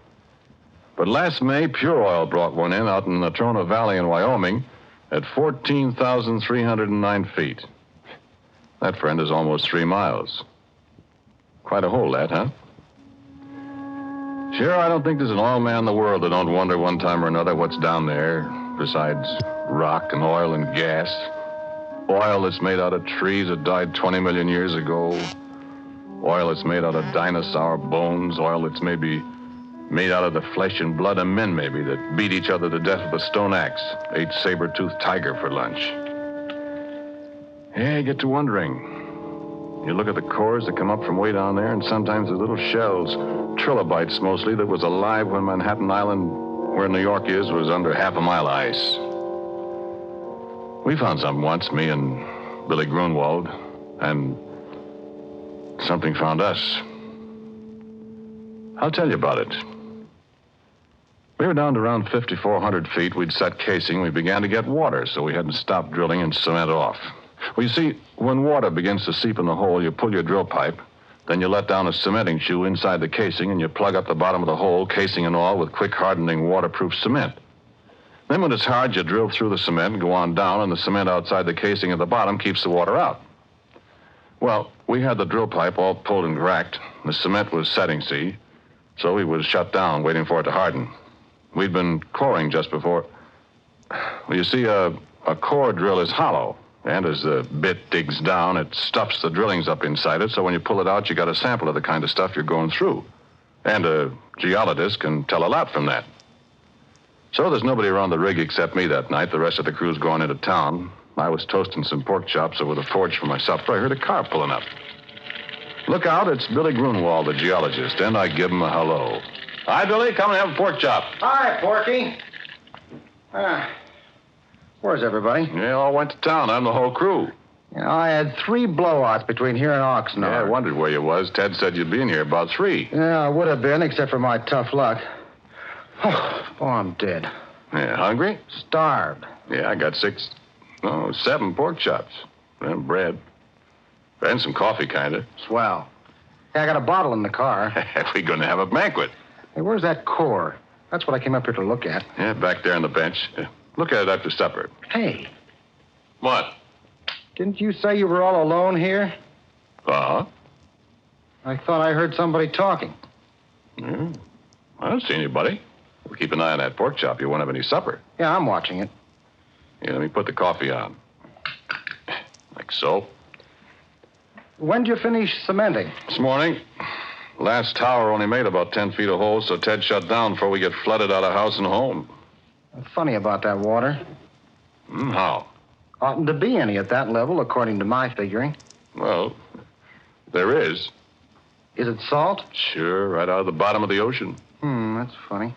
But last May, Pure Oil brought one in out in the Natrona Valley in Wyoming at 14,309 feet. That, friend, is almost 3 miles. Quite a hole, that, huh? Sure, I don't think there's an oil man in the world that don't wonder one time or another what's down there, besides rock and oil and gas. Oil that's made out of trees that died 20 million years ago. Oil that's made out of dinosaur bones. Oil that's maybe made out of the flesh and blood of men, maybe, that beat each other to death with a stone axe, ate saber-toothed tiger for lunch. Yeah, you get to wondering. You look at the cores that come up from way down there, and sometimes the little shells, trilobites mostly, that was alive when Manhattan Island, where New York is, was under half a mile of ice. We found something once, me and Billy Grunwald, and something found us. I'll tell you about it. We were down to around 5,400 feet. We'd set casing. We began to get water, so we hadn't stopped drilling and cement off. Well, you see, when water begins to seep in the hole, you pull your drill pipe, then you let down a cementing shoe inside the casing, and you plug up the bottom of the hole, casing and all, with quick hardening waterproof cement. Then when it's hard, you drill through the cement and go on down, and the cement outside the casing at the bottom keeps the water out. Well, we had the drill pipe all pulled and racked. The cement was setting, see? So we was shut down, waiting for it to harden. We'd been coring just before... Well, you see, a core drill is hollow, and as the bit digs down, it stuffs the drillings up inside it, so when you pull it out, you got a sample of the kind of stuff you're going through. And a geologist can tell a lot from that. So there's nobody around the rig except me that night. The rest of the crew's going into town. I was toasting some pork chops over the forge for my supper. I heard a car pulling up. Look out, it's Billy Grunwald, the geologist, and I give him a hello. Hi, Billy. Come and have a pork chop. Hi, Porky. Where's everybody? Yeah, all went to town. I'm the whole crew. You know, I had 3 blowouts between here and Oxnard. Yeah, I wondered where you was. Ted said you'd be in here about 3. Yeah, I would have been, except for my tough luck. Oh, I'm dead. Yeah, hungry? Starved. Yeah, I got 7 pork chops. And bread. And some coffee, kind of. Swell. Hey, I got a bottle in the car. We're going to have a banquet. Hey, where's that core? That's what I came up here to look at. Yeah, back there on the bench. Look at it after supper. Hey. What? Didn't you say you were all alone here? Uh-huh. I thought I heard somebody talking. I don't see anybody. We'll keep an eye on that pork chop. You won't have any supper. Yeah, I'm watching it. Yeah, let me put the coffee on. Like so. When'd you finish cementing? This morning. Last tower only made about 10 feet of hole, so Ted shut down before we get flooded out of house and home. Funny about that water. How? Oughtn't to be any at that level, according to my figuring. Well, there is. Is it salt? Sure, right out of the bottom of the ocean. That's funny.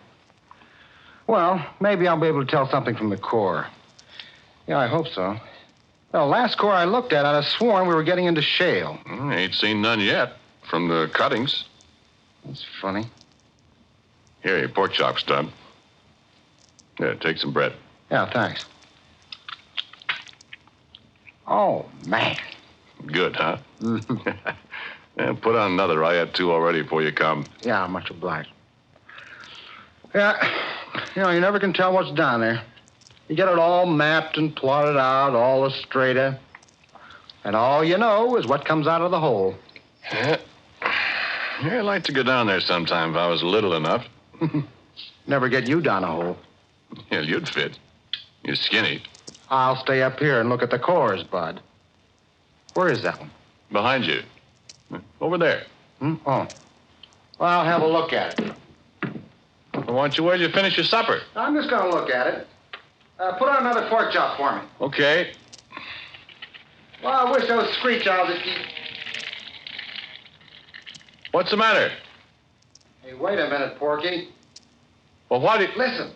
Well, maybe I'll be able to tell something from the core. Yeah, I hope so. Well, last core I looked at, I'd have sworn we were getting into shale. Ain't seen none yet from the cuttings. That's funny. Here, your pork chop stub. Here, take some bread. Yeah, thanks. Oh, man. Good, huh? And put on another. I had 2 already before you come. Yeah, much obliged. Yeah, you never can tell what's down there. You get it all mapped and plotted out, all the strata. And all you know is what comes out of the hole. Yeah, I'd like to go down there sometime if I was little enough. Never get you down a hole. Yeah, you'd fit. You're skinny. I'll stay up here and look at the cores, Bud. Where is that one? Behind you. Over there. Oh. Well, I'll have a look at it. Well, why don't you wait till you finish your supper? I'm just going to look at it. Put on another pork chop for me. Okay. Well, I wish those screech owls would keep... What's the matter? Hey, wait a minute, Porky. Well, what did... Listen.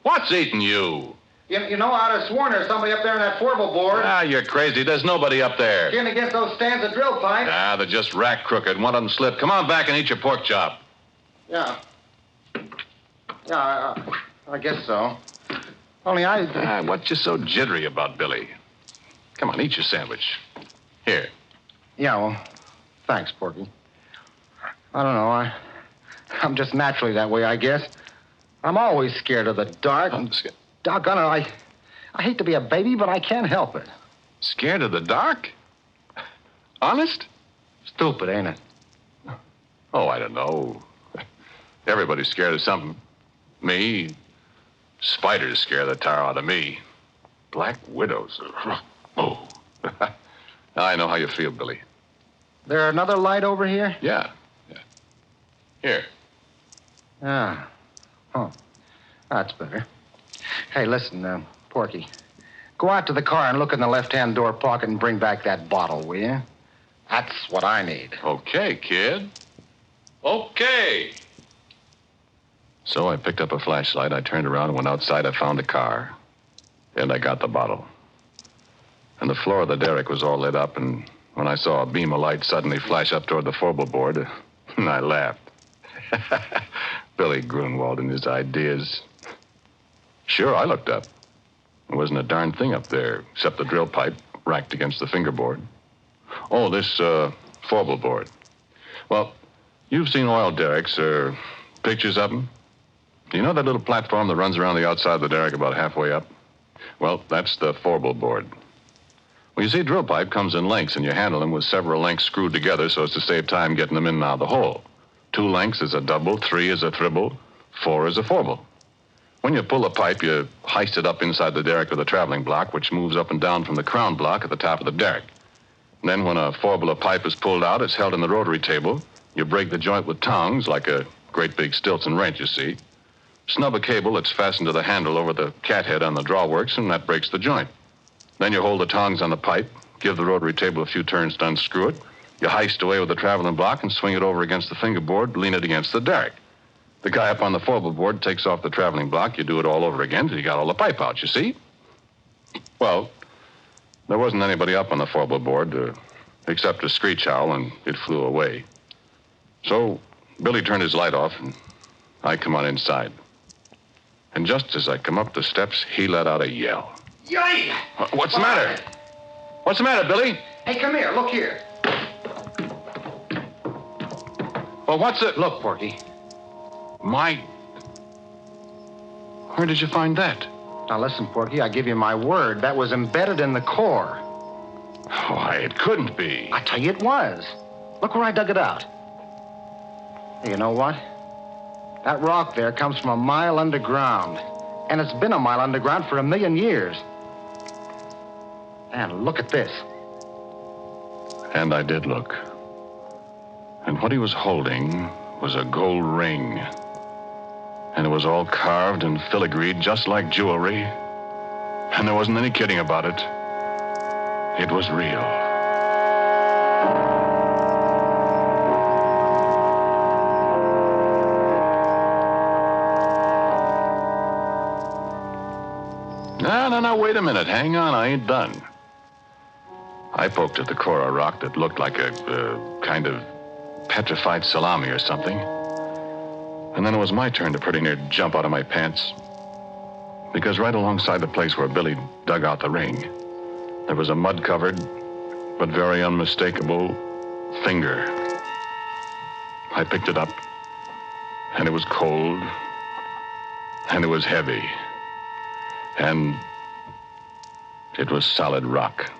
What's eating you? You know, I'd have sworn there's somebody up there in that Fourble board. Ah, you're crazy. There's nobody up there. Getting against those stands of drill pipe. Ah, they're just rack crooked. One of them slipped. Come on back and eat your pork chop. Yeah. Yeah, I guess so. Only what's you so jittery about, Billy? Come on, eat your sandwich. Here. Yeah, well, thanks, Porky. I don't know. I'm just naturally that way, I guess. I'm always scared of the dark. Doggone it, I hate to be a baby, but I can't help it. Scared of the dark? Honest? Stupid, ain't it? Oh, I don't know. Everybody's scared of something. Me, spiders scare the tar out of me. Black widows. Oh. I know how you feel, Billy. There another light over here? Yeah. Here. Ah. Oh. That's better. Hey, listen, Porky. Go out to the car and look in the left-hand door pocket and bring back that bottle, will you? That's what I need. Okay, kid. Okay. So I picked up a flashlight. I turned around and went outside. I found the car. And I got the bottle. And the floor of the derrick was all lit up, and when I saw a beam of light suddenly flash up toward the Fourble board, I laughed. Billy Grunwald and his ideas. Sure, I looked up. There wasn't a darn thing up there except the drill pipe racked against the fingerboard. Oh, this Fourble board. Well, you've seen oil derricks or pictures of them. Do you know that little platform that runs around the outside of the derrick about halfway up? Well, that's the Fourble board. Well, you see, drill pipe comes in lengths, and you handle them with several lengths screwed together so as to save time getting them in and out of the hole. 2 lengths is a double, 3 is a triple, 4 is a Fourble. When you pull the pipe, you heist it up inside the derrick with a traveling block, which moves up and down from the crown block at the top of the derrick. Then when a Fourble of pipe is pulled out, it's held in the rotary table. You break the joint with tongs, like a great big Stilton wrench, you see. Snub a cable that's fastened to the handle over the cathead on the drawworks, and that breaks the joint. Then you hold the tongs on the pipe, give the rotary table a few turns to unscrew it. You heist away with the traveling block and swing it over against the fingerboard, lean it against the derrick. The guy up on the Fourble board takes off the traveling block. You do it all over again till you got all the pipe out, you see? Well, there wasn't anybody up on the Fourble board except a screech owl, and it flew away. So Billy turned his light off, and I come on inside. And just as I come up the steps, he let out a yell. Yay! What's the matter? What's the matter, Billy? Hey, come here. Look here. Well, what's it? Look, Porky. Where did you find that? Now, listen, Porky, I give you my word. That was embedded in the core. Why, it couldn't be. I tell you it was. Look where I dug it out. Hey, you know what? That rock there comes from a mile underground. And it's been a mile underground for 1,000,000 years. And look at this. And I did look. And what he was holding was a gold ring. And it was all carved and filigreed just like jewelry. And there wasn't any kidding about it. It was real. No, wait a minute. Hang on, I ain't done. I poked at the coral rock that looked like a kind of petrified salami or something. And then it was my turn to pretty near jump out of my pants. Because right alongside the place where Billy dug out the ring, there was a mud-covered but very unmistakable finger. I picked it up, and it was cold, and it was heavy, and it was solid rock.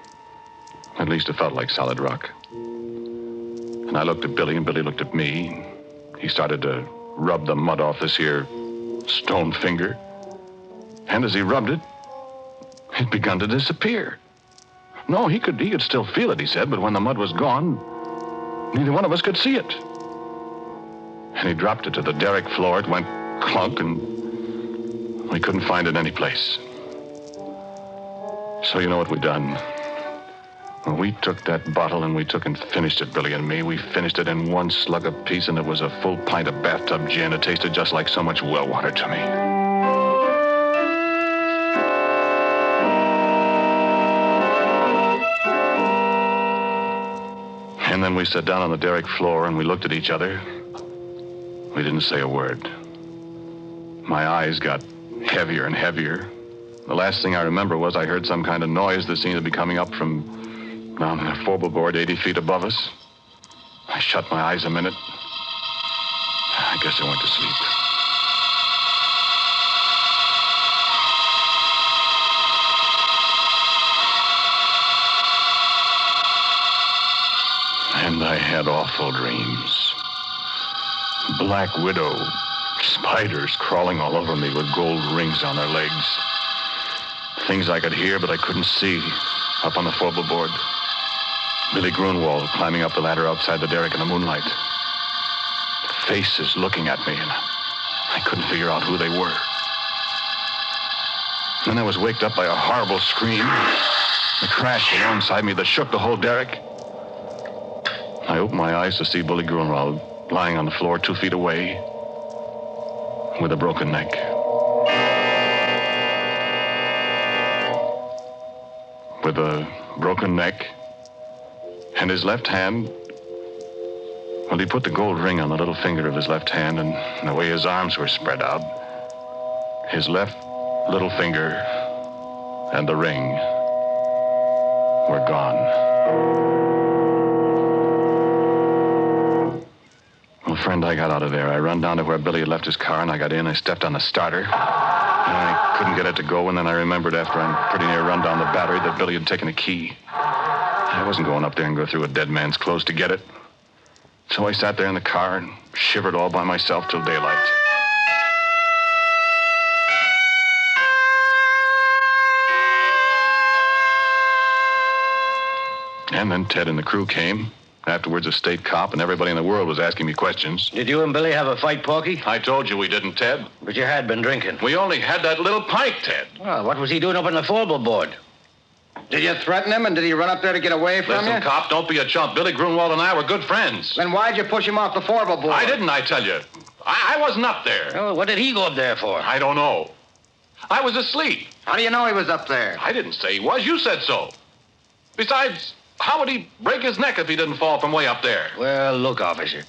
At least it felt like solid rock. And I looked at Billy, and Billy looked at me. He started to rub the mud off this here stone finger. And as he rubbed it, it begun to disappear. No, he could still feel it, he said, but when the mud was gone, neither one of us could see it. And he dropped it to the derrick floor. It went clunk, and we couldn't find it any place. So you know what we done? Well, we took that bottle and we took and finished it, Billy and me. We finished it in one slug apiece, and it was a full pint of bathtub gin. It tasted just like so much well water to me. And then we sat down on the derrick floor and we looked at each other. We didn't say a word. My eyes got heavier and heavier. The last thing I remember was I heard some kind of noise that seemed to be coming up from down the Fourble board 80 feet above us. I shut my eyes a minute. I guess I went to sleep. And I had awful dreams. Black widow, spiders crawling all over me with gold rings on their legs. Things I could hear, but I couldn't see, up on the Fourble board. Billy Grunwald climbing up the ladder outside the derrick in the moonlight. Faces looking at me, and I couldn't figure out who they were. Then I was waked up by a horrible scream. The crash alongside me that shook the whole derrick. I opened my eyes to see Billy Grunwald lying on the floor 2 feet away with a broken neck. With a broken neck and his left hand, well, he put the gold ring on the little finger of his left hand, and the way his arms were spread out, his left little finger and the ring were gone. Well, friend, I got out of there. I run down to where Billy had left his car, and I got in. I stepped on the starter. And I couldn't get it to go, and then I remembered after I'm pretty near run down the battery that Billy had taken a key. I wasn't going up there and go through a dead man's clothes to get it. So I sat there in the car and shivered all by myself till daylight. And then Ted and the crew came. Afterwards, a state cop, and everybody in the world was asking me questions. Did you and Billy have a fight, Porky? I told you we didn't, Ted. But you had been drinking. We only had that little pint, Ted. Well, what was he doing up on the Fourble board? Did you threaten him, and did he run up there to get away from you? Listen, cop, don't be a chump. Billy Grunwald and I were good friends. Then why'd you push him off the Fourble board? I didn't, I tell you. I wasn't up there. Oh, what did he go up there for? I don't know. I was asleep. How do you know he was up there? I didn't say he was. You said so. Besides, how would he break his neck if he didn't fall from way up there? Well, look, officer.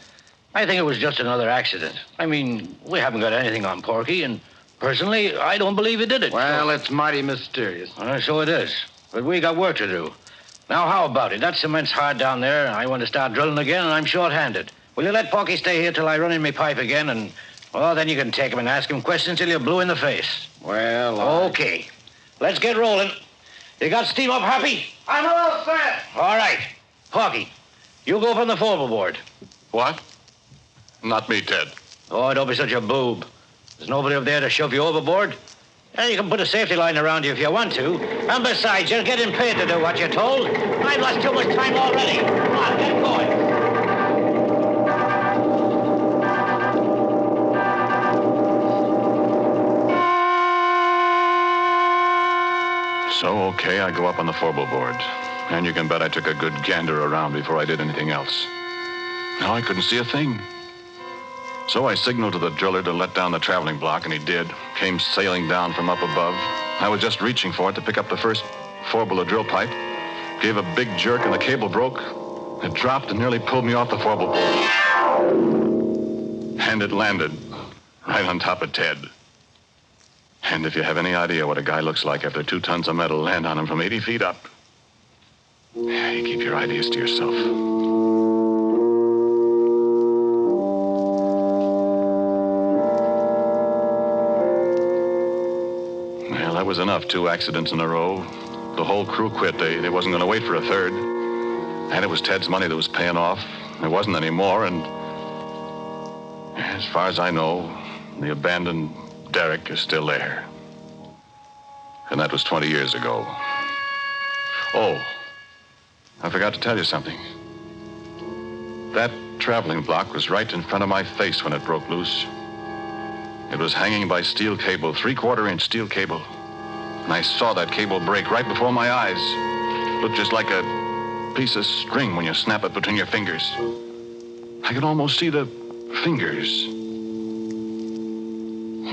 I think it was just another accident. I mean, we haven't got anything on Porky, and personally, I don't believe he did it. Well, it's mighty mysterious. So it is. But we got work to do. Now, how about it? That cement's hard down there, and I want to start drilling again, and I'm short-handed. Will you let Porky stay here till I run in my pipe again, and, well, then you can take him and ask him questions till you're blue in the face. Well, Okay. Let's get rolling. You got steam up, Happy? I'm all set. All right. Porky, you go from the Fourble board. What? Not me, Ted. Oh, don't be such a boob. There's nobody up there to shove you overboard. You can put a safety line around you if you want to. And besides, you're getting paid to do what you're told. I've lost too much time already. Come on, get going. So, okay, I go up on the Fourble board. And you can bet I took a good gander around before I did anything else. No, I couldn't see a thing. So I signaled to the driller to let down the traveling block, and he did. Came sailing down from up above. I was just reaching for it to pick up the first Fourble drill pipe. Gave a big jerk, and the cable broke. It dropped and nearly pulled me off the Fourble board. And it landed right on top of Ted. And if you have any idea what a guy looks like after 2 tons of metal land on him from 80 feet up, yeah, you keep your ideas to yourself. Well, that was enough. 2 accidents in a row. The whole crew quit. They wasn't going to wait for a third. And it was Ted's money that was paying off. There wasn't any more, and as far as I know, the abandoned derrick is still there. And that was 20 years ago. Oh, I forgot to tell you something. That traveling block was right in front of my face when it broke loose. It was hanging by steel cable, 3/4-inch steel cable. And I saw that cable break right before my eyes. Looked just like a piece of string when you snap it between your fingers. I could almost see the fingers.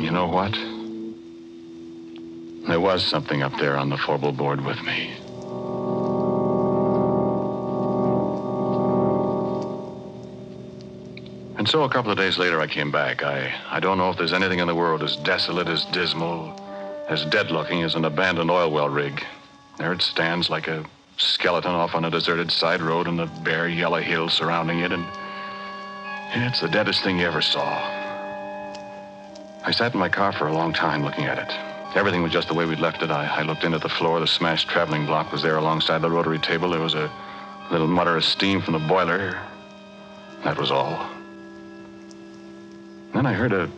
You know what? There was something up there on the Fourble board with me. And so a couple of days later, I came back. I don't know if there's anything in the world as desolate, as dismal, as dead-looking as an abandoned oil well rig. There it stands like a skeleton off on a deserted side road and the bare yellow hills surrounding it, and it's the deadest thing you ever saw. I sat in my car for a long time looking at it. Everything was just the way we'd left it. I looked in at the floor. The smashed traveling block was there alongside the rotary table. There was a little mutter of steam from the boiler. That was all. Then I heard a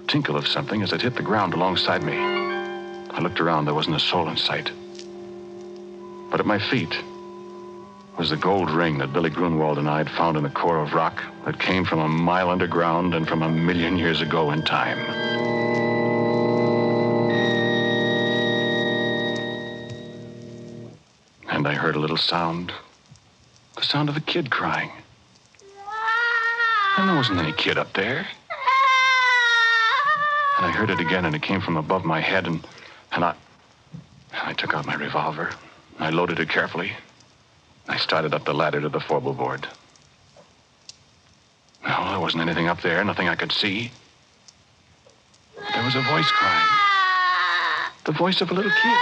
tinkle of something as it hit the ground alongside me. I looked around. There wasn't a soul in sight. But at my feet was the gold ring that Billy Grunwald and I had found in a core of rock that came from a mile underground and from 1,000,000 years ago in time. And I heard a little sound. The sound of a kid crying. And there wasn't any kid up there. And I heard it again, and it came from above my head, and I took out my revolver. I loaded it carefully. I started up the ladder to the Fourble board. No, there wasn't anything up there, nothing I could see. But there was a voice crying. The voice of a little kid.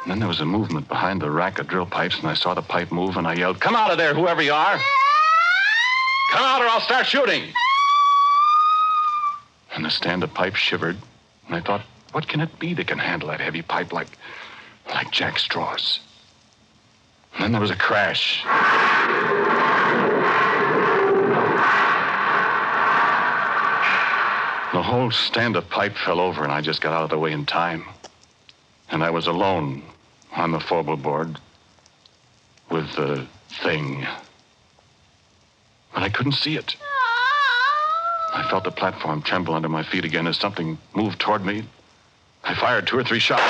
And then there was a movement behind the rack of drill pipes, and I saw the pipe move, and I yelled, "Come out of there, whoever you are! Come out or I'll start shooting!" And the stand of pipe shivered, and I thought, what can it be that can handle that heavy pipe like jack straws? And then there was a crash. The whole stand of pipe fell over, and I just got out of the way in time. And I was alone on the Fourble board with the thing. But I couldn't see it. I felt the platform tremble under my feet again as something moved toward me. I fired 2 or 3 shots.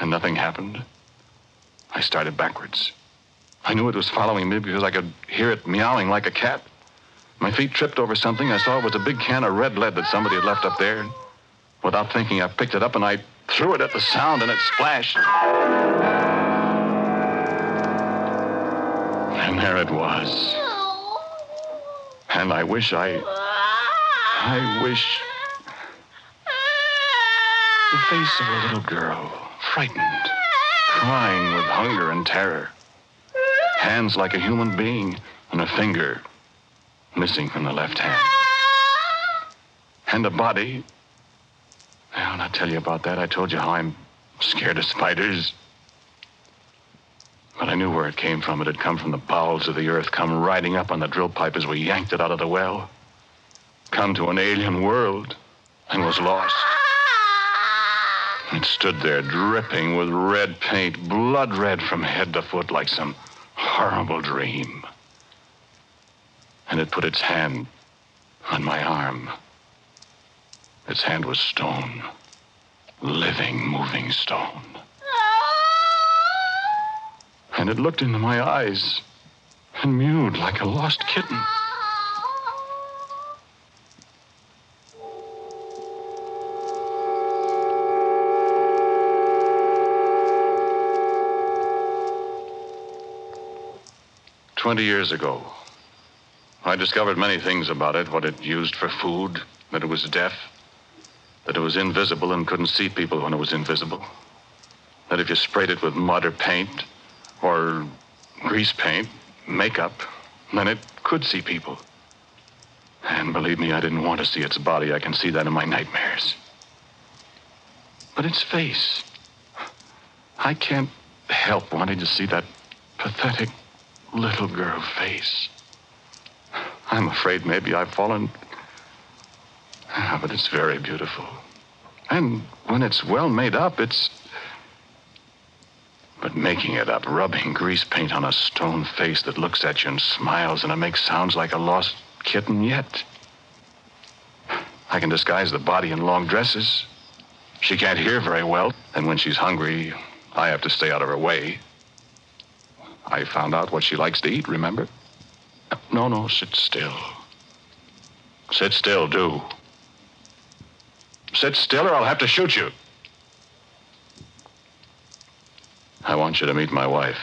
And nothing happened. I started backwards. I knew it was following me because I could hear it meowing like a cat. My feet tripped over something. I saw it was a big can of red lead that somebody had left up there. Without thinking, I picked it up and I threw it at the sound, and it splashed. And there it was. And I wish the face of a little girl, frightened, crying with hunger and terror. Hands like a human being, and a finger missing from the left hand. And a body. Well, I'll tell you about that. I told you how I'm scared of spiders. But I knew where it came from. It had come from the bowels of the earth, come riding up on the drill pipe as we yanked it out of the well. Come to an alien world and was lost. It stood there dripping with red paint, blood red from head to foot like some horrible dream. And it put its hand on my arm. Its hand was stone, living, moving stone. And it looked into my eyes and mewed like a lost kitten. "20 years ago, I discovered many things about it, what it used for food, that it was deaf, that it was invisible and couldn't see people when it was invisible, that if you sprayed it with mud or paint or grease paint, makeup, then it could see people. And believe me, I didn't want to see its body. I can see that in my nightmares. But its face, I can't help wanting to see that pathetic little girl face. I'm afraid maybe I've fallen. But it's very beautiful. And when it's well made up, it's... But making it up, rubbing grease paint on a stone face that looks at you and smiles, and it makes sounds like a lost kitten yet. I can disguise the body in long dresses. She can't hear very well, and when she's hungry, I have to stay out of her way. I found out what she likes to eat, remember? No, sit still. Sit still, do. Sit still or I'll have to shoot you. I want you to meet my wife.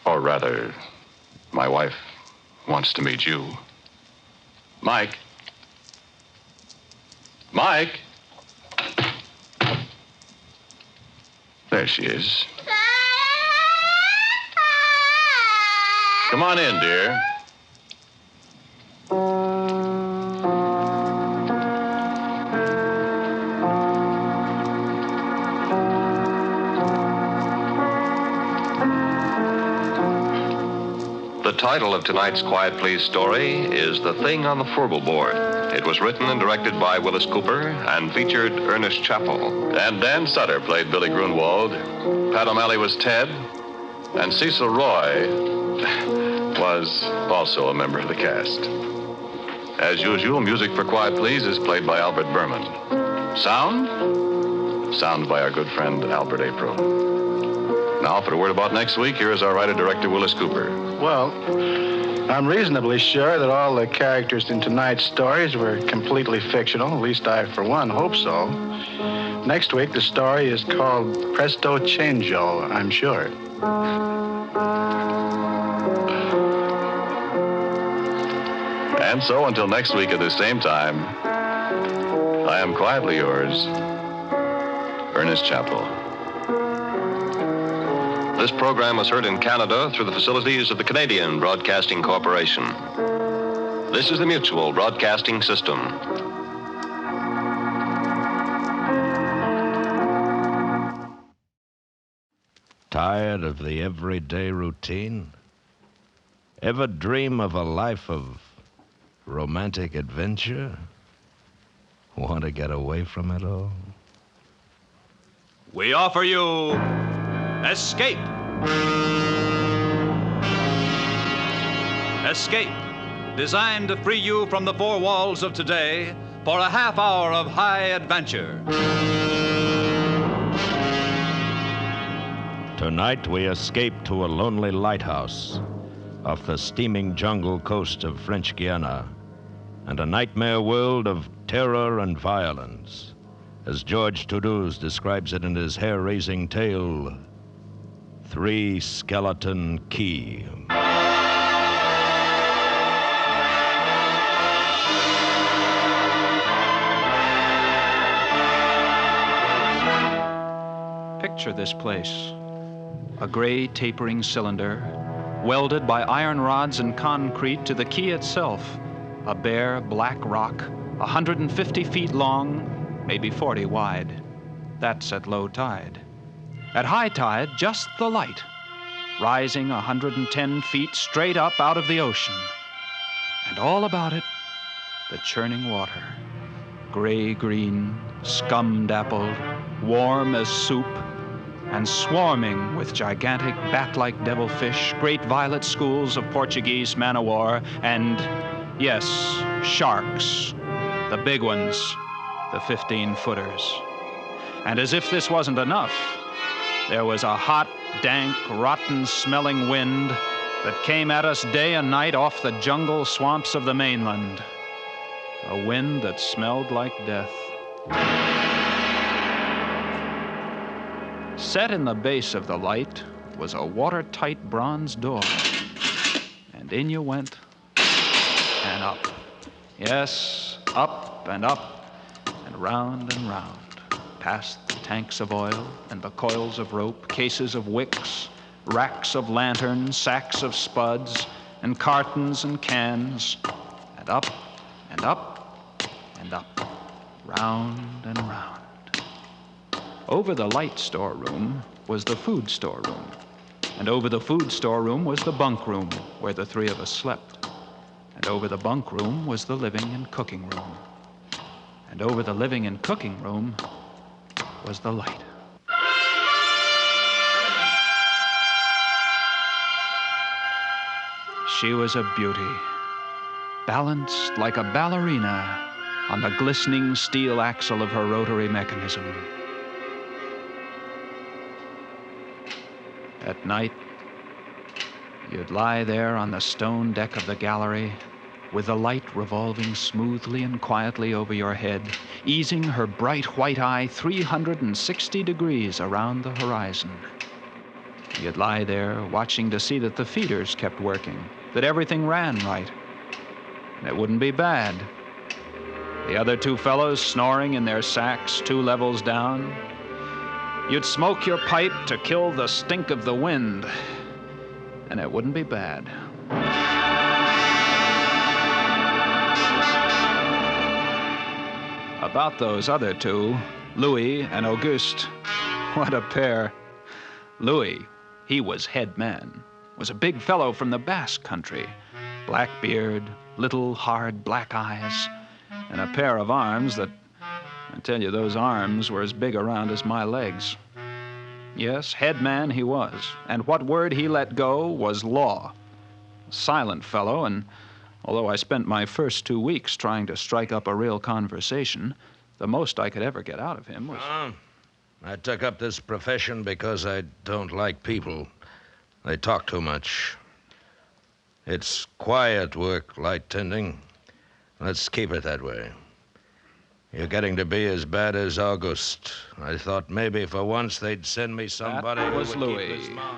Or rather, my wife wants to meet you. Mike. Mike. There she is. Come on in, dear. The title of tonight's Quiet Please story is The Thing on the Fourble Board. It was written and directed by Willis Cooper and featured Ernest Chappell. And Dan Sutter played Billy Grunwald. Pat O'Malley was Ted. And Cecil Roy was also a member of the cast. As usual, music for Quiet Please is played by Albert Berman. Sound by our good friend Albert April. Now, for a word about next week, here is our writer-director, Willis Cooper. Well, I'm reasonably sure that all the characters in tonight's stories were completely fictional. At least I, for one, hope so. Next week, the story is called Presto Changeo, I'm sure. And so, until next week at the same time, I am quietly yours, Ernest Chappell. This program was heard in Canada through the facilities of the Canadian Broadcasting Corporation. This is the Mutual Broadcasting System. Tired of the everyday routine? Ever dream of a life of romantic adventure? Want to get away from it all? We offer you Escape. Escape, designed to free you from the four walls of today for a half hour of high adventure. Tonight we escape to a lonely lighthouse off the steaming jungle coast of French Guiana and a nightmare world of terror and violence, as George Toulouse describes it in his hair-raising tale, Three Skeleton Key. Picture this place. A gray tapering cylinder, welded by iron rods and concrete to the key itself. A bare black rock, 150 feet long, maybe 40 wide. That's at low tide. At high tide, just the light, rising 110 feet straight up out of the ocean. And all about it, the churning water. Gray-green, scum-dappled, warm as soup, and swarming with gigantic bat-like devilfish, great violet schools of Portuguese man-o'-war, and, yes, sharks, the big ones, the 15-footers. And as if this wasn't enough, there was a hot, dank, rotten-smelling wind that came at us day and night off the jungle swamps of the mainland. A wind that smelled like death. Set in the base of the light was a watertight bronze door. And in you went, and up. Yes, up and up, and round, past the tanks of oil and the coils of rope, cases of wicks, racks of lanterns, sacks of spuds, and cartons and cans, and up and up and up, round and round. Over the light storeroom was the food storeroom, and over the food storeroom was the bunk room where the three of us slept, and over the bunk room was the living and cooking room, and over the living and cooking room was the light. She was a beauty, balanced like a ballerina on the glistening steel axle of her rotary mechanism. At night, you'd lie there on the stone deck of the gallery with the light revolving smoothly and quietly over your head, easing her bright white eye 360 degrees around the horizon. You'd lie there watching to see that the feeders kept working, that everything ran right. And it wouldn't be bad. The other two fellows snoring in their sacks 2 levels down. You'd smoke your pipe to kill the stink of the wind, and it wouldn't be bad. About those other two, Louis and Auguste, what a pair. Louis, he was head man, was a big fellow from the Basque country, black beard, little hard black eyes, and a pair of arms that, I tell you, those arms were as big around as my legs. Yes, head man he was, and what word he let go was law. Silent fellow, and although I spent my first 2 weeks trying to strike up a real conversation, the most I could ever get out of him was... I took up this profession because I don't like people. They talk too much. It's quiet work, light tending. Let's keep it that way. You're getting to be as bad as Auguste. I thought maybe for once they'd send me somebody That was who would Louis. keep his mouth.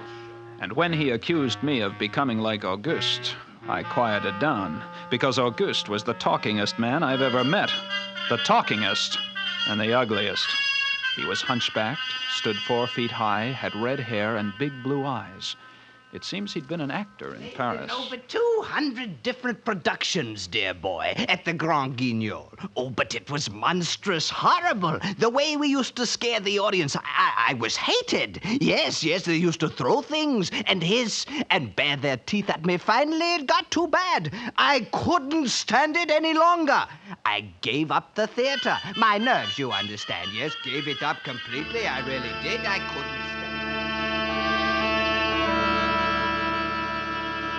And when he accused me of becoming like Auguste, I quieted down, because Auguste was the talkingest man I've ever met. The talkingest and the ugliest. He was hunchbacked, stood 4 feet high, had red hair and big blue eyes. It seems he'd been an actor in Paris. Over 200 different productions, dear boy, at the Grand Guignol. Oh, but it was monstrous, horrible. The way we used to scare the audience, I was hated. Yes, they used to throw things and hiss and bare their teeth at me. Finally, it got too bad. I couldn't stand it any longer. I gave up the theater. My nerves, you understand, yes, gave it up completely. I really did. I couldn't stand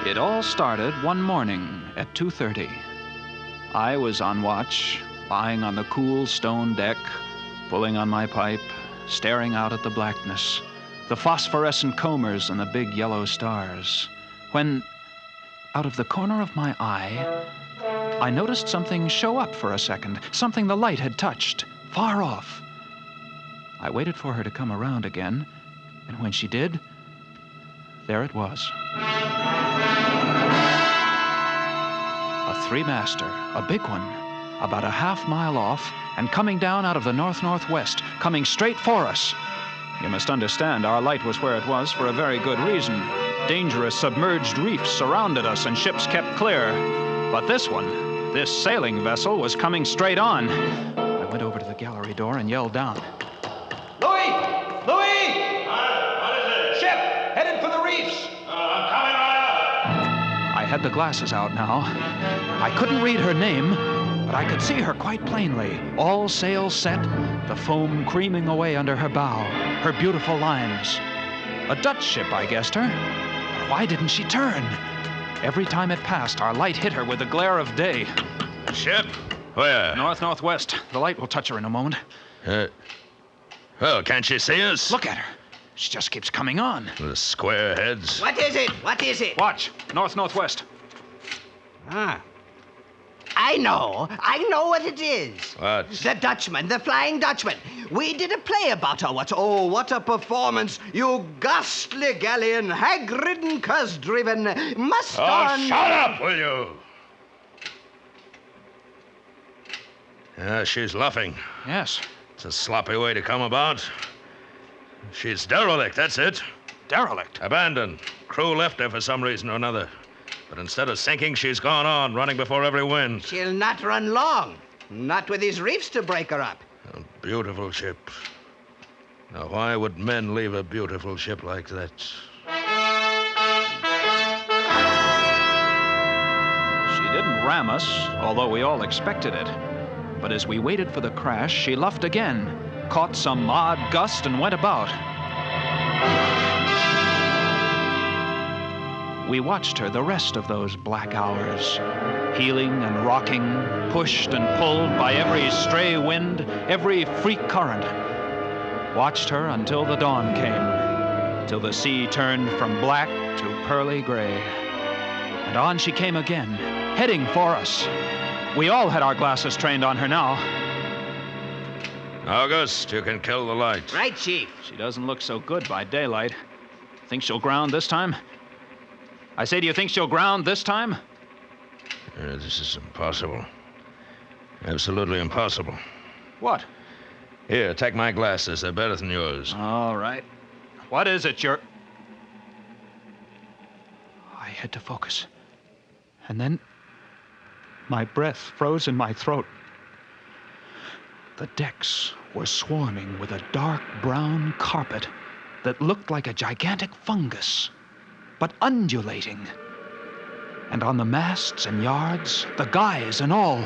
It all started one morning at 2:30. I was on watch, lying on the cool stone deck, pulling on my pipe, staring out at the blackness, the phosphorescent combers and the big yellow stars, when, out of the corner of my eye, I noticed something show up for a second, something the light had touched, far off. I waited for her to come around again, and when she did, there it was. A 3-master, a big one, about a half-mile off, and coming down out of the north-northwest, coming straight for us. You must understand, our light was where it was for a very good reason. Dangerous submerged reefs surrounded us, and ships kept clear. But this one, this sailing vessel, was coming straight on. I went over to the gallery door and yelled down. Louis! Louis! What is it? Ship! Headed for the reefs! I'm coming right up. I had the glasses out now. I couldn't read her name, but I could see her quite plainly. All sails set, the foam creaming away under her bow, her beautiful lines. A Dutch ship, I guessed her. But why didn't she turn? Every time it passed, our light hit her with the glare of day. Ship? Where? North-northwest. The light will touch her in a moment. Well, can't she see us? Look at her. She just keeps coming on. The square heads. What is it? What is it? Watch. North-northwest. Ah. I know what it is. What? The Dutchman, the Flying Dutchman. We did a play about her. What a performance. You ghastly galleon, hag-ridden, curse-driven, must on... Oh, shut up, will you? Yeah, she's luffing. Yes. It's a sloppy way to come about. She's derelict, that's it. Derelict? Abandoned. Crew left her for some reason or another. But instead of sinking, she's gone on, running before every wind. She'll not run long. Not with these reefs to break her up. A beautiful ship. Now, why would men leave a beautiful ship like that? She didn't ram us, although we all expected it. But as we waited for the crash, she luffed again, caught some odd gust, and went about. We watched her the rest of those black hours, heeling and rocking, pushed and pulled by every stray wind, every freak current. Watched her until the dawn came, till the sea turned from black to pearly gray. And on she came again, heading for us. We all had our glasses trained on her now. August, you can kill the light. Right, Chief. She doesn't look so good by daylight. Think she'll ground this time? I say, do you think she'll ground this time? This is impossible. Absolutely impossible. What? Here, take my glasses. They're better than yours. All right. What is it, you're... I had to focus. And then my breath froze in my throat. The decks were swarming with a dark brown carpet that looked like a gigantic fungus, but undulating. And on the masts and yards, the guys and all,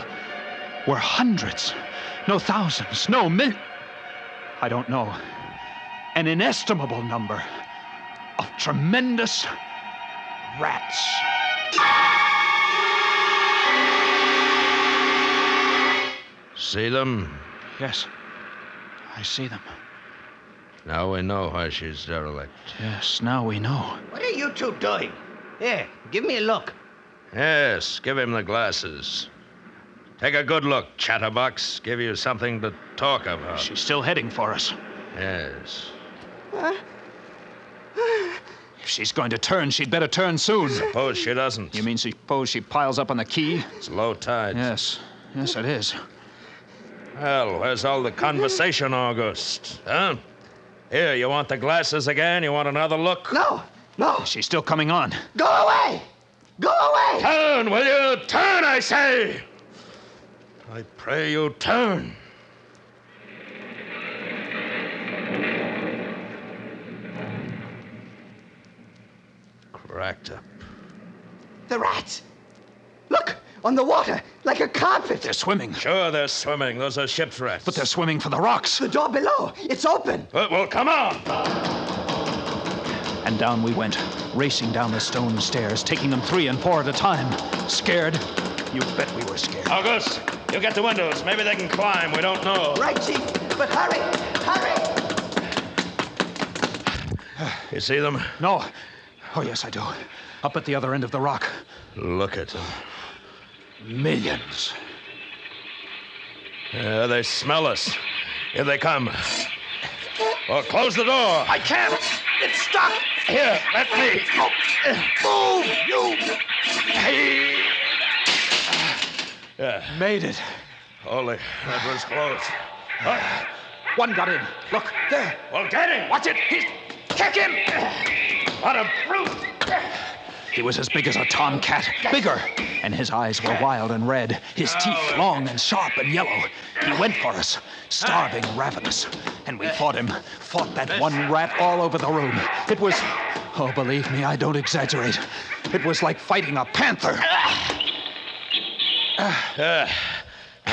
were hundreds, no thousands, no I don't know. An inestimable number of tremendous rats. See them? Yes, I see them. Now we know why she's derelict. Yes, now we know. What are you two doing? Here, give me a look. Yes, give him the glasses. Take a good look, chatterbox. Give you something to talk about. She's still heading for us. Yes. If she's going to turn, she'd better turn soon. Suppose she doesn't. You mean suppose she piles up on the quay? It's low tide. Yes, it is. Well, where's all the conversation, August? Huh? Here, you want the glasses again? You want another look? No. She's still coming on. Go away! Go away! Turn, will you? Turn, I say! I pray you turn. Cracked up. The rats! Look! On the water, like a carpet. They're swimming. Sure, they're swimming. Those are ship's rats. But they're swimming for the rocks. The door below. It's open. Well, come on. And down we went, racing down the stone stairs, taking them 3 and 4 at a time. Scared? You bet we were scared. August, you get the windows. Maybe they can climb. We don't know. Right, Chief. But hurry. You see them? No. Oh, yes, I do. Up at the other end of the rock. Look at them. Millions. Yeah, they smell us. Here they come. Well, close the door. I can't. It's stuck. Here, let me. Move, you. Hey. Yeah. Made it. Holy, that was close. One got in. Look, there. Well, get him. Watch it. Kick him. What a brute. He was as big as a tomcat, bigger, and his eyes were wild and red, his teeth long and sharp and yellow. He went for us, starving, ravenous, and we fought that one rat all over the room. It was, oh, believe me, I don't exaggerate. It was like fighting a panther. I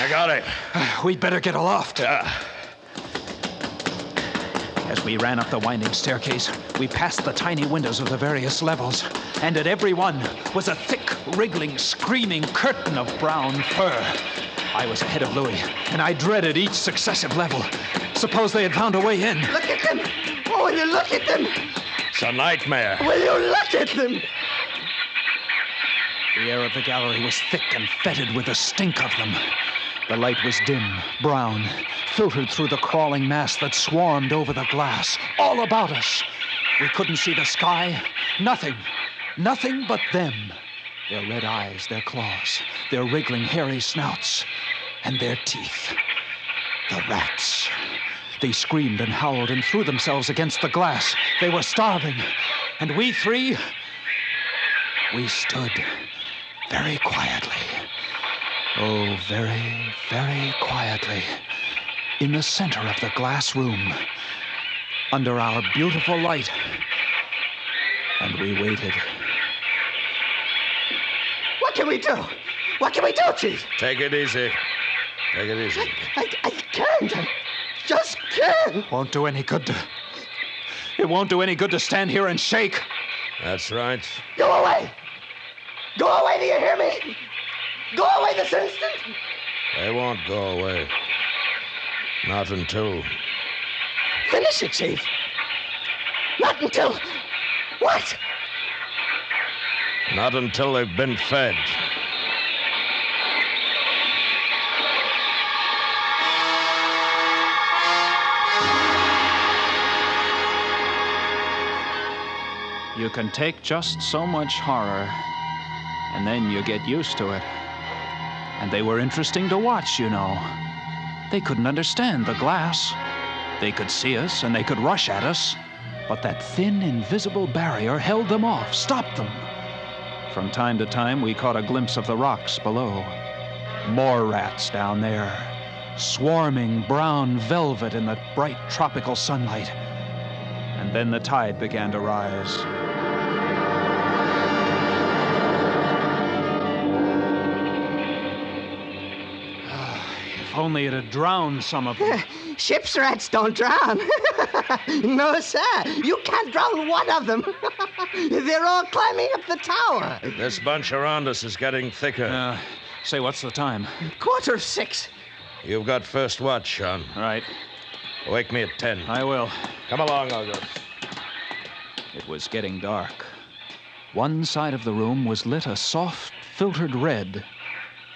got it. We'd better get aloft. As we ran up the winding staircase, we passed the tiny windows of the various levels, and at every one was a thick, wriggling, screaming curtain of brown fur. I was ahead of Louis, and I dreaded each successive level. Suppose they had found a way in. Look at them. Oh, will you look at them? It's a nightmare. Will you look at them? The air of the gallery was thick and fetid with the stink of them. The light was dim, brown, filtered through the crawling mass that swarmed over the glass, all about us. We couldn't see the sky. Nothing. Nothing but them. Their red eyes, their claws, their wriggling hairy snouts, and their teeth. The rats. They screamed and howled and threw themselves against the glass. They were starving. And we three, we stood very quietly. Oh, very, very quietly. In the center of the glass room. Under our beautiful light. And we waited. What can we do? What can we do, Chief? Take it easy. Take it easy. I can't. I just can't. Won't do any good to... It won't do any good to stand here and shake. That's right. Go away. Go away, do you hear me? Go away this instant. They won't go away. Not until... Finish it, Chief. Not until... What? Not until they've been fed. You can take just so much horror, and then you get used to it. And they were interesting to watch, you know. They couldn't understand the glass. They could see us, and they could rush at us. But that thin, invisible barrier held them off, stopped them. From time to time, we caught a glimpse of the rocks below. More rats down there, swarming brown velvet in the bright tropical sunlight. And then the tide began to rise. If only it had drowned some of them. Ship's rats don't drown. No, sir. You can't drown one of them. They're all climbing up the tower. This bunch around us is getting thicker. Say, what's the time? 6:15. You've got first watch, Sean. Right. Wake me at 10. I will. Come along, August. It was getting dark. One side of the room was lit a soft, filtered red.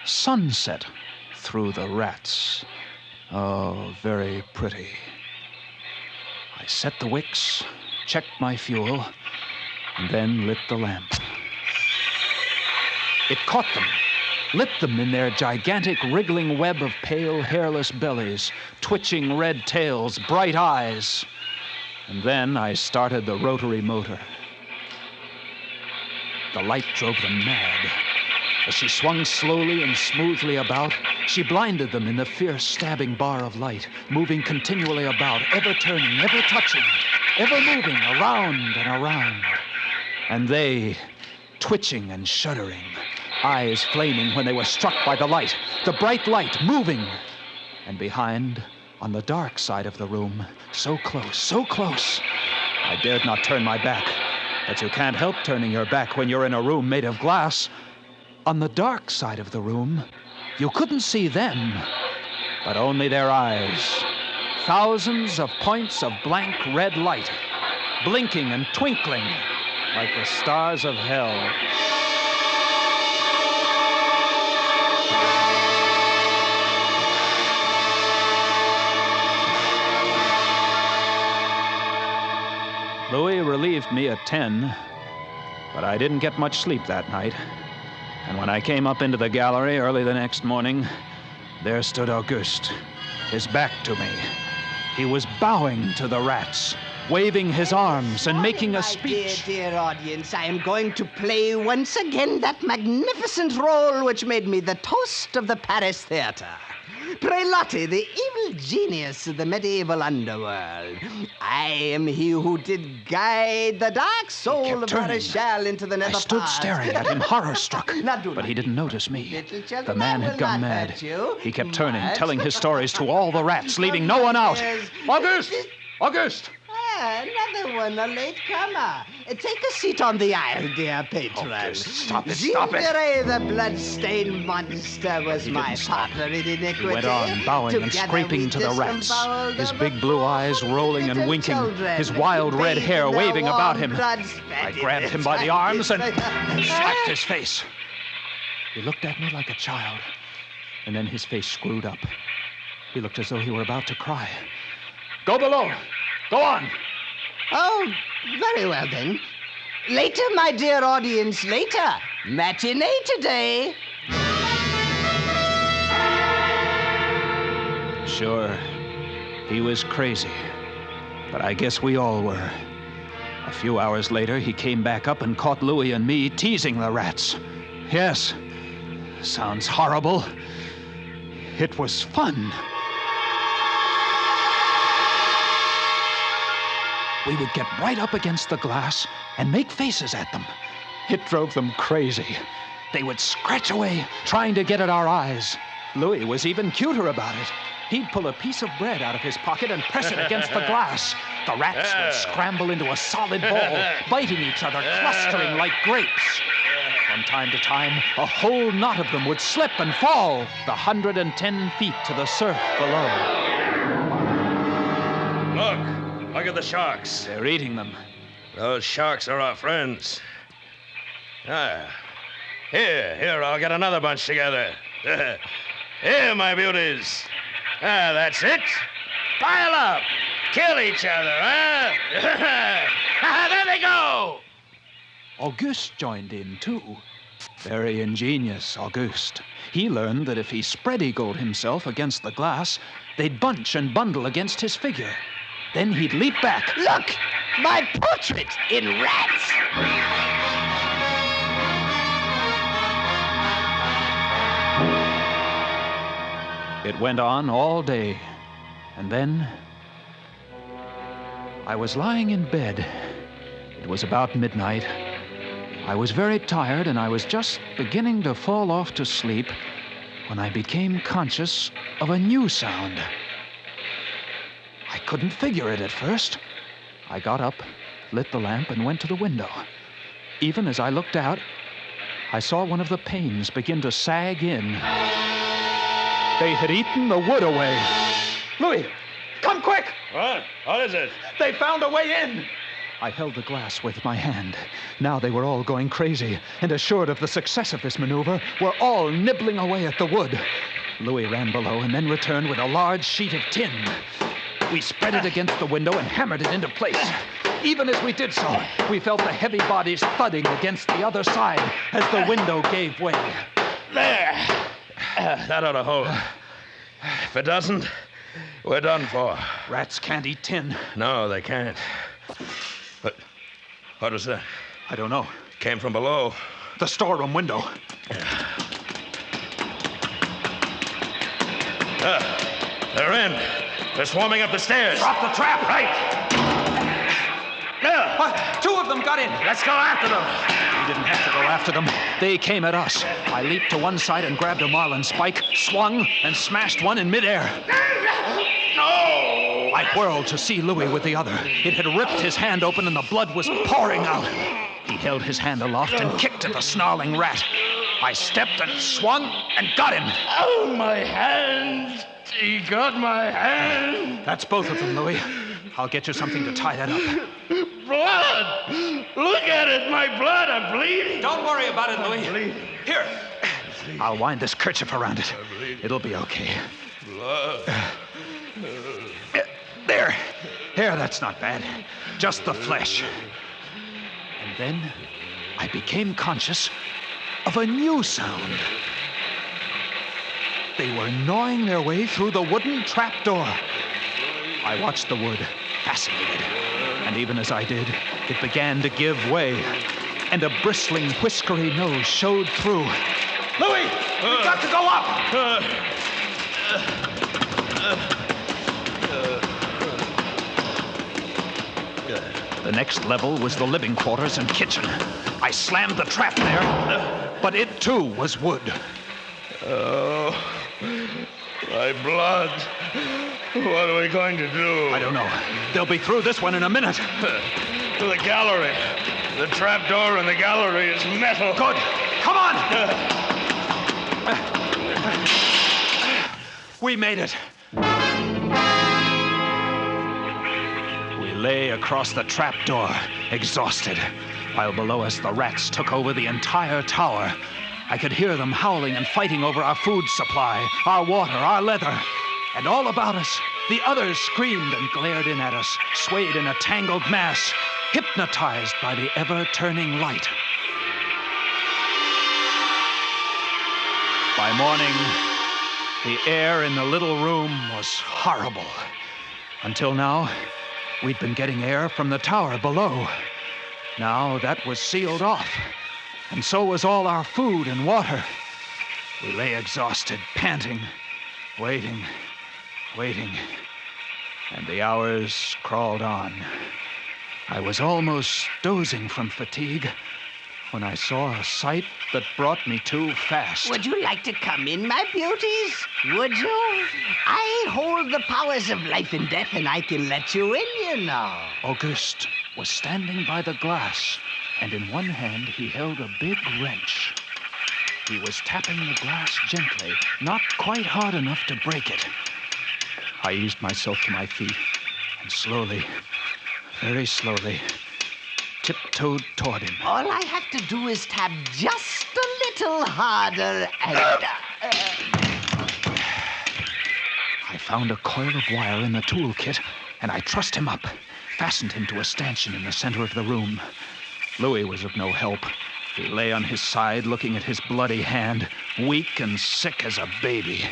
Sunset through the rats. Oh, very pretty. I set the wicks, checked my fuel, and then lit the lamp. It caught them, lit them in their gigantic wriggling web of pale, hairless bellies, twitching red tails, bright eyes. And then I started the rotary motor. The light drove them mad. As she swung slowly and smoothly about, she blinded them in the fierce, stabbing bar of light, moving continually about, ever turning, ever touching, ever moving around and around. And they, twitching and shuddering, eyes flaming when they were struck by the light, the bright light moving. And behind, on the dark side of the room, so close, I dared not turn my back. But you can't help turning your back when you're in a room made of glass. On the dark side of the room, you couldn't see them, but only their eyes. Thousands of points of blank red light, blinking and twinkling like the stars of hell. Louis relieved me at 10, but I didn't get much sleep that night. And when I came up into the gallery early the next morning, there stood Auguste, his back to me. He was bowing to the rats, waving his arms and making a speech. Dear audience, I am going to play once again that magnificent role which made me the toast of the Paris theater. Prelotti, the evil genius of the medieval underworld. I am he who did guide the dark soul of Marechal into the nether I stood parts. staring at him, horror-struck, but he didn't notice me. The man had gone mad. He kept turning, telling his stories to all the rats, leaving no one out. Yes. Auguste! Auguste! Another one, a late comer. Take a seat on the aisle, dear patron. Oh, stop it, stop it. Gilderay, the blood-stained monster, was my partner in iniquity. He went on, bowing and Together scraping we to the rats, disemboweled his over big blue eyes rolling and winking, children, his wild red bathed hair in their waving warm about him. blood I spattered grabbed him by the inside arms and his- slapped his face. He looked at me like a child, and then his face screwed up. He looked as though he were about to cry. Go below. Go on. Oh, very well then. Later, my dear audience, later. Matinee today. Sure, he was crazy, but I guess we all were. A few hours later, he came back up and caught Louis and me teasing the rats. Yes, sounds horrible. It was fun. We would get right up against the glass and make faces at them. It drove them crazy. They would scratch away, trying to get at our eyes. Louis was even cuter about it. He'd pull a piece of bread out of his pocket and press it against the glass. The rats would scramble into a solid ball, biting each other, clustering like grapes. From time to time, a whole knot of them would slip and fall the 110 feet to the surf below. Look at the sharks. They're eating them. Those sharks are our friends. Here, I'll get another bunch together. Here, my beauties. That's it. Pile up. Kill each other, huh? There they go. Auguste joined in, too. Very ingenious, Auguste. He learned that if he spread-eagled himself against the glass, they'd bunch and bundle against his figure. Then he'd leap back. Look! My portrait in rats! It went on all day. And then I was lying in bed. It was about midnight. I was very tired, and I was just beginning to fall off to sleep when I became conscious of a new sound. I couldn't figure it at first. I got up, lit the lamp, and went to the window. Even as I looked out, I saw one of the panes begin to sag in. They had eaten the wood away. Louis, come quick! What? What is it? They found a way in! I held the glass with my hand. Now they were all going crazy, and assured of the success of this maneuver, were all nibbling away at the wood. Louis ran below and then returned with a large sheet of tin. We spread it against the window and hammered it into place. Even as we did so, we felt the heavy bodies thudding against the other side as the window gave way. There. That ought to hold. If it doesn't, we're done for. Rats can't eat tin. No, they can't. But what was that? I don't know. Came from below. The storeroom window. They're in. They're swarming up the stairs. Drop the trap. Right. Two of them got in. Let's go after them. We didn't have to go after them. They came at us. I leaped to one side and grabbed a marlin spike, swung, and smashed one in midair. No! I whirled to see Louis with the other. It had ripped his hand open and the blood was pouring out. He held his hand aloft and kicked at the snarling rat. I stepped and swung and got him. Oh, my hand! He got my hand! That's both of them, Louis. I'll get you something to tie that up. Blood! Look at it, my blood, I'm bleeding. Don't worry about it, Louis. Here. I'll wind this kerchief around it. It'll be okay. Blood. There. That's not bad. Just the flesh. And then I became conscious of a new sound. They were gnawing their way through the wooden trapdoor. I watched the wood, fascinated. And even as I did, it began to give way. And a bristling, whiskery nose showed through. Louis, we've got to go up! The next level was the living quarters and kitchen. I slammed the trap there, but it too was wood. Oh, my blood. What are we going to do? I don't know. They'll be through this one in a minute. To the gallery. The trap door in the gallery is metal. Good. Come on! We made it. We lay across the trap door, exhausted, while below us the rats took over the entire tower. I could hear them howling and fighting over our food supply, our water, our leather. And all about us, the others screamed and glared in at us, swayed in a tangled mass, hypnotized by the ever-turning light. By morning, the air in the little room was horrible. Until now, we'd been getting air from the tower below. Now that was sealed off, and so was all our food and water. We lay exhausted, panting, waiting, and the hours crawled on. I was almost dozing from fatigue when I saw a sight that brought me to fast. Would you like to come in, my beauties? Would you? I hold the powers of life and death, and I can let you in, you know. Auguste was standing by the glass, and in one hand he held a big wrench. He was tapping the glass gently, not quite hard enough to break it. I eased myself to my feet, and slowly, very slowly, tiptoed toward him. All I have to do is tap just a little harder and... I found a coil of wire in the toolkit, and I trussed him up, fastened him to a stanchion in the center of the room. Louis was of no help. He lay on his side, looking at his bloody hand, weak and sick as a baby.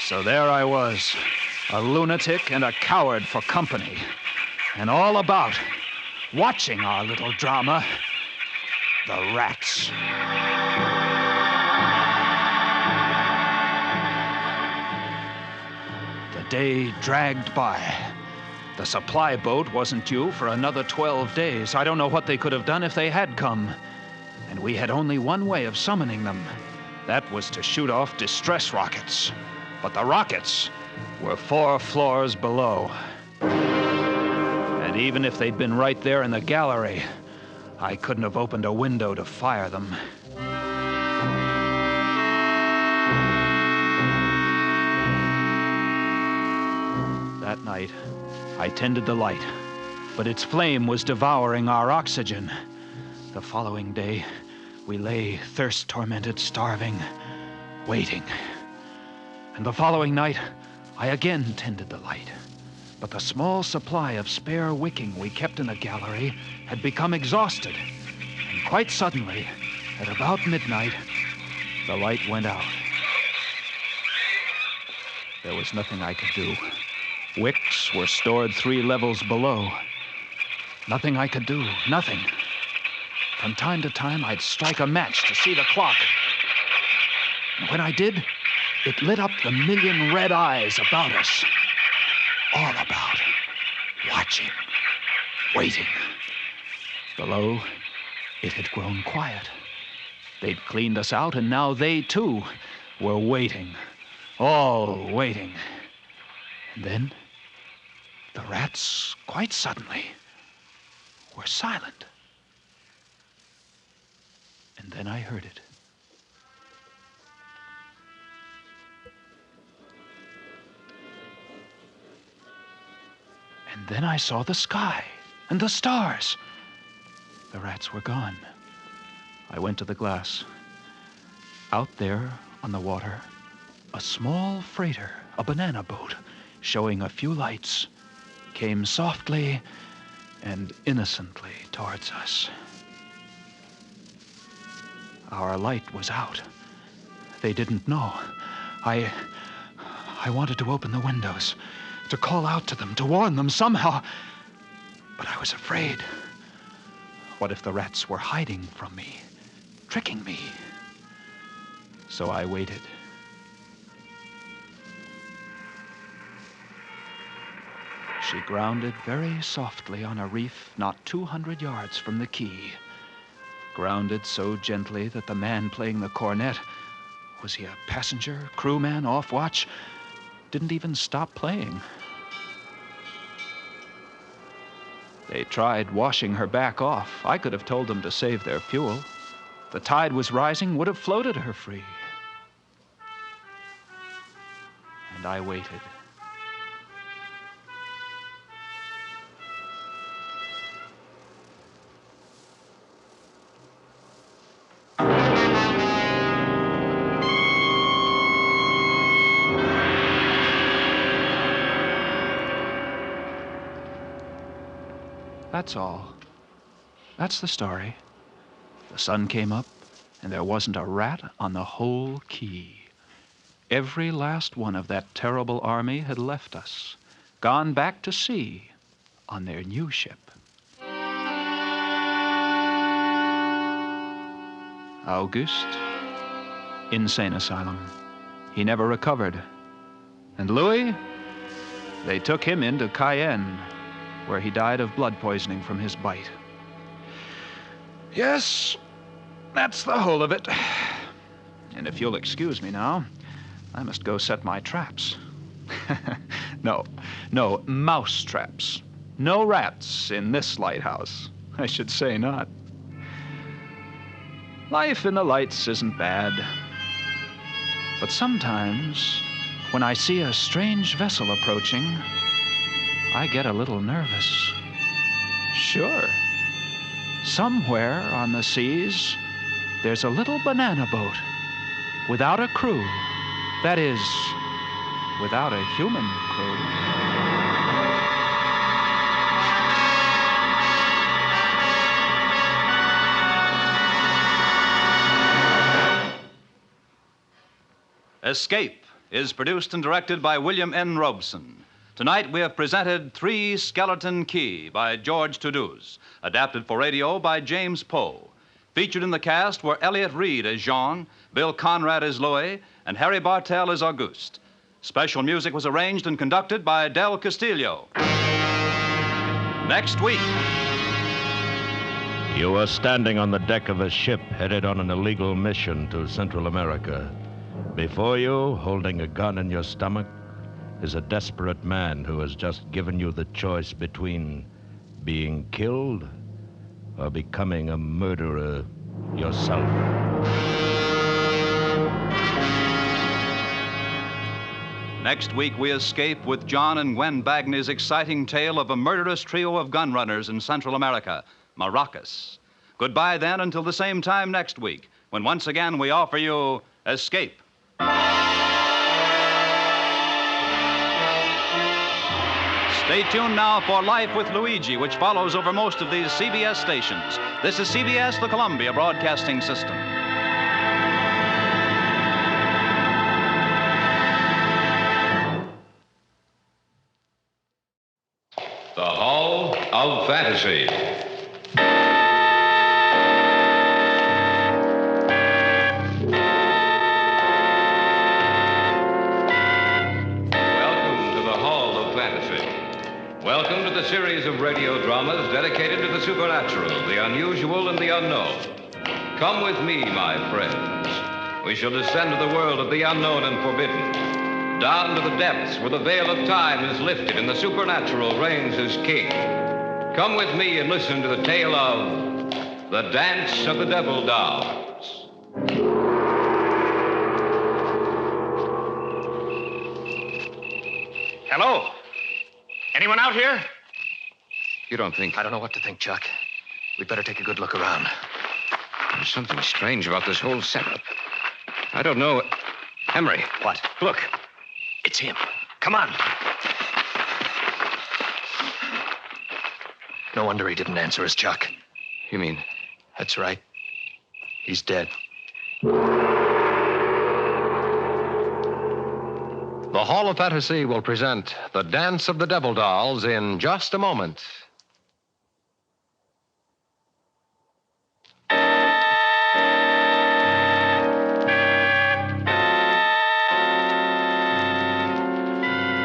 So there I was, a lunatic and a coward for company, and all about, watching our little drama, the rats. The day dragged by. The supply boat wasn't due for another 12 days. I don't know what they could have done if they had come. And we had only one way of summoning them. That was to shoot off distress rockets. But the rockets were 4 floors below. And even if they'd been right there in the gallery, I couldn't have opened a window to fire them. That night, I tended the light, but its flame was devouring our oxygen. The following day, we lay thirst-tormented, starving, waiting. And the following night, I again tended the light. But the small supply of spare wicking we kept in the gallery had become exhausted. And quite suddenly, at about midnight, the light went out. There was nothing I could do. Wicks were stored 3 levels below. Nothing I could do, nothing. From time to time, I'd strike a match to see the clock. And when I did, it lit up the million red eyes about us. All about, watching, waiting. Below, it had grown quiet. They'd cleaned us out, and now they, too, were waiting. All waiting. And then, the rats, quite suddenly, were silent. And then I heard it. And then I saw the sky and the stars. The rats were gone. I went to the glass. Out there on the water, a small freighter, a banana boat, showing a few lights, came softly and innocently towards us. Our light was out. They didn't know. I wanted to open the windows, to call out to them, to warn them somehow. But I was afraid. What if the rats were hiding from me, tricking me? So I waited. She grounded very softly on a reef not 200 yards from the quay. Grounded so gently that the man playing the cornet, was he a passenger, crewman, off watch? didn't even stop playing. They tried washing her back off. I could have told them to save their fuel. The tide was rising, would have floated her free. And I waited. That's all. That's the story. The sun came up, and there wasn't a rat on the whole quay. Every last one of that terrible army had left us, gone back to sea on their new ship. August, insane asylum. He never recovered. And Louis, they took him into Cayenne, where he died of blood poisoning from his bite. Yes, that's the whole of it. And if you'll excuse me now, I must go set my traps. No, mouse traps. No rats in this lighthouse. I should say not. Life in the lights isn't bad. But sometimes, when I see a strange vessel approaching, I get a little nervous. Sure. Somewhere on the seas, there's a little banana boat without a crew. That is, without a human crew. Escape is produced and directed by William N. Robeson. Tonight we have presented Three Skeleton Key by George Toulouse, adapted for radio by James Poe. Featured in the cast were Elliott Reed as Jean, Bill Conrad as Louis, and Harry Bartell as Auguste. Special music was arranged and conducted by Del Castillo. Next week. You are standing on the deck of a ship headed on an illegal mission to Central America. Before you, holding a gun in your stomach, is a desperate man who has just given you the choice between being killed or becoming a murderer yourself. Next week, we escape with John and Gwen Bagney's exciting tale of a murderous trio of gun runners in Central America, Maracas. Goodbye then until the same time next week, when once again we offer you Escape. Stay tuned now for Life with Luigi, which follows over most of these CBS stations. This is CBS, the Columbia Broadcasting System. The Hall of Fantasy. Welcome to the series of radio dramas dedicated to the supernatural, the unusual, and the unknown. Come with me, my friends. We shall descend to the world of the unknown and forbidden, down to the depths where the veil of time is lifted and the supernatural reigns as king. Come with me and listen to the tale of The Dance of the Devil Dolls. Hello? Anyone out here? You don't think... I don't know what to think, Chuck. We'd better take a good look around. There's something strange about this whole setup. I don't know... Emery. What? Look. It's him. Come on. No wonder he didn't answer us, Chuck. You mean? That's right. He's dead. The Hall of Fantasy will present The Dance of the Devil Dolls in just a moment.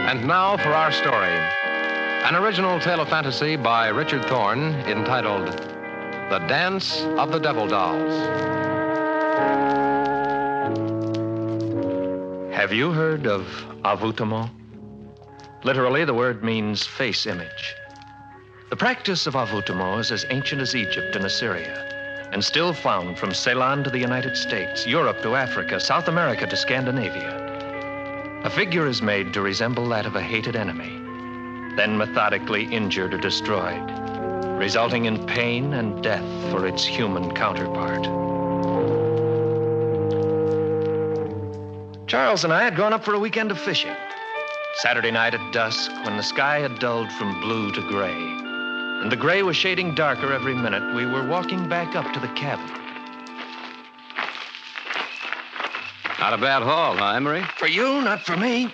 And now for our story. An original tale of fantasy by Richard Thorne entitled The Dance of the Devil Dolls. Have you heard of avoutement? Literally, the word means face image. The practice of avoutement is as ancient as Egypt and Assyria, and still found from Ceylon to the United States, Europe to Africa, South America to Scandinavia. A figure is made to resemble that of a hated enemy, then methodically injured or destroyed, resulting in pain and death for its human counterpart. Charles and I had gone up for a weekend of fishing. Saturday night at dusk, when the sky had dulled from blue to gray, and the gray was shading darker every minute, we were walking back up to the cabin. Not a bad haul, huh, Emery? For you, not for me.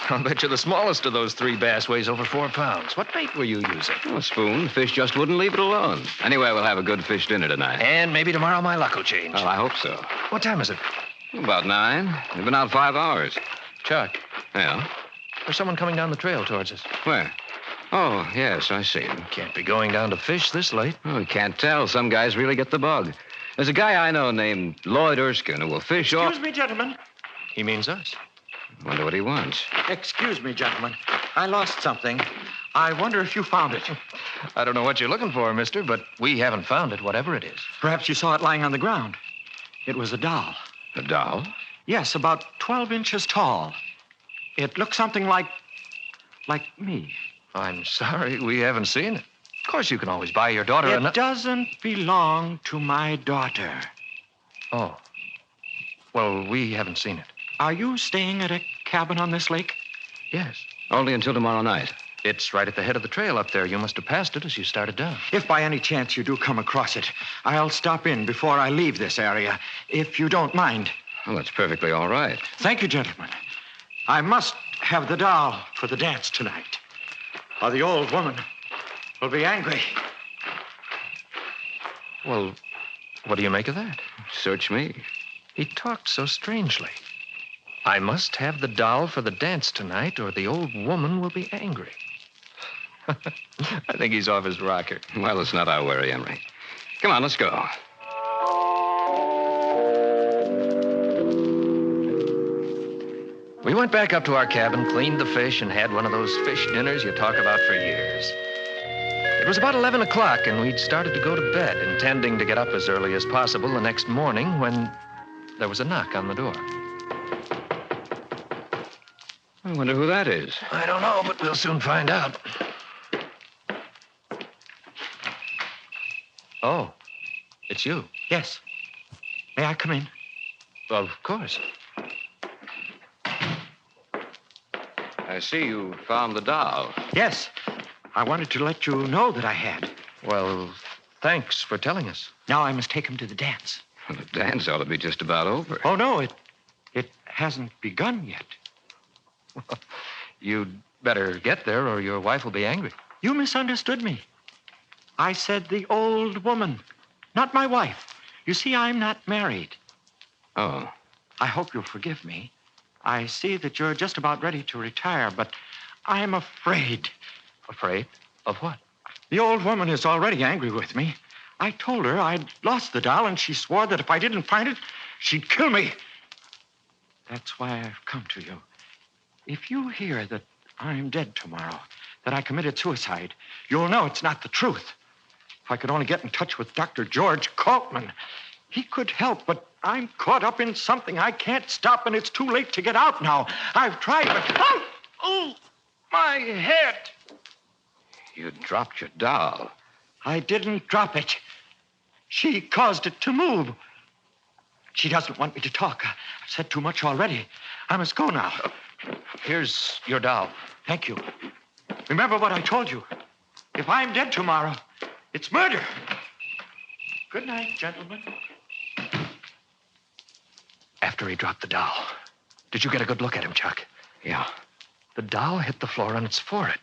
I'll bet you the smallest of those 3 bass weighs over 4 pounds. What bait were you using? Oh, a spoon. The fish just wouldn't leave it alone. Anyway, we'll have a good fish dinner tonight. And maybe tomorrow my luck will change. Well, I hope so. What time is it? About 9. We've been out 5 hours. Chuck. Yeah? There's someone coming down the trail towards us. Where? Oh, yes, I see him. Can't be going down to fish this late. Oh, we can't tell. Some guys really get the bug. There's a guy I know named Lloyd Erskine who will fish off... Excuse me, gentlemen. He means us. Wonder what he wants. Excuse me, gentlemen. I lost something. I wonder if you found it. I don't know what you're looking for, mister, but we haven't found it, whatever it is. Perhaps you saw it lying on the ground. It was a doll. A doll? Yes, about 12 inches tall. It looked something like me. I'm sorry, we haven't seen it. Of course, you can always buy your daughter It doesn't belong to my daughter. Oh. Well, we haven't seen it. Are you staying at a cabin on this lake? Yes. Only until tomorrow night. It's right at the head of the trail up there. You must have passed it as you started down. If by any chance you do come across it, I'll stop in before I leave this area, if you don't mind. Well, that's perfectly all right. Thank you, gentlemen. I must have the doll for the dance tonight, or the old woman will be angry. Well, what do you make of that? Search me. He talked so strangely. I must have the doll for the dance tonight, or the old woman will be angry. I think he's off his rocker. Well, it's not our worry, Emery. Come on, let's go. We went back up to our cabin, cleaned the fish, and had one of those fish dinners you talk about for years. It was about 11 o'clock, and we'd started to go to bed, intending to get up as early as possible the next morning when there was a knock on the door. I wonder who that is. I don't know, but we'll soon find out. Oh, it's you. Yes. May I come in? Of course. I see you found the doll. Yes. I wanted to let you know that I had. Well, thanks for telling us. Now I must take him to the dance. Well, the dance ought to be just about over. Oh, no, it hasn't begun yet. You'd better get there, or your wife will be angry. You misunderstood me. I said the old woman, not my wife. You see, I'm not married. Oh. I hope you'll forgive me. I see that you're just about ready to retire, but I'm afraid. Afraid? Of what? The old woman is already angry with me. I told her I'd lost the doll, and she swore that if I didn't find it, she'd kill me. That's why I've come to you. If you hear that I'm dead tomorrow, that I committed suicide, you'll know it's not the truth. If I could only get in touch with Dr. George Kaltman, he could help, but I'm caught up in something I can't stop, and it's too late to get out now. I've tried, but... Oh, my head! You dropped your doll. I didn't drop it. She caused it to move. She doesn't want me to talk. I've said too much already. I must go now. Here's your doll. Thank you. Remember what I told you. If I'm dead tomorrow, it's murder. Good night, gentlemen. After he dropped the doll, did you get a good look at him, Chuck? Yeah. The doll hit the floor on its forehead.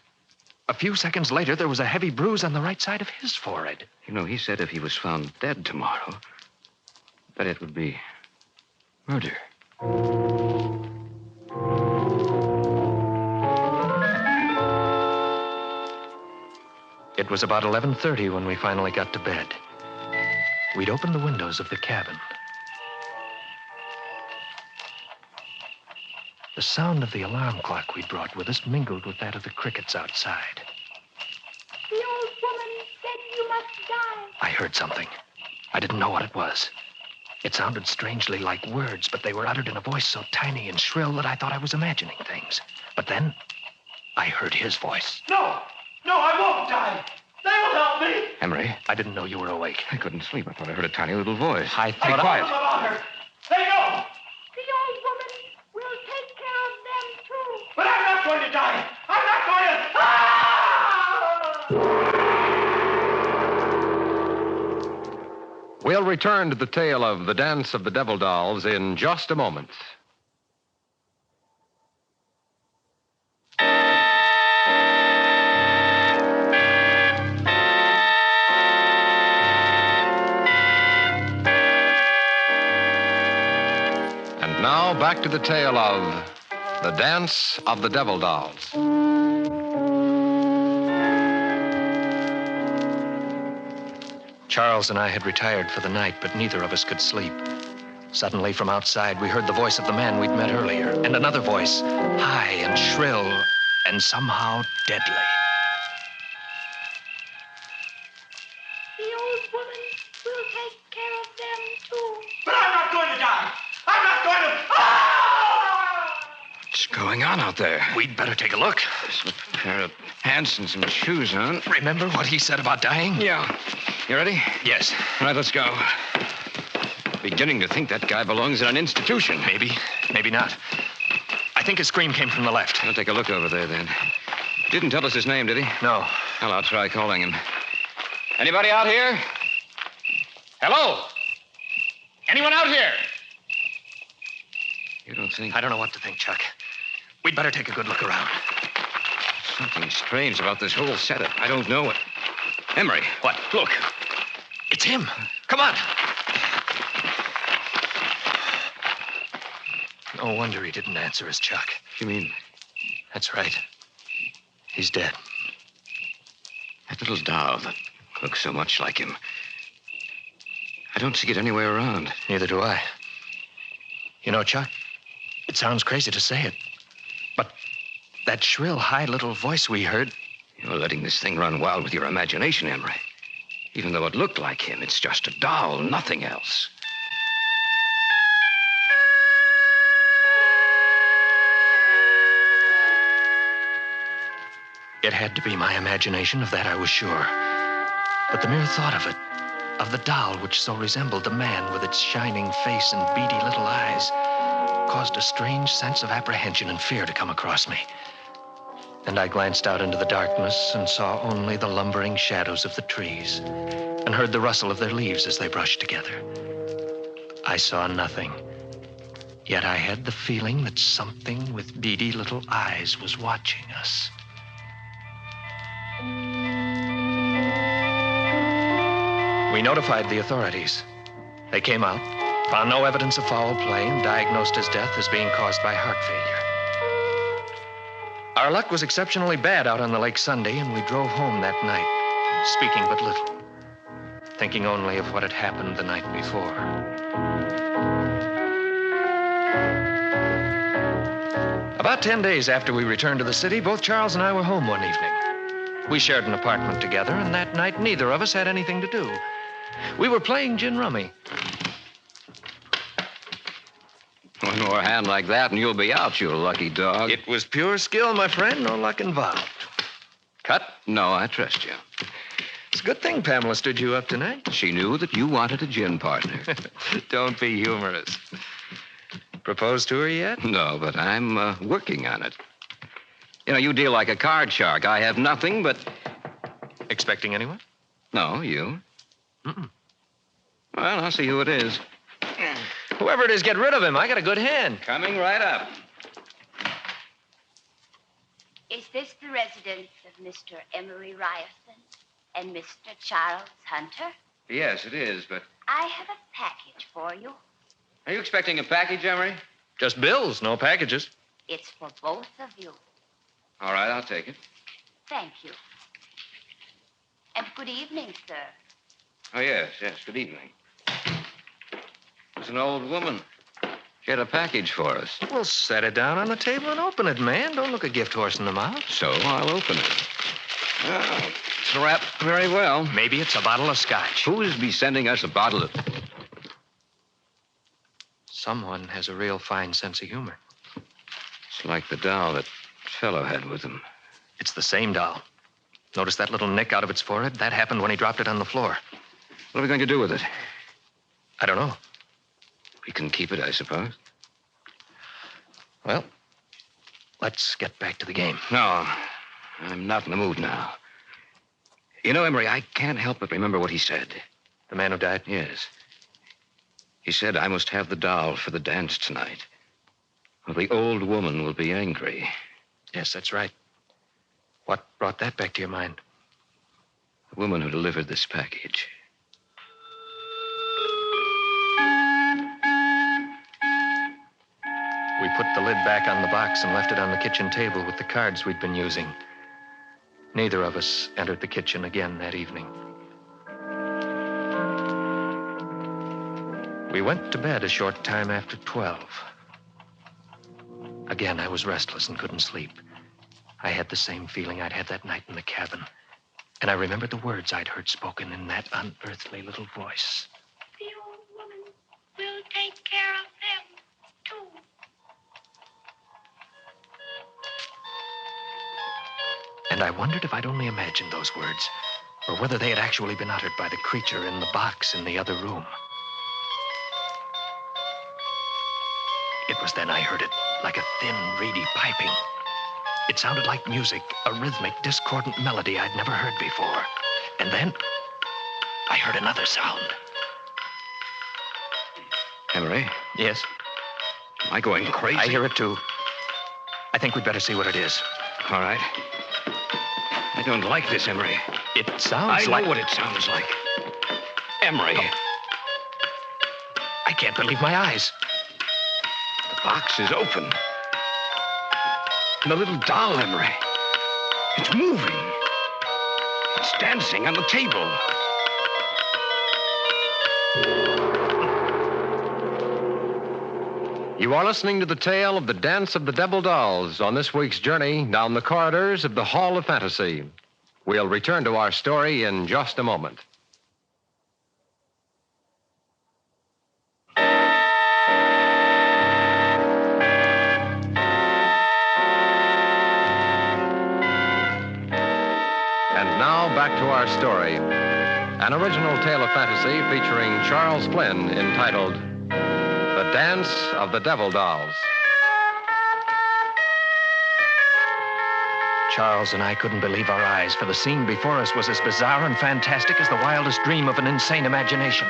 A few seconds later, there was a heavy bruise on the right side of his forehead. You know, he said if he was found dead tomorrow, that it would be murder. It was about 11:30 when we finally got to bed. We'd opened the windows of the cabin. sound of the alarm clock we brought with us mingled with that of the crickets outside. The old woman said you must die. I heard something. I didn't know what it was. It sounded strangely like words, but they were uttered in a voice so tiny and shrill that I thought I was imagining things. But then, I heard his voice. No! No, I won't die! They will help me! Emery, I didn't know you were awake. I couldn't sleep. I thought I heard a tiny little voice. I Be thought quiet about her! They know! The old woman will take care of them, too. But I'm not going to die! I'm not going to... Ah! We'll return to the tale of the Dance of the Devil Dolls in just a moment. And now back to the tale of the Dance of the Devil Dolls. Charles and I had retired for the night, but neither of us could sleep. Suddenly, from outside, we heard the voice of the man we'd met earlier, and another voice, high and shrill, and somehow deadly. The old woman will take care of them, too. But I'm not going to die! I'm not going to... Ah! What's going on out there? We'd better take a look. There's a pair of pants and some shoes on. Remember what he said about dying? Yeah. You ready? Yes. All right, let's go. Beginning to think that guy belongs in an institution. Maybe. Maybe not. I think his scream came from the left. I'll take a look over there, then. Didn't tell us his name, did he? No. Well, I'll try calling him. Anybody out here? Hello? Anyone out here? You don't think... I don't know what to think, Chuck. We'd better take a good look around. Something strange about this whole setup. I don't know it. Emery. What? Look. It's him. Come on. No wonder he didn't answer us, Chuck. You mean? That's right. He's dead. That little doll that looks so much like him. I don't see it anywhere around. Neither do I. You know, Chuck, it sounds crazy to say it, but that shrill, high little voice we heard... You're letting this thing run wild with your imagination, Emery. Even though it looked like him, it's just a doll, nothing else. It had to be my imagination, of that I was sure. But the mere thought of it, of the doll which so resembled the man with its shining face and beady little eyes, caused a strange sense of apprehension and fear to come across me. And I glanced out into the darkness and saw only the lumbering shadows of the trees and heard the rustle of their leaves as they brushed together. I saw nothing, yet I had the feeling that something with beady little eyes was watching us. We notified the authorities. They came out, found no evidence of foul play, and diagnosed his death as being caused by heart failure. Our luck was exceptionally bad out on the lake Sunday, and we drove home that night, speaking but little, thinking only of what had happened the night before. About 10 days after we returned to the city, both Charles and I were home one evening. We shared an apartment together, and that night neither of us had anything to do. We were playing gin rummy. One more hand like that and you'll be out, you lucky dog. It was pure skill, my friend, no luck involved. Cut? No, I trust you. It's a good thing Pamela stood you up tonight. She knew that you wanted a gin partner. Don't be humorous. Proposed to her yet? No, but I'm working on it. You know, you deal like a card shark. I have nothing but... Expecting anyone? No, you. Mm-mm. Well, I'll see who it is. Whoever it is, get rid of him. I got a good hand. Coming right up. Is this the residence of Mr. Emery Ryerson and Mr. Charles Hunter? Yes, it is, but... I have a package for you. Are you expecting a package, Emery? Just bills, no packages. It's for both of you. All right, I'll take it. Thank you. And good evening, sir. Oh, yes, good evening. It's an old woman. Get a package for us. Well, set it down on the table and open it, man. Don't look a gift horse in the mouth. So I'll open it. It's wrapped very well. Maybe it's a bottle of scotch. Who's be sending us a bottle of... Someone has a real fine sense of humor. It's like the doll that fellow had with him. It's the same doll. Notice that little nick out of its forehead? That happened when he dropped it on the floor. What are we going to do with it? I don't know. We can keep it, I suppose. Well, let's get back to the game. No, I'm not in the mood now. You know, Emery, I can't help but remember what he said. The man who died? Yes. He said I must have the doll for the dance tonight, or the old woman will be angry. Yes, that's right. What brought that back to your mind? The woman who delivered this package. We put the lid back on the box and left it on the kitchen table with the cards we'd been using. Neither of us entered the kitchen again that evening. We went to bed a short time after 12. Again, I was restless and couldn't sleep. I had the same feeling I'd had that night in the cabin. And I remembered the words I'd heard spoken in that unearthly little voice. The old woman will take care of them, too. And I wondered if I'd only imagined those words, or whether they had actually been uttered by the creature in the box in the other room. It was then I heard it, like a thin, reedy piping. It sounded like music, a rhythmic, discordant melody I'd never heard before. And then I heard another sound. Emery? Yes? Am I going crazy? I hear it, too. I think we'd better see what it is. All right. I don't like this, Emery. It sounds like... I know what it sounds like. Emery. Oh. I can't believe my eyes. The box is open. And the little doll, Emery. It's moving. It's dancing on the table. You are listening to the tale of the Dance of the Devil Dolls on this week's journey down the corridors of the Hall of Fantasy. We'll return to our story in just a moment. And now back to our story. An original tale of fantasy featuring Charles Flynn entitled The Dance of the Devil Dolls. Charles and I couldn't believe our eyes, for the scene before us was as bizarre and fantastic as the wildest dream of an insane imagination.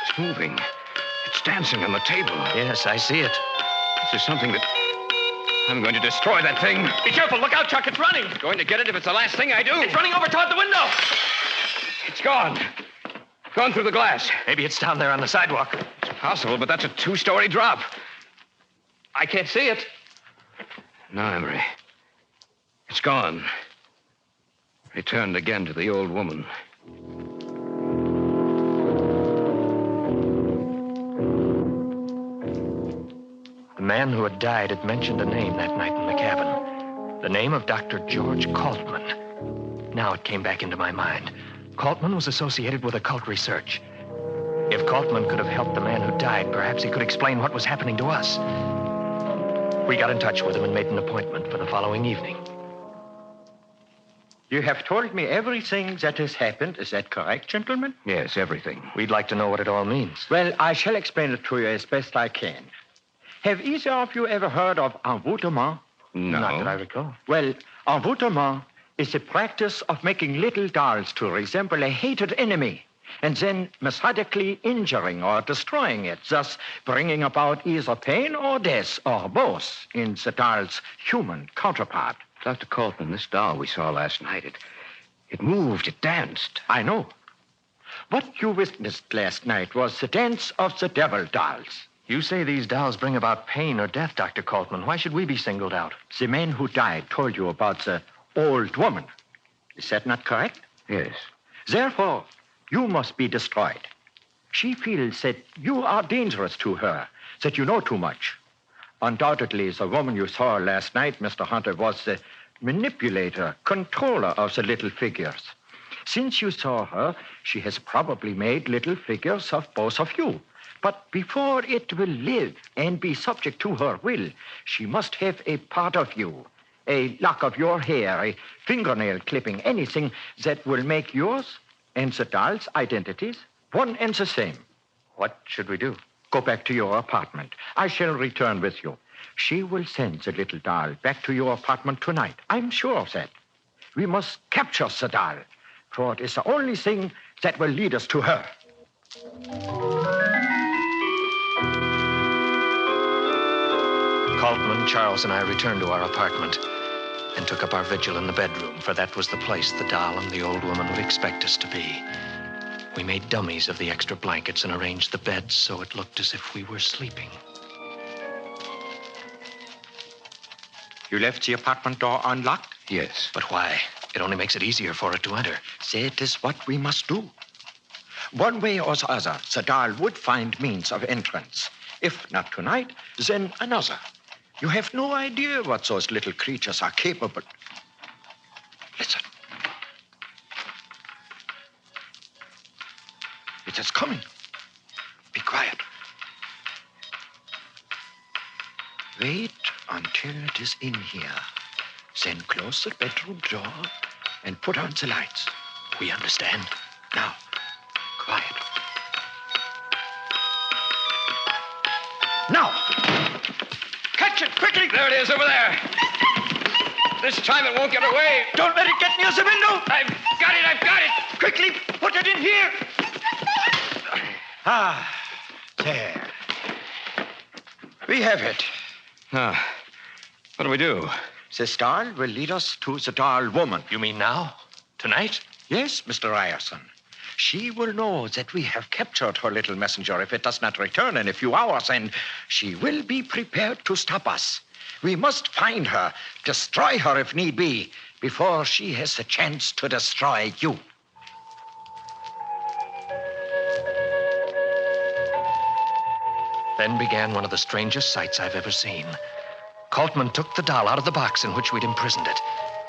It's moving. It's dancing on the table. Yes, I see it. This is something that... I'm going to destroy that thing. Be careful. Look out, Chuck. It's running. I'm going to get it if it's the last thing I do. It's running over toward the window. It's gone. Gone through the glass. Maybe it's down there on the sidewalk. It's possible, but that's a 2-story drop. I can't see it. No, Emery. It's gone. Returned again to the old woman. The man who had died had mentioned a name that night in the cabin. The name of Dr. George Kaltman. Now it came back into my mind. Kaltman was associated with occult research. If Kaltman could have helped the man who died, perhaps he could explain what was happening to us. We got in touch with him and made an appointment for the following evening. You have told me everything that has happened. Is that correct, gentlemen? Yes, everything. We'd like to know what it all means. Well, I shall explain it to you as best I can. Have either of you ever heard of envoûtement? No. Not that I recall. Well, envoûtement is the practice of making little dolls to resemble a hated enemy and then methodically injuring or destroying it, thus bringing about either pain or death, or both, in the doll's human counterpart. Dr. Kaltman, this doll we saw last night, it moved, it danced. I know. What you witnessed last night was the dance of the devil dolls. You say these dolls bring about pain or death, Dr. Kaltman. Why should we be singled out? The man who died told you about the old woman. Is that not correct? Yes. Therefore, you must be destroyed. She feels that you are dangerous to her, that you know too much. Undoubtedly, the woman you saw last night, Mr. Hunter, was the manipulator, controller of the little figures. Since you saw her, she has probably made little figures of both of you. But before it will live and be subject to her will, she must have a part of you, a lock of your hair, a fingernail clipping, anything that will make yours and the doll's identities one and the same. What should we do? Go back to your apartment. I shall return with you. She will send the little doll back to your apartment tonight. I'm sure of that. We must capture the doll, for it is the only thing that will lead us to her. Coltman, Charles, and I returned to our apartment and took up our vigil in the bedroom, for that was the place the doll and the old woman would expect us to be. We made dummies of the extra blankets and arranged the beds so it looked as if we were sleeping. You left the apartment door unlocked? Yes. But why? It only makes it easier for it to enter. That is what we must do. One way or the other, the doll would find means of entrance. If not tonight, then another. You have no idea what those little creatures are capable. Listen. It is coming. Be quiet. Wait until it is in here. Then close the bedroom door and put on the lights. We understand. Now, quiet. Now! Catch it quickly! There it is, over there. This time it won't get away. Don't let it get near the window! I've got it! Quickly, put it in here! Ah, there. We have it. Ah, what do we do? This doll will lead us to the doll woman. You mean now? Tonight? Yes, Mr. Ryerson. She will know that we have captured her little messenger if it does not return in a few hours, and she will be prepared to stop us. We must find her, destroy her if need be, before she has the chance to destroy you. Then began one of the strangest sights I've ever seen. Coltman took the doll out of the box in which we'd imprisoned it,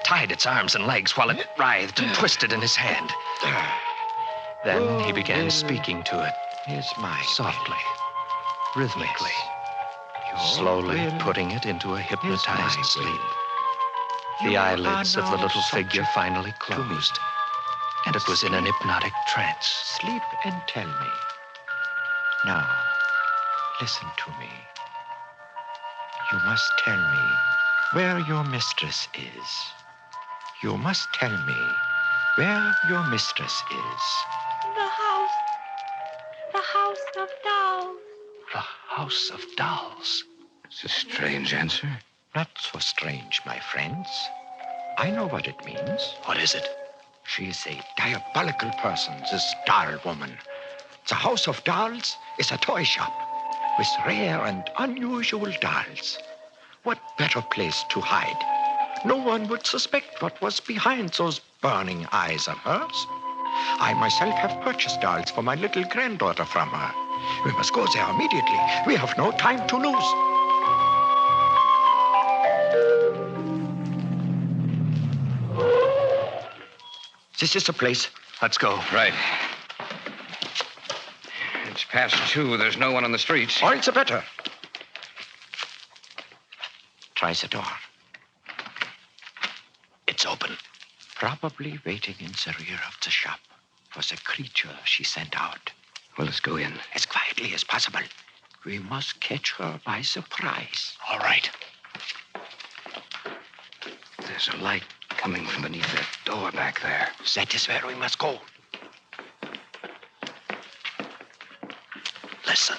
tied its arms and legs while it writhed and twisted in his hand. Then he began speaking to it. Here's my softly, rhythmically, slowly putting it into a hypnotized sleep. The eyelids of the little figure finally closed, and it was in an hypnotic trance. Sleep and tell me. Now, listen to me. You must tell me where your mistress is. You must tell me where your mistress is. The house of dolls. The house of dolls. It's a strange answer. Not so strange, my friends. I know what it means. What is it? She is a diabolical person, this doll woman. The House of Dolls is a toy shop with rare and unusual dolls. What better place to hide? No one would suspect what was behind those burning eyes of hers. I myself have purchased dolls for my little granddaughter from her. We must go there immediately. We have no time to lose. This is the place. Let's go. Right. It's past 2. There's no one on the streets. All the better. Try the door. It's open. Probably waiting in the rear of the shop for the creature she sent out. Well, let's go in. As quietly as possible. We must catch her by surprise. All right. There's a light coming from beneath that door back there. That is where we must go. Listen.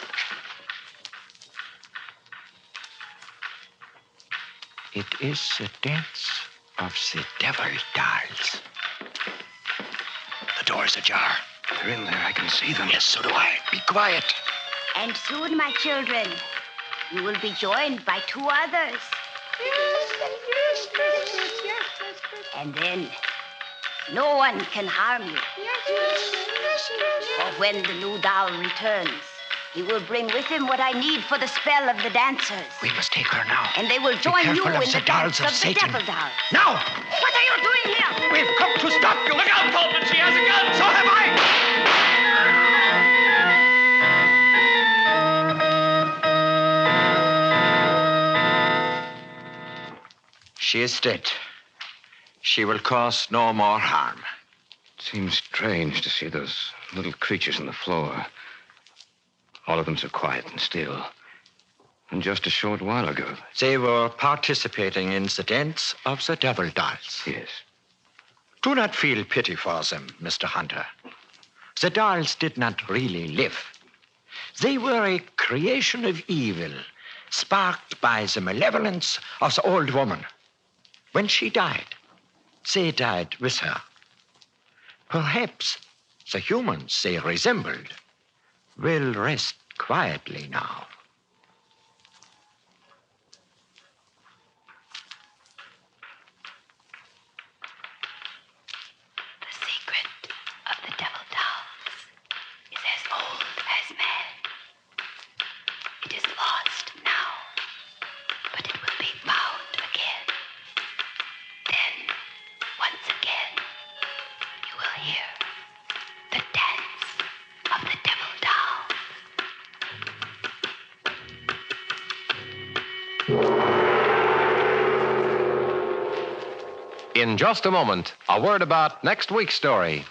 It is the dance of the devil dolls. The door's ajar. They're in there. I can see them. Yes, so do I. Be quiet. And soon, my children, you will be joined by 2 others. And then No one can harm you. For when the new doll returns, he will bring with him what I need for the spell of the dancers. We must take her now. And they will join you in the dance of the Satan. devil dolls. Now! What are you doing here? We've come to stop you. Look out, Coffin. She has a gun. So have I. She is dead. She will cause no more harm. Seems strange to see those little creatures on the floor. All of them so quiet and still. And just a short while ago. They were participating in the dance of the devil dolls. Yes. Do not feel pity for them, Mr. Hunter. The dolls did not really live. They were a creation of evil, sparked by the malevolence of the old woman. When she died, they died with her. Perhaps the humans they resembled will rest quietly now. The secret of the devil dolls is as old as man. It is lost now, but it will be found again. Then, once again, you will hear the dance of the devil dolls. In just a moment, a word about next week's story.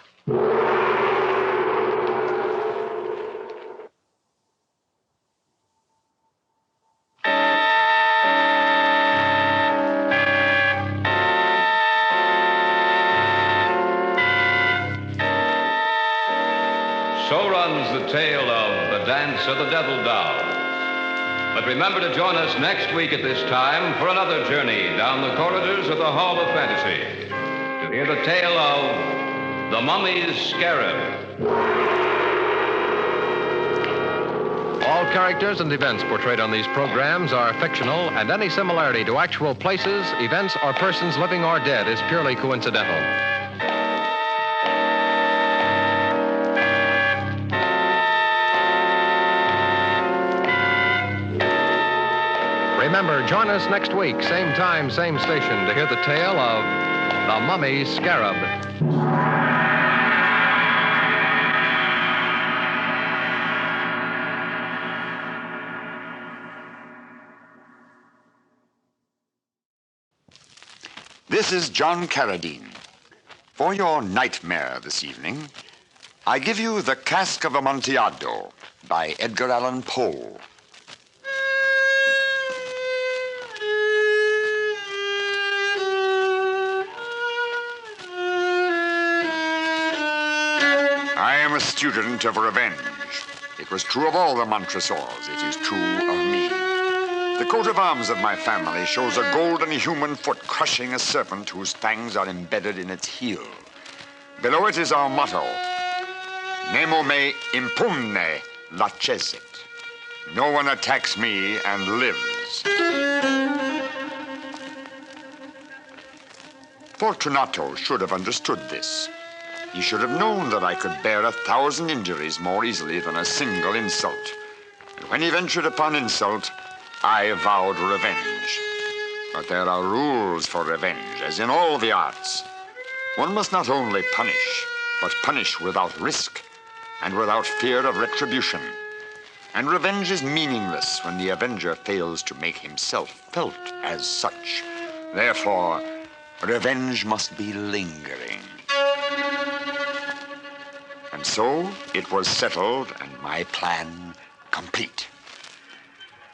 So runs the tale of The Dance of the Devil Doll. But remember to join us next week at this time for another journey down the corridors of the Hall of Fantasy to hear the tale of The Mummy's Scarab. All characters and events portrayed on these programs are fictional, and any similarity to actual places, events, or persons living or dead is purely coincidental. Remember, join us next week, same time, same station, to hear the tale of The Mummy's Scarab. This is John Carradine. For your nightmare this evening, I give you The Cask of Amontillado by Edgar Allan Poe. I am a student of revenge. It was true of all the Montresors. It is true of me. The coat of arms of my family shows a golden human foot crushing a serpent whose fangs are embedded in its heel. Below it is our motto, Nemo me impune lacessit. No one attacks me and lives. Fortunato should have understood this. He should have known that I could bear 1,000 injuries more easily than a single insult. And when he ventured upon insult, I vowed revenge. But there are rules for revenge, as in all the arts. One must not only punish, but punish without risk and without fear of retribution. And revenge is meaningless when the avenger fails to make himself felt as such. Therefore, revenge must be lingering. And so it was settled and my plan complete.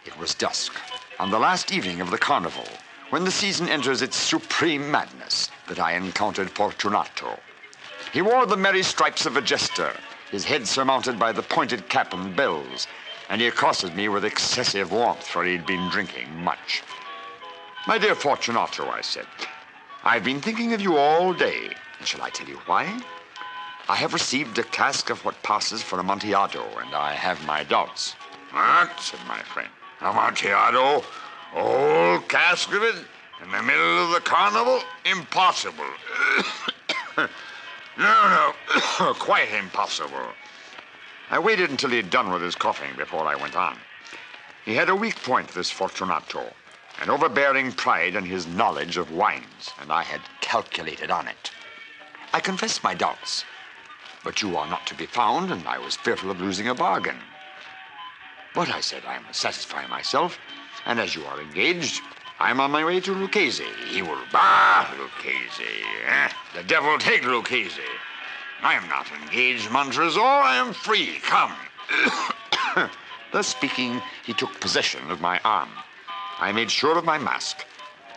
It was dusk, on the last evening of the carnival, when the season enters its supreme madness, that I encountered Fortunato. He wore the merry stripes of a jester, his head surmounted by the pointed cap and bells, and he accosted me with excessive warmth, for he'd been drinking much. "My dear Fortunato," I said, "I've been thinking of you all day, and shall I tell you why? I have received a cask of what passes for Amontillado, and I have my doubts." "What?" said my friend. "Amontillado? Whole cask of it? In the middle of the carnival? Impossible." No, quite impossible. I waited until he'd done with his coughing before I went on. He had a weak point, this Fortunato, an overbearing pride in his knowledge of wines, and I had calculated on it. I confessed my doubts, but you are not to be found, and I was fearful of losing a bargain. But I said I must satisfy myself, and as you are engaged, I'm on my way to Lucchese. He will, Lucchese, eh? The devil take Lucchese. I am not engaged, Montresor. I am free. Come. Thus speaking, he took possession of my arm. I made sure of my mask,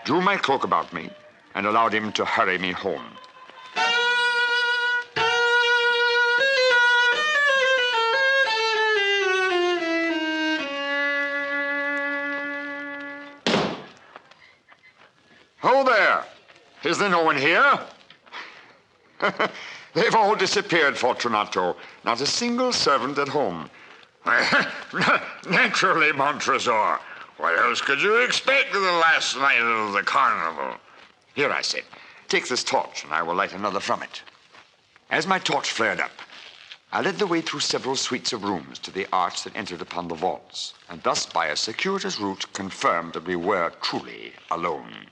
drew my cloak about me, and allowed him to hurry me home. Ho there! Is there no one here? They've all disappeared, Fortunato. Not a single servant at home. Naturally, Montresor. What else could you expect of the last night of the carnival? Here, I said, take this torch, and I will light another from it. As my torch flared up, I led the way through several suites of rooms to the arch that entered upon the vaults, and thus by a circuitous route confirmed that we were truly alone.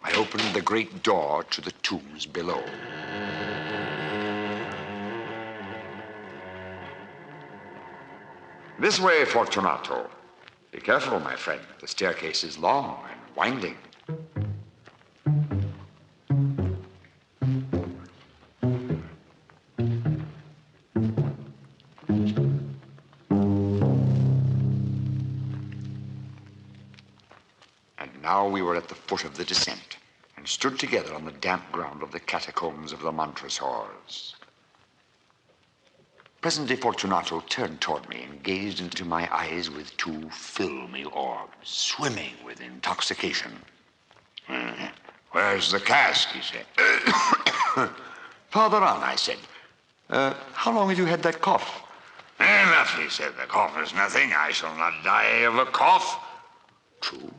I opened the great door to the tombs below. This way, Fortunato. Be careful, my friend. The staircase is long and winding. And now we were at the foot of the descent, and stood together on the damp ground of the catacombs of the Montresors. Presently, Fortunato turned toward me and gazed into my eyes with two filmy orbs, swimming with intoxication. Where's the cask, he said. Farther on, I said. How long have you had that cough? Enough, he said. The cough is nothing. I shall not die of a cough. True.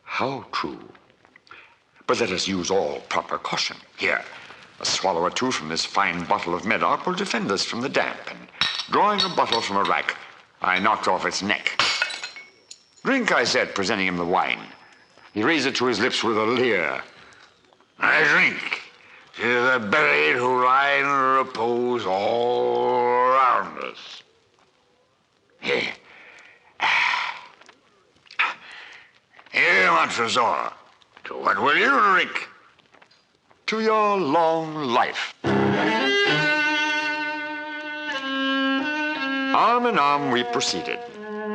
How true. But let us use all proper caution. Here, a swallow or two from this fine bottle of Medoc will defend us from the damp. And drawing a bottle from a rack, I knocked off its neck. Drink, I said, presenting him the wine. He raised it to his lips with a leer. I drink to the buried who lie in repose all around us. Here, Montresor, to what will you drink? To your long life. Arm in arm we proceeded,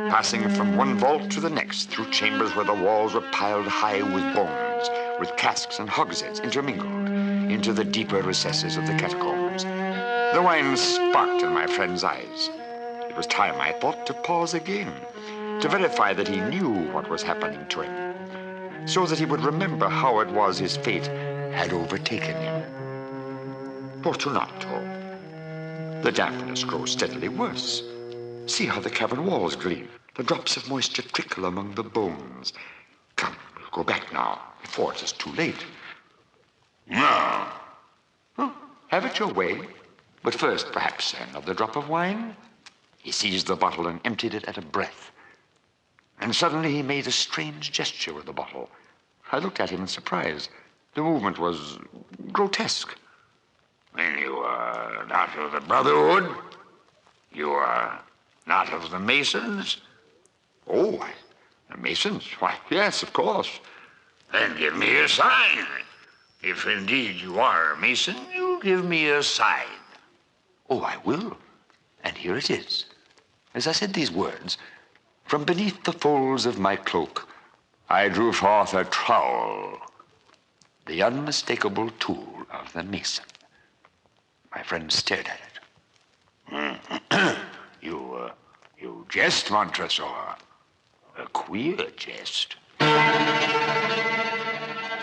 passing from one vault to the next through chambers where the walls were piled high with bones, with casks and hogsheads intermingled, into the deeper recesses of the catacombs. The wine sparked in my friend's eyes. It was time, I thought, to pause again, to verify that he knew what was happening to him, so that he would remember how it was his fate had overtaken him. Fortunato, the dampness grows steadily worse. See how the cavern walls gleam. The drops of moisture trickle among the bones. Come, we'll go back now, before it is too late. No. Have it your way. But first, perhaps, another drop of wine? He seized the bottle and emptied it at a breath. And suddenly he made a strange gesture with the bottle. I looked at him in surprise. The movement was grotesque. Then you are not of the Brotherhood? You are not of the Masons? Oh, the Masons? Why, yes, of course. Then give me a sign. If indeed you are a Mason, you give me a sign. Oh, I will. And here it is. As I said these words, from beneath the folds of my cloak, I drew forth a trowel, the unmistakable tool of the Mason. My friend stared at it. You jest, Montresor. A queer jest.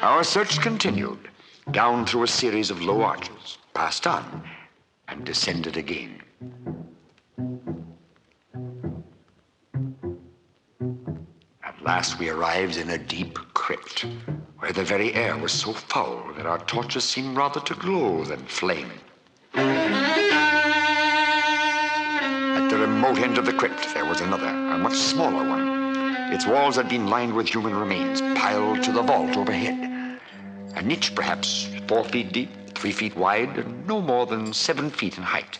Our search continued, down through a series of low arches, passed on, and descended again. At last we arrived in a deep crypt, where the very air was so foul that our torches seemed rather to glow than flame. At the remote end of the crypt, there was another, a much smaller one. Its walls had been lined with human remains, piled to the vault overhead. A niche perhaps 4 feet deep, 3 feet wide, and no more than 7 feet in height.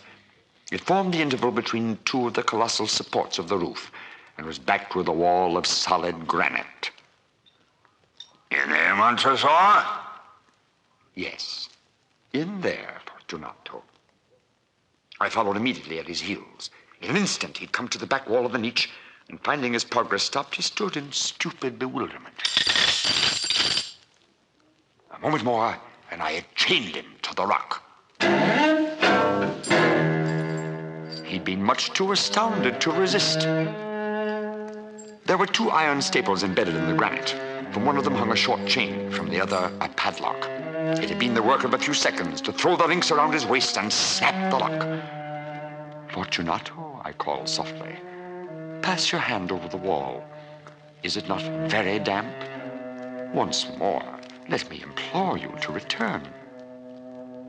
It formed the interval between two of the colossal supports of the roof, and was backed with a wall of solid granite. In there, Montresor? Yes, in there, Fortunato. I followed immediately at his heels. In an instant, he'd come to the back wall of the niche, and finding his progress stopped, he stood in stupid bewilderment. A moment more, and I had chained him to the rock. He'd been much too astounded to resist. There were 2 iron staples embedded in the granite. From one of them hung a short chain, from the other a padlock. It had been the work of a few seconds to throw the links around his waist and snap the lock. Fortunato, I called softly, pass your hand over the wall. Is it not very damp? Once more, let me implore you to return.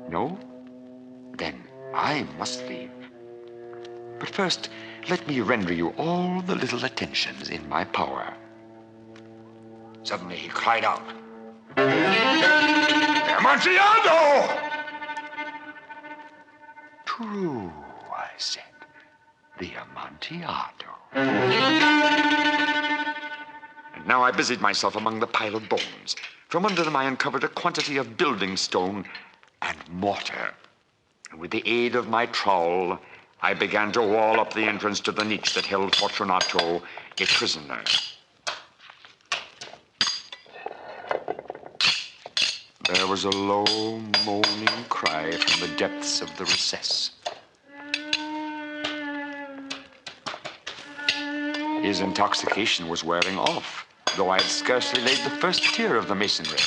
No? Then I must leave. But first, let me render you all the little attentions in my power. Suddenly he cried out, Amontillado! True, I said. The Amontillado. And now I busied myself among the pile of bones. From under them I uncovered a quantity of building stone and mortar. And with the aid of my trowel, I began to wall up the entrance to the niche that held Fortunato a prisoner. There was a low, moaning cry from the depths of the recess. His intoxication was wearing off, though I had scarcely laid the first tier of the masonry.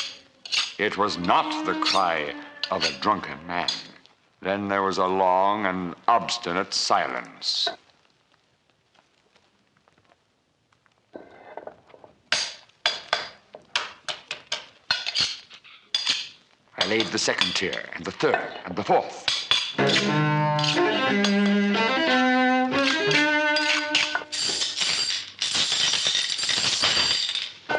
It was not the cry of a drunken man. Then there was a long and obstinate silence. I laid the second tier, and the third, and the fourth.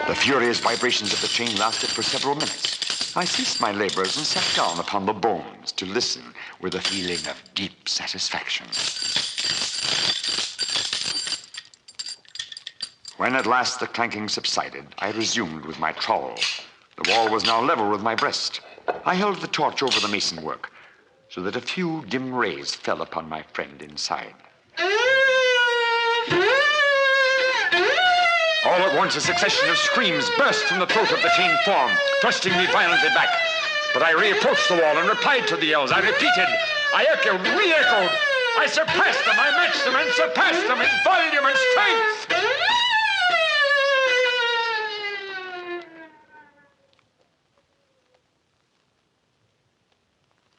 The furious vibrations of the chain lasted for several minutes. I ceased my labors and sat down upon the bones to listen with a feeling of deep satisfaction. When at last the clanking subsided, I resumed with my trowel. The wall was now level with my breast. I held the torch over the mason work so that a few dim rays fell upon my friend inside. All at once, a succession of screams burst from the throat of the chained form, thrusting me violently back. But I reapproached the wall and replied to the yells. I repeated, I echoed, re-echoed. I surpassed them, I matched them, and surpassed them in volume and strength.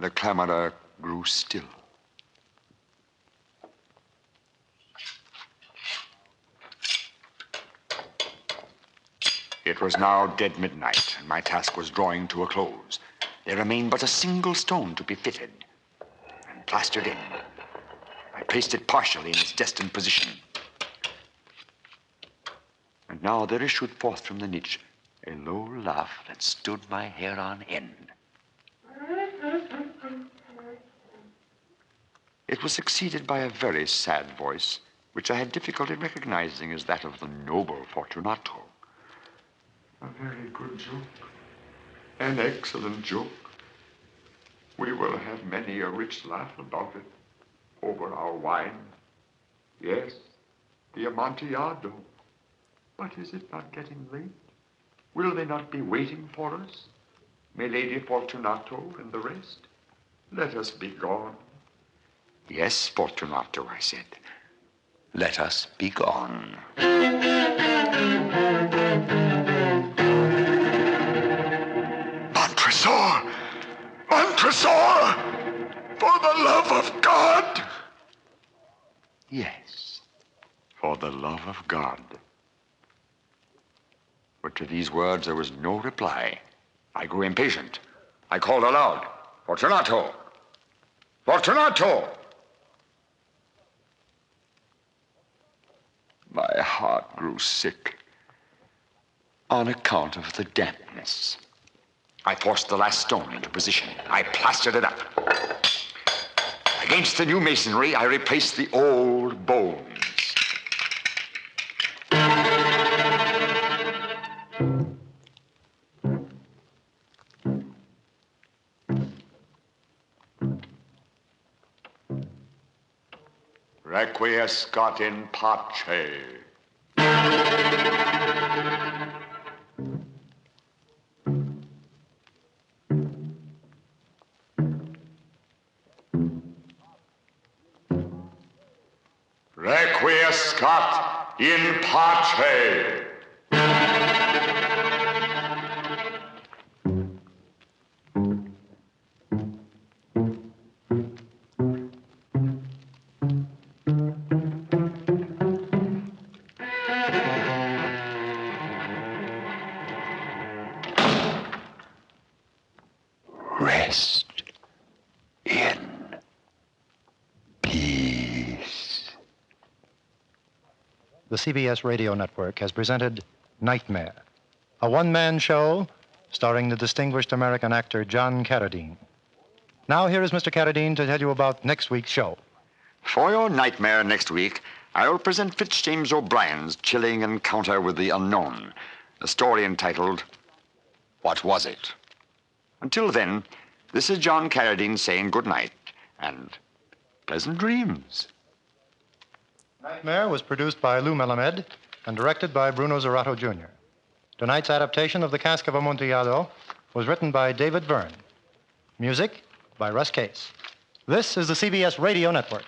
The clamorer grew still. It was now dead midnight, and my task was drawing to a close. There remained but a single stone to be fitted and plastered in. I placed it partially in its destined position. And now there issued forth from the niche a low laugh that stood my hair on end. It was succeeded by a very sad voice, which I had difficulty recognizing as that of the noble Fortunato. A very good joke. An excellent joke. We will have many a rich laugh about it over our wine. Yes, the Amontillado. But is it not getting late? Will they not be waiting for us? Milady Fortunato and the rest? Let us be gone. Yes, Fortunato, I said. Let us be gone. Montresor! Montresor! For the love of God! Yes, for the love of God. But to these words there was no reply. I grew impatient. I called aloud, Fortunato! Fortunato! My heart grew sick on account of the dampness. I forced the last stone into position. I plastered it up. Against the new masonry, I replaced the old bones. Requiescat in pace. Requiescat in pace. Rest in peace. The CBS Radio Network has presented Nightmare, a one-man show starring the distinguished American actor John Carradine. Now here is Mr. Carradine to tell you about next week's show. For your nightmare next week, I will present Fitzjames O'Brien's chilling encounter with the unknown, a story entitled, What Was It? Until then, this is John Carradine saying good night and pleasant dreams. Nightmare was produced by Lou Melamed and directed by Bruno Zerato Jr. Tonight's adaptation of the Cask of Amontillado was written by David Byrne. Music by Russ Case. This is the CBS Radio Network.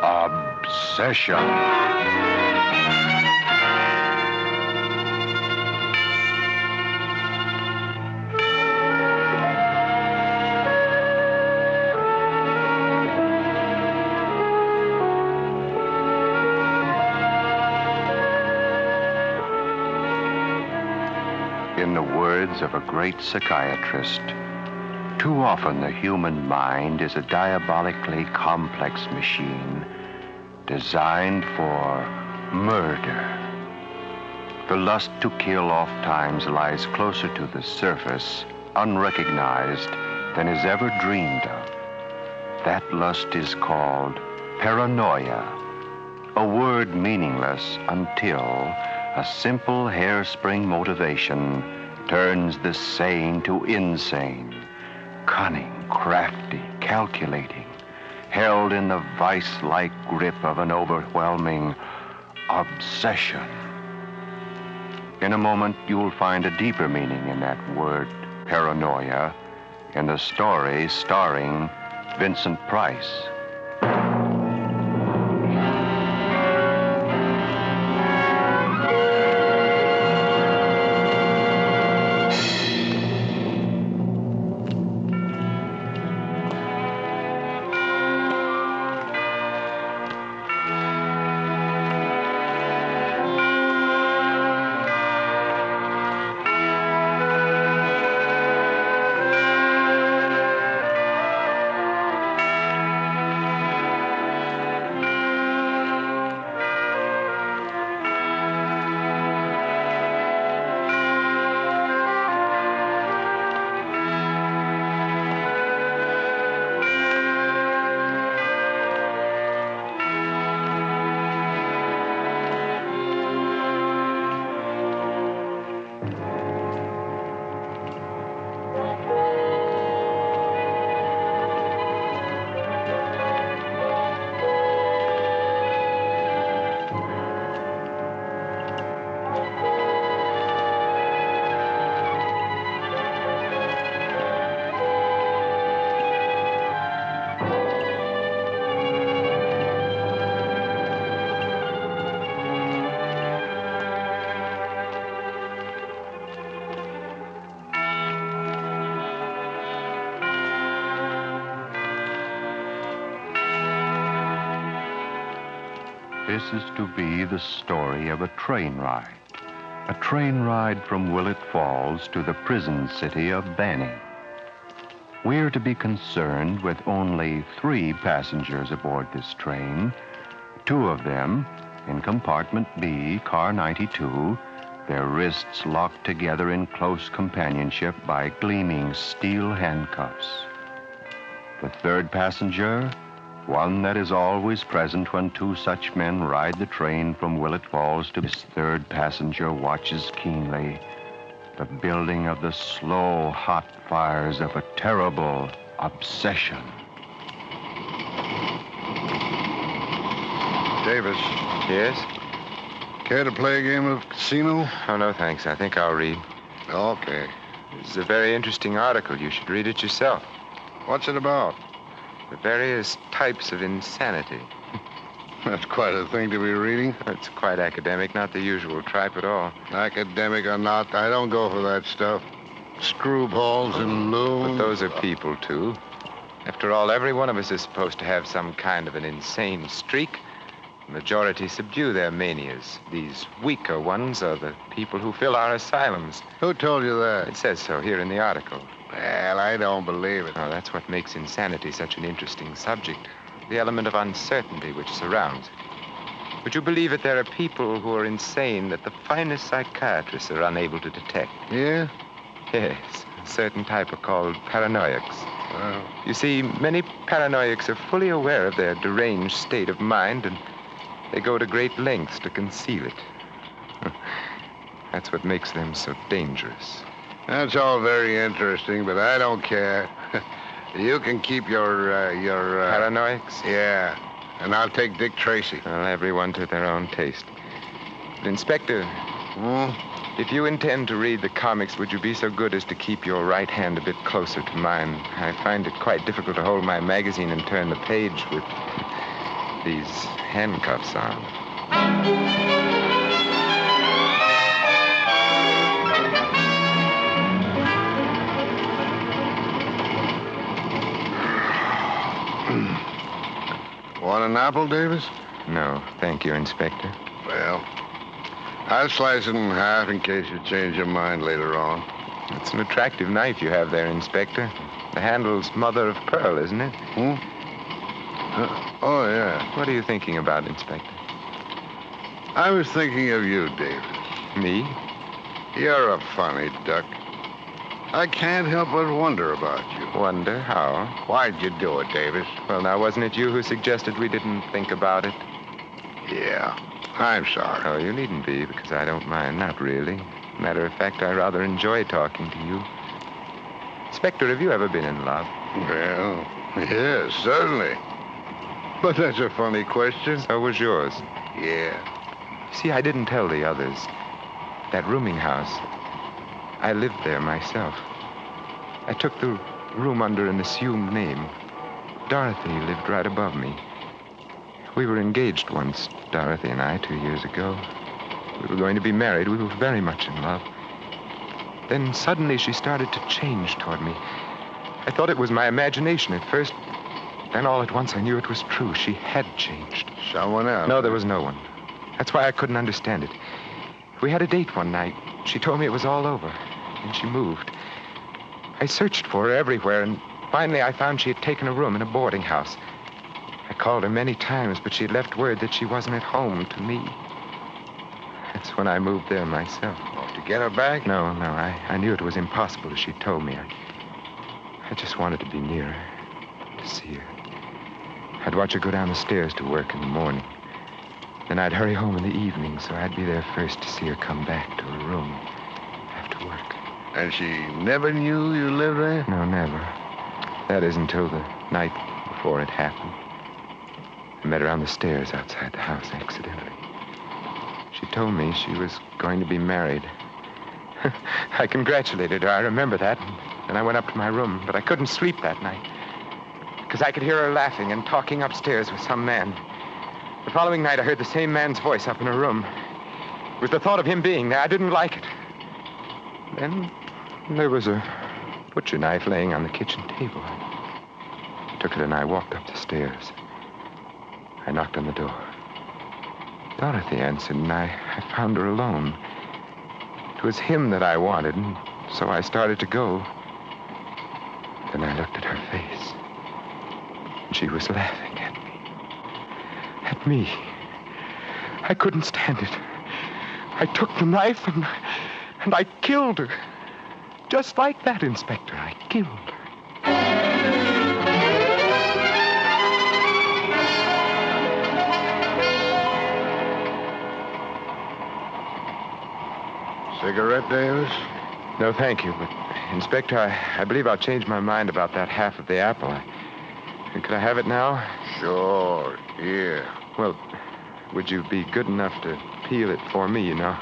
Obsession. In the words of a great psychiatrist, too often the human mind is a diabolically complex machine designed for murder. The lust to kill ofttimes lies closer to the surface, unrecognized, than is ever dreamed of. That lust is called paranoia, a word meaningless until a simple hairspring motivation turns the sane to insane, cunning, crafty, calculating, held in the vice-like grip of an overwhelming obsession. In a moment, you'll find a deeper meaning in that word, paranoia, in the story starring Vincent Price. This is to be the story of a train ride. A train ride from Willett Falls to the prison city of Banning. We're to be concerned with only 3 passengers aboard this train. 2 of them in compartment B, car 92, their wrists locked together in close companionship by gleaming steel handcuffs. The 3rd passenger, one that is always present when 2 such men ride the train from Willett Falls to this 3rd passenger watches keenly the building of the slow, hot fires of a terrible obsession. Davis. Yes? Care to play a game of casino? Oh, no, thanks. I think I'll read. Okay. This is a very interesting article. You should read it yourself. What's it about? The various types of insanity. That's quite a thing to be reading. It's quite academic, not the usual tripe at all. Academic or not, I don't go for that stuff. Screwballs and loons. But those are people, too. After all, every one of us is supposed to have some kind of an insane streak. The majority subdue their manias. These weaker ones are the people who fill our asylums. Who told you that? It says so here in the article. Well, I don't believe it. Oh, that's what makes insanity such an interesting subject. The element of uncertainty which surrounds it. Would you believe it, there are people who are insane that the finest psychiatrists are unable to detect? Yeah? Yes. A certain type are called paranoiacs. Well. You see, many paranoiacs are fully aware of their deranged state of mind, and they go to great lengths to conceal it. That's what makes them so dangerous. That's all very interesting, but I don't care. You can keep your paranoiacs? Yeah. And I'll take Dick Tracy. Well, everyone to their own taste. But, Inspector, if you intend to read the comics, would you be so good as to keep your right hand a bit closer to mine? I find it quite difficult to hold my magazine and turn the page with these handcuffs on. Want an apple, Davis? No, thank you, Inspector. Well, I'll slice it in half in case you change your mind later on. It's an attractive knife you have there, Inspector. The handle's mother of pearl, isn't it? Oh, yeah. What are you thinking about, Inspector? I was thinking of you, Davis. Me? You're a funny duck. I can't help but wonder about you. Wonder how? Why'd you do it, Davis? Well, now, wasn't it you who suggested we didn't think about it? Yeah. I'm sorry. Oh, you needn't be, because I don't mind. Not really. Matter of fact, I rather enjoy talking to you. Inspector, have you ever been in love? Well, yes, certainly. But that's a funny question. So was yours. Yeah. See, I didn't tell the others. That rooming house, I lived there myself. I took the room under an assumed name. Dorothy lived right above me. We were engaged once, Dorothy and I, 2 years ago. We were going to be married. We were very much in love. Then suddenly she started to change toward me. I thought it was my imagination at first. Then all at once I knew it was true. She had changed. Someone else? No, there was no one. That's why I couldn't understand it. We had a date one night. She told me it was all over. And she moved. I searched for her everywhere, and finally I found she had taken a room in a boarding house. I called her many times, but she had left word that she wasn't at home to me. That's when I moved there myself. Oh, to get her back? No. I knew it was impossible, as she told me. I just wanted to be near her, to see her. I'd watch her go down the stairs to work in the morning. Then I'd hurry home in the evening, so I'd be there first to see her come back to her room after work. And she never knew you lived there? No, never. That is until the night before it happened. I met her on the stairs outside the house accidentally. She told me she was going to be married. I congratulated her, I remember that. And I went up to my room, but I couldn't sleep that night. Because I could hear her laughing and talking upstairs with some man. The following night, I heard the same man's voice up in her room. It was the thought of him being there. I didn't like it. Then there was a butcher knife laying on the kitchen table. I took it and I walked up the stairs. I knocked on the door. Dorothy answered, and I found her alone. It was him that I wanted, and so I started to go. Then I looked at her face. And she was laughing at me. At me. I couldn't stand it. I took the knife and I killed her. Just like that, Inspector. I killed her. Cigarette, Davis? No, thank you, but, Inspector, I believe I'll change my mind about that half of the apple. Could I have it now? Sure, here. Well, would you be good enough to peel it for me, you know?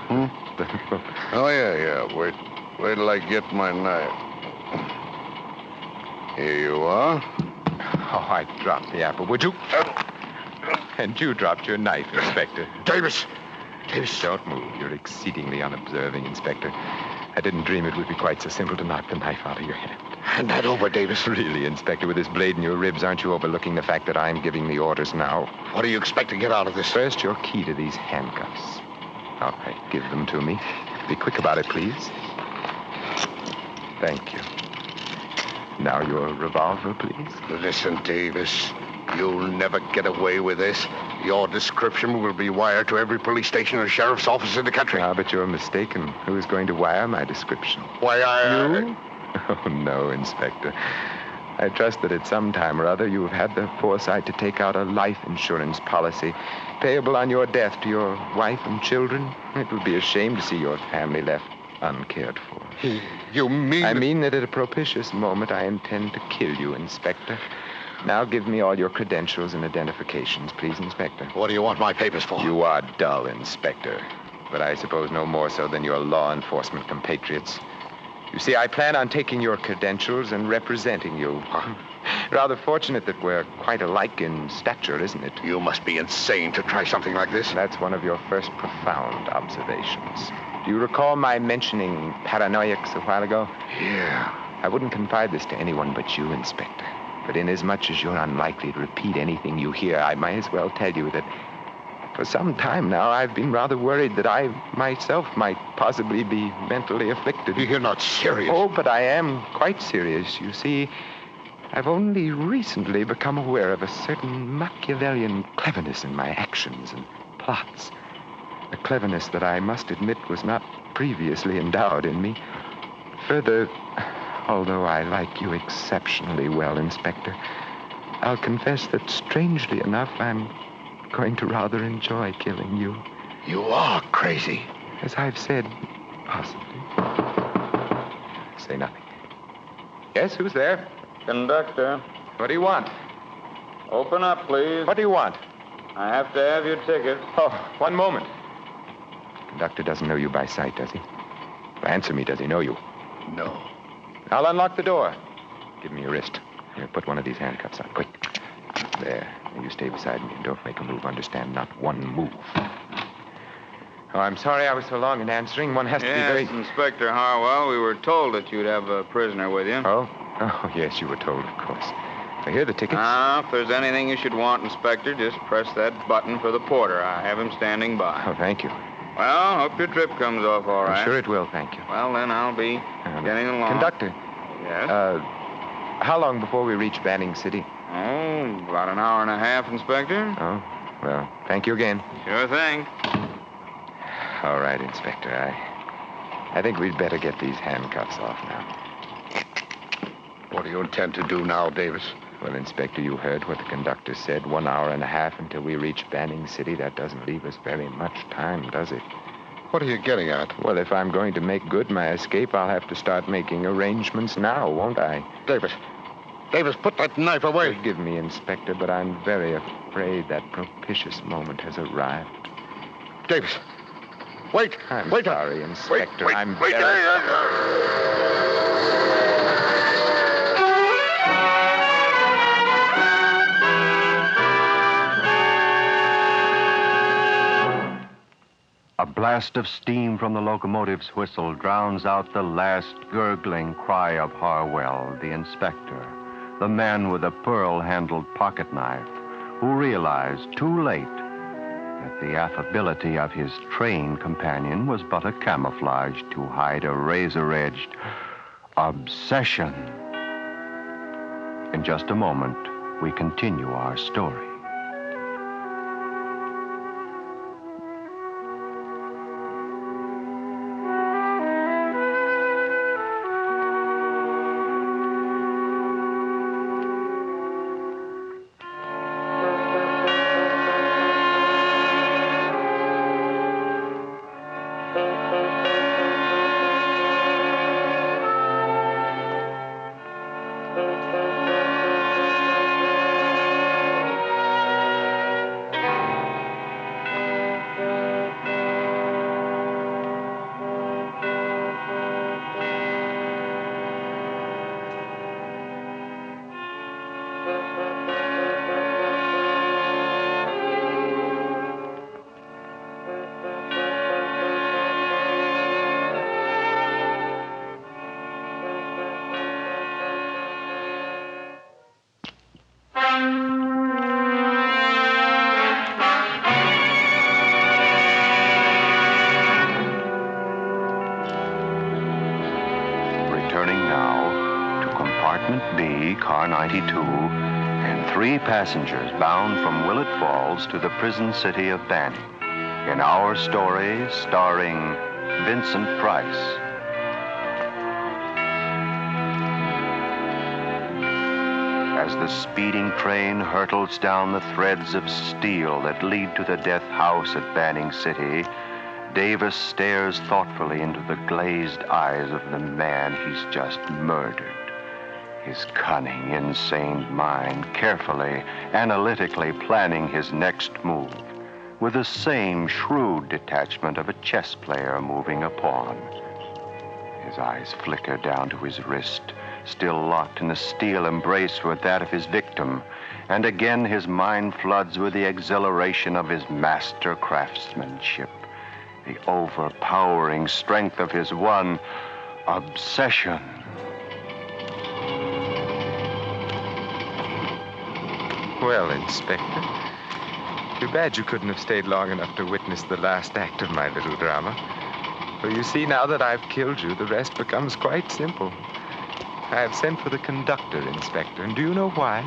Oh, yeah. Wait till I get my knife. Here you are. Oh, I dropped the apple, would you? And you dropped your knife, Inspector. Davis! Don't move. You're exceedingly unobserving, Inspector. I didn't dream it would be quite so simple to knock the knife out of your hand. Hand that over, Davis. Really, Inspector, with this blade in your ribs, aren't you overlooking the fact that I'm giving the orders now? What do you expect to get out of this? First, your key to these handcuffs. All right, give them to me. Be quick about it, please. Thank you. Now your revolver, please. Listen, Davis. You'll never get away with this. Your description will be wired to every police station and sheriff's office in the country. Ah, but you're mistaken. Who is going to wire my description? Why, You? Oh, no, Inspector. I trust that at some time or other you have had the foresight to take out a life insurance policy payable on your death to your wife and children. It would be a shame to see your family left uncared for. You mean... I mean that at a propitious moment I intend to kill you, Inspector. Now give me all your credentials and identifications, please, Inspector. What do you want my papers for? You are dull, Inspector. But I suppose no more so than your law enforcement compatriots. You see, I plan on taking your credentials and representing you. Rather fortunate that we're quite alike in stature, isn't it? You must be insane to try something like this. That's one of your first profound observations. Do you recall my mentioning paranoiacs a while ago? Yeah. I wouldn't confide this to anyone but you, Inspector. But inasmuch as you're unlikely to repeat anything you hear, I might as well tell you that for some time now I've been rather worried that I myself might possibly be mentally afflicted. You're not serious. Oh, but I am quite serious. You see, I've only recently become aware of a certain Machiavellian cleverness in my actions and plots. A cleverness that I must admit was not previously endowed in me. Further, although I like you exceptionally well, Inspector, I'll confess that, strangely enough, I'm going to rather enjoy killing you. You are crazy. As I've said, possibly. Say nothing. Yes, who's there? Conductor. What do you want? Open up, please. What do you want? I have to have your ticket. Oh, one moment. Conductor doesn't know you by sight, does he? Answer me, does he know you? No. I'll unlock the door. Give me your wrist. Here, put one of these handcuffs on, quick. There. Now you stay beside me and don't make a move, understand? Not one move. Oh, I'm sorry I was so long in answering. One has to be very... Yes, Inspector Harwell, we were told that you'd have a prisoner with you. Oh? Oh, yes, you were told, of course. I hear the tickets. If there's anything you should want, Inspector, just press that button for the porter. I have him standing by. Oh, thank you. Well, hope your trip comes off all right. I'm sure it will, thank you. Well, then I'll be getting along. Conductor. Yes? How long before we reach Banning City? Oh, about an hour and a half, Inspector. Oh, well, thank you again. Sure thing. All right, Inspector. I think we'd better get these handcuffs off now. What do you intend to do now, Davis? Well, Inspector, you heard what the conductor said. 1 hour and a half until we reach Banning City. That doesn't leave us very much time, does it? What are you getting at? Well, if I'm going to make good my escape, I'll have to start making arrangements now, won't I? Davis, put that knife away. Forgive me, Inspector, but I'm very afraid that propitious moment has arrived. Davis, wait. I'm wait. sorry, Inspector. Wait. I'm Wait. A blast of steam from the locomotive's whistle drowns out the last gurgling cry of Harwell, the inspector, the man with a pearl-handled pocket knife, who realized too late that the affability of his train companion was but a camouflage to hide a razor-edged obsession. In just a moment, we continue our story. Returning now to Compartment B, Car 92, and 3 passengers bound from Willett Falls to the prison city of Banning. In our story, starring Vincent Price. As the speeding train hurtles down the threads of steel that lead to the death house at Banning City, Davis stares thoughtfully into the glazed eyes of the man he's just murdered. His cunning, insane mind carefully, analytically planning his next move, with the same shrewd detachment of a chess player moving a pawn. His eyes flicker down to his wrist, still locked in a steel embrace with that of his victim, and again his mind floods with the exhilaration of his master craftsmanship, the overpowering strength of his one obsession. Well, Inspector, too bad you couldn't have stayed long enough to witness the last act of my little drama. For you see, now that I've killed you, the rest becomes quite simple. I have sent for the conductor, Inspector, and do you know why?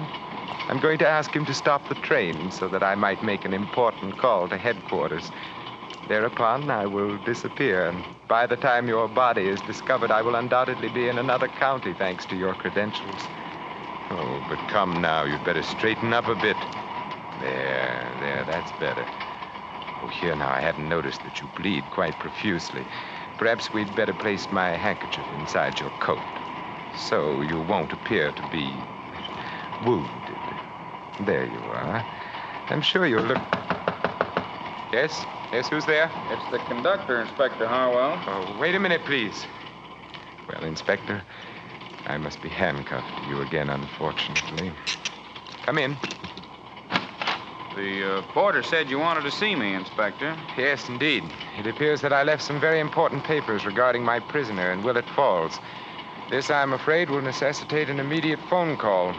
I'm going to ask him to stop the train so that I might make an important call to headquarters. Thereupon, I will disappear, and by the time your body is discovered, I will undoubtedly be in another county, thanks to your credentials. Oh, but come now, you'd better straighten up a bit. There, that's better. Oh, here now, I hadn't noticed that you bleed quite profusely. Perhaps we'd better place my handkerchief inside your coat, so you won't appear to be wounded. There you are. I'm sure you'll look... Yes? Yes, who's there? It's the conductor, Inspector Harwell. Oh, wait a minute, please. Well, Inspector, I must be handcuffed to you again, unfortunately. Come in. The porter said you wanted to see me, Inspector. Yes, indeed. It appears that I left some very important papers regarding my prisoner in Willett Falls. This, I'm afraid, will necessitate an immediate phone call.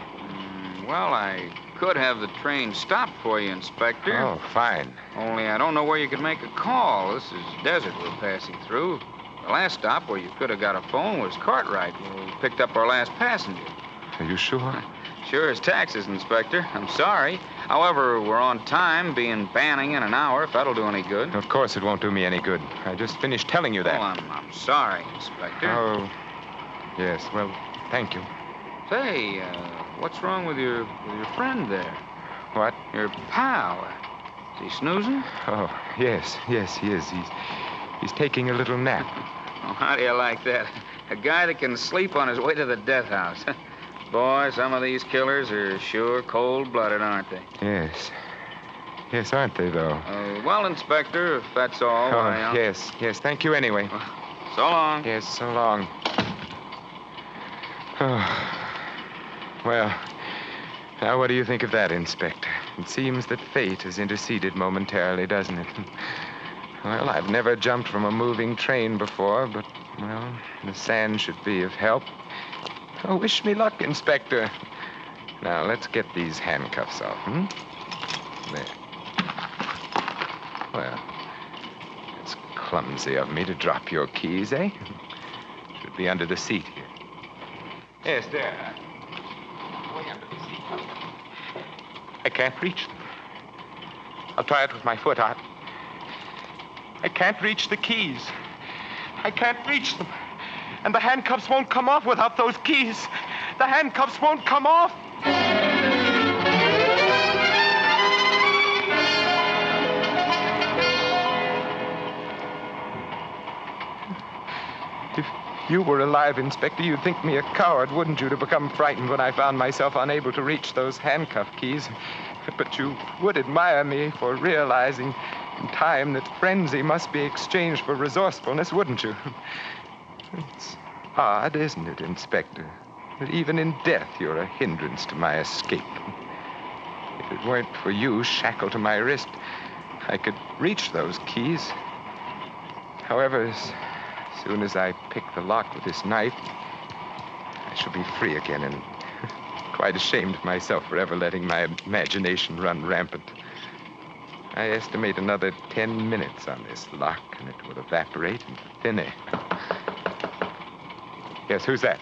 Well, I could have the train stopped for you, Inspector. Oh, fine. Only I don't know where you could make a call. This is desert we're passing through. The last stop where you could have got a phone was Cartwright, where we picked up our last passenger. Are you sure? Sure as taxes, Inspector. I'm sorry. However, we're on time, being Banning in an hour, if that'll do any good. Of course it won't do me any good. I just finished telling you that. Oh, I'm sorry, Inspector. Oh, yes. Well, thank you. Say, what's wrong with your friend there? What? Your pal. Is he snoozing? Oh, yes, he is. He's taking a little nap. Oh, how do you like that? A guy that can sleep on his way to the death house. Boy, some of these killers are sure cold-blooded, aren't they? Yes. Yes, aren't they, though? Well, Inspector, if that's all, Oh, yes. Thank you anyway. So long. Yes, so long. Oh. Well, now what do you think of that, Inspector? It seems that fate has interceded momentarily, doesn't it? Well, I've never jumped from a moving train before, but, well, the sand should be of help. Oh, wish me luck, Inspector. Now, let's get these handcuffs off, There. Well, it's clumsy of me to drop your keys, eh? Should be under the seat here. Yes, there. Way under the seat. I can't reach them. I'll try it with my foot. I can't reach the keys. I can't reach them. And the handcuffs won't come off without those keys. The handcuffs won't come off. If you were alive, Inspector, you'd think me a coward, wouldn't you, to become frightened when I found myself unable to reach those handcuff keys? But you would admire me for realizing in time that frenzy must be exchanged for resourcefulness, wouldn't you? It's odd, isn't it, Inspector, that even in death you're a hindrance to my escape. If it weren't for you shackled to my wrist, I could reach those keys. However, as soon as I pick the lock with this knife, I shall be free again and quite ashamed of myself for ever letting my imagination run rampant. I estimate another 10 minutes on this lock, and it will evaporate into thin air. Yes, who's that?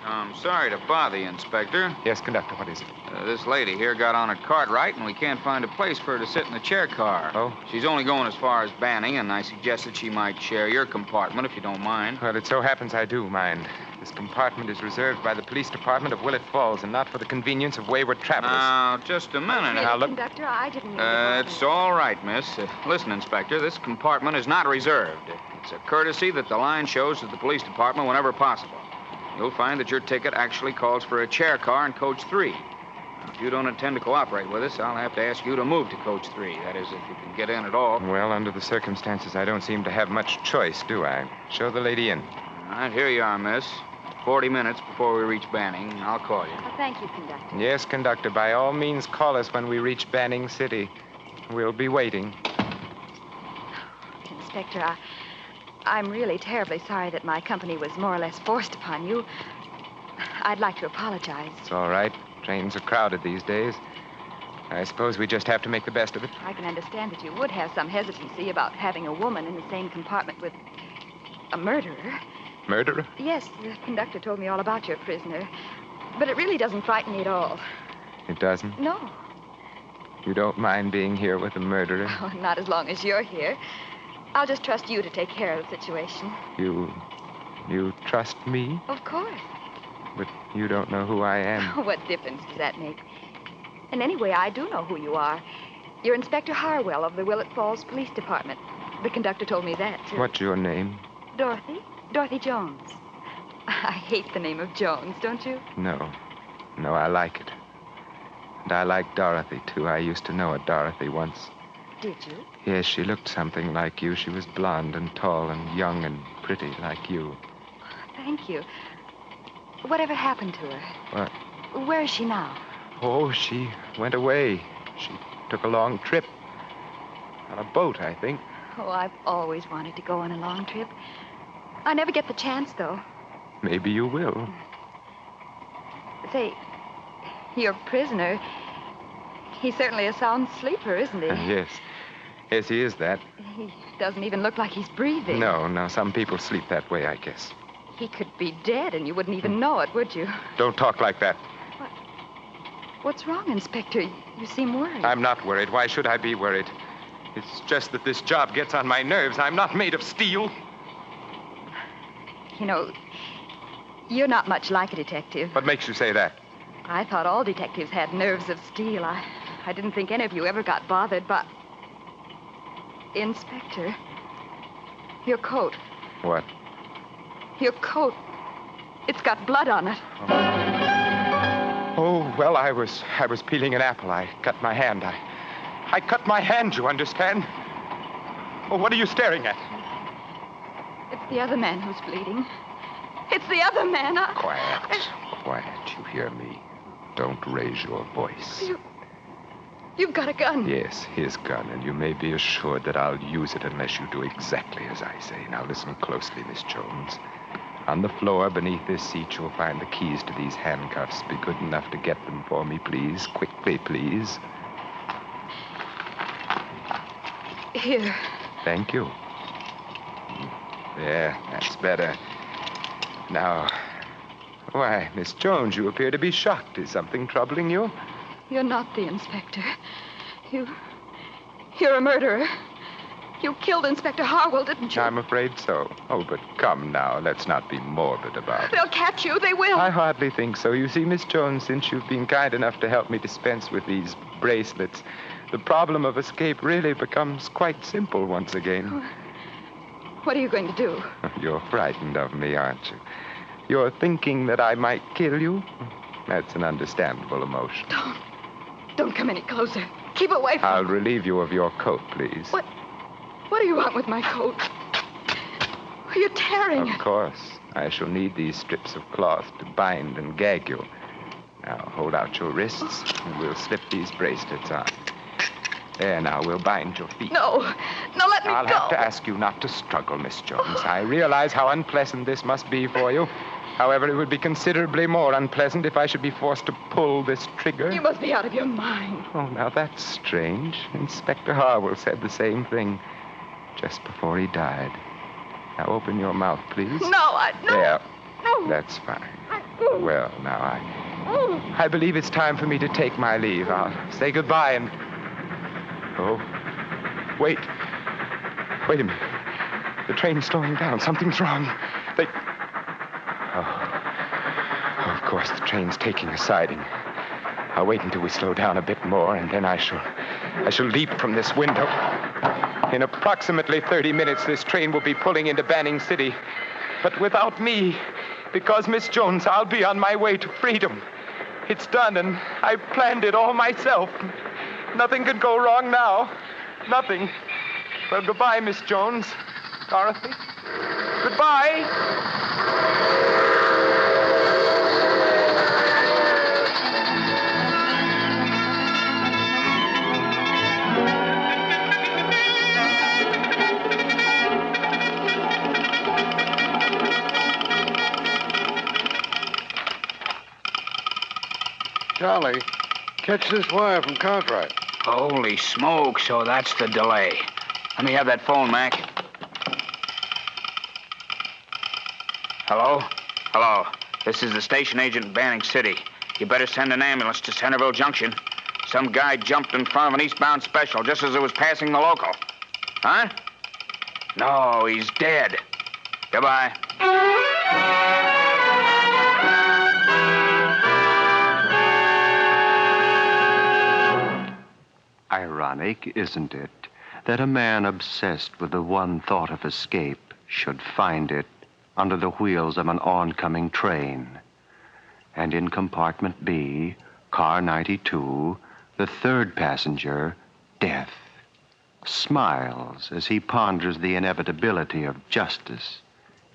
I'm sorry to bother you, Inspector. Yes, conductor, what is it? This lady here got on a Cartwright, and we can't find a place for her to sit in the chair car. Oh? She's only going as far as Banning, and I suggested she might share your compartment, if you don't mind. Well, it so happens I do mind. This compartment is reserved by the police department of Willett Falls, and not for the convenience of wayward travelers. Now, just a minute. Now, look. Conductor, I didn't mean to It's all right, miss. Listen, Inspector, this compartment is not reserved. It's a courtesy that the line shows to the police department whenever possible. You'll find that your ticket actually calls for a chair car in Coach 3. Now, if you don't intend to cooperate with us, I'll have to ask you to move to Coach 3. That is, if you can get in at all. Well, under the circumstances, I don't seem to have much choice, do I? Show the lady in. All right, here you are, miss. 40 minutes before we reach Banning. I'll call you. Well, thank you, conductor. Yes, conductor, by all means, call us when we reach Banning City. We'll be waiting. Inspector, I'm really terribly sorry that my company was more or less forced upon you. I'd like to apologize. It's all right. Trains are crowded these days. I suppose we just have to make the best of it. I can understand that you would have some hesitancy about having a woman in the same compartment with a murderer. Murderer? Yes, the conductor told me all about your prisoner. But it really doesn't frighten me at all. It doesn't? No. You don't mind being here with a murderer? Oh, not as long as you're here. I'll just trust you to take care of the situation. You trust me? Of course. But you don't know who I am. What difference does that make? And anyway, I do know who you are. You're Inspector Harwell of the Willett Falls Police Department. The conductor told me that, too. What's your name? Dorothy. Dorothy Jones. I hate the name of Jones, don't you? No, I like it. And I like Dorothy, too. I used to know a Dorothy once. Did you? Yes, she looked something like you. She was blonde and tall and young and pretty like you. Thank you. Whatever happened to her? What? Where is she now? Oh, she went away. She took a long trip. On a boat, I think. Oh, I've always wanted to go on a long trip. I never get the chance, though. Maybe you will. Say, your prisoner, he's certainly a sound sleeper, isn't he? Yes. Yes, he is that. He doesn't even look like he's breathing. No. Some people sleep that way, I guess. He could be dead, and you wouldn't even know it, would you? Don't talk like that. What's wrong, Inspector? You seem worried. I'm not worried. Why should I be worried? It's just that this job gets on my nerves. I'm not made of steel. You know, you're not much like a detective. What makes you say that? I thought all detectives had nerves of steel. I didn't think any of you ever got bothered by... Inspector, your coat. What? Your coat. It's got blood on it. Oh, well, I was peeling an apple. I cut my hand. I cut my hand, you understand? Oh, what are you staring at? It's the other man who's bleeding. It's the other man. Quiet. You hear me? Don't raise your voice. You've got a gun. Yes, his gun, and you may be assured that I'll use it unless you do exactly as I say. Now listen closely, Miss Jones. On the floor beneath this seat, you'll find the keys to these handcuffs. Be good enough to get them for me, please. Quickly, please. Here. Thank you. There, that's better. Now, why, Miss Jones, you appear to be shocked. Is something troubling you? You're not the inspector. You're a murderer. You killed Inspector Harwell, didn't you? I'm afraid so. Oh, but come now, let's not be morbid about it. They'll catch you. They will. I hardly think so. You see, Miss Jones, since you've been kind enough to help me dispense with these bracelets, the problem of escape really becomes quite simple once again. What are you going to do? You're frightened of me, aren't you? You're thinking that I might kill you? That's an understandable emotion. Don't come any closer. Keep away from I'll relieve you of your coat, please. What do you want with my coat? You're tearing it. Of course. I shall need these strips of cloth to bind and gag you. Now, hold out your wrists, and we'll slip these bracelets on. There, now, we'll bind your feet. No, let me I'll go. have to ask you not to struggle, Miss Jones. I realize how unpleasant this must be for you. However, it would be considerably more unpleasant if I should be forced to pull this trigger. You must be out of your mind. Oh, now that's strange. Inspector Harwell said the same thing just before he died. Now open your mouth, please. No. There. No. That's fine. Well, now I believe it's time for me to take my leave. I'll say goodbye and... Oh, wait. Wait a minute. The train's slowing down. Something's wrong. Of course, the train's taking a siding. I'll wait until we slow down a bit more, and then I shall leap from this window. In approximately 30 minutes, this train will be pulling into Banning City. But without me, because Miss Jones, I'll be on my way to freedom. It's done, and I've planned it all myself. Nothing could go wrong now. Nothing. Well, goodbye, Miss Jones. Dorothy. Goodbye. Charlie, catch this wire from Cartwright. Holy smoke, so that's the delay. Let me have that phone, Mac. Hello? Hello. This is the station agent in Banning City. You better send an ambulance to Centerville Junction. Some guy jumped in front of an eastbound special just as it was passing the local. Huh? No, he's dead. Goodbye. Ironic, isn't it, that a man obsessed with the one thought of escape should find it under the wheels of an oncoming train. And in compartment B, car 92, the third passenger, Death, smiles as he ponders the inevitability of justice,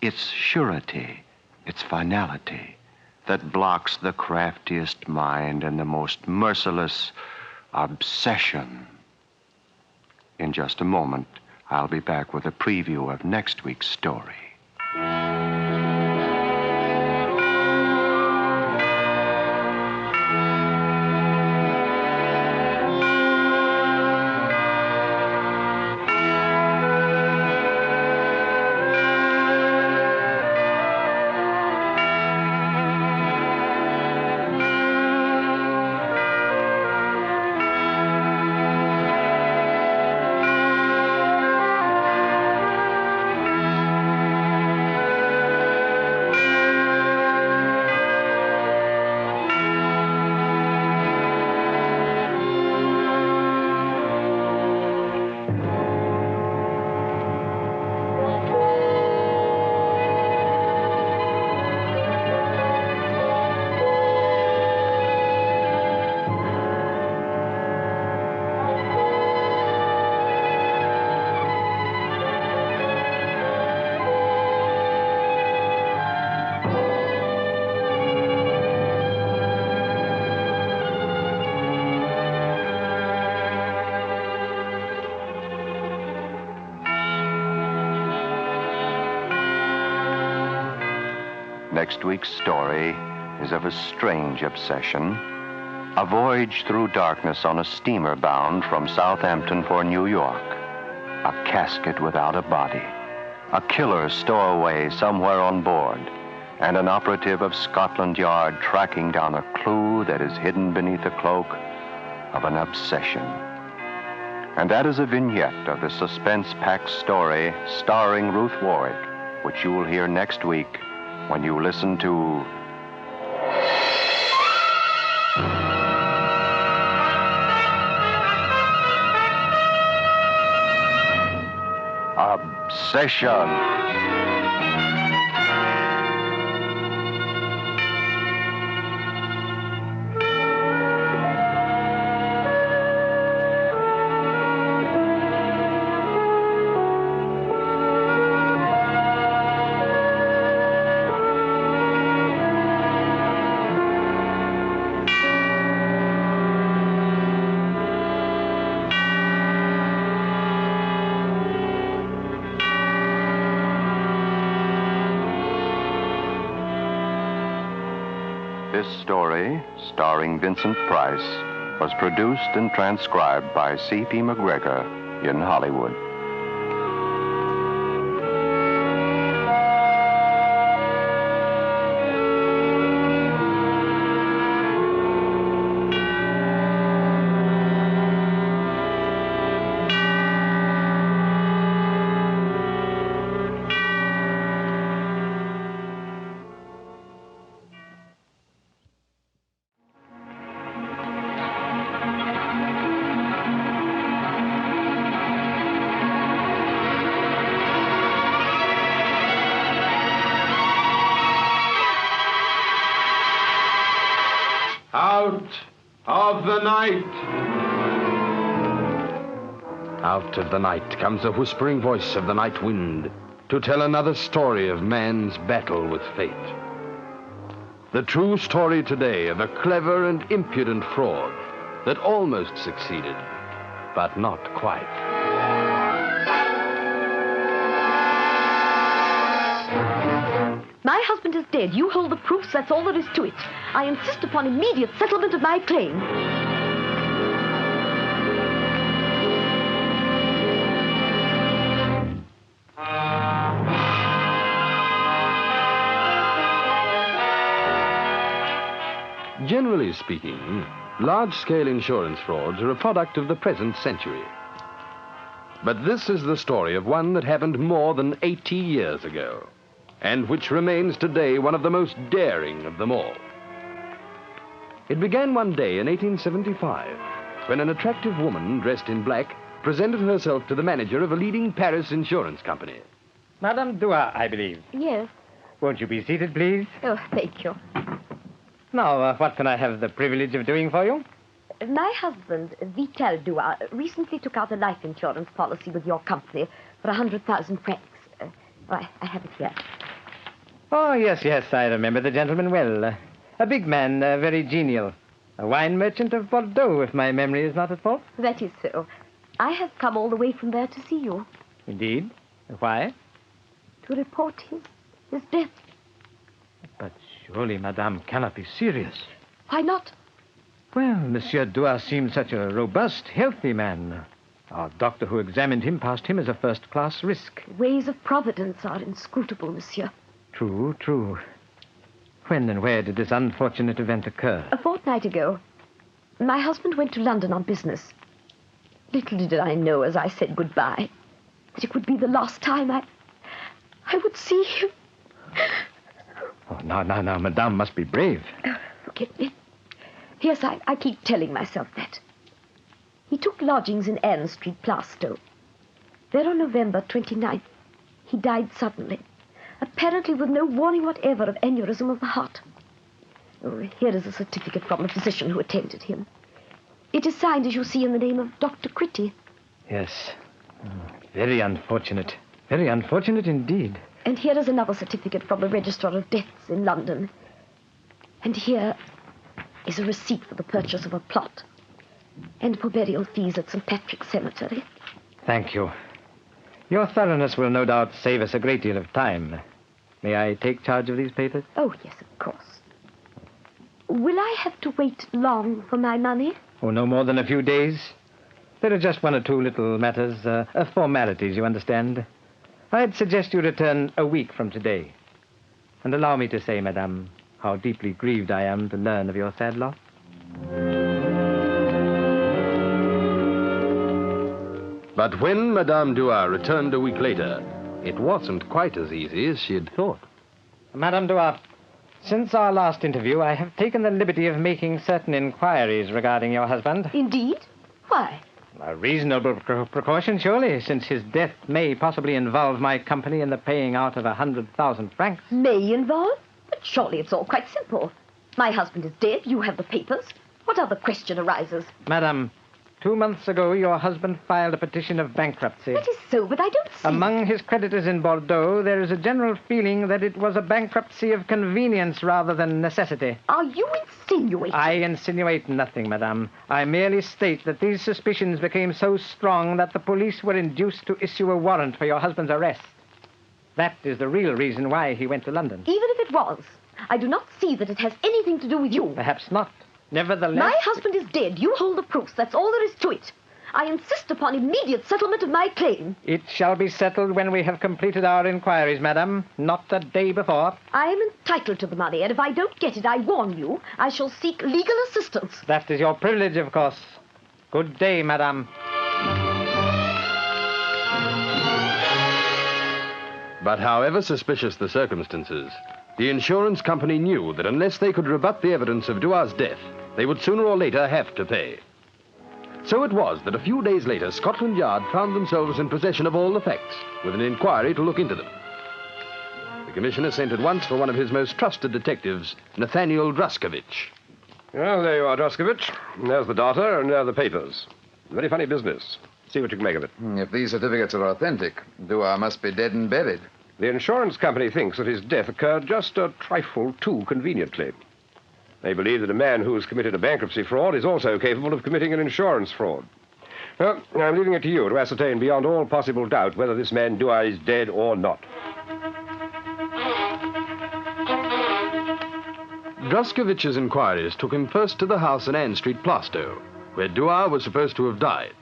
its surety, its finality, that blocks the craftiest mind and the most merciless obsession. In just a moment, I'll be back with a preview of next week's story. Next week's story is of a strange obsession, a voyage through darkness on a steamer bound from Southampton for New York. a casket without a body, a killer stowaway somewhere on board, and an operative of Scotland Yard tracking down a clue that is hidden beneath the cloak of an obsession. And that is a vignette of the suspense-packed story starring Ruth Warwick, which you will hear next week when you listen to Obsession. This story, starring Vincent Price, was produced and transcribed by C.P. McGregor in Hollywood. Out of the night! Out of the night comes the whispering voice of the night wind to tell another story of man's battle with fate. The true story today of a clever and impudent fraud that almost succeeded, but not quite. My husband is dead. You hold the proofs. That's all there is to it. I insist upon immediate settlement of my claim. Generally speaking, large-scale insurance frauds are a product of the present century. But this is the story of one that happened more than 80 years ago, and which remains today one of the most daring of them all. It began one day in 1875, when an attractive woman dressed in black presented herself to the manager of a leading Paris insurance company. Madame Dua, I believe. Yes. Won't you be seated, please? Oh, thank you. Now, what can I have the privilege of doing for you? My husband, Vital Dua, recently took out a life insurance policy with your company for 100,000 francs. I have it here. Oh, yes, I remember the gentleman well. A big man, very genial. A wine merchant of Bordeaux, if my memory is not at fault. That is so. I have come all the way from there to see you. Indeed? Why? To report his death. But surely Madame cannot be serious. Why not? Well, Monsieur Dua seemed such a robust, healthy man. Our doctor who examined him passed him as a first-class risk. Ways of Providence are inscrutable, monsieur. True. When and where did this unfortunate event occur? A fortnight ago. My husband went to London on business. Little did I know as I said goodbye that it would be the last time I would see him. Oh, now, Madame must be brave. Forget me. Yes, I keep telling myself that. He took lodgings in Ann Street, Plaistow. There on November 29th, he died suddenly, apparently with no warning whatever of aneurysm of the heart. Oh, here is a certificate from the physician who attended him. It is signed, as you see, in the name of Dr. Critty. Yes. Very unfortunate. Very unfortunate indeed. And here is another certificate from the Registrar of Deaths in London. And here is a receipt for the purchase of a plot and for burial fees at St. Patrick's Cemetery. Thank you. Your thoroughness will no doubt save us a great deal of time. May I take charge of these papers? Oh, yes, of course. Will I have to wait long for my money? Oh, no more than a few days. There are just one or two little matters, formalities, you understand. I'd suggest you return a week from today. And allow me to say, madame, how deeply grieved I am to learn of your sad loss. But when Madame Dua returned a week later, it wasn't quite as easy as she had thought. Madame Dua, since our last interview, I have taken the liberty of making certain inquiries regarding your husband. Indeed? Why? A reasonable precaution, surely, since his death may possibly involve my company in the paying out of 100,000 francs. May involve? But surely it's all quite simple. My husband is dead. You have the papers. What other question arises? Madam, 2 months ago, your husband filed a petition of bankruptcy. That is so, but I don't see... Among his creditors in Bordeaux, there is a general feeling that it was a bankruptcy of convenience rather than necessity. Are you insinuating? I insinuate nothing, madame. I merely state that these suspicions became so strong that the police were induced to issue a warrant for your husband's arrest. That is the real reason why he went to London. Even if it was, I do not see that it has anything to do with you. Perhaps not. Nevertheless... My husband is dead. You hold the proofs. That's all there is to it. I insist upon immediate settlement of my claim. It shall be settled when we have completed our inquiries, madam, not a day before. I am entitled to the money, and if I don't get it, I warn you, I shall seek legal assistance. That is your privilege, of course. Good day, madam. But however suspicious the circumstances, the insurance company knew that unless they could rebut the evidence of Dua's death, they would sooner or later have to pay. So it was that a few days later, Scotland Yard found themselves in possession of all the facts, with an inquiry to look into them. The commissioner sent at once for one of his most trusted detectives, Nathaniel Druskovich. Well, there you are, Druskovich. There's the data, and there are the papers. Very funny business. See what you can make of it. If these certificates are authentic, Dua must be dead and buried. The insurance company thinks that his death occurred just a trifle too conveniently. They believe that a man who's committed a bankruptcy fraud is also capable of committing an insurance fraud. Well, I'm leaving it to you to ascertain beyond all possible doubt whether this man Dua is dead or not. Druskovich's inquiries took him first to the house in Ann Street, Plaistow, where Dua was supposed to have died.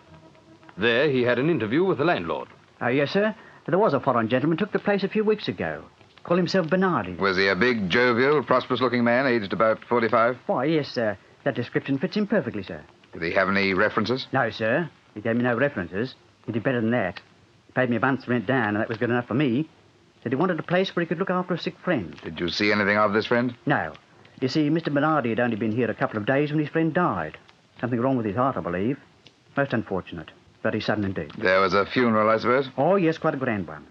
There he had an interview with the landlord. Yes, sir. There was a foreign gentleman took the place a few weeks ago. Called himself Bernardi. Was he a big, jovial, prosperous-looking man, aged about 45? Why, yes, sir. That description fits him perfectly, sir. Did he have any references? No, sir. He gave me no references. He did better than that. He paid me a month's rent down, and that was good enough for me. Said he wanted a place where he could look after a sick friend. Did you see anything of this friend? No. You see, Mr. Bernardi had only been here a couple of days when his friend died. Something wrong with his heart, I believe. Most unfortunate. Very sudden indeed. There was a funeral, I suppose? Oh, yes, quite a grand one.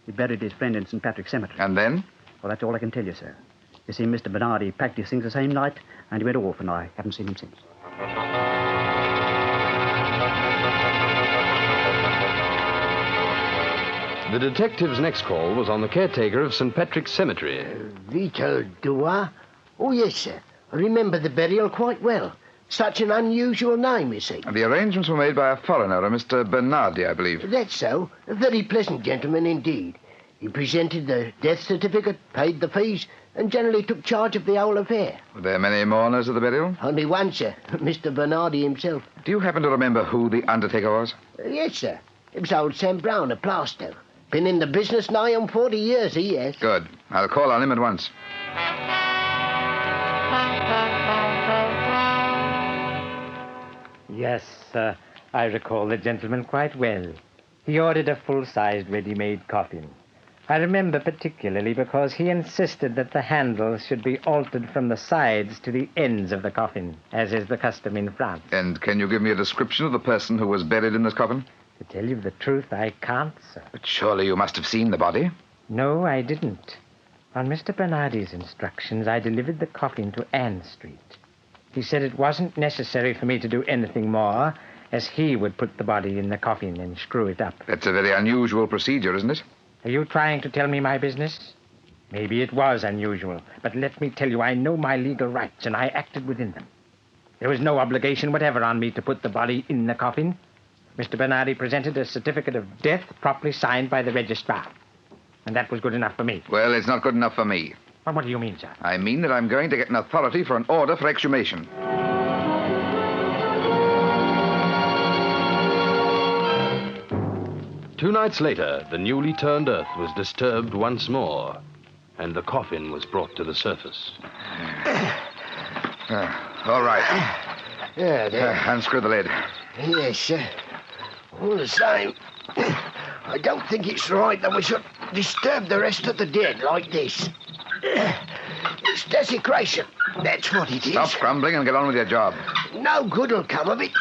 He buried his friend in St. Patrick's Cemetery. And then? Well, that's all I can tell you, sir. You see, Mr. Bernardi packed his things the same night, and he went off, and I haven't seen him since. The detective's next call was on the caretaker of St. Patrick's Cemetery. Vito Dua? Oh, yes, sir. I remember the burial quite well. Such an unusual name, you see. The arrangements were made by a foreigner, a Mr. Bernardi, I believe. That's so. A very pleasant gentleman indeed. He presented the death certificate, paid the fees, and generally took charge of the whole affair. Were there many mourners at the burial? Only one, sir. Mr. Bernardi himself. Do you happen to remember who the undertaker was? Yes, sir. It was old Sam Brown of Plaistow. Been in the business nigh on 40 years, he has. Good. I'll call on him at once. Yes, sir. I recall the gentleman quite well. He ordered a full-sized ready-made coffin. I remember particularly because he insisted that the handles should be altered from the sides to the ends of the coffin, as is the custom in France. And can you give me a description of the person who was buried in this coffin? To tell you the truth, I can't, sir. But surely you must have seen the body. No, I didn't. On Mr. Bernardi's instructions, I delivered the coffin to Ann Street. He said it wasn't necessary for me to do anything more, as he would put the body in the coffin and screw it up. That's a very unusual procedure, isn't it? Are you trying to tell me my business? Maybe it was unusual, but let me tell you, I know my legal rights, and I acted within them. There was no obligation whatever on me to put the body in the coffin. Mr. Bernardi presented a certificate of death properly signed by the registrar. And that was good enough for me. Well, it's not good enough for me. Well, what do you mean, sir? I mean that I'm going to get an authority for an order for exhumation. 2 nights later, the newly turned earth was disturbed once more, and the coffin was brought to the surface. All right. Yeah, there. Unscrew the lid. Yes, sir. All the same, I don't think it's right that we should disturb the rest of the dead like this. It's desecration. That's what it is. Stop grumbling and get on with your job. No good'll come of it.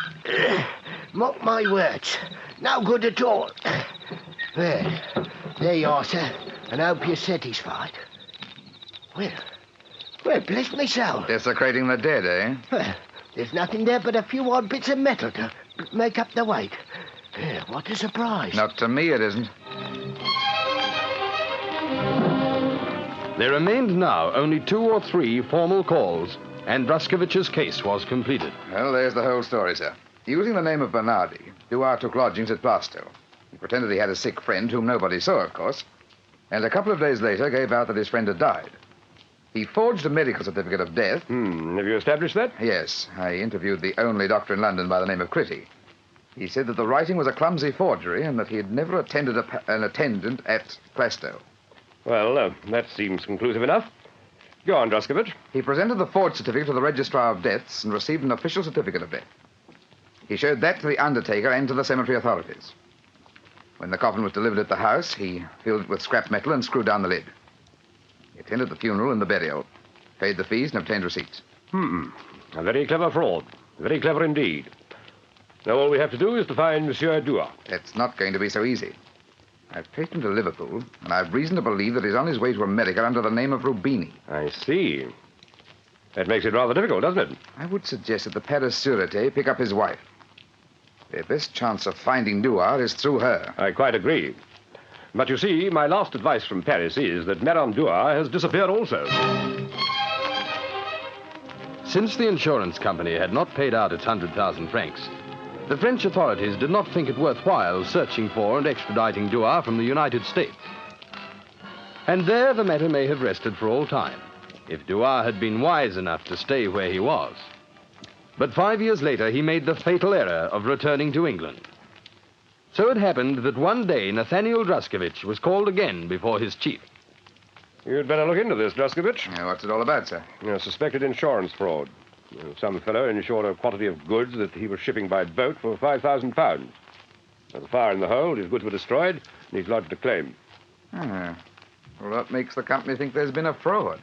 Mark my words. No good at all. There you are, sir. And I hope you're satisfied. Well, bless me soul. Desecrating the dead, eh? Well, there's nothing there but a few odd bits of metal to make up the weight. What a surprise. Not to me, it isn't. There remained now only 2 or 3 formal calls, and Druskovich's case was completed. Well, there's the whole story, sir. Using the name of Bernardi, Duarte took lodgings at Plastow. He pretended he had a sick friend whom nobody saw, of course, and a couple of days later gave out that his friend had died. He forged a medical certificate of death. Have you established that? Yes. I interviewed the only doctor in London by the name of Critty. He said that the writing was a clumsy forgery and that he had never attended an attendant at Plastow. Well, that seems conclusive enough. Go on, Droskovich. He presented the forged certificate to the Registrar of Deaths and received an official certificate of death. He showed that to the undertaker and to the cemetery authorities. When the coffin was delivered at the house, he filled it with scrap metal and screwed down the lid. He attended the funeral and the burial, paid the fees and obtained receipts. A very clever fraud. Very clever indeed. Now all we have to do is to find Monsieur Duarte. It's not going to be so easy. I've traced him to Liverpool, and I've reason to believe that he's on his way to America under the name of Rubini. I see. That makes it rather difficult, doesn't it? I would suggest that the Paris Sûreté pick up his wife. Their best chance of finding Duarte is through her. I quite agree. But you see, my last advice from Paris is that Madame Duarte has disappeared also. Since the insurance company had not paid out its 100,000 francs, the French authorities did not think it worthwhile searching for and extraditing Duarte from the United States. And there the matter may have rested for all time, if Duarte had been wise enough to stay where he was. But 5 years later, he made the fatal error of returning to England. So it happened that one day Nathaniel Droskovich was called again before his chief. You'd better look into this, Droskovich. What's it all about, sir? Suspected insurance fraud. Some fellow insured a quantity of goods that he was shipping by boat for £5,000. There was a fire in the hold, his goods were destroyed, and he's lodged a claim. Well, what makes the company think there's been a fraud?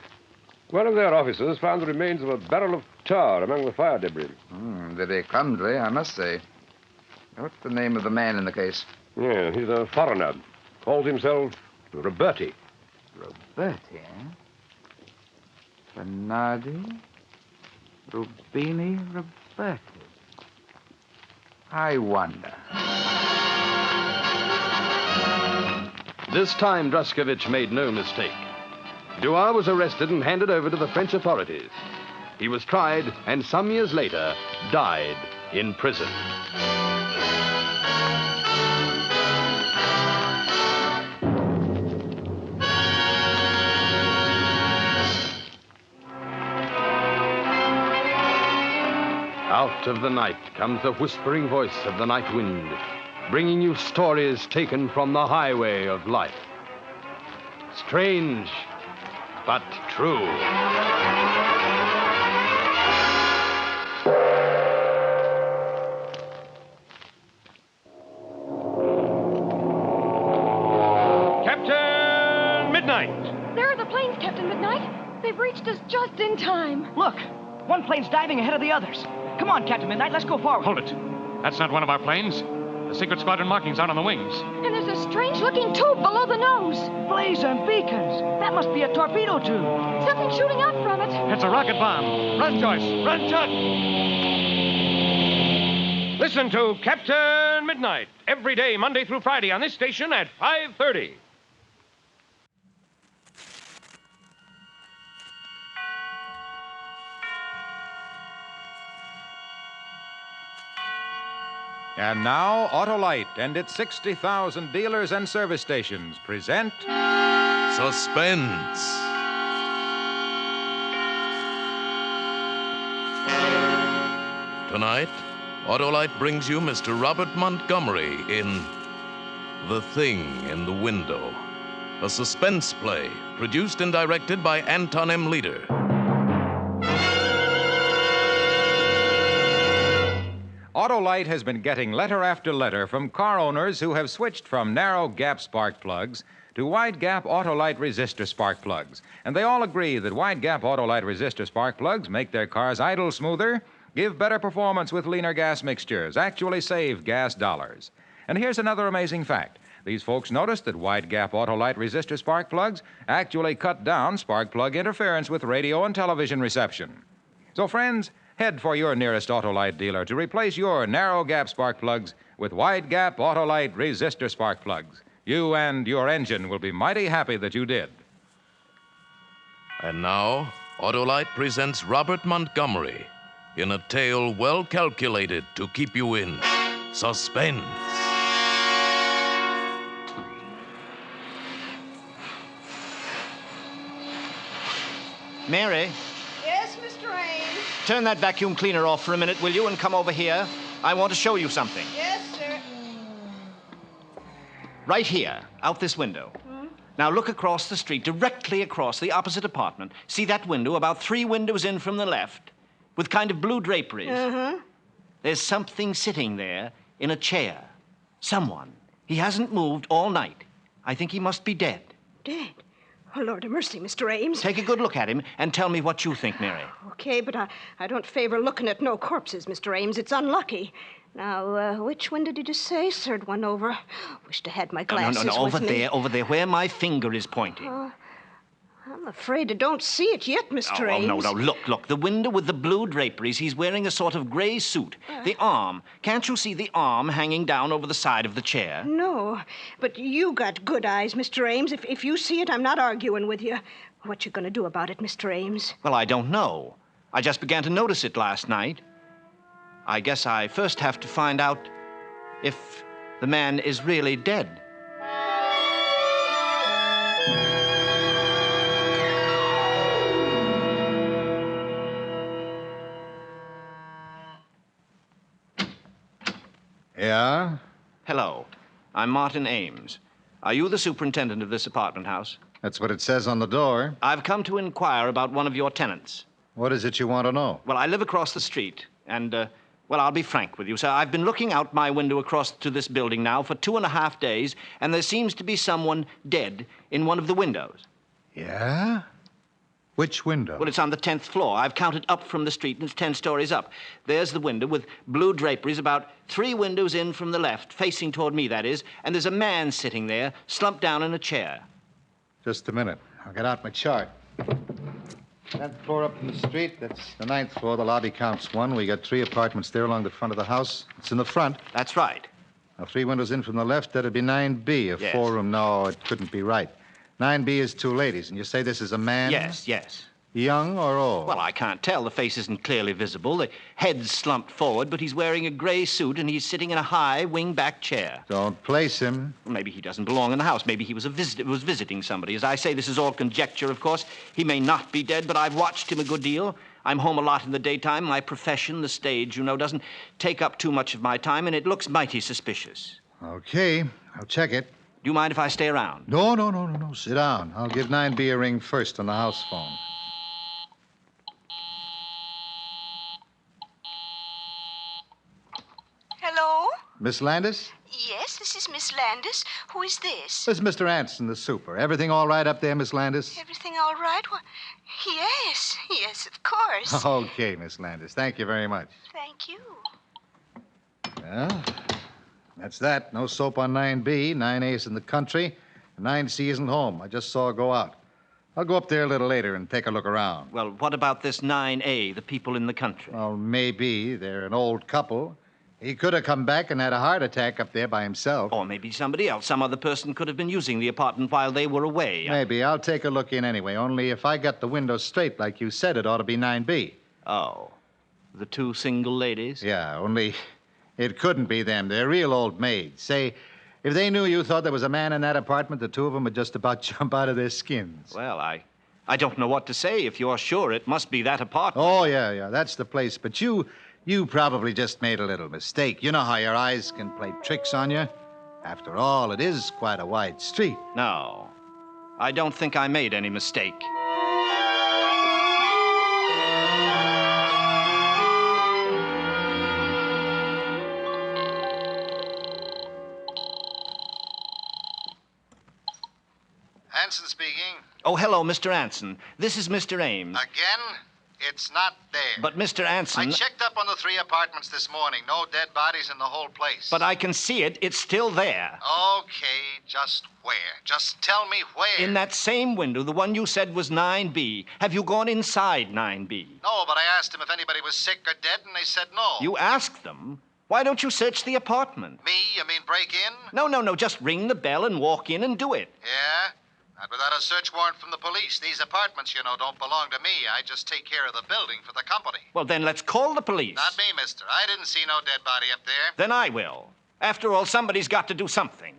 One of their officers found the remains of a barrel of tar among the fire debris. Very clumsily, I must say. What's the name of the man in the case? Yeah, he's a foreigner. Calls himself Roberti. Roberti, eh? Bernardi? Rubini? Roberti? I wonder. This time, Droskovich made no mistake. Duarte was arrested and handed over to the French authorities. He was tried and some years later died in prison. Out of the night comes the whispering voice of the night wind, bringing you stories taken from the highway of life. Strange, but true. Captain Midnight! There are the planes, Captain Midnight. They've reached us just in time. Look, one plane's diving ahead of the others. Come on, Captain Midnight, let's go forward. Hold it. That's not one of our planes. The secret squadron markings out on the wings. And there's a strange-looking tube below the nose. Blazer and beacons. That must be a torpedo tube. Something shooting out from it. It's a rocket bomb. Run, Joyce. Run, Chuck. Listen to Captain Midnight every day, Monday through Friday, on this station at 5:30. And now, Autolite and its 60,000 dealers and service stations present... Suspense. Tonight, Autolite brings you Mr. Robert Montgomery in The Thing in the Window, a suspense play produced and directed by Anton M. Leader. Autolite has been getting letter after letter from car owners who have switched from narrow gap spark plugs to wide gap Autolite resistor spark plugs. And they all agree that wide gap Autolite resistor spark plugs make their cars idle smoother, give better performance with leaner gas mixtures, actually save gas dollars. And here's another amazing fact. These folks noticed that wide gap Autolite resistor spark plugs actually cut down spark plug interference with radio and television reception. So, friends, head for your nearest Autolite dealer to replace your narrow gap spark plugs with wide gap Autolite resistor spark plugs. You and your engine will be mighty happy that you did. And now, Autolite presents Robert Montgomery in a tale well calculated to keep you in suspense. Mary, Yes, Mr. Ames? turn that vacuum cleaner off for a minute, will you, and come over here? I want to show you something. Yes, sir. Right here, out this window. Now look across the street, directly across the opposite apartment. See that window, about 3 windows in from the left, with kind of blue draperies? Uh-huh. There's something sitting there in a chair. Someone. He hasn't moved all night. I think he must be dead. Dead? Oh, Lord of mercy, Mr. Ames. Take a good look at him and tell me what you think, Mary. Okay, but I don't favor looking at no corpses, Mr. Ames. It's unlucky. Now, which window did you say? Third one over. Wished I had my glasses No, with me. over there, where my finger is pointing. I'm afraid I don't see it yet, Mr. Ames. No, look. The window with the blue draperies. He's wearing a sort of gray suit. The arm. Can't you see the arm hanging down over the side of the chair? No, but you got good eyes, Mr. Ames. If you see it, I'm not arguing with you. What you gonna do about it, Mr. Ames? Well, I don't know. I just began to notice it last night. I guess I first have to find out if the man is really dead. Yeah? Hello. I'm Martin Ames. Are you the superintendent of this apartment house? That's what it says on the door. I've come to inquire about one of your tenants. What is it you want to know? Well, I live across the street, and, well, I'll be frank with you, sir. I've been looking out my window across to this building now for 2.5 days, and there seems to be someone dead in one of the windows. Yeah? Which window? Well, it's on the 10th floor. I've counted up from the street, and it's 10 stories up. There's the window with blue draperies, about 3 windows in from the left, facing toward me, that is, and there's a man sitting there, slumped down in a chair. Just a minute. I'll get out my chart. 10th floor up from the street. That's the 9th floor. The lobby counts 1. We got 3 apartments there along the front of the house. It's in the front. That's right. Now, 3 windows in from the left. That'd be 9B. A Yes. 4-room. No, it couldn't be right. 9B is 2 ladies. And you say this is a man? Yes. Young or old? Well, I can't tell. The face isn't clearly visible. The head's slumped forward, but he's wearing a gray suit, and he's sitting in a high, wing-back chair. Don't place him. Maybe he doesn't belong in the house. Maybe he was visiting somebody. As I say, this is all conjecture, of course. He may not be dead, but I've watched him a good deal. I'm home a lot in the daytime. My profession, the stage, doesn't take up too much of my time, and it looks mighty suspicious. Okay. I'll check it. Do you mind if I stay around? No. Sit down. I'll give 9B a ring first on the house phone. Hello? Miss Landis? Yes, this is Miss Landis. Who is this? This is Mr. Anson, the super. Everything all right up there, Miss Landis? Everything all right? Well, yes, of course. Okay, Miss Landis. Thank you very much. Thank you. Well, that's that. No soap on 9B. 9A is in the country. 9C isn't home. I just saw her go out. I'll go up there a little later and take a look around. Well, what about this 9A, the people in the country? Well, maybe. They're an old couple. He could have come back and had a heart attack up there by himself. Or maybe somebody else. Some other person could have been using the apartment while they were away. Maybe. I'll take a look in anyway. Only if I got the window straight like you said, it ought to be 9B. Oh. The 2 single ladies? Yeah, only it couldn't be them. They're real old maids. Say, if they knew you thought there was a man in that apartment, the 2 of them would just about jump out of their skins. Well, I don't know what to say. If you're sure, it must be that apartment. Oh, yeah. That's the place. But you probably just made a little mistake. You know how your eyes can play tricks on you? After all, it is quite a wide street. No, I don't think I made any mistake. Anson speaking. Oh, hello, Mr. Anson. This is Mr. Ames. Again? It's not there. But, Mr. Anson... I checked up on the 3 apartments this morning. No dead bodies in the whole place. But I can see it. It's still there. Okay, just where? Just tell me where. In that same window, the one you said was 9B. Have you gone inside 9B? No, but I asked them if anybody was sick or dead, and they said no. You asked them? Why don't you search the apartment? Me? You mean break in? No. Just ring the bell and walk in and do it. Yeah? Not without a search warrant from the police. These apartments, don't belong to me. I just take care of the building for the company. Well, then let's call the police. Not me, mister. I didn't see no dead body up there. Then I will. After all, somebody's got to do something.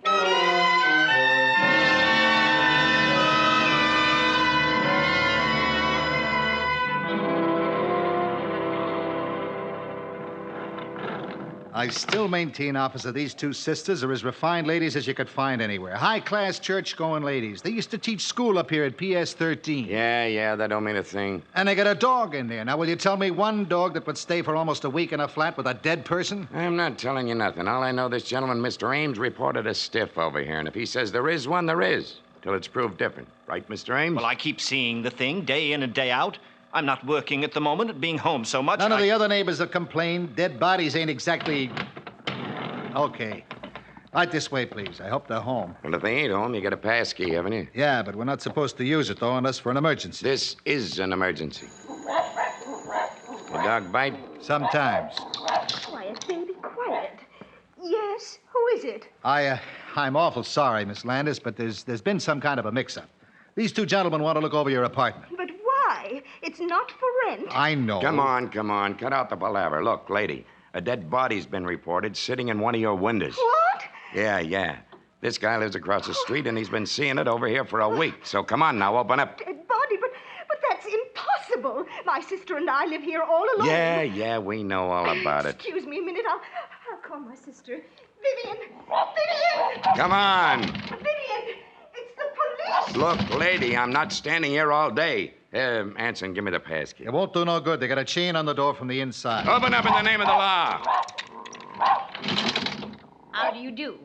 I still maintain, officer, these 2 sisters are as refined ladies as you could find anywhere. High-class church-going ladies. They used to teach school up here at PS 13. Yeah, that don't mean a thing. And they got a dog in there. Now, will you tell me one dog that would stay for almost a week in a flat with a dead person? I'm not telling you nothing. All I know, this gentleman, Mr. Ames, reported a stiff over here. And if he says there is one, there is. Till it's proved different. Right, Mr. Ames? Well, I keep seeing the thing day in and day out. I'm not working at the moment at being home so much. None of the other neighbors have complained. Dead bodies ain't exactly... Okay. Right this way, please. I hope they're home. Well, if they ain't home, you got a pass key, haven't you? Yeah, but we're not supposed to use it, though, unless for an emergency. This is an emergency. The dog bite? Sometimes. Quiet, baby, quiet. Yes, who is it? I'm awful sorry, Miss Landis, but there's been some kind of a mix-up. These 2 gentlemen want to look over your apartment. But why? It's not for rent. I know. Come on. Cut out the palaver. Look, lady, a dead body's been reported sitting in one of your windows. What? Yeah. This guy lives across the street, and he's been seeing it over here for a week. So come on now, open up. Dead body, but that's impossible. My sister and I live here all alone. Yeah, we know all about it. Excuse me a minute. I'll call my sister. Vivian! Vivian! Come on. Vivian! It's the police! Look, lady, I'm not standing here all day. Anson, give me the pass key. It won't do no good. They got a chain on the door from the inside. Open up in the name of the law. How do you do?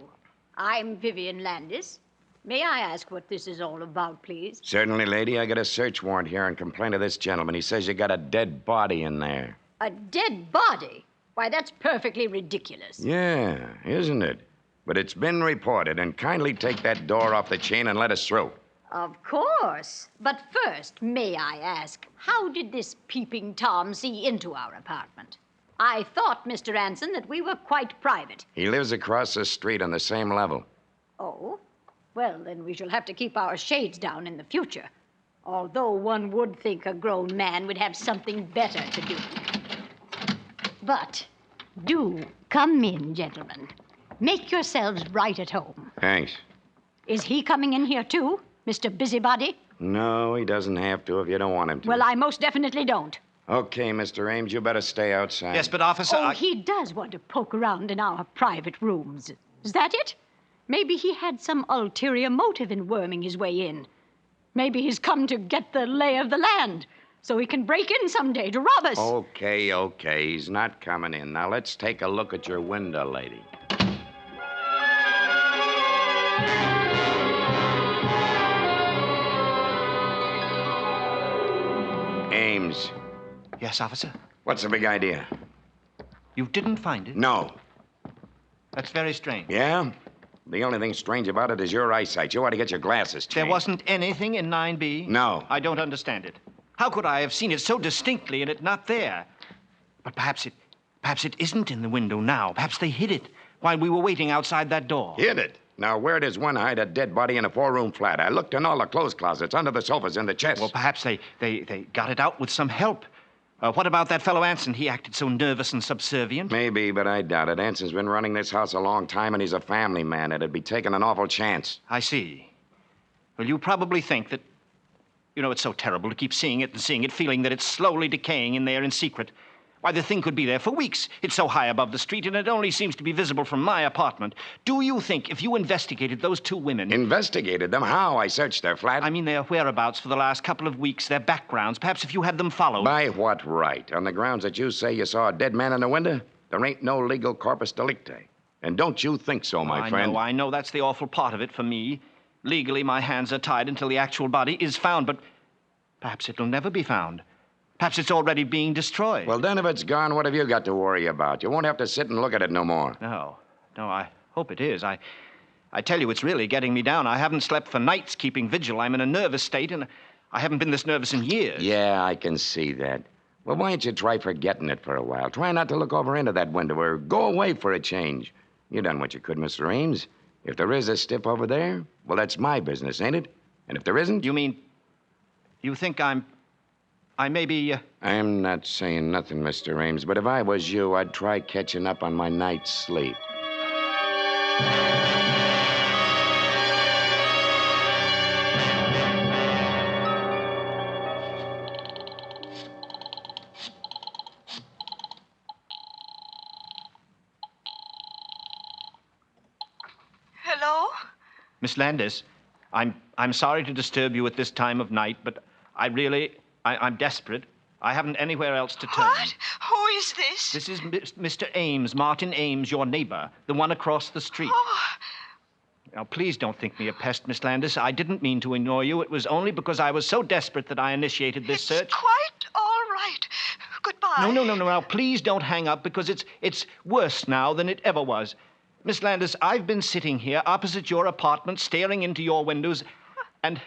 I'm Vivian Landis. May I ask what this is all about, please? Certainly, lady. I got a search warrant here and complaint of this gentleman. He says you got a dead body in there. A dead body? Why, that's perfectly ridiculous. Yeah, isn't it? But it's been reported, and kindly take that door off the chain and let us through. Of course. But first, may I ask, how did this peeping Tom see into our apartment? I thought, Mr. Anson, that we were quite private. He lives across the street on the same level. Oh? Well, then we shall have to keep our shades down in the future. Although one would think a grown man would have something better to do. But do come in, gentlemen. Make yourselves right at home. Thanks. Is he coming in here, too, Mr. Busybody? No, he doesn't have to if you don't want him to. Well, I most definitely don't. Okay, Mr. Ames, you better stay outside. Yes, but, officer, he does want to poke around in our private rooms. Is that it? Maybe he had some ulterior motive in worming his way in. Maybe he's come to get the lay of the land, so he can break in someday to rob us. Okay. He's not coming in. Now, let's take a look at your window, lady. Ames. Yes, officer? What's the big idea? You didn't find it? No. That's very strange. Yeah? The only thing strange about it is your eyesight. You ought to get your glasses changed. There wasn't anything in 9B? No. I don't understand it. How could I have seen it so distinctly and it not there? But perhaps it isn't in the window now. Perhaps they hid it while we were waiting outside that door. Hid it? Now, where does one hide a dead body in a 4-room flat? I looked in all the clothes closets, under the sofas, in the chests. Well, perhaps they got it out with some help. What about that fellow Anson? He acted so nervous and subservient. Maybe, but I doubt it. Anson's been running this house a long time, and he's a family man. It'd be taking an awful chance. I see. Well, you probably think that... You know, it's so terrible to keep seeing it and seeing it, feeling that it's slowly decaying in there in secret. Why, the thing could be there for weeks. It's so high above the street, and it only seems to be visible from my apartment. Do you think if you investigated those two women... Investigated them? How? I searched their flat. I mean their whereabouts for the last couple of weeks, their backgrounds. Perhaps if you had them followed... By what right? On the grounds that you say you saw a dead man in the window? There ain't no legal corpus delicti. And don't you think so, my friend? I know. That's the awful part of it for me. Legally, my hands are tied until the actual body is found, but perhaps it'll never be found. Perhaps it's already being destroyed. Well, then if it's gone, what have you got to worry about? You won't have to sit and look at it no more. No, I hope it is. I tell you, it's really getting me down. I haven't slept for nights keeping vigil. I'm in a nervous state, and I haven't been this nervous in years. Yeah, I can see that. Well, why don't you try forgetting it for a while? Try not to look over into that window or go away for a change. You done what you could, Mr. Ames. If there is a stiff over there, well, that's my business, ain't it? And if there isn't... You mean... You think I may be... I'm not saying nothing, Mr. Ames, but if I was you, I'd try catching up on my night's sleep. Hello? Miss Landis, I'm sorry to disturb you at this time of night, but I'm desperate. I haven't anywhere else to turn. What? Who is this? This is Mr. Ames, Martin Ames, your neighbor, the one across the street. Oh. Now, please don't think me a pest, Miss Landis. I didn't mean to annoy you. It was only because I was so desperate that I initiated this search. It's quite all right. Goodbye. No. Now, please don't hang up, because it's worse now than it ever was. Miss Landis, I've been sitting here opposite your apartment, staring into your windows, and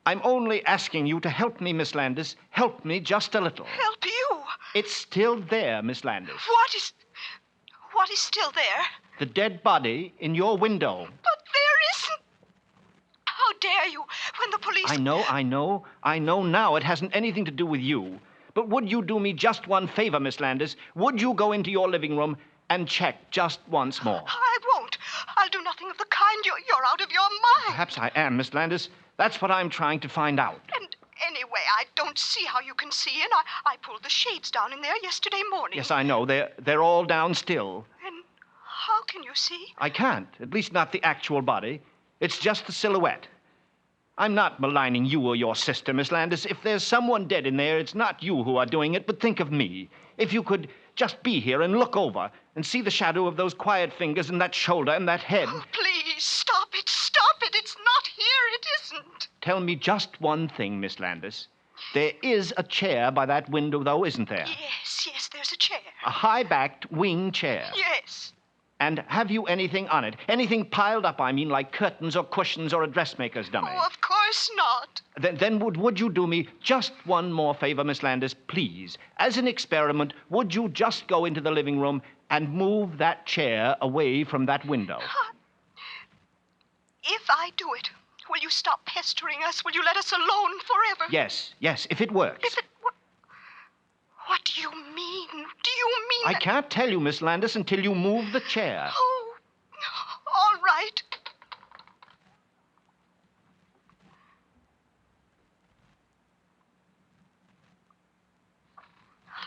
I'm only asking you to help me, Miss Landis. Help me just a little. Help you? It's still there, Miss Landis. What is still there? The dead body in your window. But there isn't. How dare you, when the police... I know now. It hasn't anything to do with you. But would you do me just one favor, Miss Landis? Would you go into your living room and check just once more? I won't. I'll do nothing of the kind. You're out of your mind. Perhaps I am, Miss Landis. That's what I'm trying to find out. And anyway, I don't see how you can see in. I pulled the shades down in there yesterday morning. Yes, I know. They're all down still. And how can you see? I can't. At least not the actual body. It's just the silhouette. I'm not maligning you or your sister, Miss Landis. If there's someone dead in there, it's not you who are doing it, but think of me. If you could just be here and look over and see the shadow of those quiet fingers and that shoulder and that head. Oh, please, stop it. Stop it. It's not here. It isn't. Tell me just one thing, Miss Landis. There is a chair by that window, though, isn't there? Yes, there's a chair. A high-backed wing chair. Yes. And have you anything on it? Anything piled up, I mean, like curtains or cushions or a dressmaker's dummy? Oh, of course not. Then would you do me just one more favor, Miss Landis, please? As an experiment, would you just go into the living room and move that chair away from that window? If I do it, will you stop pestering us? Will you let us alone forever? Yes, if it works. What do you mean? Do you mean I that... can't tell you, Miss Landis, until you move the chair. Oh, all right.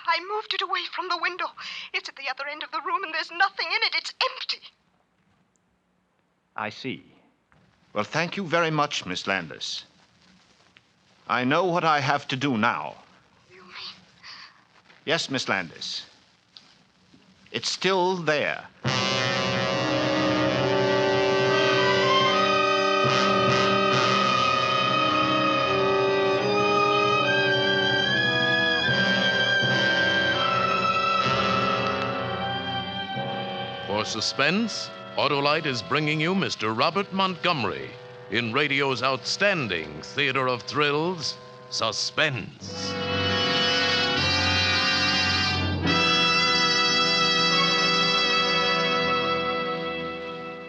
I moved it away from the window. It's at the other end of the room, and there's nothing in it. It's empty. I see. Well, thank you very much, Miss Landis. I know what I have to do now. Yes, Miss Landis. It's still there. For Suspense, Autolite is bringing you Mr. Robert Montgomery in radio's outstanding theater of thrills, Suspense.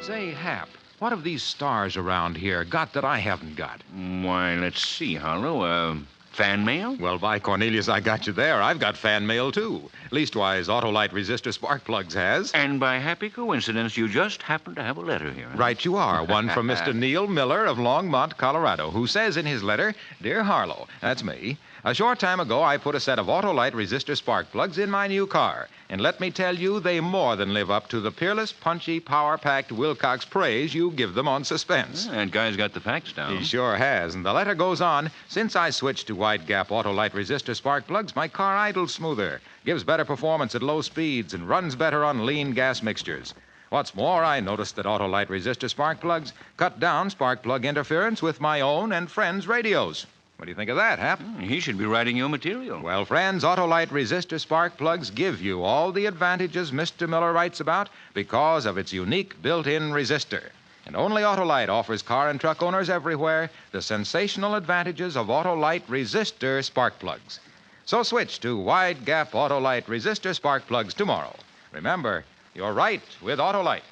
Say, Hap, what have these stars around here got that I haven't got? Why, let's see, Harlow. Fan mail? Well, by Cornelius, I got you there. I've got fan mail, too. Leastwise, Autolite resistor spark plugs has. And by happy coincidence, you just happen to have a letter here. Huh? Right you are. One from Mr. Neil Miller of Longmont, Colorado, who says in his letter, Dear Harlow, that's me, A short time ago, I put a set of Autolite resistor spark plugs in my new car. And let me tell you, they more than live up to the peerless, punchy, power-packed Wilcox praise you give them on Suspense. That guy's got the facts down. He sure has. And the letter goes on. Since I switched to wide gap Autolite resistor spark plugs, my car idles smoother, gives better performance at low speeds, and runs better on lean gas mixtures. What's more, I noticed that Autolite resistor spark plugs cut down spark plug interference with my own and friends' radios. What do you think of that, Hap? He should be writing your material. Well, friends, Autolite resistor spark plugs give you all the advantages Mr. Miller writes about because of its unique built-in resistor. And only Autolite offers car and truck owners everywhere the sensational advantages of Autolite resistor spark plugs. So switch to wide gap Autolite resistor spark plugs tomorrow. Remember, you're right with Autolite.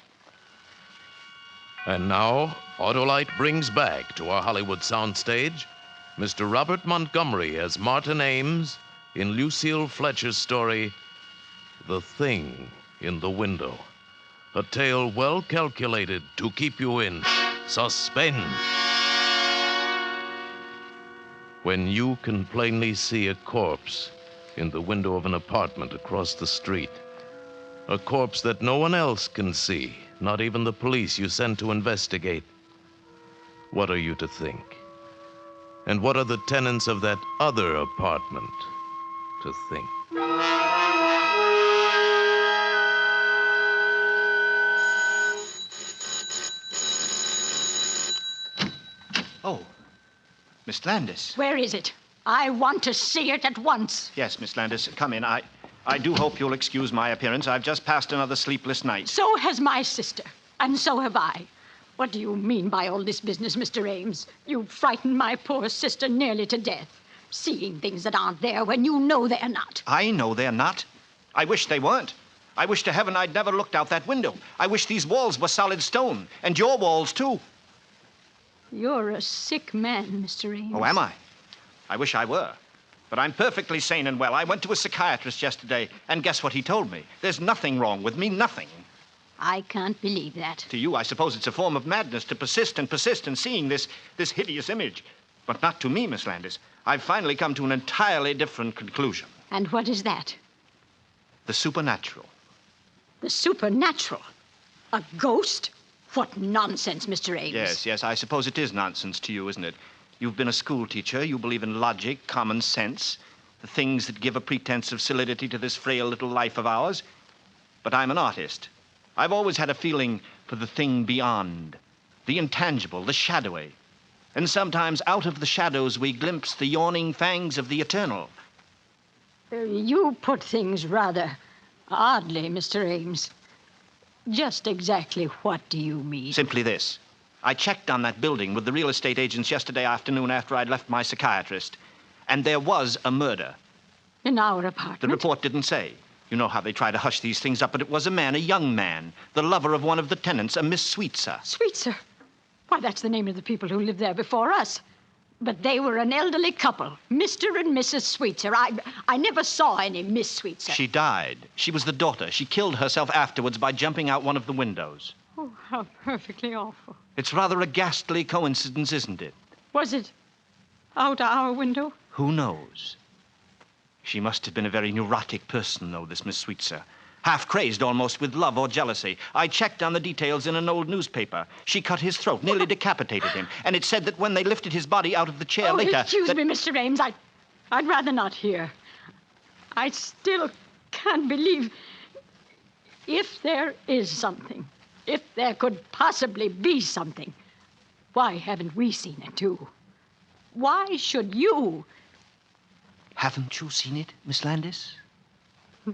And now, Autolite brings back to our Hollywood soundstage Mr. Robert Montgomery as Martin Ames in Lucille Fletcher's story, The Thing in the Window. A tale well calculated to keep you in suspense. When you can plainly see a corpse in the window of an apartment across the street, a corpse that no one else can see, not even the police you sent to investigate, what are you to think? And what are the tenants of that other apartment to think? Oh, Miss Landis. Where is it? I want to see it at once. Yes, Miss Landis, come in. I do hope you'll excuse my appearance. I've just passed another sleepless night. So has my sister, and so have I. What do you mean by all this business, Mr. Ames? You frightened my poor sister nearly to death, seeing things that aren't there when you know they're not. I know they're not. I wish they weren't. I wish to heaven I'd never looked out that window. I wish these walls were solid stone, and your walls, too. You're a sick man, Mr. Ames. Oh, am I? I wish I were. But I'm perfectly sane and well. I went to a psychiatrist yesterday, and guess what he told me? There's nothing wrong with me, nothing. I can't believe that. To you, I suppose it's a form of madness to persist in seeing this hideous image. But not to me, Miss Landis. I've finally come to an entirely different conclusion. And what is that? The supernatural. The supernatural? A ghost? What nonsense, Mr. Ames. Yes, I suppose it is nonsense to you, isn't it? You've been a school teacher. You believe in logic, common sense, the things that give a pretense of solidity to this frail little life of ours. But I'm an artist. I've always had a feeling for the thing beyond, the intangible, the shadowy. And sometimes out of the shadows we glimpse the yawning fangs of the eternal. You put things rather oddly, Mr. Ames. Just exactly what do you mean? Simply this. I checked on that building with the real estate agents yesterday afternoon after I'd left my psychiatrist, and there was a murder. In our apartment? The report didn't say. You know how they try to hush these things up, but it was a man, a young man, the lover of one of the tenants, a Miss Sweetser. Sweetser? Why, that's the name of the people who lived there before us. But they were an elderly couple, Mr. and Mrs. Sweetser. I never saw any Miss Sweetser. She died. She was the daughter. She killed herself afterwards by jumping out one of the windows. Oh, how perfectly awful. It's rather a ghastly coincidence, isn't it? Was it out our window? Who knows? She must have been a very neurotic person, though, this Miss Sweetser. Half crazed almost with love or jealousy. I checked on the details in an old newspaper. She cut his throat, nearly decapitated him. And it said that when they lifted his body out of the chair later... Excuse me, Mr. Ames. I'd rather not hear. I still can't believe... If there is something, if there could possibly be something, why haven't we seen it, too? Why should you... Haven't you seen it, Miss Landis?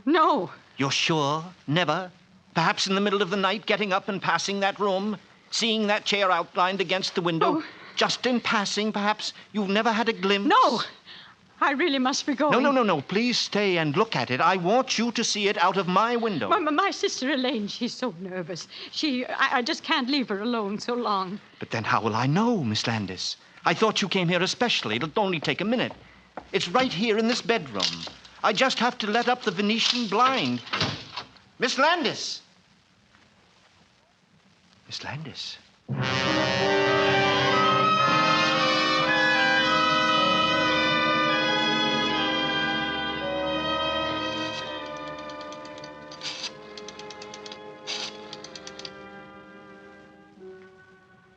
No. You're sure? Never? Perhaps in the middle of the night, getting up and passing that room, seeing that chair outlined against the window? Oh. Just in passing, perhaps? You've never had a glimpse? No. I really must be going. No. Please stay and look at it. I want you to see it out of my window. My sister Elaine, she's so nervous. I just can't leave her alone so long. But then how will I know, Miss Landis? I thought you came here especially. It'll only take a minute. It's right here in this bedroom. I just have to let up the Venetian blind. Miss Landis! Miss Landis.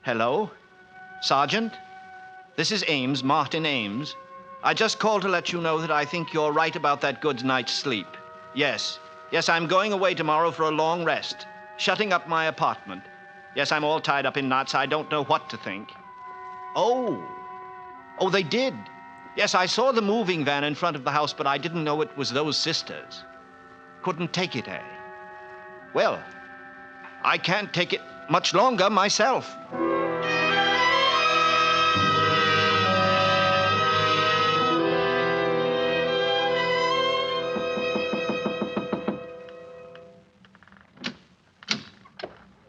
Hello? Sergeant? This is Ames, Martin Ames. I just called to let you know that I think you're right about that good night's sleep. Yes. Yes, I'm going away tomorrow for a long rest. Shutting up my apartment. Yes, I'm all tied up in knots. I don't know what to think. Oh. Oh, they did. Yes, I saw the moving van in front of the house, but I didn't know it was those sisters. Couldn't take it, eh? Well, I can't take it much longer myself.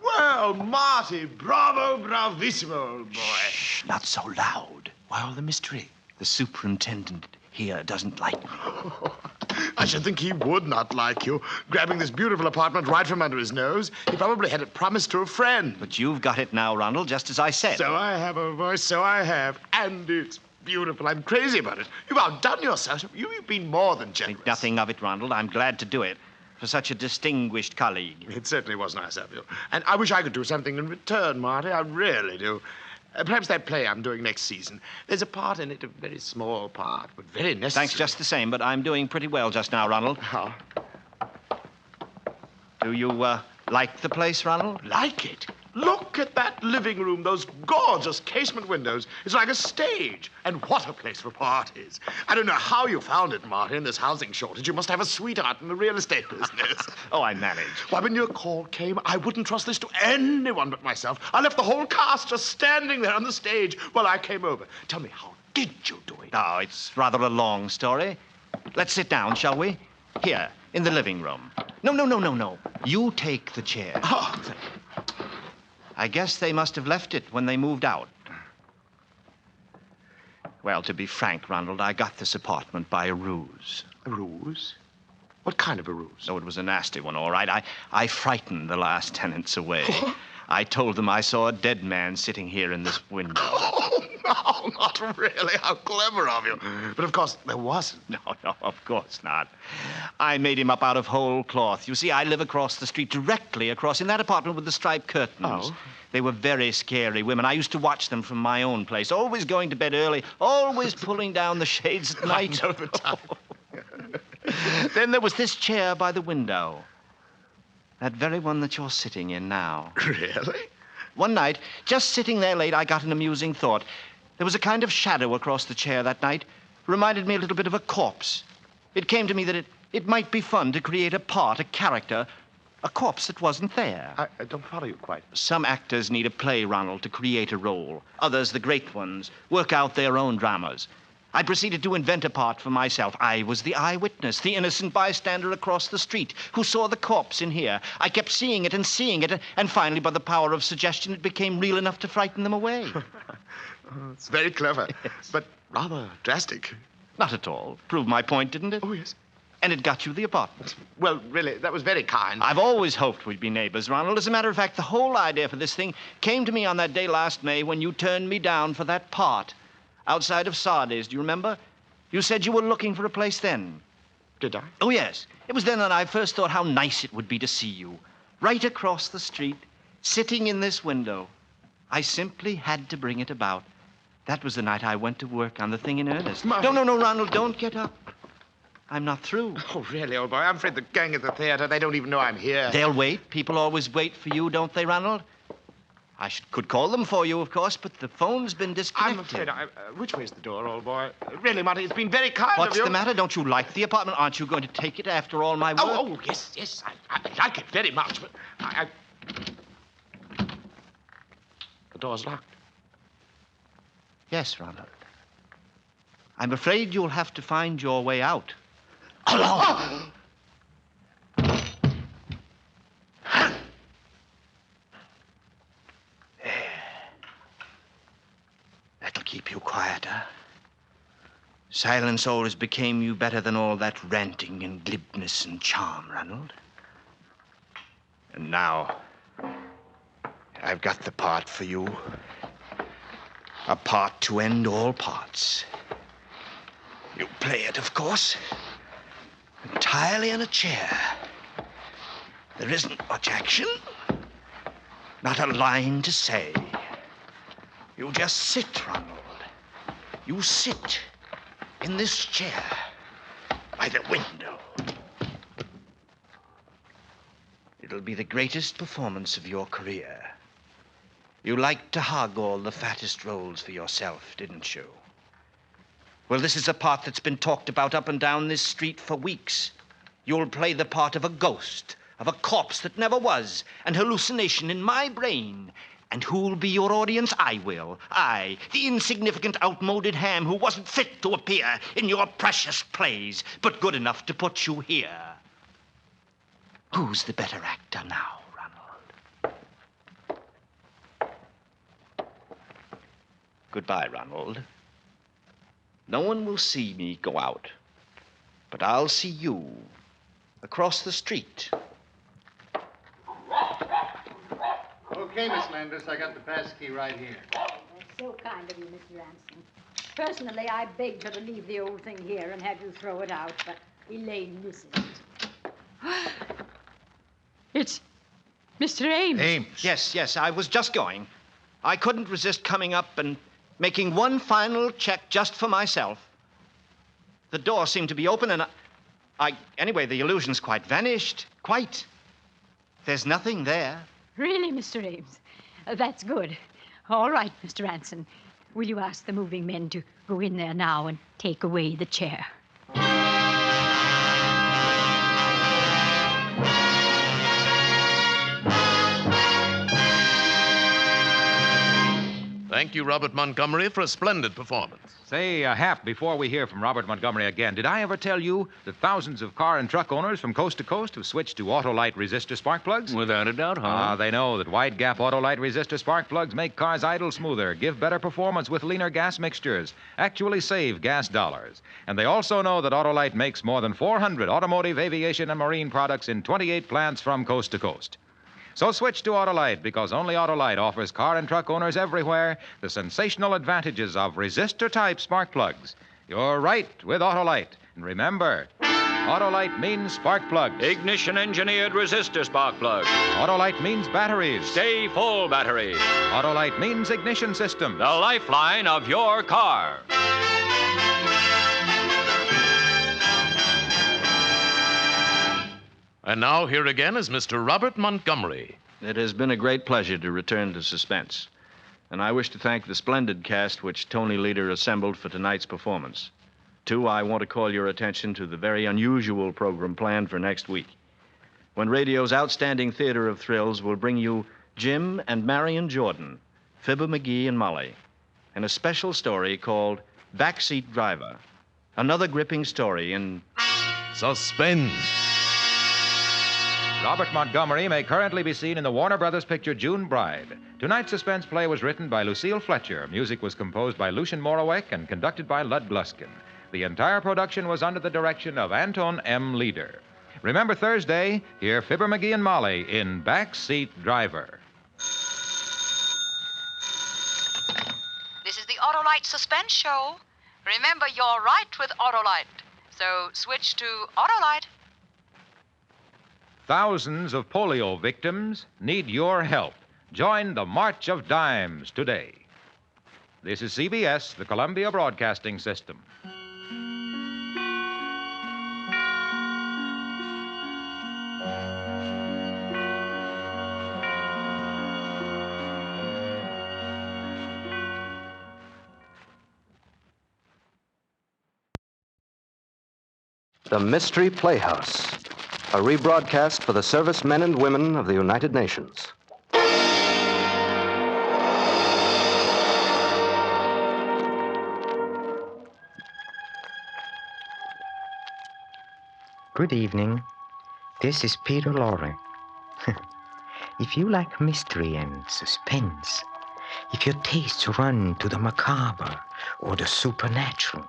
Well, Marty, bravo, bravissimo, old boy. Shh, not so loud. Why all the mystery? The superintendent here doesn't like me. I should think he would not like you, grabbing this beautiful apartment right from under his nose. He probably had it promised to a friend. But you've got it now, Randall, just as I said. So I have, old boy, so I have. And it's beautiful. I'm crazy about it. You've outdone yourself. You've been more than generous. Think nothing of it, Randall. I'm glad to do it. For such a distinguished colleague. It certainly was nice of you. And I wish I could do something in return, Marty. I really do. Perhaps that play I'm doing next season. There's a part in it, a very small part, but very necessary. Thanks just the same, but I'm doing pretty well just now, Ronald. How? Do you, like the place, Ronald? Like it? Look at that living room, those gorgeous casement windows. It's like a stage. And what a place for parties. I don't know how you found it, Martin, this housing shortage. You must have a sweetheart in the real estate business. Oh, I managed. Why, when your call came, I wouldn't trust this to anyone but myself. I left the whole cast just standing there on the stage while I came over. Tell me, how did you do it? Oh, it's rather a long story. Let's sit down, shall we? Here, in the living room. No. You take the chair. Oh, I guess they must have left it when they moved out. Well, to be frank, Ronald, I got this apartment by a ruse. A ruse? What kind of a ruse? Oh, it was a nasty one, all right. I frightened the last tenants away. I told them I saw a dead man sitting here in this window. Oh, no, not really. How clever of you. But of course, there wasn't. No, of course not. I made him up out of whole cloth. You see, I live across the street, directly across, in that apartment with the striped curtains. Oh. They were very scary women. I used to watch them from my own place, always going to bed early, always pulling down the shades at night. I know the type. Then there was this chair by the window. That very one that you're sitting in now. Really? One night, just sitting there late, I got an amusing thought. There was a kind of shadow across the chair that night. Reminded me a little bit of a corpse. It came to me that it might be fun to create a part, a character, a corpse that wasn't there. I don't follow you quite. Some actors need a play, Ronald, to create a role. Others, the great ones, work out their own dramas. I proceeded to invent a part for myself. I was the eyewitness, the innocent bystander across the street who saw the corpse in here. I kept seeing it, and finally, by the power of suggestion, it became real enough to frighten them away. It's very clever, but rather drastic. Not at all. Proved my point, didn't it? Oh, yes. And it got you the apartment. Well, really, that was very kind. I've always hoped we'd be neighbors, Ronald. As a matter of fact, the whole idea for this thing came to me on that day last May when you turned me down for that part. Outside of Sardes, do you remember? You said you were looking for a place then. Did I? Oh, yes. It was then that I first thought how nice it would be to see you. Right across the street, sitting in this window. I simply had to bring it about. That was the night I went to work on the thing in earnest. No, Ronald, don't get up. I'm not through. Oh, really, old boy? I'm afraid the gang at the theater, they don't even know I'm here. They'll wait. People always wait for you, don't they, Ronald? I could call them for you, of course, but the phone's been disconnected. I'm afraid which way's the door, old boy? Really, Marty, it's been very kind What's of you. the matter? Don't you like the apartment? Aren't you going to take it after all my work? Oh, yes. I like it very much, but The door's locked. Yes, Ronald. I'm afraid you'll have to find your way out. Alone! That'll keep you quieter. Silence always became you better than all that ranting and glibness and charm, Ronald. And now, I've got the part for you. A part to end all parts. You play it, of course. Entirely in a chair. There isn't much action. Not a line to say. You just sit, Ronald. You sit in this chair by the window. It'll be the greatest performance of your career. You liked to hog all the fattest roles for yourself, didn't you? Well, this is a part that's been talked about up and down this street for weeks. You'll play the part of a ghost, of a corpse that never was, an hallucination in my brain. And who'll be your audience? I will. I, the insignificant, outmoded ham who wasn't fit to appear in your precious plays, but good enough to put you here. Who's the better actor now, Ronald? Goodbye, Ronald. No one will see me go out, but I'll see you across the street. Okay, Miss Landis, I got the pass key right here. That's so kind of you, Mr. Ransom. Personally, I begged her to leave the old thing here and have you throw it out, but Elaine misses it. It's Mr. Ames. Ames. Yes, I was just going. I couldn't resist coming up and making one final check just for myself. The door seemed to be open, and anyway, the illusion's quite vanished. Quite. There's nothing there. Really, Mr. Ames? That's good. All right, Mr. Ransom. Will you ask the moving men to go in there now and take away the chair? Thank you, Robert Montgomery, for a splendid performance. Say, Hap, before we hear from Robert Montgomery again, did I ever tell you that thousands of car and truck owners from coast to coast have switched to Autolite resistor spark plugs? Without a doubt, huh? They know that wide gap Autolite resistor spark plugs make cars idle smoother, give better performance with leaner gas mixtures, actually save gas dollars. And they also know that Autolite makes more than 400 automotive, aviation, and marine products in 28 plants from coast to coast. So switch to Autolite, because only Autolite offers car and truck owners everywhere the sensational advantages of resistor-type spark plugs. You're right with Autolite. And remember, Autolite means spark plugs. Ignition-engineered resistor spark plugs. Autolite means batteries. Stay full batteries. Autolite means ignition systems. The lifeline of your car. And now, here again is Mr. Robert Montgomery. It has been a great pleasure to return to Suspense. And I wish to thank the splendid cast which Tony Leader assembled for tonight's performance. Too, I want to call your attention to the very unusual program planned for next week, when radio's outstanding theater of thrills will bring you Jim and Marion Jordan, Fibber McGee and Molle, and a special story called Backseat Driver. Another gripping story in Suspense. Robert Montgomery may currently be seen in the Warner Brothers picture June Bride. Tonight's suspense play was written by Lucille Fletcher. Music was composed by Lucien Moraweck and conducted by Lud Gluskin. The entire production was under the direction of Anton M. Leader. Remember Thursday, hear Fibber McGee and Molle in Backseat Driver. This is the Autolite Suspense Show. Remember, you're right with Autolite. So switch to Autolite. Thousands of polio victims need your help. Join the March of Dimes today. This is CBS, the Columbia Broadcasting System. The Mystery Playhouse, a rebroadcast for the servicemen and women of the United Nations. Good evening. This is Peter Lorre. If you like mystery and suspense, if your tastes run to the macabre or the supernatural,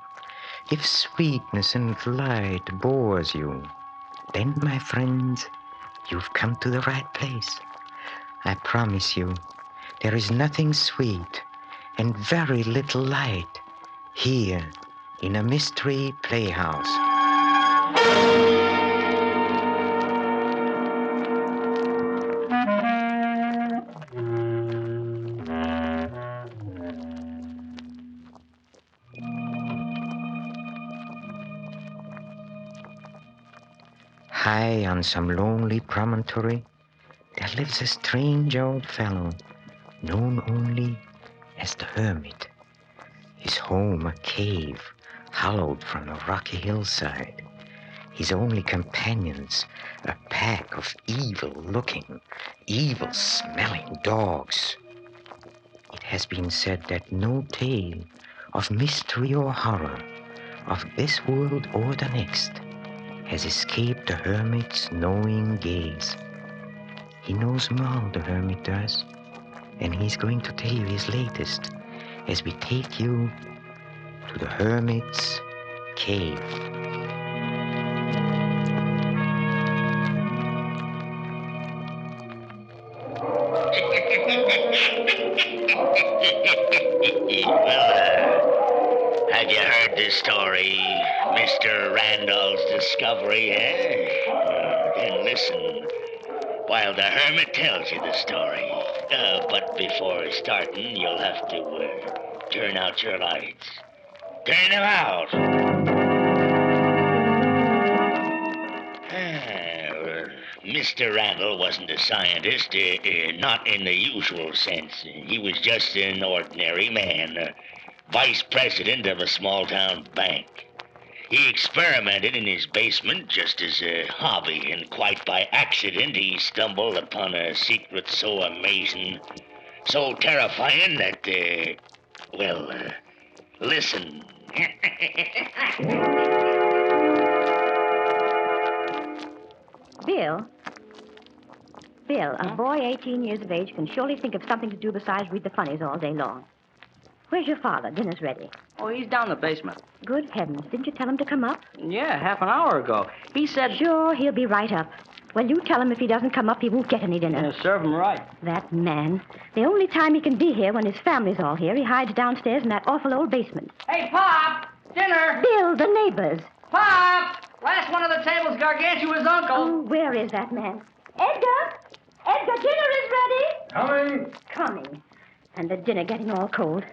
if sweetness and light bores you, then, my friends, you've come to the right place. I promise you, there is nothing sweet and very little light here in a mystery playhouse. high on some lonely promontory, there lives a strange old fellow, known only as the Hermit. His home a cave, hollowed from the rocky hillside. His only companions, a pack of evil-looking, evil-smelling dogs. It has been said that no tale of mystery or horror, of this world or the next, has escaped the Hermit's knowing gaze. He knows 'em all, the Hermit does, and he's going to tell you his latest as we take you to the Hermit's cave. Have you heard the story, Mr. Randall's discovery, eh? Then listen while the Hermit tells you the story. But before starting, you'll have to turn out your lights. Turn them out. Mr. Randall wasn't a scientist, not in the usual sense. He was just an ordinary man, vice president of a small-town bank. He experimented in his basement just as a hobby, and quite by accident he stumbled upon a secret so amazing, so terrifying that, listen. Bill, a boy 18 years of age can surely think of something to do besides read the funnies all day long. Where's your father? Dinner's ready. Oh, he's down in the basement. Good heavens. Didn't you tell him to come up? Yeah, half an hour ago. He said... Sure, he'll be right up. Well, you tell him if he doesn't come up, he won't get any dinner. Yeah, serve him right. That man. The only time he can be here when his family's all here, he hides downstairs in that awful old basement. Hey, Pop! Dinner! Bill, the neighbors. Pop! Last one of the table's Gargantua's uncle. Oh, where is that man? Edgar! Edgar, dinner is ready. Coming. And the dinner getting all cold.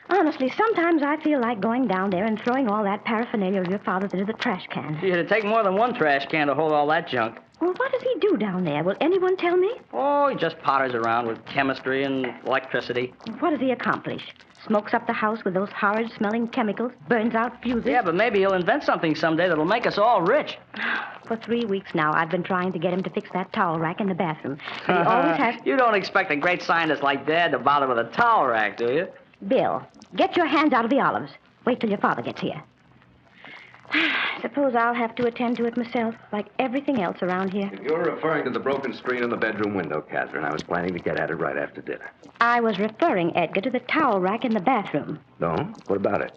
Honestly, sometimes I feel like going down there and throwing all that paraphernalia of your father's into the trash can. It'd take more than one trash can to hold all that junk. Well, what does he do down there? Will anyone tell me? Oh, he just potters around with chemistry and electricity. What does he accomplish? Smokes up the house with those horrid-smelling chemicals, burns out fuses. Yeah, but maybe he'll invent something someday that'll make us all rich. For 3 weeks now, I've been trying to get him to fix that towel rack in the bathroom. But he always has... You don't expect a great scientist like Dad to bother with a towel rack, do you? Bill, get your hands out of the olives. Wait till your father gets here. Suppose I'll have to attend to it myself, like everything else around here. If you're referring to the broken screen in the bedroom window, Catherine, I was planning to get at it right after dinner. I was referring, Edgar, to the towel rack in the bathroom. No? What about it?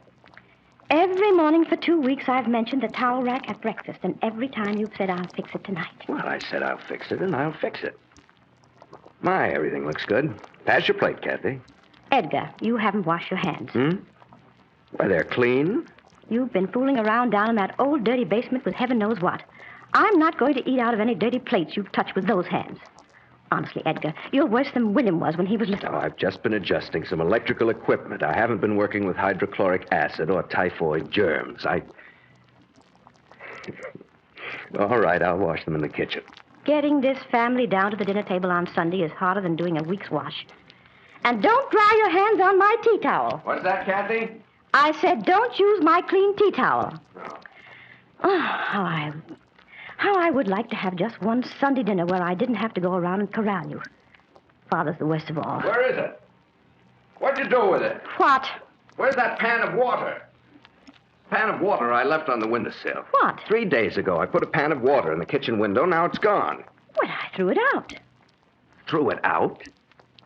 Every morning for 2 weeks, I've mentioned the towel rack at breakfast, and every time you've said, I'll fix it tonight. Well, I said I'll fix it, and I'll fix it. My, everything looks good. Pass your plate, Kathy. Edgar, you haven't washed your hands. Why, they're clean. You've been fooling around down in that old dirty basement with heaven knows what. I'm not going to eat out of any dirty plates you've touched with those hands. Honestly, Edgar, you're worse than William was when he was little. Oh, I've just been adjusting some electrical equipment. I haven't been working with hydrochloric acid or typhoid germs. All right, I'll wash them in the kitchen. Getting this family down to the dinner table on Sunday is harder than doing a week's wash. And don't dry your hands on my tea towel. What's that, Kathy? I said don't use my clean tea towel. Oh, how I would like to have just one Sunday dinner where I didn't have to go around and corral you. Father's the worst of all. Where is it? What'd you do with it? What? Where's that pan of water? Pan of water I left on the windowsill. What? 3 days ago, I put a pan of water in the kitchen window. Now it's gone. Well, I threw it out. Threw it out?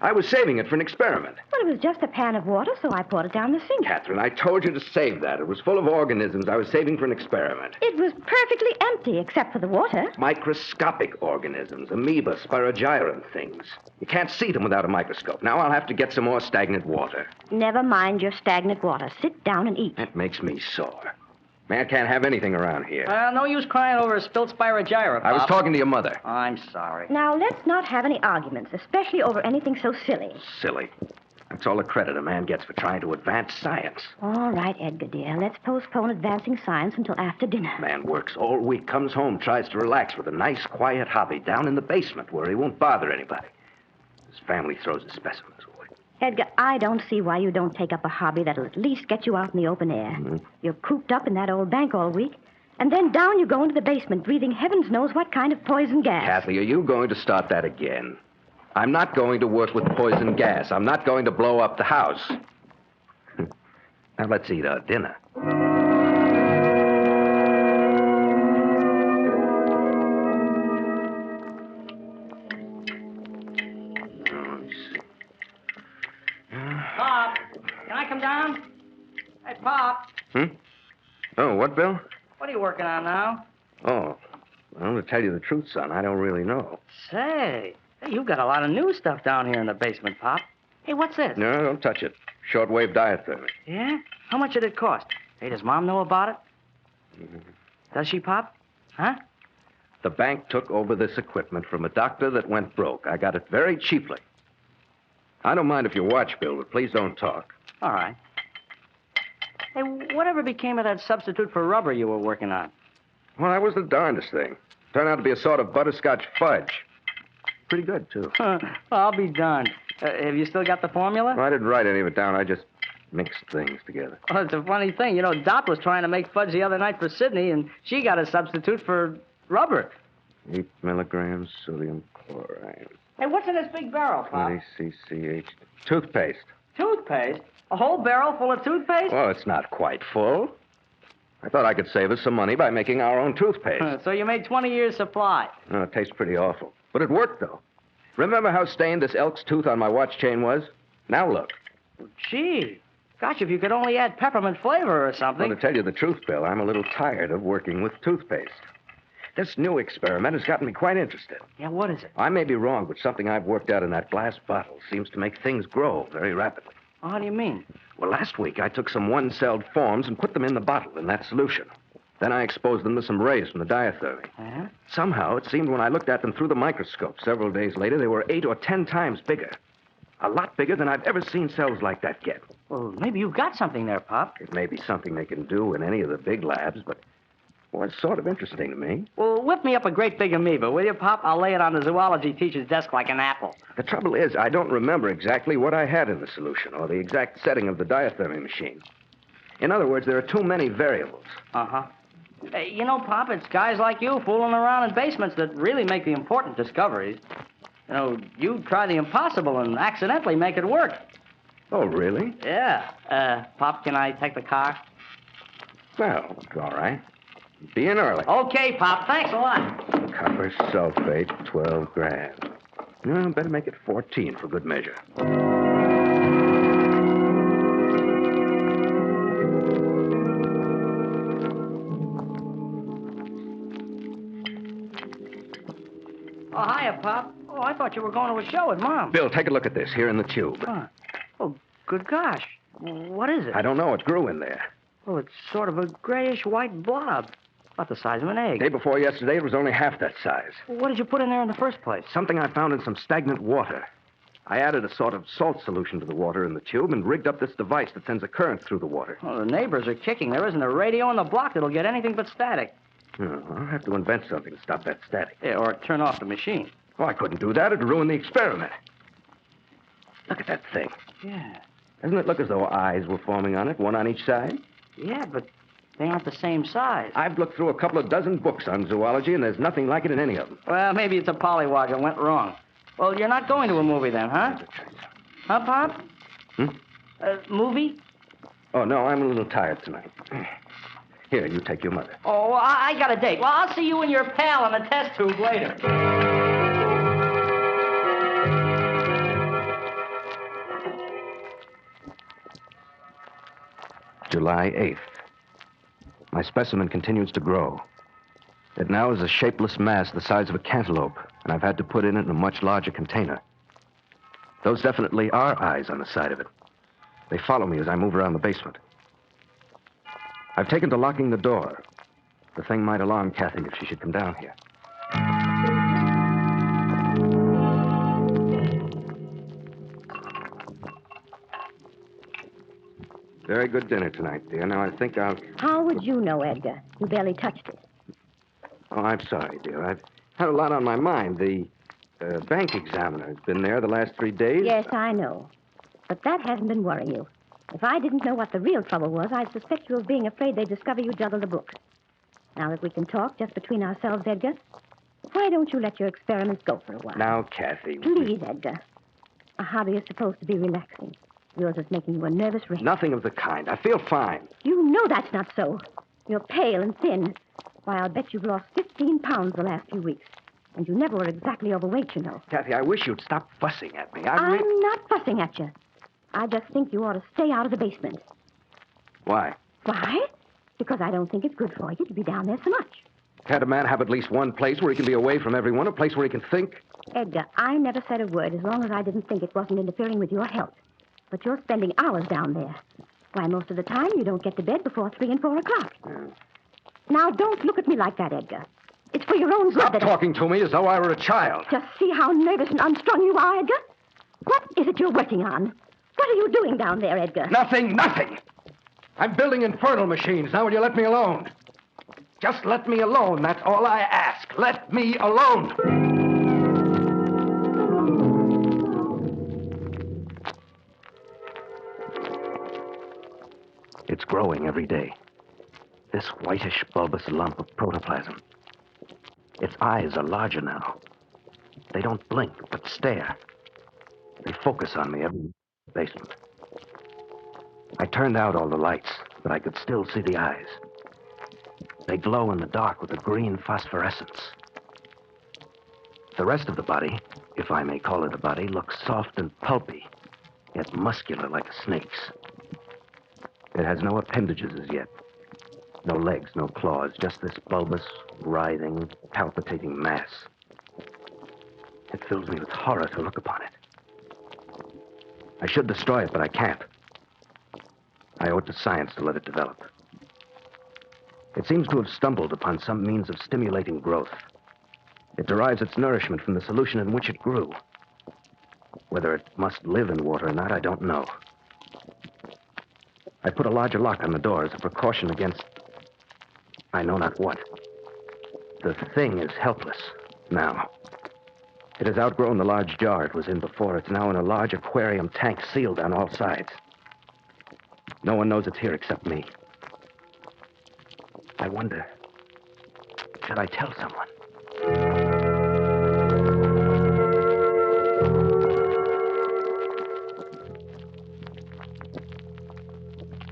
I was saving it for an experiment. Well, it was just a pan of water, so I poured it down the sink. Catherine, I told you to save that. It was full of organisms I was saving for an experiment. It was perfectly empty, except for the water. Microscopic organisms, amoeba, spirogyran things. You can't see them without a microscope. Now I'll have to get some more stagnant water. Never mind your stagnant water. Sit down and eat. That makes me sore. Man can't have anything around here. No use crying over a spilled spirogyra, Pop. I was talking to your mother. I'm sorry. Now, let's not have any arguments, especially over anything so silly. Silly. That's all the credit a man gets for trying to advance science. All right, Edgar, dear. Let's postpone advancing science until after dinner. Man works all week, comes home, tries to relax with a nice, quiet hobby down in the basement where he won't bother anybody. His family throws his specimens away. Edgar, I don't see why you don't take up a hobby that'll at least get you out in the open air. Mm-hmm. You're cooped up in that old bank all week, and then down you go into the basement, breathing heavens knows what kind of poison gas. Kathy, are you going to start that again? I'm not going to work with poison gas. I'm not going to blow up the house. Now let's eat our dinner. Pop, can I come down? Hey, Pop, Oh, what, Bill? what are you working on now? Oh, well, to tell you the truth, son, I don't really know. Say, hey, you've got a lot of new stuff down here in the basement, Pop. Hey, what's this? No, don't touch it. Shortwave diathermy. Yeah? How much did it cost? Hey, does Mom know about it? Does she, Pop? Huh? The bank took over this equipment from a doctor that went broke. I got it very cheaply. I don't mind if you watch, Bill, but please don't talk. All right. Hey, whatever became of that substitute for rubber you were working on? Well, that was the darndest thing. Turned out to be a sort of butterscotch fudge. Pretty good, too. Well, I'll be darned. Have you still got the formula? Well, I didn't write any of it down. I just mixed things together. Well, it's a funny thing. You know, Dot was trying to make fudge the other night for Sydney, and she got a substitute for rubber. 8 milligrams sodium chloride. Hey, what's in this big barrel, Pop? 20 CCH. Toothpaste. Toothpaste? A whole barrel full of toothpaste? Well, it's not quite full. I thought I could save us some money by making our own toothpaste. So you made 20 years' supply. No, it tastes pretty awful. But it worked, though. Remember how stained this elk's tooth on my watch chain was? Now look. Gee. Gosh, if you could only add peppermint flavor or something. Well, to tell you the truth, Bill, I'm a little tired of working with toothpaste. This new experiment has gotten me quite interested. Yeah, what is it? I may be wrong, but something I've worked out in that glass bottle seems to make things grow very rapidly. Oh, how do you mean? Well, last week I took some one-celled forms and put them in the bottle in that solution. Then I exposed them to some rays from the diathermy. Yeah? Somehow, it seemed when I looked at them through the microscope several days later, they were 8 or 10 times bigger. A lot bigger than I've ever seen cells like that get. Well, maybe you've got something there, Pop. It may be something they can do in any of the big labs, but, well, it's sort of interesting to me. Well, whip me up a great big amoeba, will you, Pop? I'll lay it on the zoology teacher's desk like an apple. The trouble is, I don't remember exactly what I had in the solution or the exact setting of the diathermy machine. In other words, there are too many variables. Uh-huh. Hey, you know, Pop, it's guys like you fooling around in basements that really make the important discoveries. You know, you try the impossible and accidentally make it work. Oh, really? Yeah. Pop, can I take the car? Well, all right. Be in early. Okay, Pop. Thanks a lot. Copper sulfate, 12 grams. No, better make it 14 for good measure. Oh, hiya, Pop. Oh, I thought you were going to a show with Mom. Bill, take a look at this here in the tube. Huh. Oh, good gosh. What is it? I don't know. It grew in there. Oh, it's sort of a grayish-white blob. About the size of an egg. Day before yesterday, it was only half that size. Well, what did you put in there in the first place? Something I found in some stagnant water. I added a sort of salt solution to the water in the tube and rigged up this device that sends a current through the water. Oh, the neighbors are kicking. There isn't a radio in the block that'll get anything but static. Oh, I'll have to invent something to stop that static. Yeah, or turn off the machine. Oh, I couldn't do that. It'd ruin the experiment. Look at that thing. Yeah. Doesn't it look as though eyes were forming on it, one on each side? Yeah, but they aren't the same size. I've looked through a couple of dozen books on zoology, and there's nothing like it in any of them. Well, maybe it's a pollywog that went wrong. Well, you're not going to a movie then, huh? Huh, Pop? Movie? Oh, no, I'm a little tired tonight. Here, you take your mother. Oh, I got a date. Well, I'll see you and your pal in the test tube later. July 8th. My specimen continues to grow. It now is a shapeless mass the size of a cantaloupe, and I've had to put it in a much larger container. Those definitely are eyes on the side of it. They follow me as I move around the basement. I've taken to locking the door. The thing might alarm Kathy if she should come down here. Very good dinner tonight, dear. Now, I think I'll... How would you know, Edgar? You barely touched it. Oh, I'm sorry, dear. I've had a lot on my mind. The bank examiner has been there the last 3 days. Yes, I know. But that hasn't been worrying you. If I didn't know what the real trouble was, I'd suspect you of being afraid they'd discover you juggled the books. Now, if we can talk just between ourselves, Edgar, why don't you let your experiments go for a while? Now, Kathy... Please, Edgar. A hobby is supposed to be relaxing. Yours is making you a nervous wreck. Nothing of the kind. I feel fine. You know that's not so. You're pale and thin. Why, I'll bet you've lost 15 pounds the last few weeks. And you never were exactly overweight, you know. Kathy, I wish you'd stop fussing at me. I'm not fussing at you. I just think you ought to stay out of the basement. Why? Why? Because I don't think it's good for you to be down there so much. Can't a man have at least one place where he can be away from everyone, a place where he can think? Edgar, I never said a word as long as I didn't think it wasn't interfering with your health. But you're spending hours down there. Why, most of the time you don't get to bed before 3 and 4 o'clock. Now, don't look at me like that, Edgar. It's for your own good. Stop talking to me as though I were a child. Just see how nervous and unstrung you are, Edgar. What is it you're working on? What are you doing down there, Edgar? Nothing. I'm building infernal machines. Now will you let me alone? Just let me alone. That's all I ask. Let me alone. It's growing every day. This whitish, bulbous lump of protoplasm. Its eyes are larger now. They don't blink, but stare. They focus on me every basement. I turned out all the lights, but I could still see the eyes. They glow in the dark with a green phosphorescence. The rest of the body, if I may call it a body, looks soft and pulpy, yet muscular like a snake's. It has no appendages as yet. No legs, no claws, just this bulbous, writhing, palpitating mass. It fills me with horror to look upon it. I should destroy it, but I can't. I owe it to science to let it develop. It seems to have stumbled upon some means of stimulating growth. It derives its nourishment from the solution in which it grew. Whether it must live in water or not, I don't know. I put a larger lock on the door as a precaution against... I know not what. The thing is helpless now. It has outgrown the large jar it was in before. It's now in a large aquarium tank sealed on all sides. No one knows it's here except me. I wonder, should I tell someone?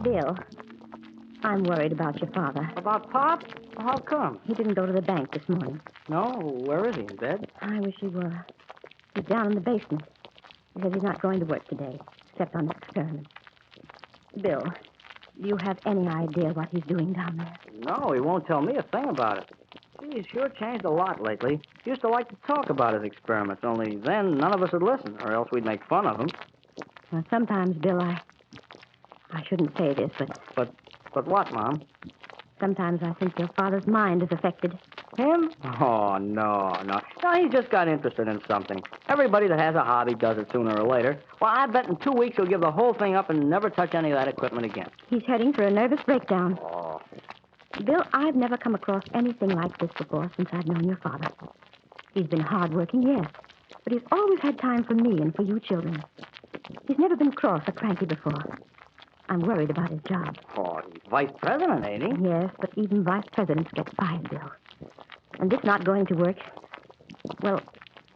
Bill, I'm worried about your father. About Pop? How come? He didn't go to the bank this morning. No, where is he? In bed? I wish he were. He's down in the basement. He says he's not going to work today, except on his experiment. Bill, do you have any idea what he's doing down there? No, he won't tell me a thing about it. He's sure changed a lot lately. He used to like to talk about his experiments, only then none of us would listen, or else we'd make fun of him. Well, sometimes, Bill, I shouldn't say this, But what, Mom? Sometimes I think your father's mind is affected. Him? Oh, no. No, he's just got interested in something. Everybody that has a hobby does it sooner or later. Well, I bet in 2 weeks he'll give the whole thing up and never touch any of that equipment again. He's heading for a nervous breakdown. Oh. Bill, I've never come across anything like this before since I've known your father. He's been hardworking, yes, but he's always had time for me and for you children. He's never been cross or cranky before. I'm worried about his job. Oh, he's vice president, ain't he? Yes, but even vice presidents get fired, Bill. And this not going to work, well,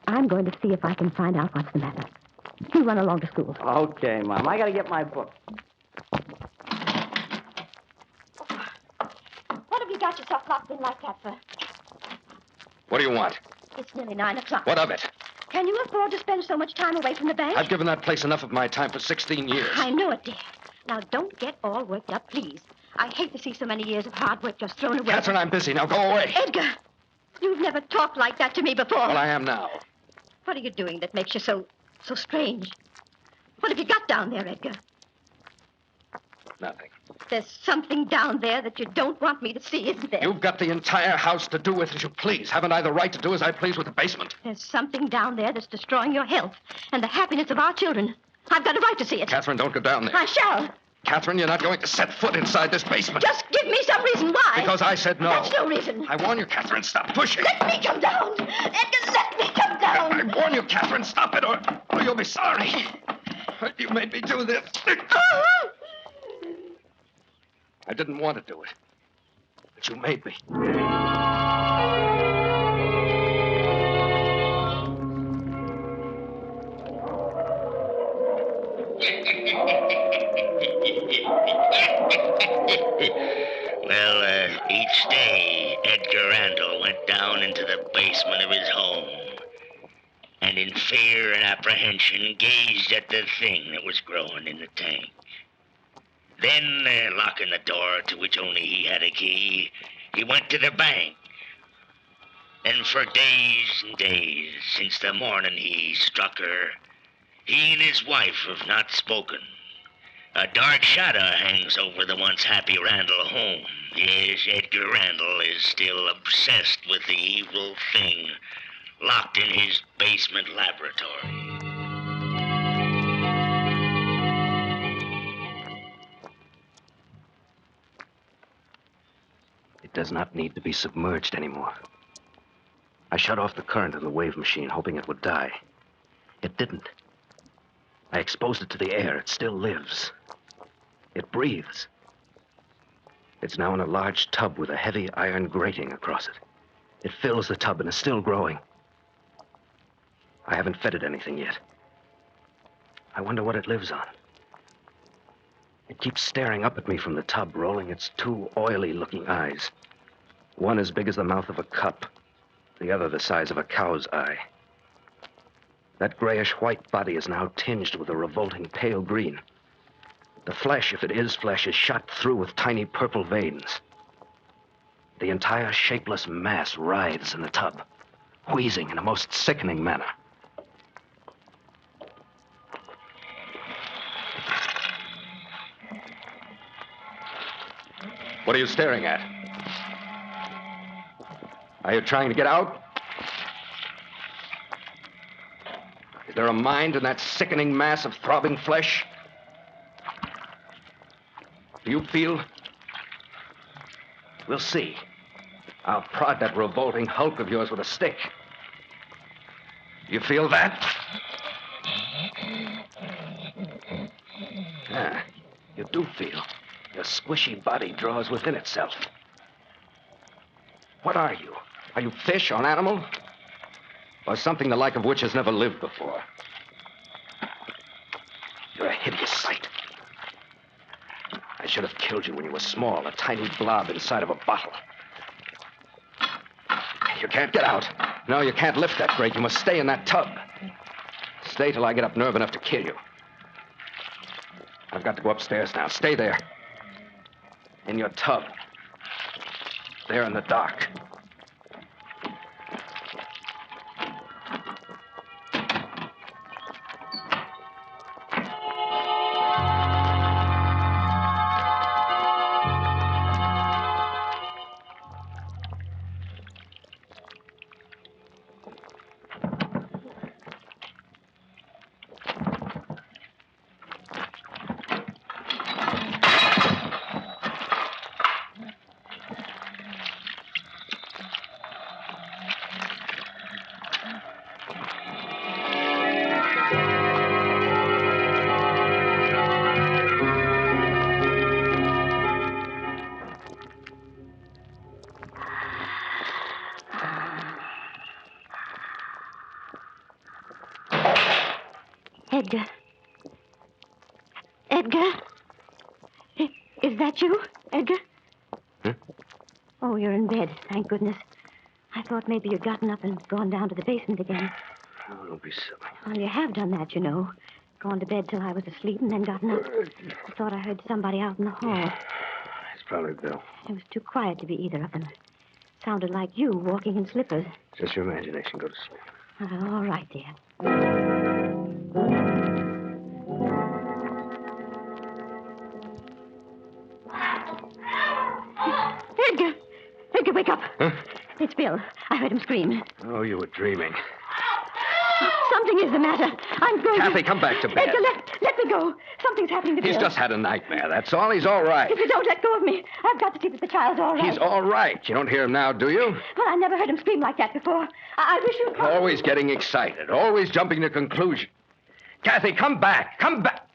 I'm going to see if I can find out what's the matter. You run along to school. Okay, Mom. I got to get my book. What have you got yourself locked in like that for? What do you want? It's nearly 9 o'clock. What of it? Can you afford to spend so much time away from the bank? I've given that place enough of my time for 16 years. I know it, dear. Now, don't get all worked up, please. I hate to see so many years of hard work just thrown away. Catherine, I'm busy. Now go away. Edgar, you've never talked like that to me before. Well, I am now. What are you doing that makes you so strange? What have you got down there, Edgar? Nothing. There's something down there that you don't want me to see, isn't there? You've got the entire house to do with as you please. Haven't I the right to do as I please with the basement? There's something down there that's destroying your health and the happiness of our children. I've got a right to see it. Catherine, don't go down there. I shall. Catherine, you're not going to set foot inside this basement. Just give me some reason why. Because I said no. That's no reason. I warn you, Catherine, stop pushing. Let me come down. Edgar, let me come down. I warn you, Catherine, stop it, or you'll be sorry. You made me do this. I didn't want to do it, but you made me. Well, each day, Edgar Randall went down into the basement of his home and in fear and apprehension gazed at the thing that was growing in the tank. Then, locking the door to which only he had a key, he went to the bank. And for days and days, since the morning he struck her, he and his wife have not spoken. A dark shadow hangs over the once happy Randall home. Yes, Edgar Randall is still obsessed with the evil thing locked in his basement laboratory. It does not need to be submerged anymore. I shut off the current in the wave machine, hoping it would die. It didn't. I exposed it to the air. It still lives. It breathes. It's now in a large tub with a heavy iron grating across it. It fills the tub and is still growing. I haven't fed it anything yet. I wonder what it lives on. It keeps staring up at me from the tub, rolling its two oily-looking eyes. One as big as the mouth of a cup, the other the size of a cow's eye. That grayish-white body is now tinged with a revolting pale green. The flesh, if it is flesh, is shot through with tiny purple veins. The entire shapeless mass writhes in the tub, wheezing in a most sickening manner. What are you staring at? Are you trying to get out? Is there a mind in that sickening mass of throbbing flesh? Do you feel? We'll see. I'll prod that revolting hulk of yours with a stick. You feel that? Yeah, you do feel. Your squishy body draws within itself. What are you? Are you fish or an animal? Or something the like of which has never lived before? You're a hideous sight. I should have killed you when you were small, a tiny blob inside of a bottle. You can't get out. No, you can't lift that grate. You must stay in that tub. Stay till I get up nerve enough to kill you. I've got to go upstairs now. Stay there. In your tub. There in the dark. Edgar. Edgar? Is that you, Edgar? Hmm? Oh, you're in bed, thank goodness. I thought maybe you'd gotten up and gone down to the basement again. Oh, don't be silly. Well, you have done that, you know. Gone to bed till I was asleep and then gotten up. I thought I heard somebody out in the hall. It's probably Bill. It was too quiet to be either of them. Sounded like you walking in slippers. Just your imagination. Go to sleep. All right, dear. Edgar! Edgar, wake up. Huh? It's Bill. I heard him scream. Oh, you were dreaming. Something is the matter. I'm going Kathy, come back to bed. Edgar, let me go. Something's happening to Bill. He's just had a nightmare, that's all. He's all right. If you don't let go of me, I've got to see that the child's all right. He's all right. You don't hear him now, do you? Well, I never heard him scream like that before. I wish you'd come. Always getting excited, always jumping to conclusions. Kathy, come back. Come back.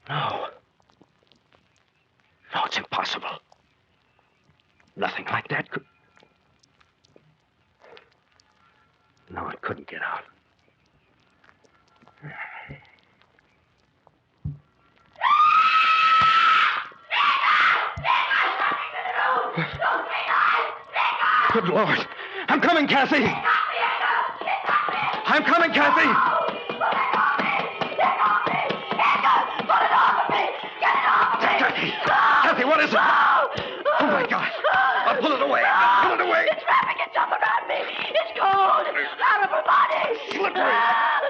No. No, it's impossible. Nothing like that could... No, it couldn't get out. Good Lord. I'm coming, Kathy. I'm coming, Kathy. Kathy, what is it? Oh, my God. I'll pull it away. Pull it away. It's wrapping itself around me. It's cold. Out of her body. Slippery.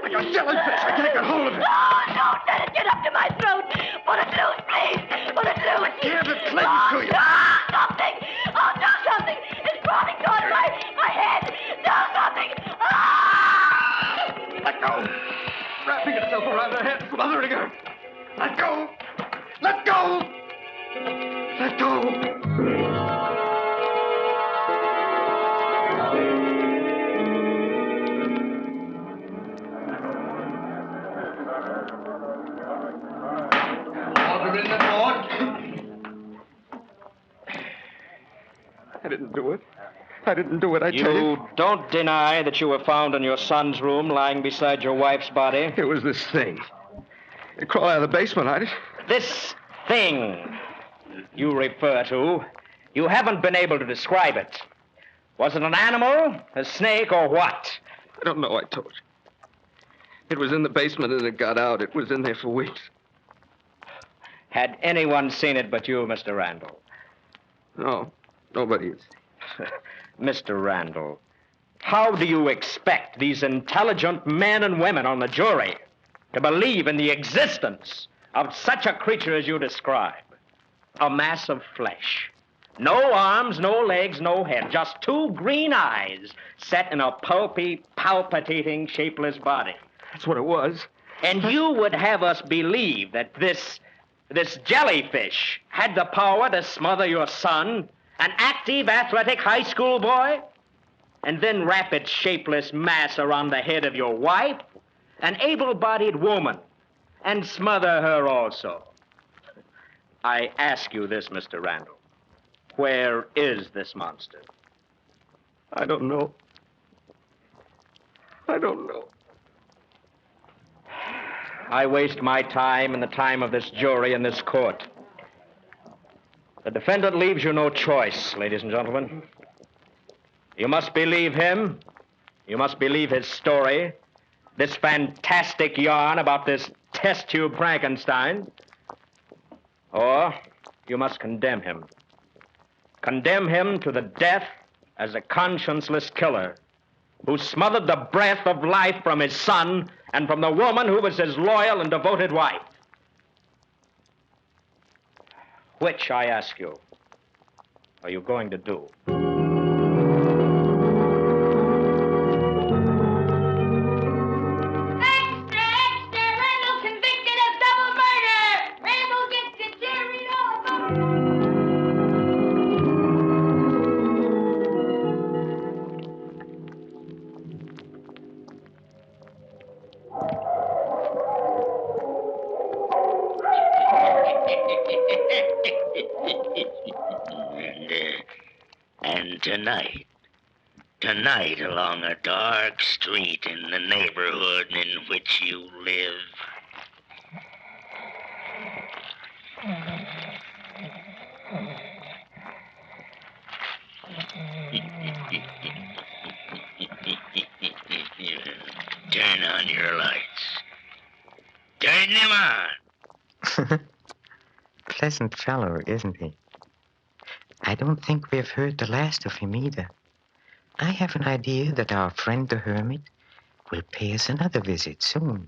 Like a jellyfish. I can't get hold of it. No, don't let it get up to my throat. Put it loose, please. Put it loose. I can't. It clings to you. Something. Oh, do something. It's crawling towards my head. Do something. Let go. Wrapping itself around her head, smothering her. Let go. Let go. Let go. In the I didn't do it. I didn't do it, I tell you. You don't deny that you were found in your son's room lying beside your wife's body? It was this thing. It crawled out of the basement, I did. This thing you refer to, you haven't been able to describe it. Was it an animal, a snake, or what? I don't know, I told you. It was in the basement and it got out. It was in there for weeks. Had anyone seen it but you, Mr. Randall? No, nobody has. Mr. Randall, how do you expect these intelligent men and women on the jury to believe in the existence of such a creature as you describe? A mass of flesh. No arms, no legs, no head. Just two green eyes set in a pulpy, palpitating, shapeless body. That's what it was. And you would have us believe that this jellyfish had the power to smother your son, an active, athletic high school boy, and then wrap its shapeless mass around the head of your wife, an able-bodied woman, and smother her also. I ask you this, Mr. Randall. Where is this monster? I don't know. I don't know. I waste my time and the time of this jury in this court. The defendant leaves you no choice, ladies and gentlemen. You must believe him. You must believe his story, this fantastic yarn about this test tube Frankenstein. Or you must condemn him. Condemn him to the death as a conscienceless killer who smothered the breath of life from his son and from the woman who was his loyal and devoted wife. Which, I ask you, are you going to do? And tonight along a dark street in the neighborhood in which you live, turn on your lights. Turn them on. Pleasant fellow, isn't he? I don't think we've heard the last of him either. I have an idea that our friend the Hermit will pay us another visit soon.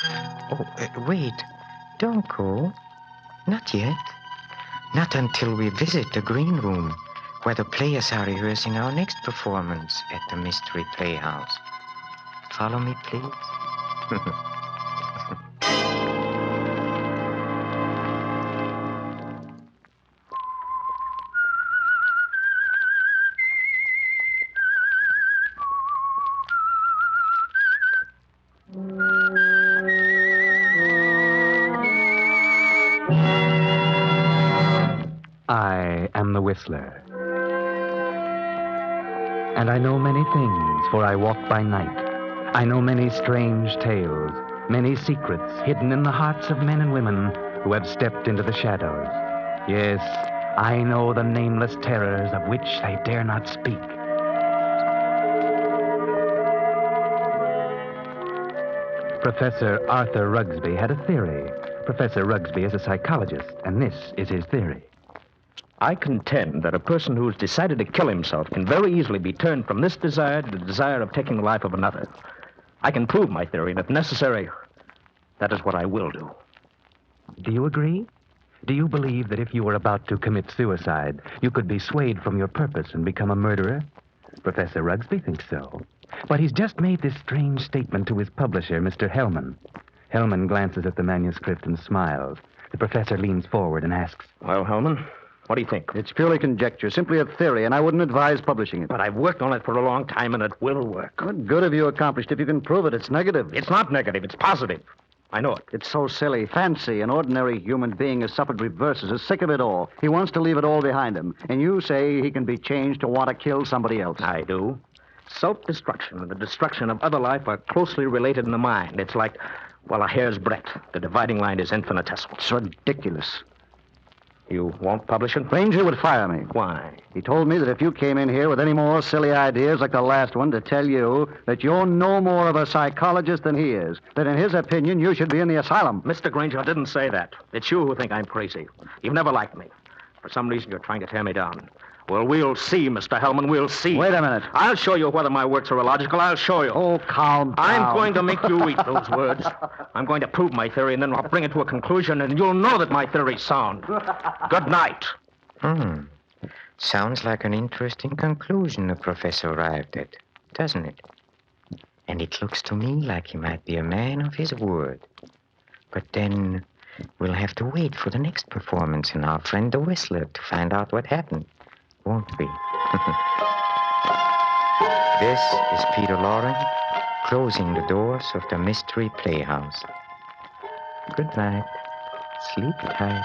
Oh, wait. Don't go. Not yet. Not until we visit the green room where the players are rehearsing our next performance at the Mystery Playhouse. Follow me, please. I am the Whistler. And I know many things, for I walk by night. I know many strange tales, many secrets hidden in the hearts of men and women who have stepped into the shadows. Yes, I know the nameless terrors of which they dare not speak. Professor Arthur Rugsby had a theory. Professor Rugsby is a psychologist, and this is his theory. I contend that a person who's decided to kill himself can very easily be turned from this desire to the desire of taking the life of another. I can prove my theory, and if necessary, that is what I will do. Do you agree? Do you believe that if you were about to commit suicide, you could be swayed from your purpose and become a murderer? Professor Rugsby thinks so. But he's just made this strange statement to his publisher, Mr. Hellman. Hellman glances at the manuscript and smiles. The professor leans forward and asks, Well, Hellman, what do you think? It's purely conjecture, simply a theory, and I wouldn't advise publishing it. But I've worked on it for a long time, and it will work. What good have you accomplished if you can prove it? It's negative. It's not negative. It's positive. I know it. It's so silly. Fancy, an ordinary human being has suffered reverses, is sick of it all. He wants to leave it all behind him. And you say he can be changed to want to kill somebody else. I do. Self-destruction and the destruction of other life are closely related in the mind. It's like, well, a hair's breadth. The dividing line is infinitesimal. It's ridiculous. You won't publish it? Ranger would fire me. Why? He told me that if you came in here with any more silly ideas like the last one, to tell you that you're no more of a psychologist than he is. That in his opinion, you should be in the asylum. Mr. Granger, I didn't say that. It's you who think I'm crazy. You've never liked me. For some reason, you're trying to tear me down. Well, we'll see, Mr. Hellman. We'll see. Wait a minute. I'll show you whether my works are illogical. I'll show you. Oh, calm down. I'm going to make you eat those words. I'm going to prove my theory, and then I'll bring it to a conclusion, and you'll know that my theory's sound. Good night. Sounds like an interesting conclusion the professor arrived at, doesn't it? And it looks to me like he might be a man of his word. But then we'll have to wait for the next performance and our friend the Whistler to find out what happened, won't we? This is Peter Loring, closing the doors of the Mystery Playhouse. Good night. Sleep tight.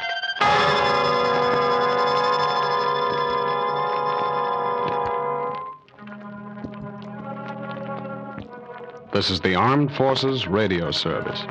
This is the Armed Forces Radio Service.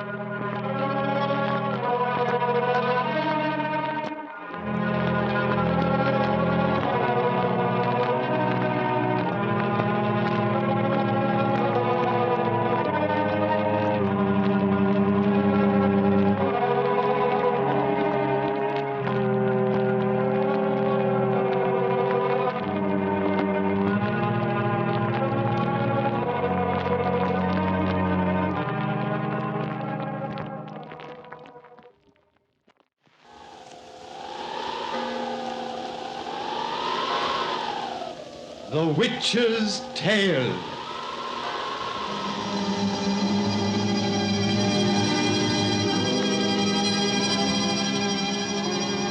The Witch's Tale.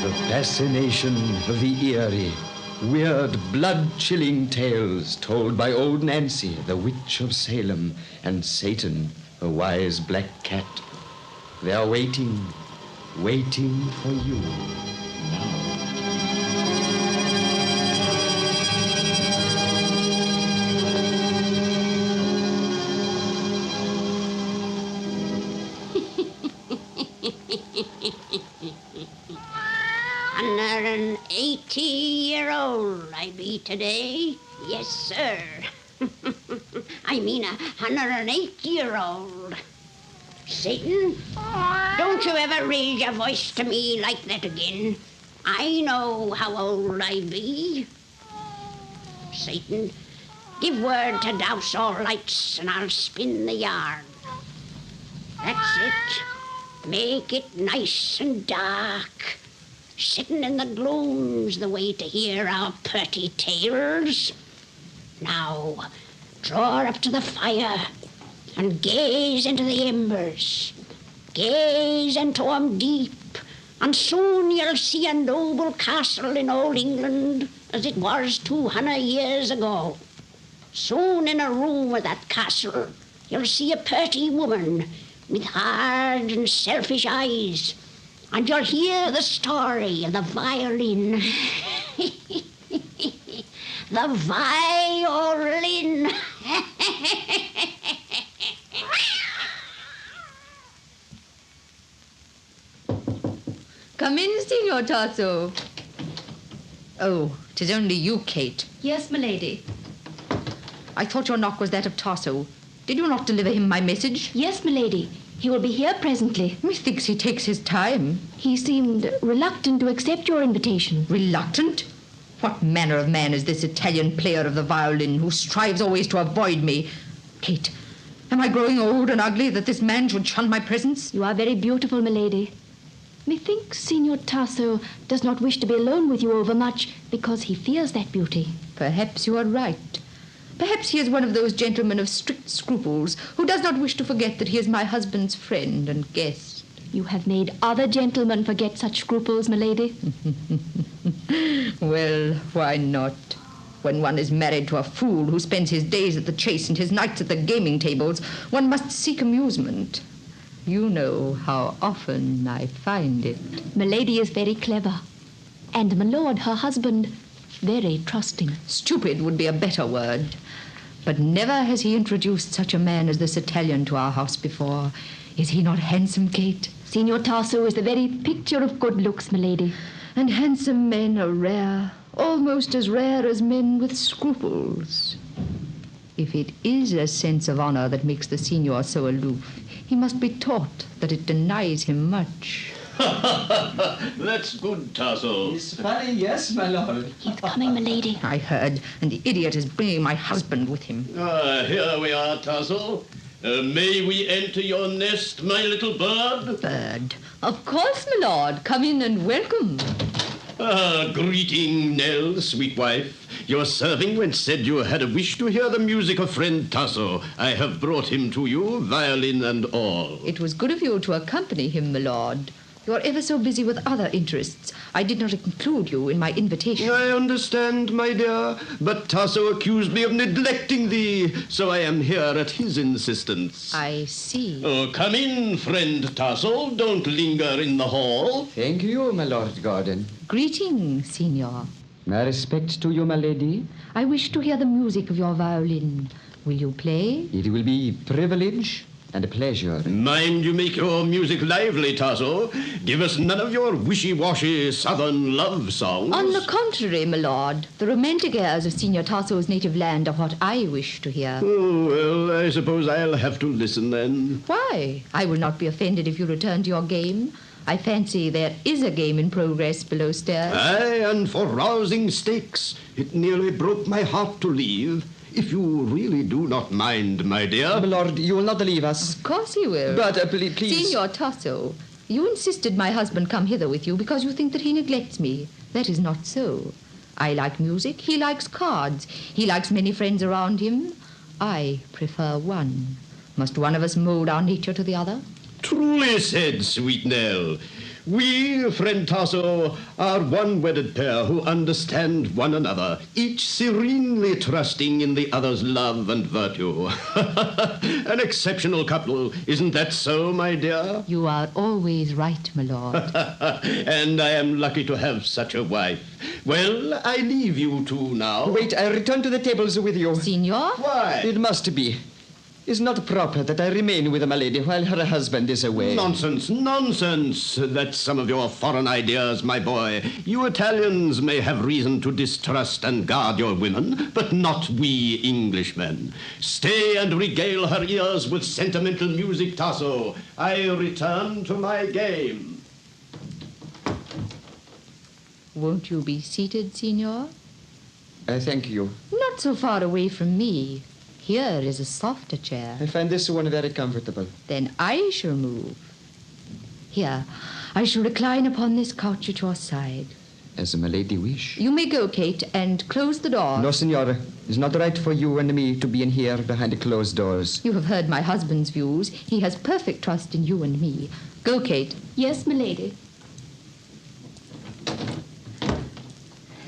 The fascination of the eerie, weird, blood-chilling tales told by old Nancy, the Witch of Salem, and Satan, a wise black cat. They are waiting for you now. An 80-year-old I be today. Yes, sir. I mean 108-year-old. Satan, don't you ever raise your voice to me like that again. I know how old I be. Satan, give word to douse all lights and I'll spin the yarn. That's it. Make it nice and dark. sitting in the gloam's the way to hear our purty tales. Now, draw up to the fire and gaze into the embers. Gaze into 'em deep, and soon you'll see a noble castle in old England as it was 200 years ago. Soon in a room of that castle, you'll see a purty woman with hard and selfish eyes, and you'll hear the story of the violin. The violin. Come in, Signor Tasso. Oh, 'tis only you, Kate. Yes, milady. I thought your knock was that of Tasso. Did you not deliver him my message? Yes, milady. He will be here presently. Methinks he takes his time. He seemed reluctant to accept your invitation. Reluctant? What manner of man is this Italian player of the violin who strives always to avoid me? Kate, am I growing old and ugly that this man should shun my presence? You are very beautiful, milady. Methinks Signor Tasso does not wish to be alone with you overmuch because he fears that beauty. Perhaps you are right. Perhaps he is one of those gentlemen of strict scruples who does not wish to forget that he is my husband's friend and guest. You have made other gentlemen forget such scruples, milady. Well, why not? When one is married to a fool who spends his days at the chase and his nights at the gaming tables, one must seek amusement. You know how often I find it. Milady is very clever. And my lord, her husband, very trusting. Stupid would be a better word. But never has he introduced such a man as this Italian to our house before. Is he not handsome, Kate? Signor Tasso is the very picture of good looks, milady. And handsome men are rare, almost as rare as men with scruples. If it is a sense of honor that makes the signor so aloof, he must be taught that it denies him much. That's good, Tasso. It's funny, yes, my lord. He's coming, milady. I heard, and the idiot is bringing my husband with him. Here we are, Tasso. May we enter your nest, my little bird? Bird? Of course, my lord. Come in and welcome. Greeting, Nell, sweet wife. Your servant went said you had a wish to hear the music of friend Tasso. I have brought him to you, violin and all. It was good of you to accompany him, my lord. You are ever so busy with other interests. I did not include you in my invitation. I understand, my dear, but Tasso accused me of neglecting thee, so I am here at his insistence. I see. Oh, come in, friend Tasso. Don't linger in the hall. Thank you, my Lord Gordon. Greetings, signor. My respects to you, my lady. I wish to hear the music of your violin. Will you play? It will be privilege and a pleasure. Mind you make your music lively, Tasso. Give us none of your wishy-washy southern love songs. On the contrary, my lord, the romantic airs of Signor Tasso's native land are what I wish to hear. Oh, well, I suppose I'll have to listen then. Why? I will not be offended if you return to your game. I fancy there is a game in progress below stairs. Aye, and for rousing stakes. It nearly broke my heart to leave. If you really do not mind, my dear. My lord, you will not leave us. Of course he will. But, please... Signor Tasso, you insisted my husband come hither with you because you think that he neglects me. That is not so. I like music. He likes cards. He likes many friends around him. I prefer one. Must one of us mold our nature to the other? Truly said, sweet Nell. We, friend Tasso, are one wedded pair who understand one another, each serenely trusting in the other's love and virtue. An exceptional couple, isn't that so, my dear? You are always right, my lord. And I am lucky to have such a wife. Well, I leave you two now. Wait, I return to the tables with you. Signor? Why? It must be. It's not proper that I remain with my lady while her husband is away. Nonsense, nonsense. That's some of your foreign ideas, my boy. You Italians may have reason to distrust and guard your women, but not we Englishmen. Stay and regale her ears with sentimental music, Tasso. I return to my game. Won't you be seated, signor? Thank you. Not so far away from me. Here is a softer chair. I find this one very comfortable. Then I shall move. Here, I shall recline upon this couch at your side. As my lady wish. You may go, Kate, and close the door. No, senora. It's not right for you and me to be in here behind the closed doors. You have heard my husband's views. He has perfect trust in you and me. Go, Kate. Yes, milady.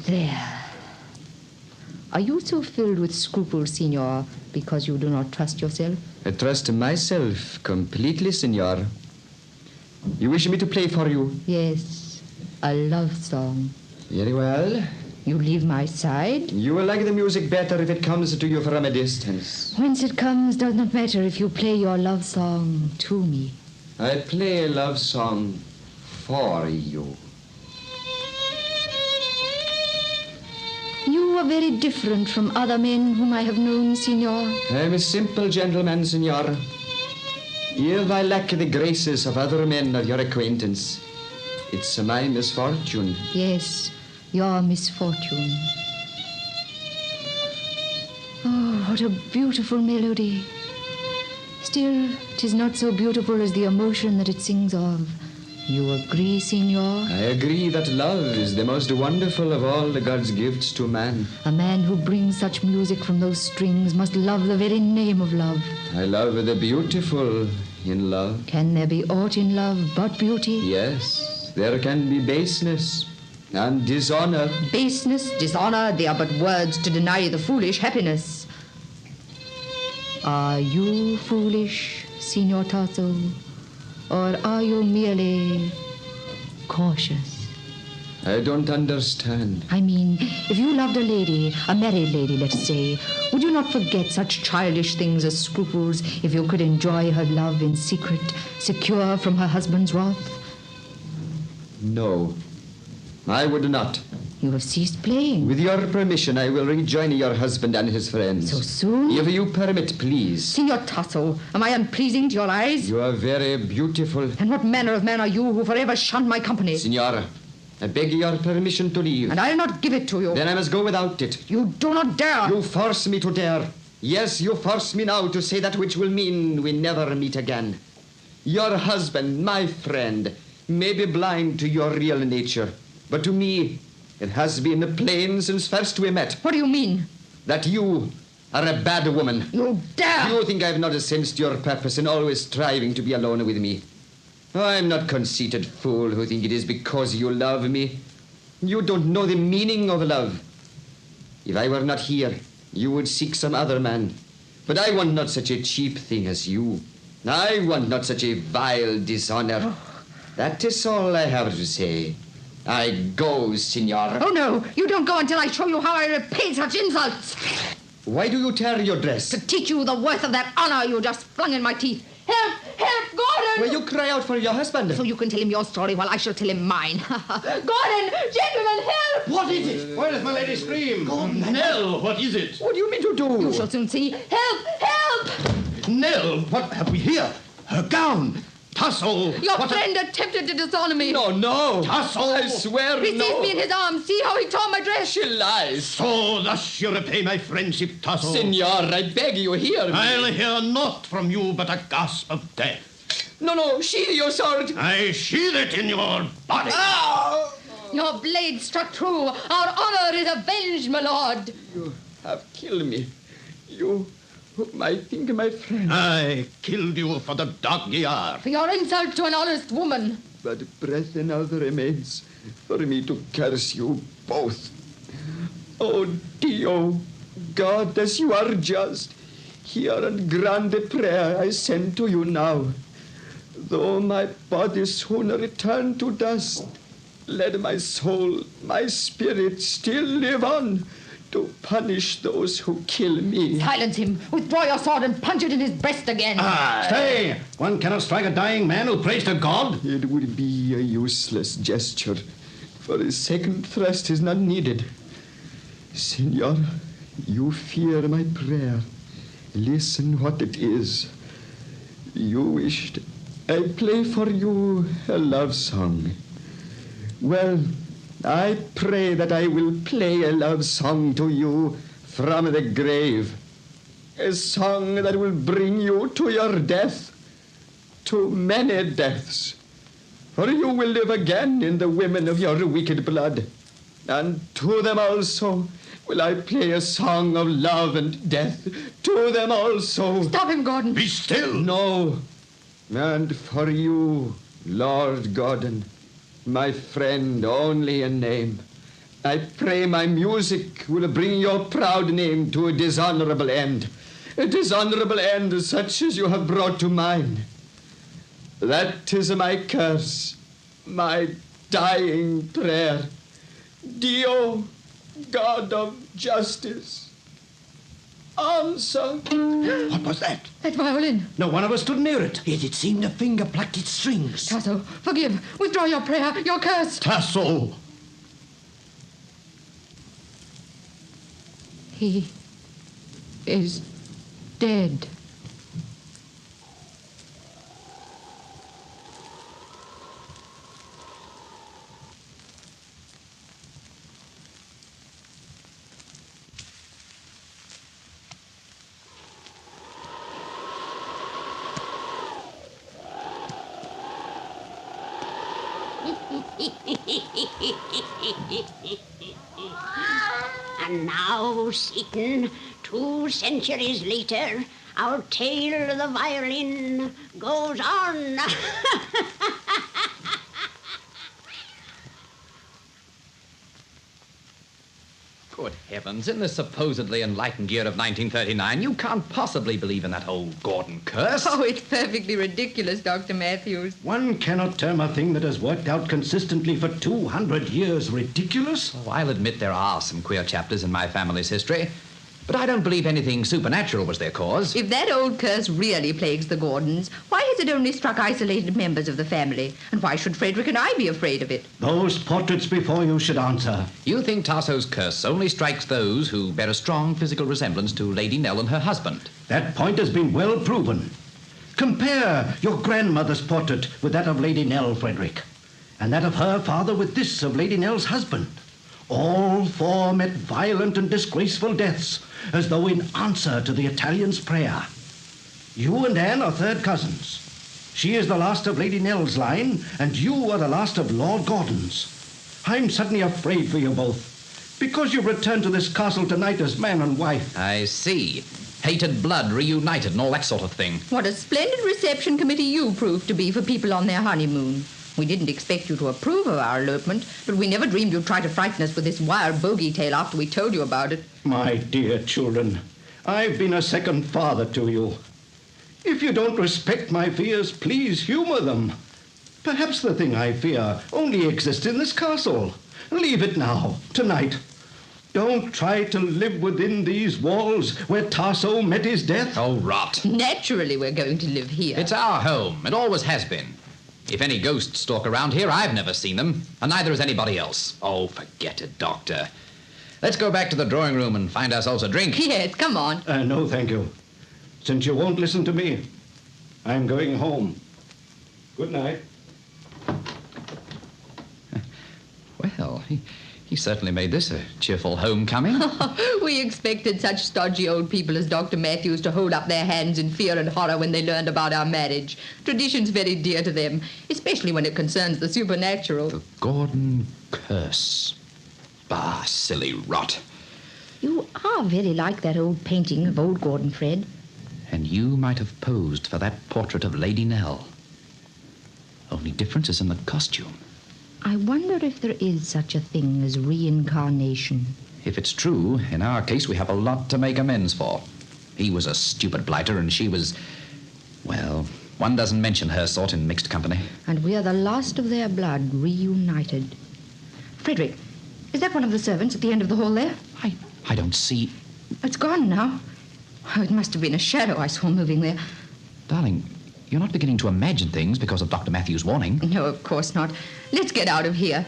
There. Are you so filled with scruples, Signor, because you do not trust yourself? I trust myself completely, senor. You wish me to play for you? Yes, a love song. Very well. You leave my side? You will like the music better if it comes to you from a distance. Whence it comes does not matter if you play your love song to me. I play a love song for you. You are very different from other men whom I have known, Signor. I am a simple gentleman, senor. If I lack the graces of other men of your acquaintance, it's my misfortune. Yes, your misfortune. Oh, what a beautiful melody. Still, 'tis not so beautiful as the emotion that it sings of. You agree, Signor? I agree that love is the most wonderful of all the God's gifts to man. A man who brings such music from those strings must love the very name of love. I love the beautiful in love. Can there be aught in love but beauty? Yes, there can be baseness and dishonor. Baseness, dishonor, they are but words to deny the foolish happiness. Are you foolish, Signor Tasso? Or are you merely cautious? I don't understand. I mean, if you loved a lady, a married lady, let's say, would you not forget such childish things as scruples if you could enjoy her love in secret, secure from her husband's wrath? No, I would not. You have ceased playing. With your permission, I will rejoin your husband and his friends. So soon? If you permit, please. Signor Tasso, am I unpleasing to your eyes? You are very beautiful. And what manner of man are you who forever shunned my company? Signora, I beg your permission to leave. And I'll not give it to you. Then I must go without it. You do not dare. You force me to dare. Yes, you force me now to say that which will mean we never meet again. Your husband, my friend, may be blind to your real nature, but to me, it has been plain since first we met. What do you mean? That you are a bad woman. You dare! You think I've not sensed your purpose in always striving to be alone with me. I'm not conceited fool who think it is because you love me. You don't know the meaning of love. If I were not here, you would seek some other man. But I want not such a cheap thing as you. I want not such a vile dishonor. That is all I have to say. I go, Signor. Oh, no, you don't go until I show you how I repay such insults. Why do you tear your dress? To teach you the worth of that honor you just flung in my teeth. Help! Help! Gordon! Will you cry out for your husband? So you can tell him your story while I shall tell him mine. Gordon! Gentlemen, help! What is it? Where does my lady scream? Nell, what is it? What do you mean to do? You shall soon see. Help! Help! Nell, what have we here? Her gown. Tasso! Your friend attempted to dishonor me. No. Tasso! I swear He seized me in his arms. See how he tore my dress. She lies. So thus you repay my friendship, Tasso. Signor, I beg you, hear me. I'll hear naught from you but a gasp of death. No, sheathe your sword. I sheathe it in your body. Ah! Your blade struck true. Our honor is avenged, my lord. You have killed me. You whom I think my friend. I killed you for the dog ye are. For your insult to an honest woman. But breath enough remains for me to curse you both. Oh, Dio, God, as you are just, hear and grant the prayer I send to you now. Though my body soon return to dust, let my soul, my spirit still live on, to punish those who kill me. Silence him. Withdraw your sword and punch it in his breast again. Stay! One cannot strike a dying man who prays to God. It would be a useless gesture, for a second thrust is not needed. Senor, you fear my prayer. Listen what it is. You wished I play for you a love song. Well, I pray that I will play a love song to you from the grave. A song that will bring you to your death, to many deaths. for you will live again in the women of your wicked blood. And to them also will I play a song of love and death. To them also. Stop him, Gordon. Be still. No. And for you, Lord Gordon, my friend only in name, I pray my music will bring your proud name to a dishonorable end. A dishonorable end such as you have brought to mine. That is my curse, my dying prayer. Dio, God of justice, answer. What was that? That violin. No one of us stood near it. Yet it seemed a finger plucked its strings. Tasso, forgive. Withdraw your prayer, your curse. Tasso! He is dead. And now, Satan, 2 centuries later, our tale of the violin goes on. Good heavens, in this supposedly enlightened year of 1939, you can't possibly believe in that old Gordon curse. Oh, it's perfectly ridiculous, Dr. Matthews. One cannot term a thing that has worked out consistently for 200 years ridiculous. Oh, I'll admit there are some queer chapters in my family's history, but I don't believe anything supernatural was their cause. If that old curse really plagues the Gordons, why has it only struck isolated members of the family? And why should Frederick and I be afraid of it? Those portraits before you should answer. You think Tasso's curse only strikes those who bear a strong physical resemblance to Lady Nell and her husband. That point has been well proven. Compare your grandmother's portrait with that of Lady Nell, Frederick, and that of her father with this of Lady Nell's husband. All 4 met violent and disgraceful deaths, as though in answer to the Italian's prayer. You and Anne are 3rd cousins. She is the last of Lady Nell's line, and you are the last of Lord Gordon's. I'm suddenly afraid for you both, because you've returned to this castle tonight as man and wife. I see. Hated blood reunited and all that sort of thing. What a splendid reception committee you proved to be for people on their honeymoon. We didn't expect you to approve of our elopement, but we never dreamed you'd try to frighten us with this wild bogey tale after we told you about it. My dear children, I've been a second father to you. If you don't respect my fears, please humor them. Perhaps the thing I fear only exists in this castle. Leave it now, tonight. Don't try to live within these walls where Tasso met his death. Oh, rot. Naturally we're going to live here. It's our home. It always has been. If any ghosts stalk around here, I've never seen them, and neither has anybody else. Oh, forget it, Doctor. Let's go back to the drawing room and find ourselves a drink. Yes, come on. No, thank you. Since you won't listen to me, I'm going home. Good night. Well, he certainly made this a cheerful homecoming. We expected such stodgy old people as Dr. Matthews to hold up their hands in fear and horror when they learned about our marriage. Tradition's very dear to them, especially when it concerns the supernatural. The Gordon curse. Bah, silly rot. You are very like that old painting of old Gordon, Fred. And you might have posed for that portrait of Lady Nell. Only difference is in the costume. I wonder if there is such a thing as reincarnation. If it's true, in our case, we have a lot to make amends for. He was a stupid blighter, and she was... Well, one doesn't mention her sort in mixed company. And we are the last of their blood reunited. Frederick, is that one of the servants at the end of the hall there? I don't see... It's gone now. Oh, it must have been a shadow I saw moving there. Darling, you're not beginning to imagine things because of Dr. Matthews' warning. No, of course not. Let's get out of here.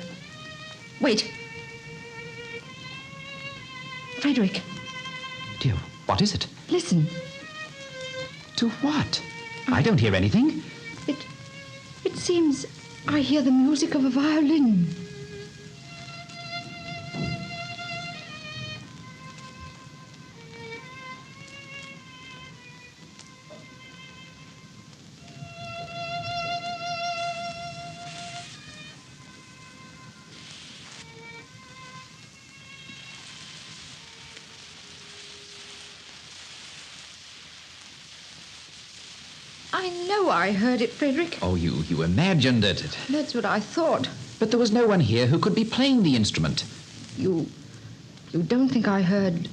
Wait. Frederick. Dear, what is it? Listen. To what? I don't hear anything. It seems I hear the music of a violin. I know I heard it, Frederick. Oh, you imagined it. That's what I thought. But there was no one here who could be playing the instrument. You don't think I heard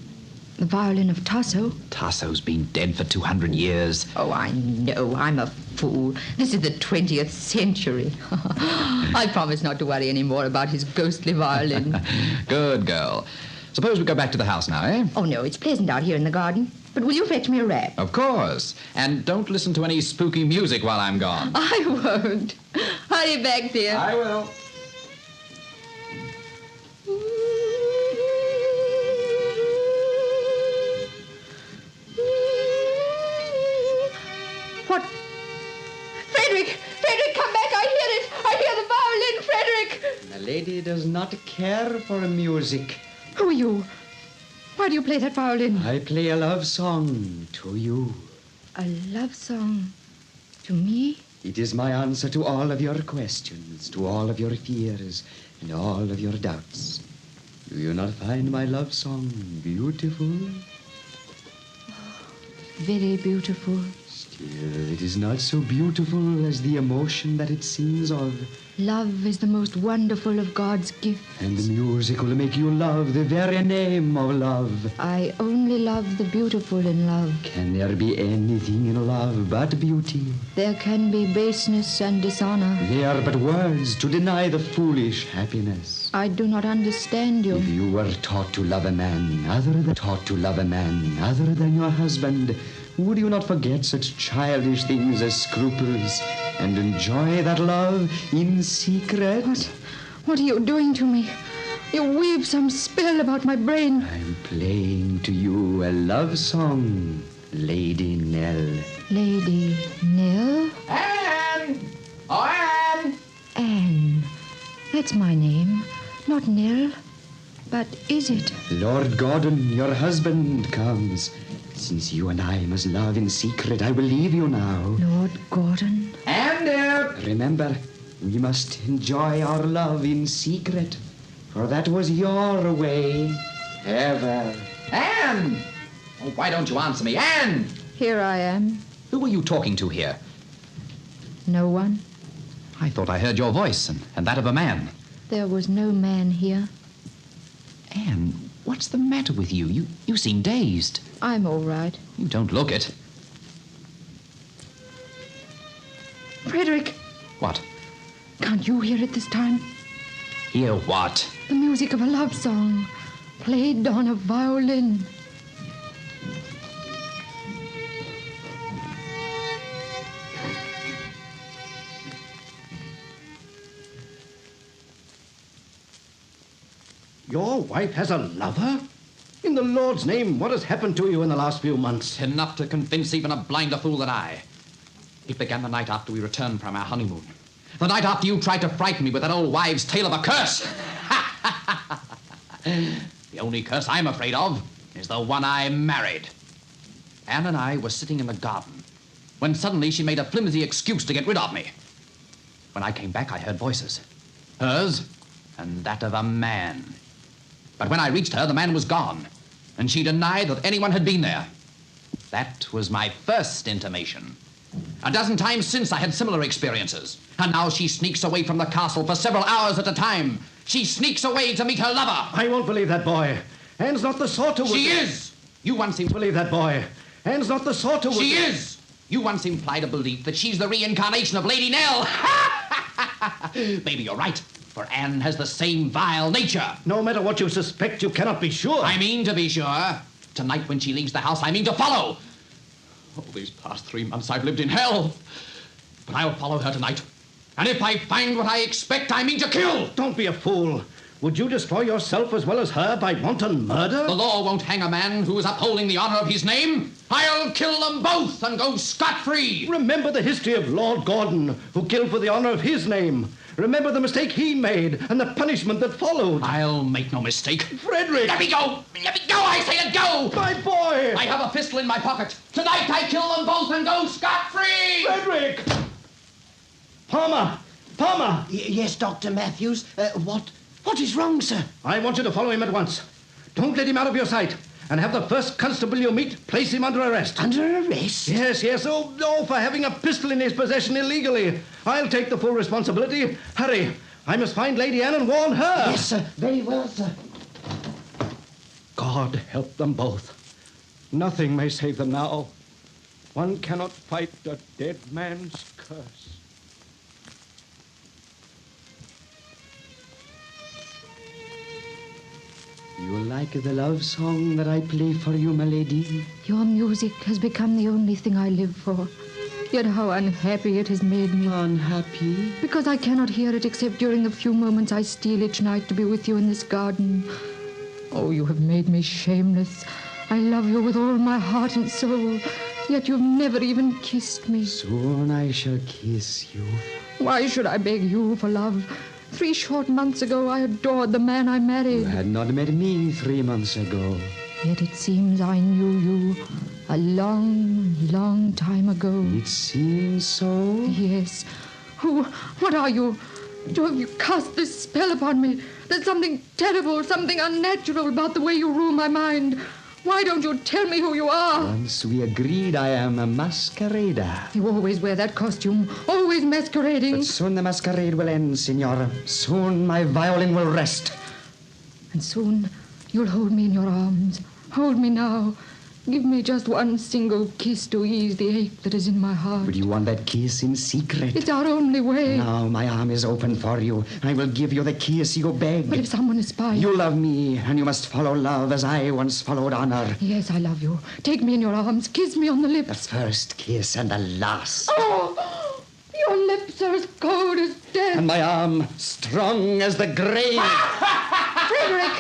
the violin of Tasso? Tasso's been dead for 200 years. Oh, I know. I'm a fool. This is the 20th century. I promise not to worry any more about his ghostly violin. Good girl. Suppose we go back to the house now, eh? Oh, no, it's pleasant out here in the garden. But will you fetch me a wrap? Of course. And don't listen to any spooky music while I'm gone. I won't. Hurry back, dear. I will. What? Frederick! Frederick, come back! I hear it! I hear the violin, Frederick! The lady does not care for music. Who are you? Why do you play that violin? I play a love song to you. A love song to me? It is my answer to all of your questions, to all of your fears, and all of your doubts. Do you not find my love song beautiful? Very beautiful. Still, it is not so beautiful as the emotion that it sings of. Love is the most wonderful of God's gifts. And the music will make you love the very name of love. I only love the beautiful in love. Can there be anything in love but beauty? There can be baseness and dishonor. They are but words to deny the foolish happiness. I do not understand you. If you were taught to love a man other than your husband, would you not forget such childish things as scruples and enjoy that love in secret? What are you doing to me? You weave some spell about my brain. I'm playing to you a love song, Lady Nell. Lady Nell? Anne! Oh, Anne! Anne. That's my name. Not Nell. But is it? Lord Gordon, your husband, comes. Since you and I must love in secret, I will leave you now. Lord Gordon? And remember, we must enjoy our love in secret, for that was your way, ever. Anne! Oh, why don't you answer me? Anne! Here I am. Who were you talking to here? No one. I thought I heard your voice and that of a man. There was no man here. Anne, what's the matter with you? You seem dazed. I'm all right. You don't look it. Frederick! What? Can't you hear it this time? Hear what? The music of a love song, played on a violin. Your wife has a lover? In the Lord's name, what has happened to you in the last few months? Enough to convince even a blinder fool than I. It began the night after we returned from our honeymoon. The night after you tried to frighten me with that old wives' tale of a curse. The only curse I'm afraid of is the one I married. Anne and I were sitting in the garden when suddenly she made a flimsy excuse to get rid of me. When I came back, I heard voices. Hers and that of a man. But when I reached her, the man was gone, and she denied that anyone had been there. That was my first intimation. A dozen times since I had similar experiences, and now she sneaks away from the castle for several hours at a time. She sneaks away to meet her lover. I won't believe that boy. Anne's not the sort to... She is! You once believe that boy. Anne's not the sort to... She is! You once implied a belief that she's the reincarnation of Lady Nell. Maybe you're right. For Anne has the same vile nature. No matter what you suspect, you cannot be sure. I mean to be sure. Tonight when she leaves the house, I mean to follow. Oh, these past 3 months I've lived in hell. But I'll follow her tonight. And if I find what I expect, I mean to kill. Don't be a fool. Would you destroy yourself as well as her by wanton murder? The law won't hang a man who is upholding the honor of his name. I'll kill them both and go scot-free. Remember the history of Lord Gordon, who killed for the honor of his name. Remember the mistake he made and the punishment that followed. I'll make no mistake. Frederick! Let me go! Let me go, I say, let go! My boy! I have a pistol in my pocket. Tonight I kill them both and go scot-free! Frederick! Palmer! Palmer! Yes, Dr. Matthews. What is wrong, sir? I want you to follow him at once. Don't let him out of your sight. and have the first constable you meet place him under arrest. Under arrest? Yes, yes. Oh, for having a pistol in his possession illegally. I'll take the full responsibility. Hurry. I must find Lady Anne and warn her. Yes, sir. Very well, sir. God help them both. Nothing may save them now. One cannot fight a dead man's curse. You like the love song that I play for you, my lady? Your music has become the only thing I live for. Yet how unhappy it has made me. Unhappy? Because I cannot hear it except during the few moments I steal each night to be with you in this garden. Oh, you have made me shameless. I love you with all my heart and soul. Yet you've never even kissed me. Soon I shall kiss you. Why should I beg you for love? 3 short months ago, I adored the man I married. You had not met me 3 months ago. Yet it seems I knew you a long, long time ago. It seems so? Yes. What are you? Have you cast this spell upon me? There's something terrible, something unnatural about the way you rule my mind. Why don't you tell me who you are? Once we agreed I am a masquerader. You always wear that costume, always masquerading. But soon the masquerade will end, Signora. Soon my violin will rest. And soon you'll hold me in your arms. Hold me now. Give me just one single kiss to ease the ache that is in my heart. Would you want that kiss in secret? It's our only way. Now my arm is open for you. I will give you the kiss you beg. But if someone is spying... You love me, and you must follow love as I once followed honor. Yes, I love you. Take me in your arms. Kiss me on the lips. The first kiss and the last. Oh! Your lips are as cold as death. And my arm strong as the grave. Frederick!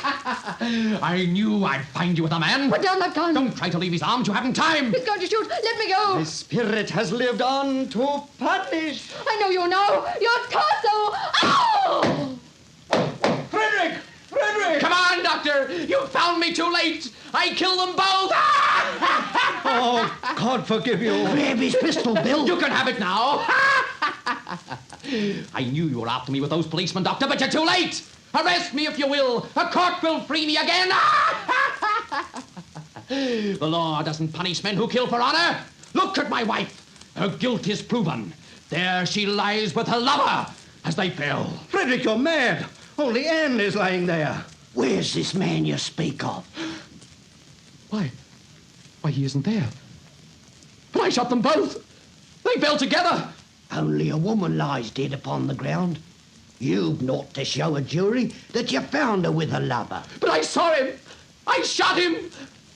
I knew I'd find you with a man. Put down that gun. Don't try to leave his arms. You haven't time. He's going to shoot. Let me go. My spirit has lived on to punish. I know you know. Your torso. Oh! Frederick! Frederick! Come on, Doctor. You found me too late. I killed them both. Oh, God forgive you. Grab his pistol, Bill. You can have it now. I knew you were after me with those policemen, Doctor, but you're too late. Arrest me if you will. A court will free me again. The law doesn't punish men who kill for honor. Look at my wife. Her guilt is proven. There she lies with her lover as they fell. Frederick, you're mad. Only Anne is lying there. Where's this man you speak of? Why, he isn't there. But I shot them both. They fell together. Only a woman lies dead upon the ground. You've not to show a jury that you found her with a lover. But I saw him. I shot him.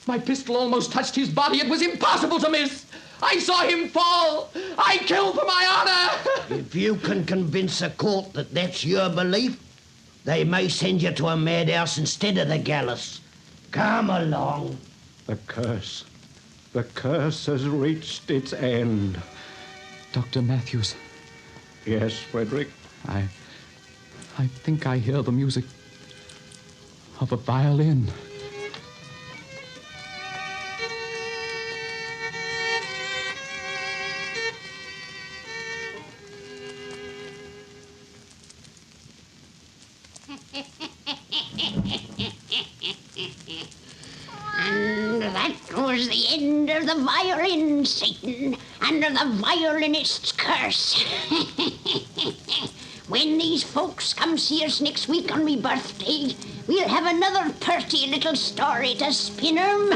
My pistol almost touched his body. It was impossible to miss. I saw him fall. I killed for my honor. If you can convince a court that that's your belief, they may send you to a madhouse instead of the gallows. Come along. The curse has reached its end. Dr. Matthews. Yes, Frederick? I think I hear the music of a violin. And that was the end of the violin, Satan, and of the violinist's curse. When these folks come see us next week on me birthday, we'll have another purty little story to spin 'em.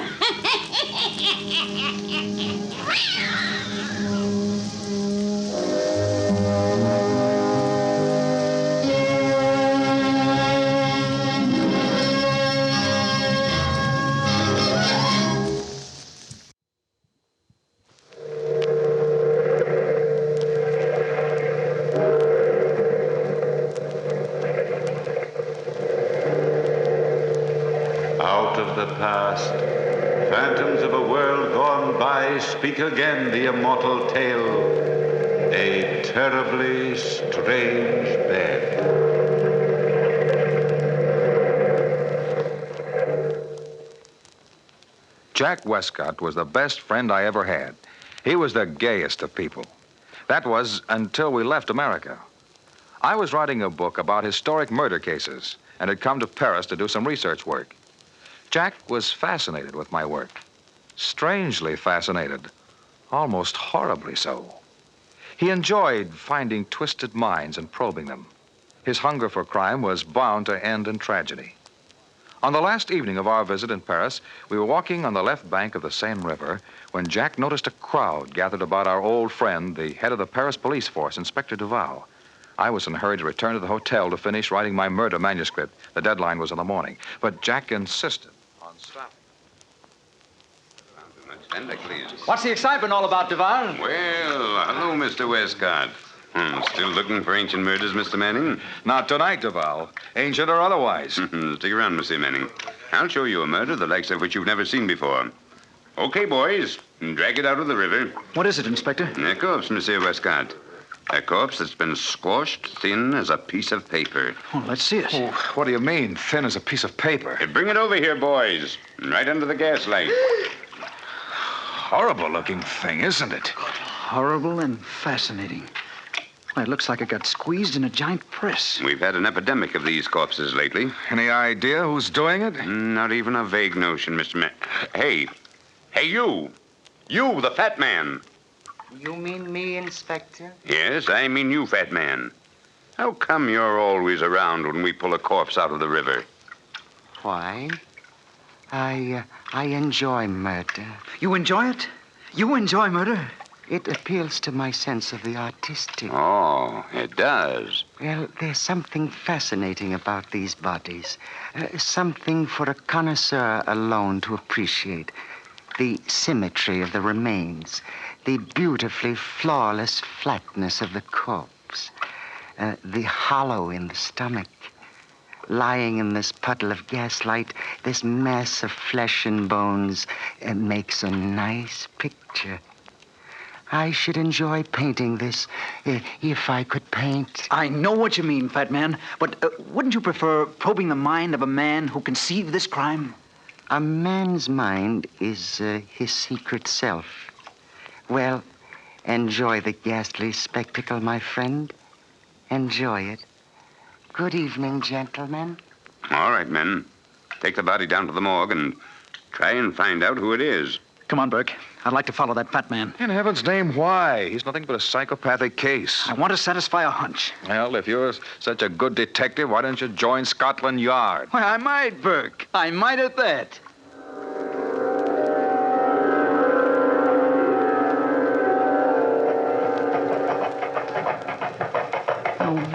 Out of the past, phantoms of a world gone by speak again the immortal tale, a terribly strange bed. Jack Westcott was the best friend I ever had. He was the gayest of people. That was until we left America. I was writing a book about historic murder cases and had come to Paris to do some research work. Jack was fascinated with my work. Strangely fascinated. Almost horribly so. He enjoyed finding twisted minds and probing them. His hunger for crime was bound to end in tragedy. On the last evening of our visit in Paris, we were walking on the left bank of the Seine River when Jack noticed a crowd gathered about our old friend, the head of the Paris police force, Inspector Duval. I was in a hurry to return to the hotel to finish writing my murder manuscript. The deadline was in the morning. But Jack insisted on stopping. What's the excitement all about, Duval? Well, hello, Mr. Westcott. Still looking for ancient murders, Mr. Manning? Not tonight, Duval. Ancient or otherwise. Stick around, Mr. Manning. I'll show you a murder the likes of which you've never seen before. Okay, boys, drag it out of the river. What is it, Inspector? A corpse, Monsieur Westcott. A corpse that's been squashed thin as a piece of paper. Oh, let's see it. Oh, what do you mean, thin as a piece of paper? Bring it over here, boys. Right under the gaslight. Horrible-looking thing, isn't it? Horrible and fascinating. Why, it looks like it got squeezed in a giant press. We've had an epidemic of these corpses lately. Any idea who's doing it? Not even a vague notion, Mr. Hey, you! You, the fat man! You mean me, Inspector? Yes, I mean you, fat man. How come you're always around when we pull a corpse out of the river? Why? I enjoy murder. You enjoy it? You enjoy murder? It appeals to my sense of the artistic. Oh, it does. Well, there's something fascinating about these bodies. Something for a connoisseur alone to appreciate. The symmetry of the remains. The beautifully flawless flatness of the corpse. The hollow in the stomach. Lying in this puddle of gaslight, this mass of flesh and bones makes a nice picture. I should enjoy painting this if I could paint. I know what you mean, fat man, but wouldn't you prefer probing the mind of a man who conceived this crime? A man's mind is his secret self. Well, enjoy the ghastly spectacle, my friend. Enjoy it. Good evening, gentlemen. All right, men. Take the body down to the morgue and try and find out who it is. Come on, Burke. I'd like to follow that fat man. In heaven's name, why? He's nothing but a psychopathic case. I want to satisfy a hunch. Well, if you're such a good detective, why don't you join Scotland Yard? Why, I might, Burke. I might at that.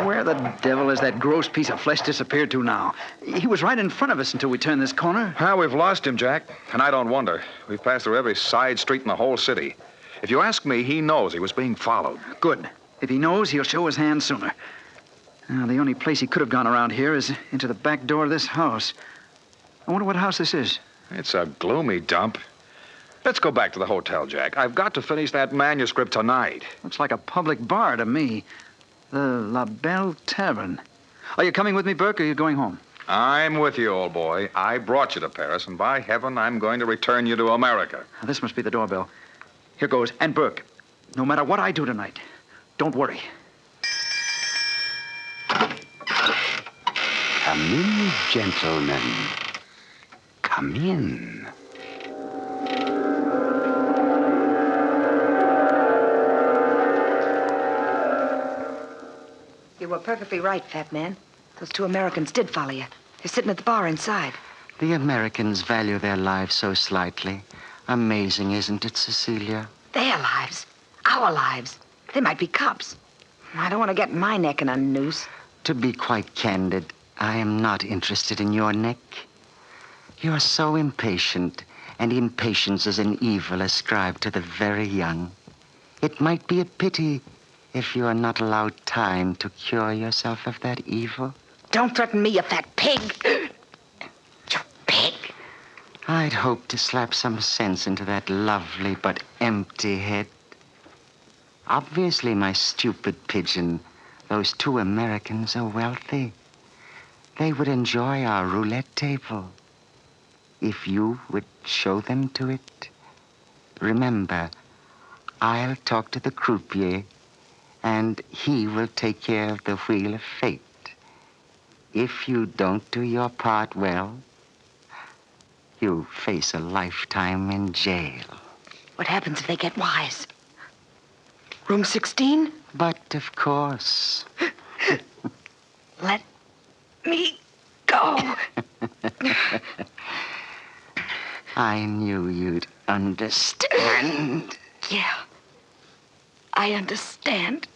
Where the devil has that gross piece of flesh disappeared to now? He was right in front of us until we turned this corner. Well, we've lost him, Jack. And I don't wonder. We've passed through every side street in the whole city. If you ask me, he knows he was being followed. Good. If he knows, he'll show his hand sooner. Now, the only place he could have gone around here is into the back door of this house. I wonder what house this is. It's a gloomy dump. Let's go back to the hotel, Jack. I've got to finish that manuscript tonight. Looks like a public bar to me. The La Belle Tavern. Are you coming with me, Burke, or are you going home? I'm with you, old boy. I brought you to Paris, and by heaven, I'm going to return you to America. Now, this must be the doorbell. Here goes. And Burke, no matter what I do tonight, don't worry. Come in, gentlemen. Come in. You were perfectly right, fat man. Those two Americans did follow you. They're sitting at the bar inside. The Americans value their lives so slightly. Amazing, isn't it, Cecilia? Their lives. Our lives. They might be cops. I don't want to get my neck in a noose. To be quite candid, I am not interested in your neck. You're so impatient, and impatience is an evil ascribed to the very young. It might be a pity if you are not allowed time to cure yourself of that evil. Don't threaten me, you fat pig. You pig. I'd hoped to slap some sense into that lovely but empty head. Obviously, my stupid pigeon, those two Americans are wealthy. They would enjoy our roulette table if you would show them to it. Remember, I'll talk to the croupier, and he will take care of the wheel of fate. If you don't do your part well, you face a lifetime in jail. What happens if they get wise? Room 16? But of course. Let me go. I knew you'd understand. Yeah. I understand.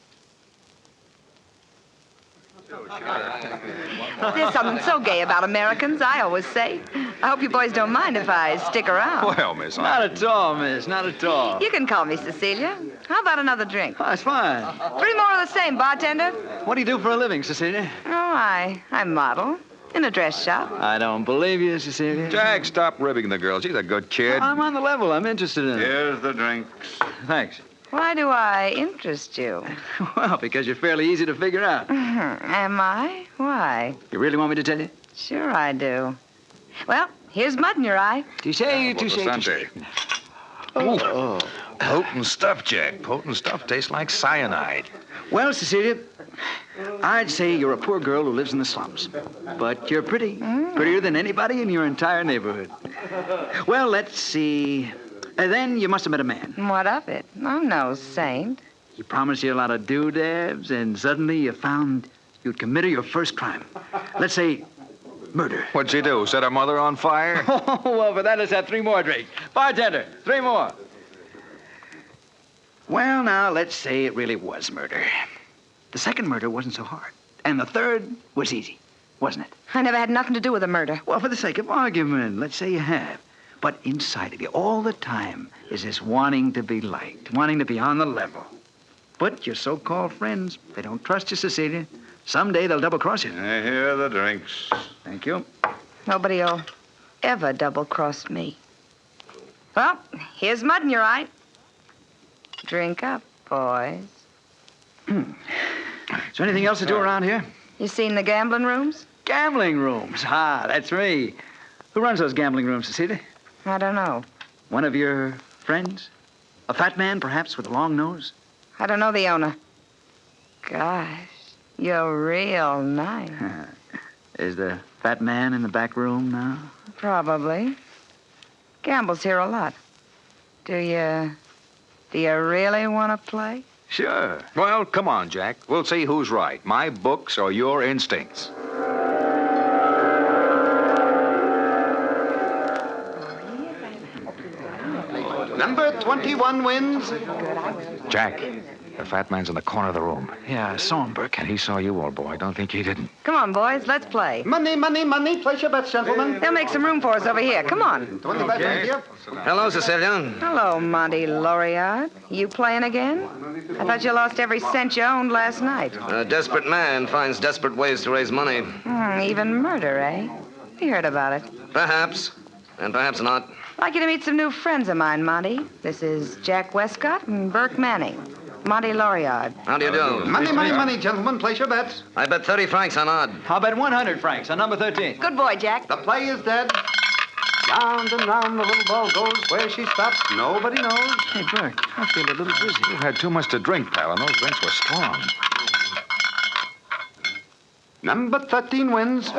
There's something so gay about Americans, I always say. I hope you boys don't mind if I stick around. Well, miss, Not at all, miss. Not at all. You can call me Cecilia. How about another drink? Oh, that's fine. 3 more of the same, bartender. What do you do for a living, Cecilia? Oh, I model in a dress shop. I don't believe you, Cecilia. Jack, stop ribbing the girl. She's a good kid. I'm on the level. I'm interested in it. Here's the drinks. Thanks. Why do I interest you? Well, because you're fairly easy to figure out. Am I? Why? You really want me to tell you? Sure I do. Well, here's mud in your eye. Touche, touche, touche. Oh. Potent stuff, Jack. Potent stuff tastes like cyanide. Well, Cecilia, I'd say you're a poor girl who lives in the slums. But you're pretty. Prettier than anybody in your entire neighborhood. Well, let's see. Then you must have met a man. What of it? I'm no saint. He promised you a lot of doodads, and suddenly you found you'd committed your first crime. Let's say murder. What'd she do? Set her mother on fire? Oh, well, for that, let's have 3 more drinks. Bartender, 3 more. Well, now, let's say it really was murder. The second murder wasn't so hard. And the third was easy, wasn't it? I never had nothing to do with a murder. Well, for the sake of argument, let's say you have. But inside of you, all the time, is this wanting to be liked, wanting to be on the level. But your so-called friends, they don't trust you, Cecilia. Someday they'll double-cross you. Here are the drinks. Thank you. Nobody'll ever double-cross me. Well, here's mud in your eye. Drink up, boys. Is there anything else to do around here? You seen the gambling rooms? Gambling rooms. Ah, that's me. Who runs those gambling rooms, Cecilia? I don't know. One of your friends? A fat man, perhaps, with a long nose? I don't know the owner. Gosh, you're real nice. Is the fat man in the back room now? Probably. Gambles here a lot. Do you really want to play? Sure. Well, come on, Jack. We'll see who's right, my books or your instincts. Number 21 wins. Jack, the fat man's in the corner of the room. Yeah, I saw him, Burke. And he saw you, old boy. Don't think he didn't. Come on, boys, let's play. Money, money, money. Place your bets, gentlemen. They'll make some room for us over here. Come on. Hello, Cecilia. Hello, Monty Laureate. You playing again? I thought you lost every cent you owned last night. A desperate man finds desperate ways to raise money. Even murder, eh? We heard about it. Perhaps, and perhaps not. I'd like you to meet some new friends of mine, Monty. This is Jack Westcott and Burke Manning. Monty Laureate. How do you do? Money, money, money, gentlemen. Place your bets. I bet 30 francs on odd. How about 100 francs on number 13? Good boy, Jack. The play is dead. Round and round the little ball goes. Where she stops, nobody knows. Hey, Burke, I feel a little dizzy. You had too much to drink, pal, and those drinks were strong. Number 13 wins. I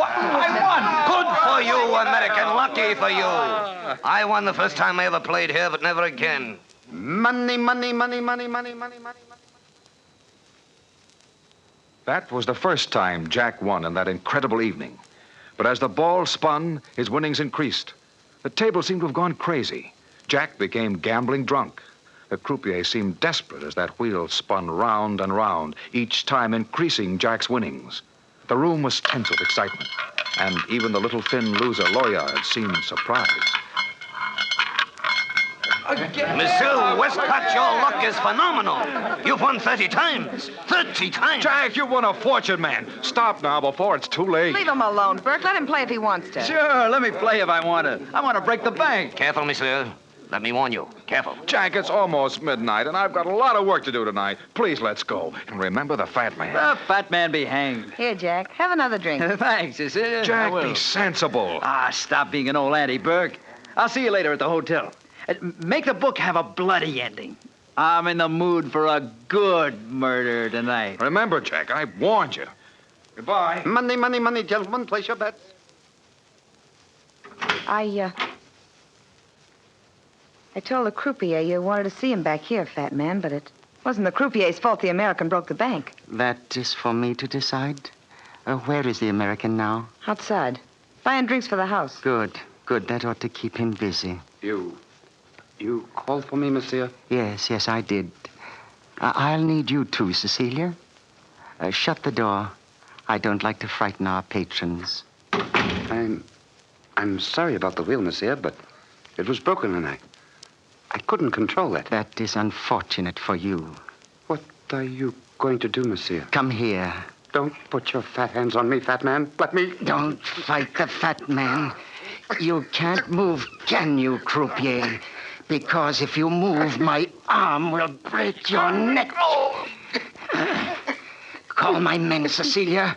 won! Good for you, American. Lucky for you. I won the first time I ever played here, but never again. Money, money, money, money, money, money, money. That was the first time Jack won in that incredible evening. But as the ball spun, his winnings increased. The table seemed to have gone crazy. Jack became gambling drunk. The croupier seemed desperate as that wheel spun round and round, each time increasing Jack's winnings. The room was tense with excitement, and even the little thin loser Laureate seemed surprised. Monsieur Westcott, your luck is phenomenal. You've won 30 times. 30 times. Jack, you won a fortune, man. Stop now before it's too late. Leave him alone, Burke. Let him play if he wants to. Sure, let me play if I want to. I want to break the bank. Careful, monsieur. Let me warn you. Careful. Jack, it's almost midnight, and I've got a lot of work to do tonight. Please, let's go. And remember the fat man. The fat man be hanged. Here, Jack. Have another drink. Thanks, Cecilia. Jack, be sensible. Ah, stop being an old auntie, Burke. I'll see you later at the hotel. Make the book have a bloody ending. I'm in the mood for a good murder tonight. Remember, Jack, I warned you. Goodbye. Money, money, money, gentlemen. Place your bets. I I told the croupier you wanted to see him back here, fat man, but it wasn't the croupier's fault the American broke the bank. That is for me to decide. Where is the American now? Outside. Buying drinks for the house. Good. That ought to keep him busy. You called for me, monsieur? Yes, I did. I'll need you too, Cecilia. Shut the door. I don't like to frighten our patrons. I'm sorry about the wheel, monsieur, but it was broken and I couldn't control it. That is unfortunate for you. What are you going to do, monsieur? Come here. Don't put your fat hands on me, fat man. Let me... Don't fight the fat man. You can't move, can you, croupier? Because if you move, my arm will break your neck. Call my men, Cecilia.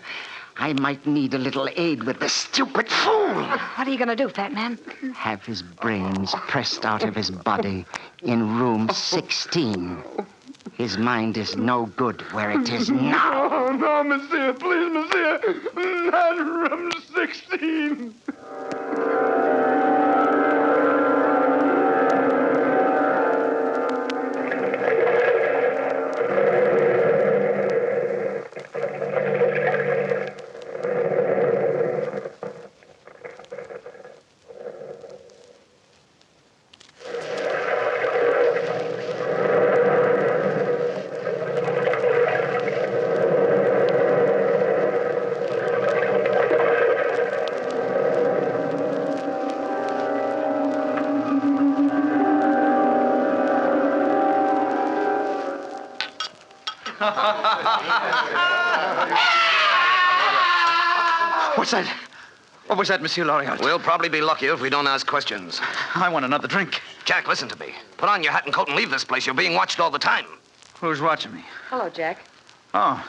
I might need a little aid with this stupid fool. What are you going to do, fat man? Have his brains pressed out of his body in room 16. His mind is no good where it is now. No, monsieur. Please, monsieur. Not room 16. What's that? What was that, Monsieur Loriot? We'll probably be lucky if we don't ask questions. I want another drink. Jack, listen to me. Put on your hat and coat and leave this place. You're being watched all the time. Who's watching me? Hello, Jack. Oh,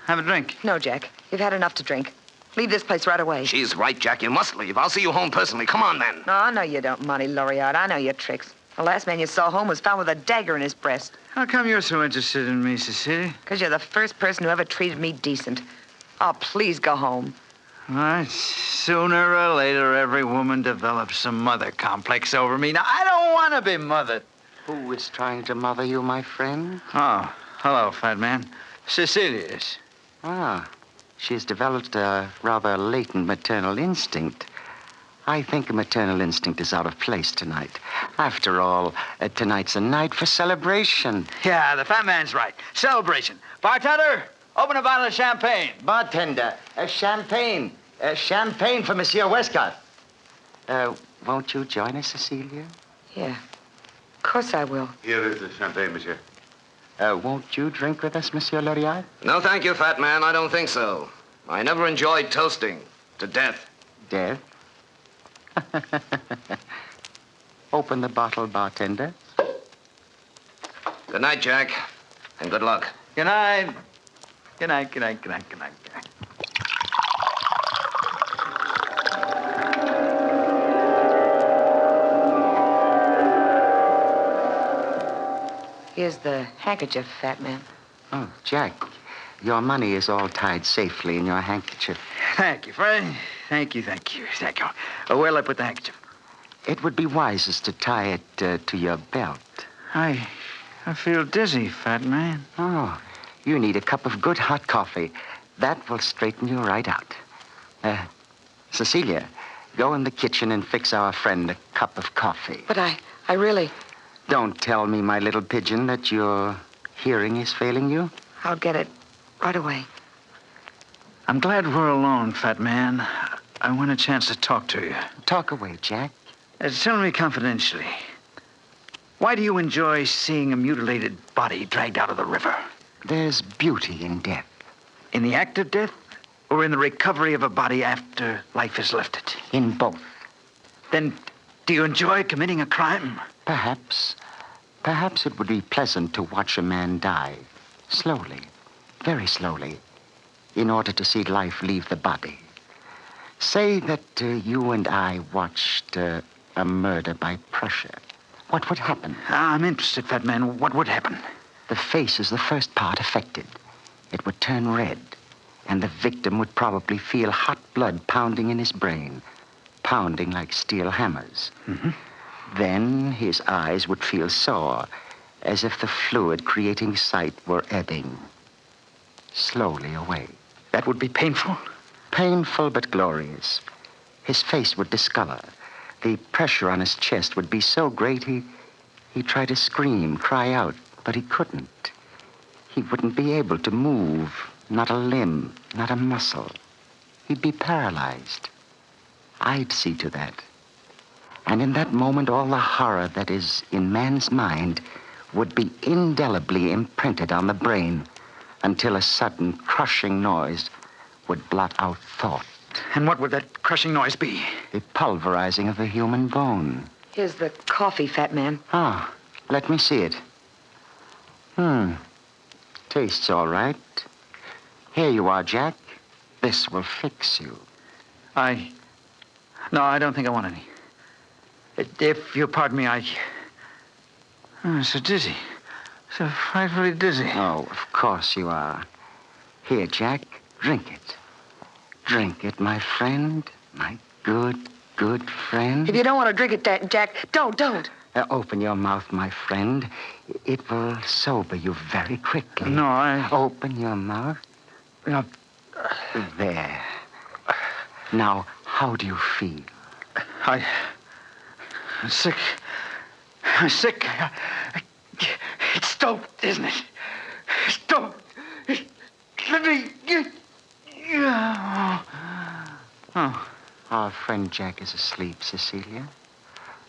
have a drink. No, Jack. You've had enough to drink. Leave this place right away. She's right, Jack. You must leave. I'll see you home personally. Come on, then. No, no, you don't, Monty Loriot. I know your tricks. The last man you saw home was found with a dagger in his breast. How come you're so interested in me, Cecilia? Because you're the first person who ever treated me decent. Oh, please go home. All right. Sooner or later, every woman develops some mother complex over me. Now, I don't want to be mothered. Who is trying to mother you, my friend? Oh, hello, fat man. Cecilia is. Ah, she's developed a rather latent maternal instinct. I think a maternal instinct is out of place tonight. After all, tonight's a night for celebration. Yeah, the fat man's right. Celebration. Bartender, open a bottle of champagne. Bartender, champagne. Champagne for Monsieur Westcott. Won't you join us, Cecilia? Yeah. Of course I will. Here is the champagne, monsieur. Won't you drink with us, Monsieur Loriot? No, thank you, fat man. I don't think so. I never enjoyed toasting to death. Death? Open the bottle, bartender. Good night, Jack. And good luck. Good night. Good night, good night, good night, good night, good night. Here's the handkerchief, fat man. Oh, Jack, your money is all tied safely in your handkerchief. Thank you, Fred. Thank you. Where'll I put the handkerchief? It would be wisest to tie it to your belt. I feel dizzy, fat man. Oh, you need a cup of good hot coffee. That will straighten you right out. Cecilia, go in the kitchen and fix our friend a cup of coffee. But I really... Don't tell me, my little pigeon, that your hearing is failing you. I'll get it right away. I'm glad we're alone, fat man. I want a chance to talk to you. Talk away, Jack. Tell me confidentially. Why do you enjoy seeing a mutilated body dragged out of the river? There's beauty in death. In the act of death, or in the recovery of a body after life has left it? In both. Then, do you enjoy committing a crime? Perhaps. Perhaps it would be pleasant to watch a man die. Slowly. Very slowly. In order to see life leave the body. Say that you and I watched a murder by pressure. What would happen? I'm interested, fat man. What would happen? The face is the first part affected. It would turn red, and the victim would probably feel hot blood pounding in his brain, pounding like steel hammers. Mm-hmm. Then his eyes would feel sore, as if the fluid creating sight were ebbing slowly away. That would be painful? Painful but glorious. His face would discolor. The pressure on his chest would be so great he'd try to scream, cry out, but he couldn't. He wouldn't be able to move, not a limb, not a muscle. He'd be paralyzed. I'd see to that. And in that moment, all the horror that is in man's mind would be indelibly imprinted on the brain until a sudden crushing noise would blot out thought. And what would that crushing noise be? The pulverizing of the human bone. Here's the coffee, fat man. Ah, let me see it. Tastes all right. Here you are, Jack. This will fix you. No, I don't think I want any. If you'll pardon me, I'm so dizzy. So frightfully dizzy. Oh, of course you are. Here, Jack, drink it. Drink it, my friend. My good, good friend. If you don't want to drink it, Jack, don't. Open your mouth, my friend. It will sober you very quickly. No, Open your mouth. There. Now, how do you feel? I'm sick. I'm sick. It's dope, isn't it? It's dope. Let me get... Oh. Our friend Jack is asleep, Cecilia.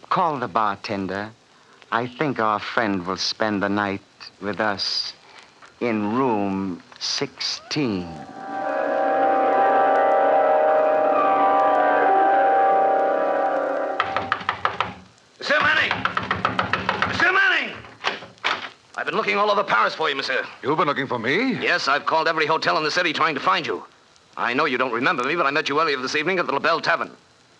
Call the bartender. I think our friend will spend the night with us in room 16. Monsieur Manning! Monsieur Manning! I've been looking all over Paris for you, monsieur. You've been looking for me? Yes, I've called every hotel in the city trying to find you. I know you don't remember me, but I met you earlier this evening at the La Belle Tavern.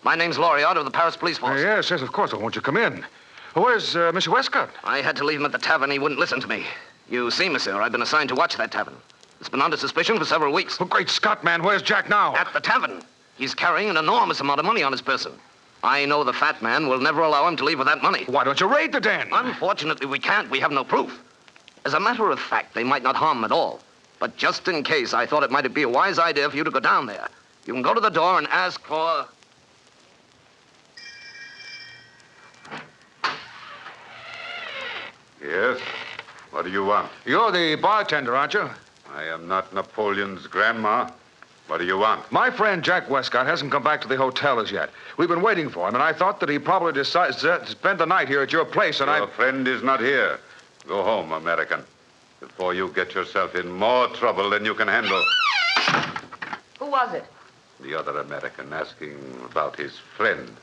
My name's Loriot of the Paris Police Force. Yes, of course. Well, won't you come in? Where's Mr. Westcott? I had to leave him at the tavern. He wouldn't listen to me. You see, monsieur, I've been assigned to watch that tavern. It's been under suspicion for several weeks. Oh, great Scott, man. Where's Jack now? At the tavern. He's carrying an enormous amount of money on his person. I know the fat man will never allow him to leave with that money. Why don't you raid the den? Unfortunately, we can't. We have no proof. As a matter of fact, they might not harm him at all. But just in case, I thought it might be a wise idea for you to go down there. You can go to the door and ask for... Yes? What do you want? You're the bartender, aren't you? I am not Napoleon's grandma. What do you want? My friend Jack Westcott hasn't come back to the hotel as yet. We've been waiting for him, and I thought that he probably decided to spend the night here at your place, and Your friend is not here. Go home, American, before you get yourself in more trouble than you can handle. Who was it? The other American asking about his friend.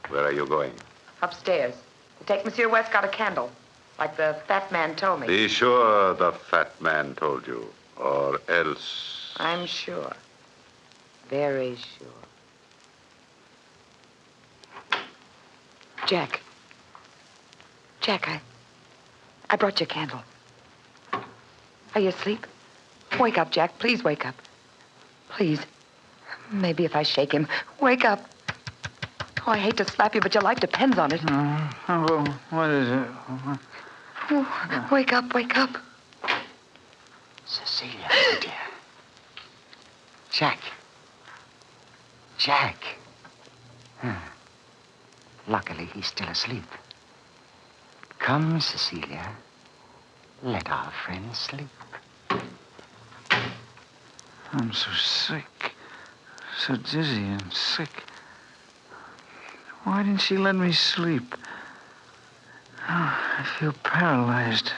Where are you going? Upstairs. To take Monsieur Westcott a candle, like the fat man told me. Be sure the fat man told you, or else... I'm sure. Very sure. Jack. Jack, I brought you a candle. Are you asleep? Wake up, Jack. Please wake up. Please. Maybe if I shake him. Wake up. Oh, I hate to slap you, but your life depends on it. What is it? Oh, wake up, wake up. Cecilia, dear. Jack. Luckily, he's still asleep. Come, Cecilia. Let our friend sleep. I'm so sick. So dizzy and sick. Why didn't she let me sleep? Oh, I feel paralyzed.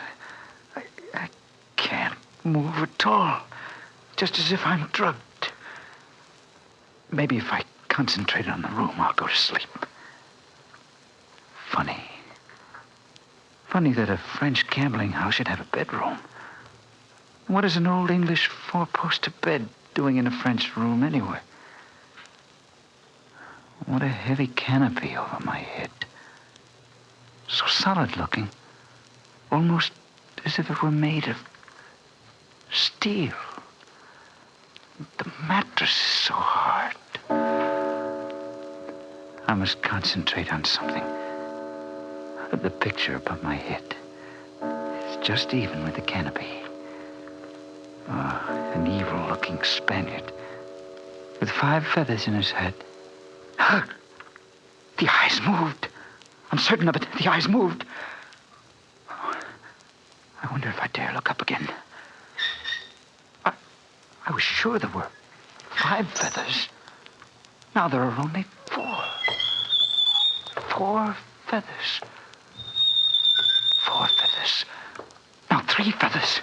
I can't move at all. Just as if I'm drugged. Maybe if I concentrate on the room, I'll go to sleep. Funny that a French gambling house should have a bedroom. What is an old English four-poster bed doing in a French room anyway? What a heavy canopy over my head. So solid looking. Almost as if it were made of steel. The mattress is so hard. I must concentrate on something. The picture above my head is just even with the canopy. An evil-looking Spaniard with 5 feathers in his head. The eyes moved. I'm certain of it. The eyes moved. I wonder if I dare look up again. I was sure there were 5 feathers. Now there are only 4. 4 feathers. 4 feathers. Now 3 feathers.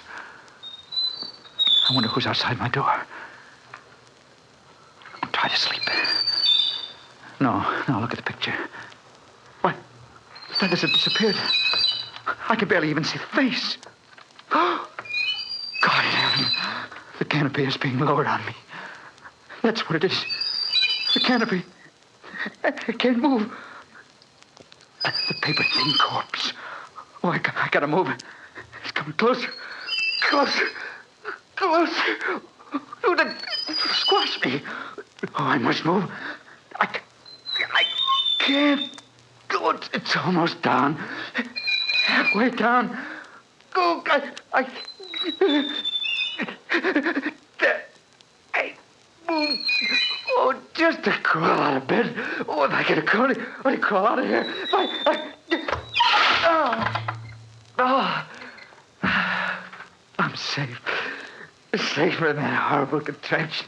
I wonder who's outside my door. I'll try to sleep. No, look at the picture. Why, the feathers have disappeared. I can barely even see the face. God in heaven. The canopy is being lowered on me. That's what it is. The canopy. I can't move. The paper-thin corpse. Oh, I gotta move. It's coming closer. Closer. Closer. Oh, squash me. Oh, I must move. I can't. Oh, it's almost down. Halfway down. Oh, there. I move. Oh, just to crawl out of bed. Oh, if I could only crawl out of here. I'm safe. Safer than that horrible contraption.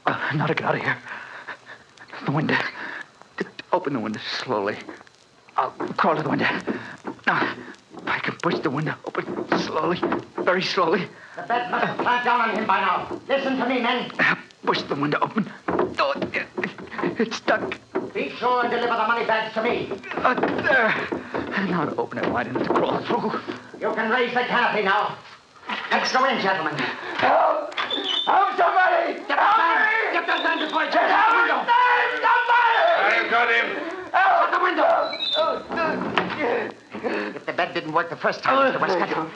Now to get out of here. The window. Open the window slowly. I'll crawl to the window. Now, if I can push the window open slowly, very slowly. The bed must have clamped down on him by now. Listen to me, men. Push the window open. Oh, it's stuck. Be sure and deliver the money bags to me. There. Now to open it wide enough to crawl through. You can raise the canopy now. Let's go in, gentlemen. Help! Help somebody! Get the man before he jumps out the window. I've got him. Out the window. If the bed didn't work the first time, Mr. Westcott,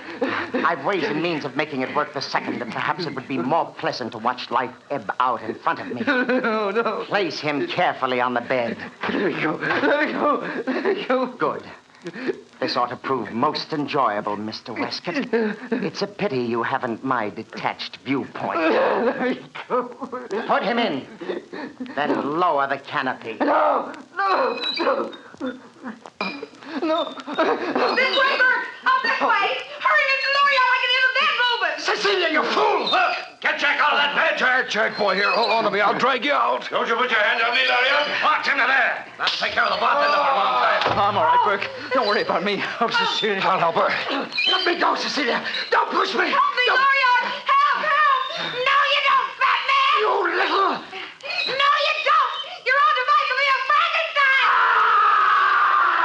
I've ways and means of making it work the second, and perhaps it would be more pleasant to watch life ebb out in front of me. No. Place him carefully on the bed. Let me go. Let me go. Good. This ought to prove most enjoyable, Mr. Westcott. It's a pity you haven't my detached viewpoint. Let me go. Put him in. Then lower the canopy. No. This way, Bert! Up this way! Hurry, Mr. Lorry, I can hear the bed moving! Cecilia, you fool! Look! Get Jack out of that bed! Jack, boy, here, hold on to me. I'll drag you out. Don't you put your hands on me, Larry. March into there. That'll take care of the bartender for a long time. I'm all right, Burke. Don't worry about me. Oh, Cecilia. I'll help her. Let me go, Cecilia. Don't push me. Help me, Lorry! Help! No, you don't, fat man! You little... No, you don't! Your own device will be a Frankenstein!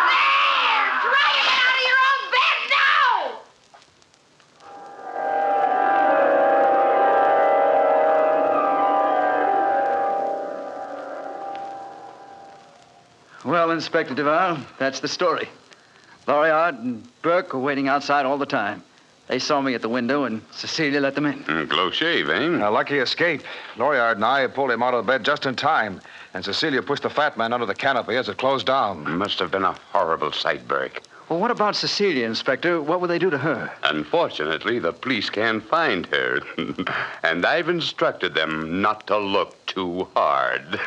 There! Try to get out of your own bed now! Well, Inspector Duval, that's the story. Loriard and Burke were waiting outside all the time. They saw me at the window, and Cecilia let them in. Close shave, eh? A lucky escape. Loriard and I pulled him out of bed just in time, and Cecilia pushed the fat man under the canopy as it closed down. Must have been a horrible sight, Burke. Well, what about Cecilia, Inspector? What would they do to her? Unfortunately, the police can't find her. And I've instructed them not to look too hard.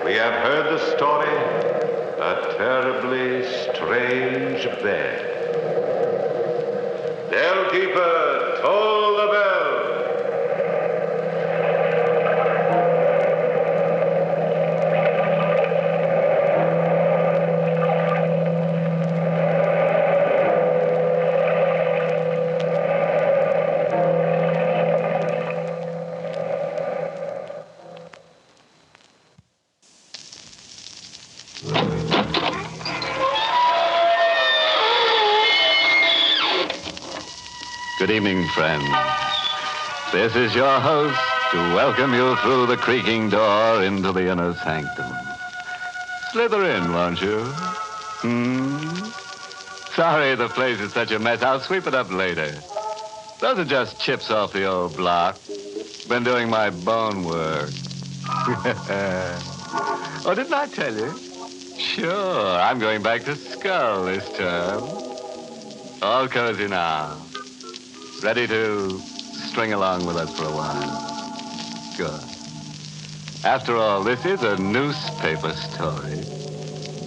We have heard the story, a terribly strange bed. Bellkeeper, toll the bell. Good evening, friends. This is your host to welcome you through the creaking door into the inner sanctum. Slither in, won't you? Sorry the place is such a mess. I'll sweep it up later. Those are just chips off the old block. Been doing my bone work. Oh, didn't I tell you? Sure, I'm going back to Skull this term. All cozy now. Ready to string along with us for a while. Good. After all, this is a newspaper story.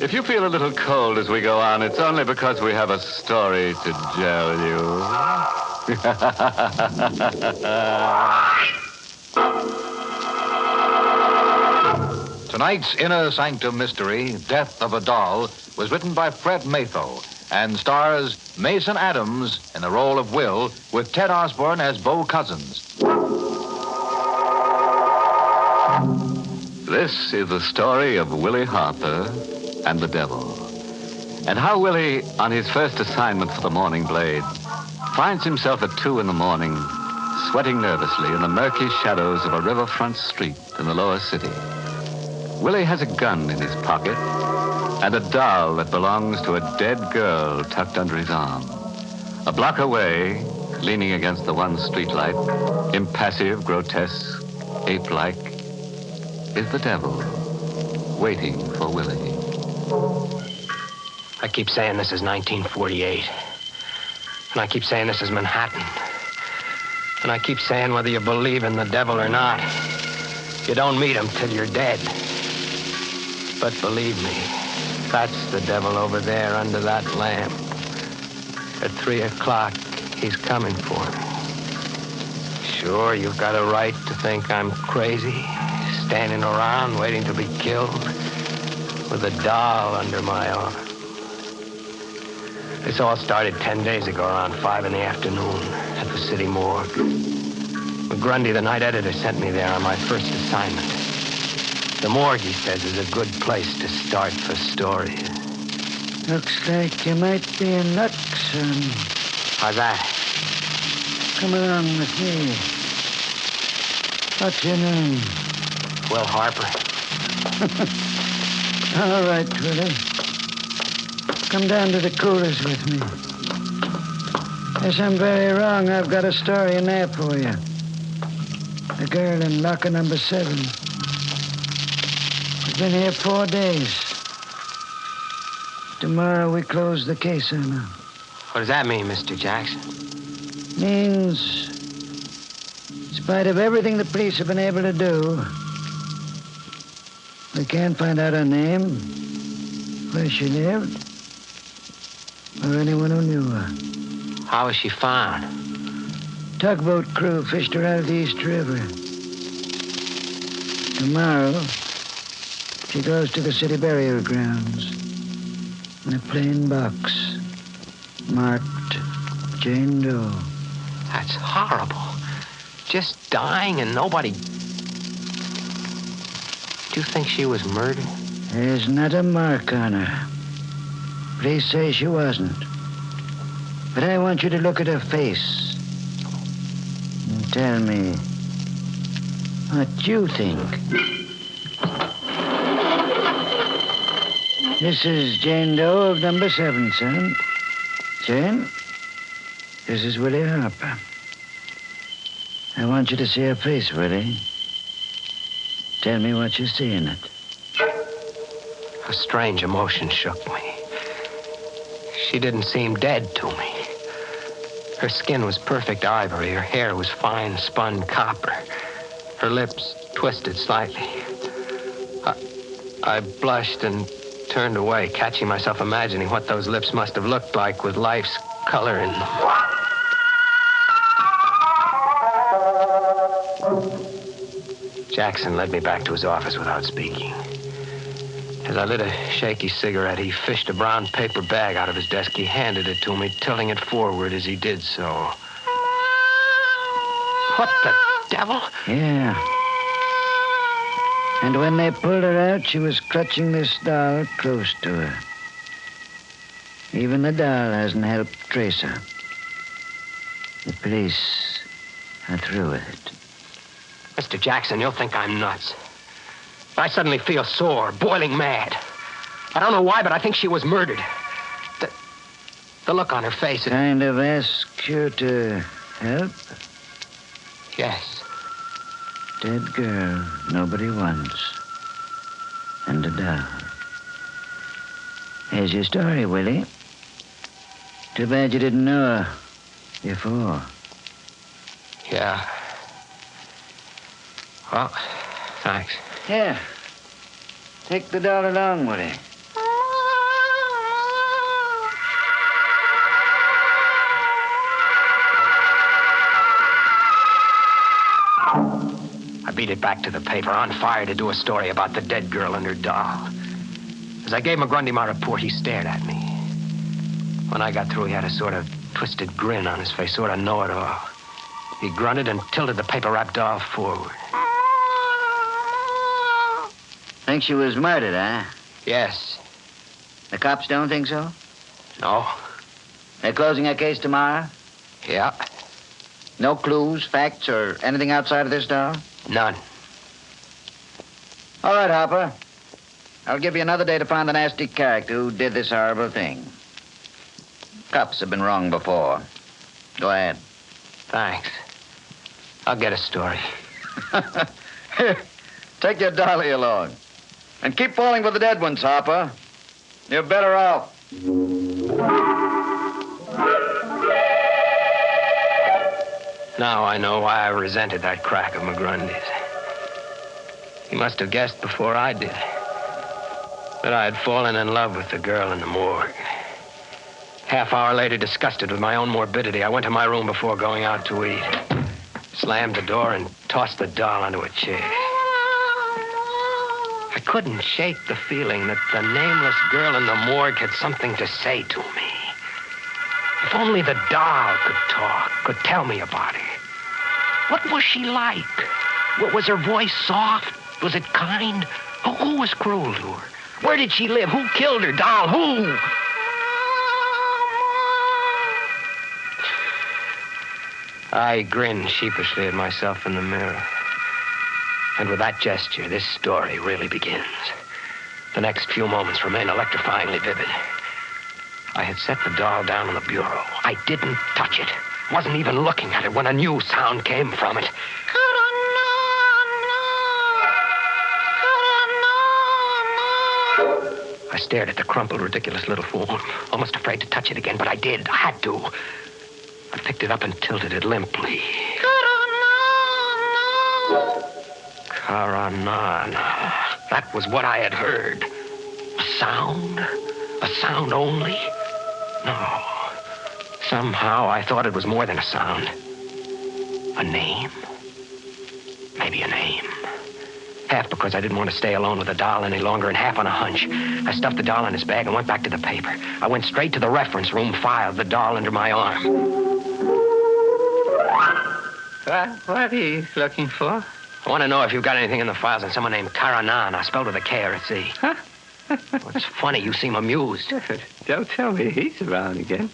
If you feel a little cold as we go on, it's only because we have a story to tell you. Tonight's Inner Sanctum mystery, Death of a Doll, was written by Fred Matho and stars Mason Adams in the role of Will with Ted Osborne as Bo Cousins. This is the story of Willie Harper and the devil, and how Willie, on his first assignment for the Morning Blade, finds himself at 2 a.m, sweating nervously in the murky shadows of a riverfront street in the lower city. Willie has a gun in his pocket and a doll that belongs to a dead girl tucked under his arm. A block away, leaning against the one streetlight, impassive, grotesque, ape-like, is the devil, waiting for Willie. I keep saying this is 1948. And I keep saying this is Manhattan. And I keep saying whether you believe in the devil or not, you don't meet him till you're dead. But believe me, that's the devil over there under that lamp. At 3 o'clock, he's coming for me. Sure, you've got a right to think I'm crazy, standing around waiting to be killed with a doll under my arm. This all started 10 days ago around 5 in the afternoon at the city morgue. McGrundy, the night editor, sent me there on my first assignment. The morgue, he says, is a good place to start for stories. Looks like you might be in luck, son. How's that? Come along with me. What's your name? Will Harper. All right, Willie. Come down to the coolers with me. Unless I'm very wrong, I've got a story in there for you. The girl in locker number 7. She's been here 4 days. Tomorrow we close the case on her. What does that mean, Mr. Jackson? Means, in spite of everything the police have been able to do, we can't find out her name, where she lived, or anyone who knew her. How was she found? Tugboat crew fished her out of the East River. Tomorrow, she goes to the city burial grounds in a plain box marked Jane Doe. That's horrible. Just dying and nobody... Do you think she was murdered? There's not a mark on her. Police say she wasn't. But I want you to look at her face and tell me what you think. This is Jane Doe of number 7, son. Jane, this is Willie Harper. I want you to see her face, Willie. Tell me what you see in it. A strange emotion shook me. She didn't seem dead to me. Her skin was perfect ivory. Her hair was fine spun copper. Her lips twisted slightly. I blushed and turned away, catching myself imagining what those lips must have looked like with life's color in them. Jackson led me back to his office without speaking. As I lit a shaky cigarette, he fished a brown paper bag out of his desk. He handed it to me, tilting it forward as he did so. What the devil? Yeah. And when they pulled her out, she was clutching this doll close to her. Even the doll hasn't helped trace her. The police are through with it. Mr. Jackson, you'll think I'm nuts. But I suddenly feel sore, boiling mad. I don't know why, but I think she was murdered. The look on her face. Kind of ask you to help? Yes. Dead girl nobody wants. And a doll. Here's your story, Willie. Too bad you didn't know her before. Yeah. Well, thanks. Here. Take the doll along, Willie. I beat it back to the paper, on fire to do a story about the dead girl and her doll. As I gave McGrundy my report, he stared at me. When I got through, he had a sort of twisted grin on his face, sort of know-it-all. He grunted and tilted the paper-wrapped doll forward. Think she was murdered, huh? Yes. The cops don't think so? No. They're closing our case tomorrow? Yeah. No clues, facts, or anything outside of this doll? None. All right, Hopper. I'll give you another day to find the nasty character who did this horrible thing. Cops have been wrong before. Go ahead. Thanks. I'll get a story. Here, take your dolly along. And keep falling for the dead ones, Hopper. You're better off. Now I know why I resented that crack of McGrundy's. He must have guessed before I did that I had fallen in love with the girl in the morgue. Half hour later, disgusted with my own morbidity, I went to my room before going out to eat. Slammed the door and tossed the doll onto a chair. I couldn't shake the feeling that the nameless girl in the morgue had something to say to me. If only the doll could talk, could tell me about her. What was she like? Was her voice soft? Was it kind? Who was cruel to her? Where did she live? Who killed her? Doll, who? I grinned sheepishly at myself in the mirror. And with that gesture, this story really begins. The next few moments remain electrifyingly vivid. I had set the doll down on the bureau. I didn't touch it. Wasn't even looking at it when a new sound came from it. I stared at the crumpled, ridiculous little form, almost afraid to touch it again, but I did. I had to. I picked it up and tilted it limply. Karanana. That was what I had heard. A sound? A sound only? No. Somehow I thought it was more than a sound. A name? Maybe a name. Half because I didn't want to stay alone with the doll any longer, and half on a hunch. I stuffed the doll in his bag and went back to the paper. I went straight to the reference room, filed the doll under my arm. What are you looking for? I want to know if you've got anything in the files on someone named Karanana, spelled with a K or a C. Huh? It's funny, you seem amused. Don't tell me he's around again.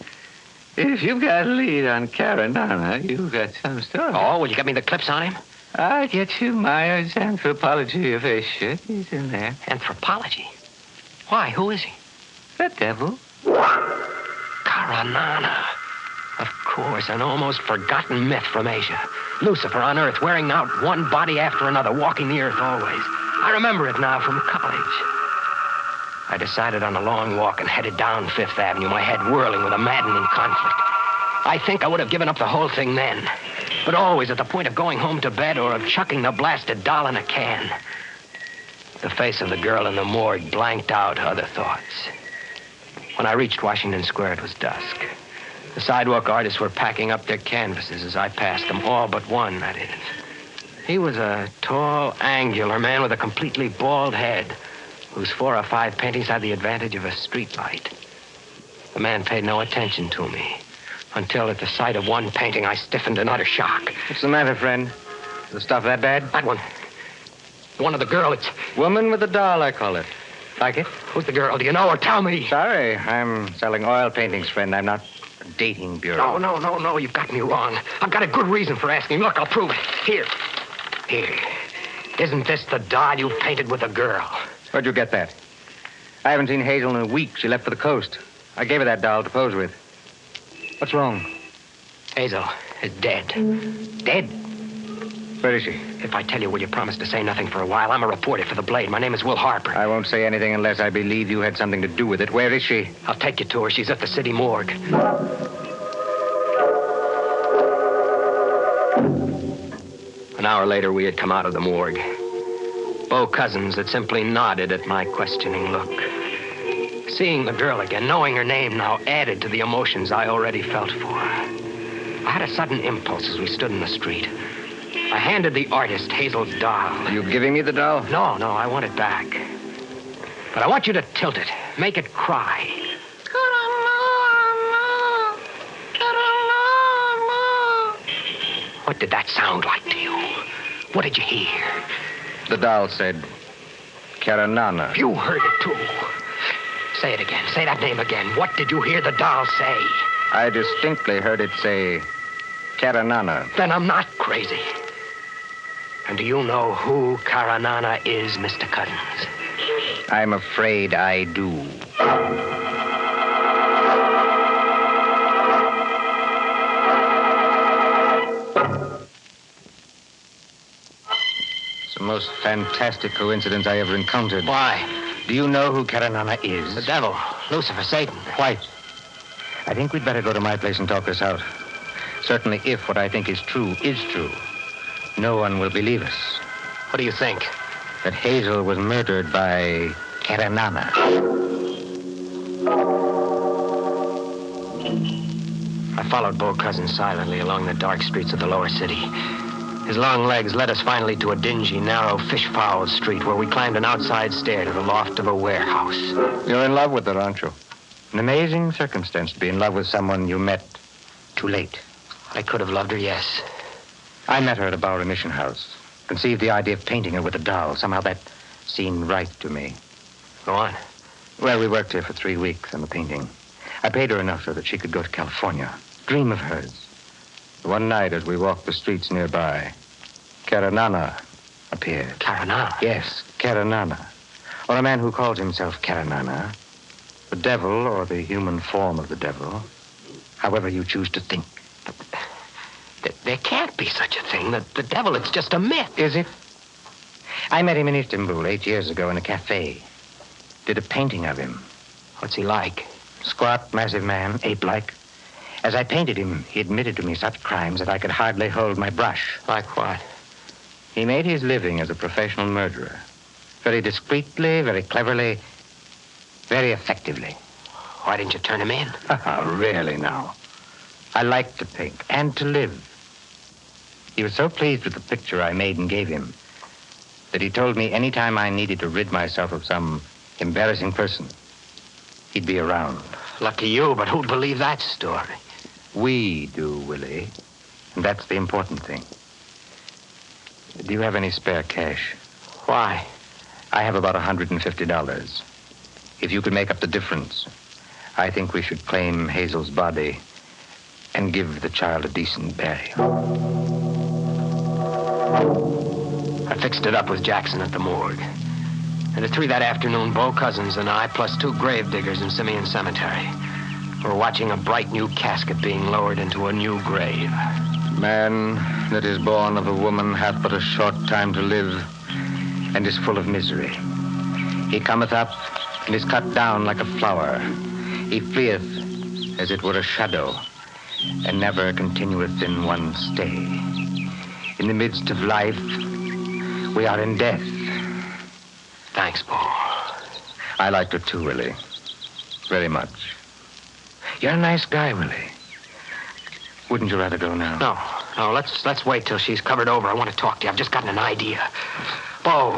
If you've got a lead on Karanana, you've got some story. Oh, will you get me the clips on him? I'll get you Myers' Anthropology of a shit. He's in there. Anthropology? Why? Who is he? The devil. Karanana. Of course, an almost forgotten myth from Asia. Lucifer on Earth, wearing out one body after another, walking the earth always. I remember it now from college. I decided on a long walk and headed down Fifth Avenue, my head whirling with a maddening conflict. I think I would have given up the whole thing then, but always at the point of going home to bed or of chucking the blasted doll in a can. The face of the girl in the morgue blanked out other thoughts. When I reached Washington Square, it was dusk. The sidewalk artists were packing up their canvases as I passed them, all but one, that is. He was a tall, angular man with a completely bald head, whose 4 or 5 paintings had the advantage of a streetlight. The man paid no attention to me, until at the sight of one painting, I stiffened in utter shock. What's the matter, friend? Is the stuff that bad? That one. The one of the girl, it's... Woman with the doll, I call it. Like it? Who's the girl? Do you know her? Tell me. Sorry, I'm selling oil paintings, friend. I'm not a dating bureau. No, you've got me wrong. I've got a good reason for asking. Look, I'll prove it. Here. Isn't this the doll you painted with the girl? Where'd you get that? I haven't seen Hazel in a week. She left for the coast. I gave her that doll to pose with. What's wrong? Hazel is dead. Dead? Where is she? If I tell you, will you promise to say nothing for a while? I'm a reporter for the Blade. My name is Will Harper. I won't say anything unless I believe you had something to do with it. Where is she? I'll take you to her. She's at the city morgue. An hour later, we had come out of the morgue. Bo Cousins had simply nodded at my questioning look. Seeing the girl again, knowing her name now, added to the emotions I already felt for her. I had a sudden impulse as we stood in the street. I handed the artist Hazel's doll. You giving me the doll? No, I want it back. But I want you to tilt it, make it cry. What did that sound like to you? What did you hear? The doll said, Karanana. You heard it, too. Say it again. Say that name again. What did you hear the doll say? I distinctly heard it say, Karanana. Then I'm not crazy. And do you know who Karanana is, Mr. Cousins? I'm afraid I do. It's the most fantastic coincidence I ever encountered. Why? Do you know who Karanana is? The devil. Lucifer, Satan. Quite. I think we'd better go to my place and talk this out. Certainly, if what I think is true, no one will believe us. What do you think? That Hazel was murdered by Karanana. I followed Bo Cousins silently along the dark streets of the lower city. His long legs led us finally to a dingy, narrow, fish-foul street where we climbed an outside stair to the loft of a warehouse. You're in love with her, aren't you? An amazing circumstance to be in love with someone you met too late. I could have loved her, yes. I met her at a Bowery Mission House. Conceived the idea of painting her with a doll. Somehow that seemed right to me. Go on. Well, we worked here for 3 weeks on the painting. I paid her enough so that she could go to California. Dream of hers. One night as we walked the streets nearby, Karanana appeared. Karanana? Yes, Karanana. Or a man who calls himself Karanana. The devil or the human form of the devil. However you choose to think. There can't be such a thing. The devil, it's just a myth. Is it? I met him in Istanbul 8 years ago in a cafe. Did a painting of him. What's he like? Squat, massive man, ape-like. As I painted him, he admitted to me such crimes that I could hardly hold my brush. Like what? He made his living as a professional murderer. Very discreetly, very cleverly, very effectively. Why didn't you turn him in? Really now. I like to paint and to live. He was so pleased with the picture I made and gave him that he told me any time I needed to rid myself of some embarrassing person, he'd be around. Lucky you, but who'd believe that story? We do, Willie. And that's the important thing. Do you have any spare cash? Why? I have about $150. If you could make up the difference, I think we should claim Hazel's body and give the child a decent burial. I fixed it up with Jackson at the morgue. And at 3 that afternoon, Bo Cousins and I, plus 2 grave diggers in Simeon Cemetery, were watching a bright new casket being lowered into a new grave. Man that is born of a woman hath but a short time to live and is full of misery. He cometh up and is cut down like a flower. He fleeth as it were a shadow and never continueth in one stay. In the midst of life, we are in death. Thanks, Bo. I liked her too, Willie. Very much. You're a nice guy, Willie. Wouldn't you rather go now? No, let's wait till she's covered over. I want to talk to you. I've just gotten an idea. Bo,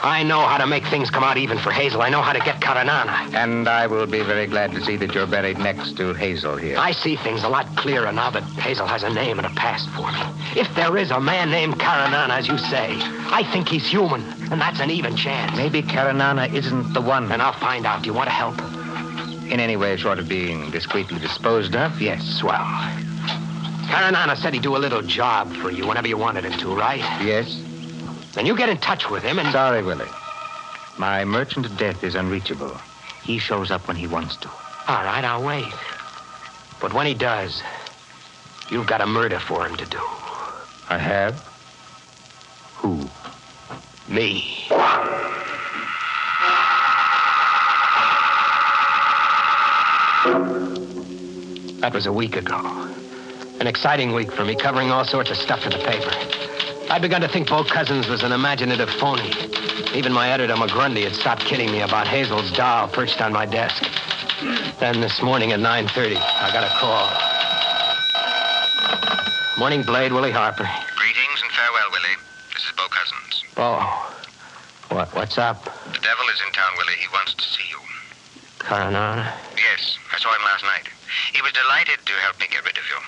I know how to make things come out even for Hazel. I know how to get Karanana. And I will be very glad to see that you're buried next to Hazel here. I see things a lot clearer now that Hazel has a name and a past for me. If there is a man named Karanana, as you say, I think he's human, and that's an even chance. Maybe Karanana isn't the one. And I'll find out. Do you want to help? In any way short of being discreetly disposed of, yes. Swell. Karanana said he'd do a little job for you whenever you wanted him to, right? Yes. Then you get in touch with him and... Sorry, Willie. My merchant of death is unreachable. He shows up when he wants to. All right, I'll wait. But when he does, you've got a murder for him to do. I have? Who? Me. That was a week ago. An exciting week for me, covering all sorts of stuff for the paper. I'd begun to think Bo Cousins was an imaginative phony. Even my editor, McGrundy, had stopped kidding me about Hazel's doll perched on my desk. Then this morning at 9:30, I got a call. Morning, Blade, Willie Harper. Greetings and farewell, Willie. This is Bo Cousins. Bo. What's up? The devil is in town, Willie. He wants to see you. Caranana? Yes, I saw him last night. He was delighted to help me get rid of you.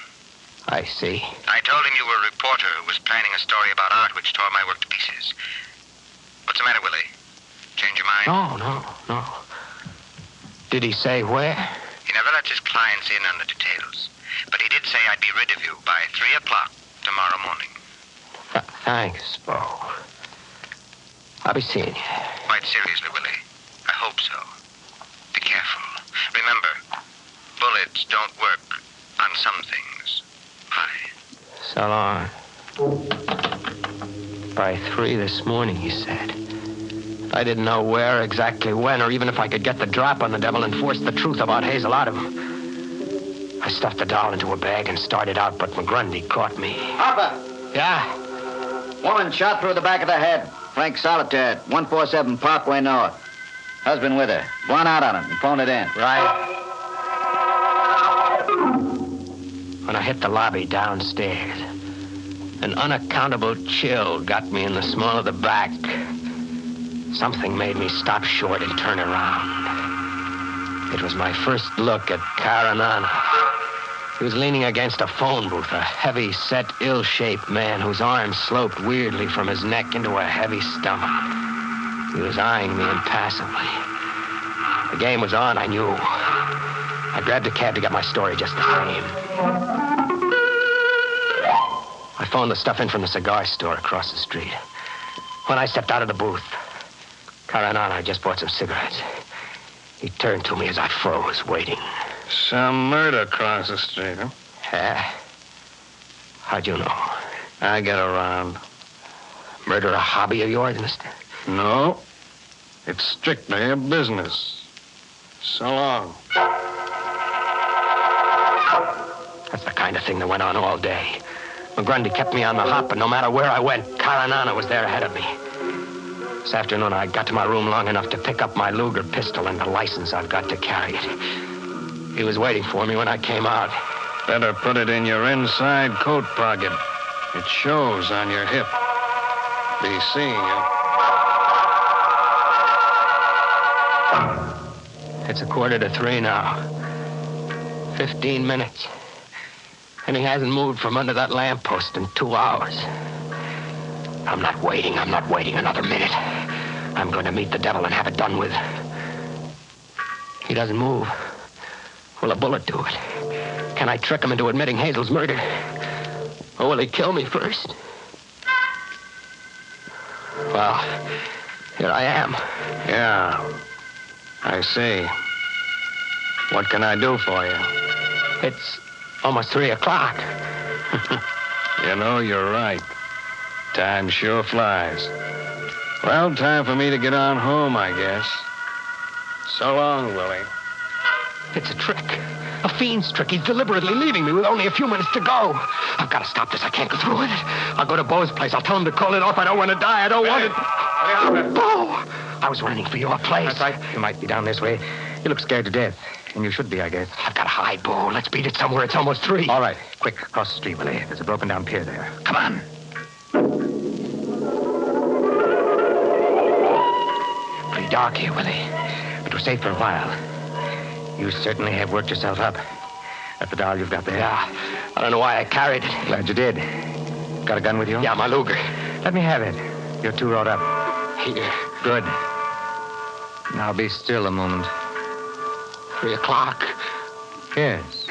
I see. I told him you were a reporter who was planning a story about art which tore my work to pieces. What's the matter, Willie? Change your mind? No. Did he say where? He never lets his clients in on the details. But he did say I'd be rid of you by 3 o'clock tomorrow morning. Thanks, Bo. I'll be seeing you. Quite seriously, Willie. I hope so. Be careful. Remember, bullets don't work on some things. Bye. So long. By 3 this morning, he said. I didn't know where, exactly when, or even if I could get the drop on the devil and force the truth about Hazel out of him. I stuffed the doll into a bag and started out, but McGrundy caught me. Harper! Yeah? Woman shot through the back of the head. Frank Solitaire, 147 Parkway North. Husband with her. Gone out on him and phoned it in. Right. When I hit the lobby downstairs, an unaccountable chill got me in the small of the back. Something made me stop short and turn around. It was my first look at Caranana. He was leaning against a phone booth, a heavy-set, ill-shaped man whose arms sloped weirdly from his neck into a heavy stomach. He was eyeing me impassively. The game was on, I knew. I grabbed a cab to get my story just the same. I phoned the stuff in from the cigar store across the street. When I stepped out of the booth, Caranana had just bought some cigarettes. He turned to me as I froze, waiting. Some murder across the street, huh? Yeah. How'd you know? I get around. Murder a hobby of yours, mister? No. It's strictly a business. So long. That's the kind of thing that went on all day. McGrundy kept me on the hop, and no matter where I went, Caranana was there ahead of me. This afternoon, I got to my room long enough to pick up my Luger pistol and the license I've got to carry it. He was waiting for me when I came out. Better put it in your inside coat pocket. It shows on your hip. Be seeing you. It's 2:45 now. 15 minutes. And he hasn't moved from under that lamppost in 2 hours. I'm not waiting another minute. I'm going to meet the devil and have it done with. He doesn't move. Will a bullet do it? Can I trick him into admitting Hazel's murder? Or will he kill me first? Well, here I am. Yeah, I see. What can I do for you? It's almost 3 o'clock. You know, you're right. Time sure flies. Well, time for me to get on home, I guess. So long, Willie. It's a trick. A fiend's trick. He's deliberately leaving me with only a few minutes to go. I've got to stop this. I can't go through with it. I'll go to Bo's place. I'll tell him to call it off. I don't want to die. I don't want it. Bo! I was running for your place. That's right. You might be down this way. You look scared to death. And you should be, I guess. I've got to hide, Bo. Let's beat it somewhere. It's almost 3. All right. Quick, across the street, Willie. There's a broken down pier there. Come on. Pretty dark here, Willie. But we're safe for a while. You certainly have worked yourself up. That's the doll you've got there. Yeah. I don't know why I carried it. Glad you did. Got a gun with you? Yeah, my Luger. Let me have it. You're too wrought up. Here. Good. Now be still a moment. 3 o'clock. Yes.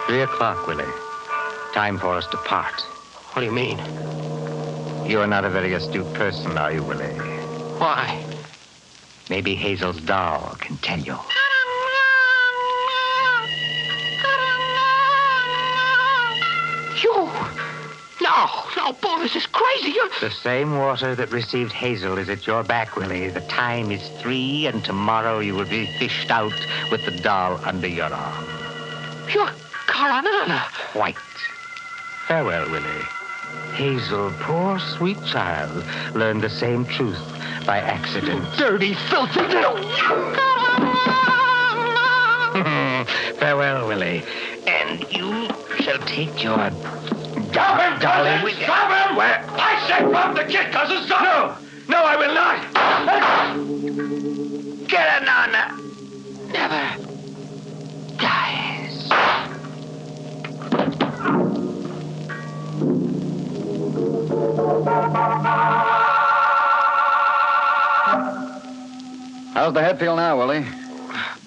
3 o'clock, Willie. Time for us to part. What do you mean? You're not a very astute person, are you, Willie? Why? Maybe Hazel's doll can tell you. No, Bull, this is crazy. You're... The same water that received Hazel is at your back, Willie. The time is 3, and tomorrow you will be fished out with the doll under your arm. You're Caranana. White. Farewell, Willie. Hazel, poor sweet child, learned the same truth by accident. Dirty, filthy little... Farewell, Willie. And you shall take your Stop him, darling cousin! with you. Stop him! Where? I said drop the kid, cousin! Stop! No, I will not! Caranana never dies. How's the head feel now, Willie?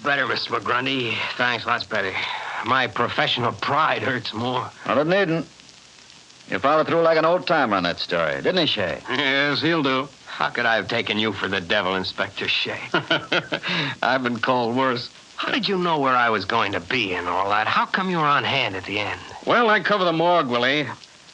Better, Mr. McGrundy. Thanks, lots better. My professional pride hurts more. Well, it needn't. Your father threw like an old timer on that story, didn't he, Shay? Yes, he'll do. How could I have taken you for the devil, Inspector Shea? I've been called worse. How did you know where I was going to be and all that? How come you were on hand at the end? Well, I cover the morgue, Willie.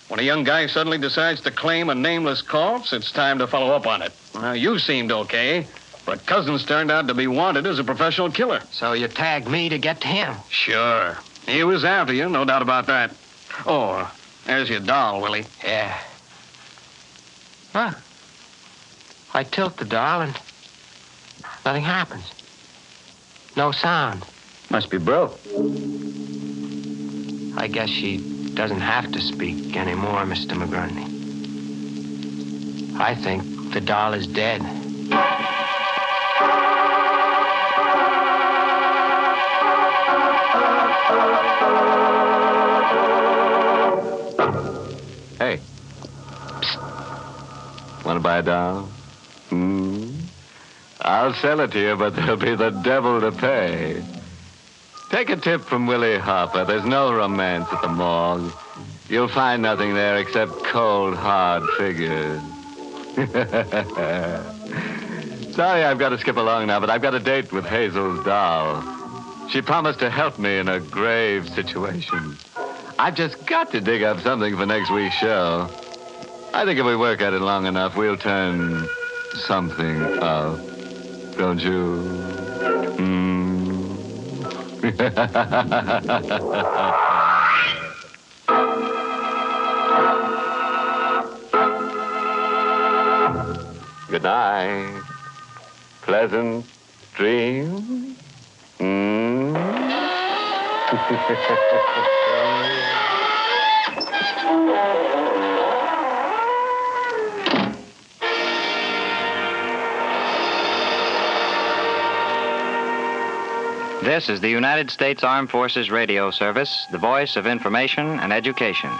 When a young guy suddenly decides to claim a nameless corpse, it's time to follow up on it. Now, you seemed okay, but Cousins turned out to be wanted as a professional killer. So you tagged me to get to him? Sure. He was after you, no doubt about that. Oh, there's your doll, Willie. Yeah. Huh. I tilt the doll and nothing happens. No sound. Must be broke. I guess she doesn't have to speak anymore, Mr. McGrundy. I think the doll is dead. Hey. Psst. Want to buy a doll? I'll sell it to you, but there'll be the devil to pay. Take a tip from Willie Harper. There's no romance at the morgue. You'll find nothing there except cold, hard figures. Sorry I've got to skip along now, but I've got a date with Hazel's doll. She promised to help me in a grave situation. I've just got to dig up something for next week's show. I think if we work at it long enough, we'll turn something up. Don't you? Good night. Pleasant dreams. This is the United States Armed Forces Radio Service, the voice of information and education.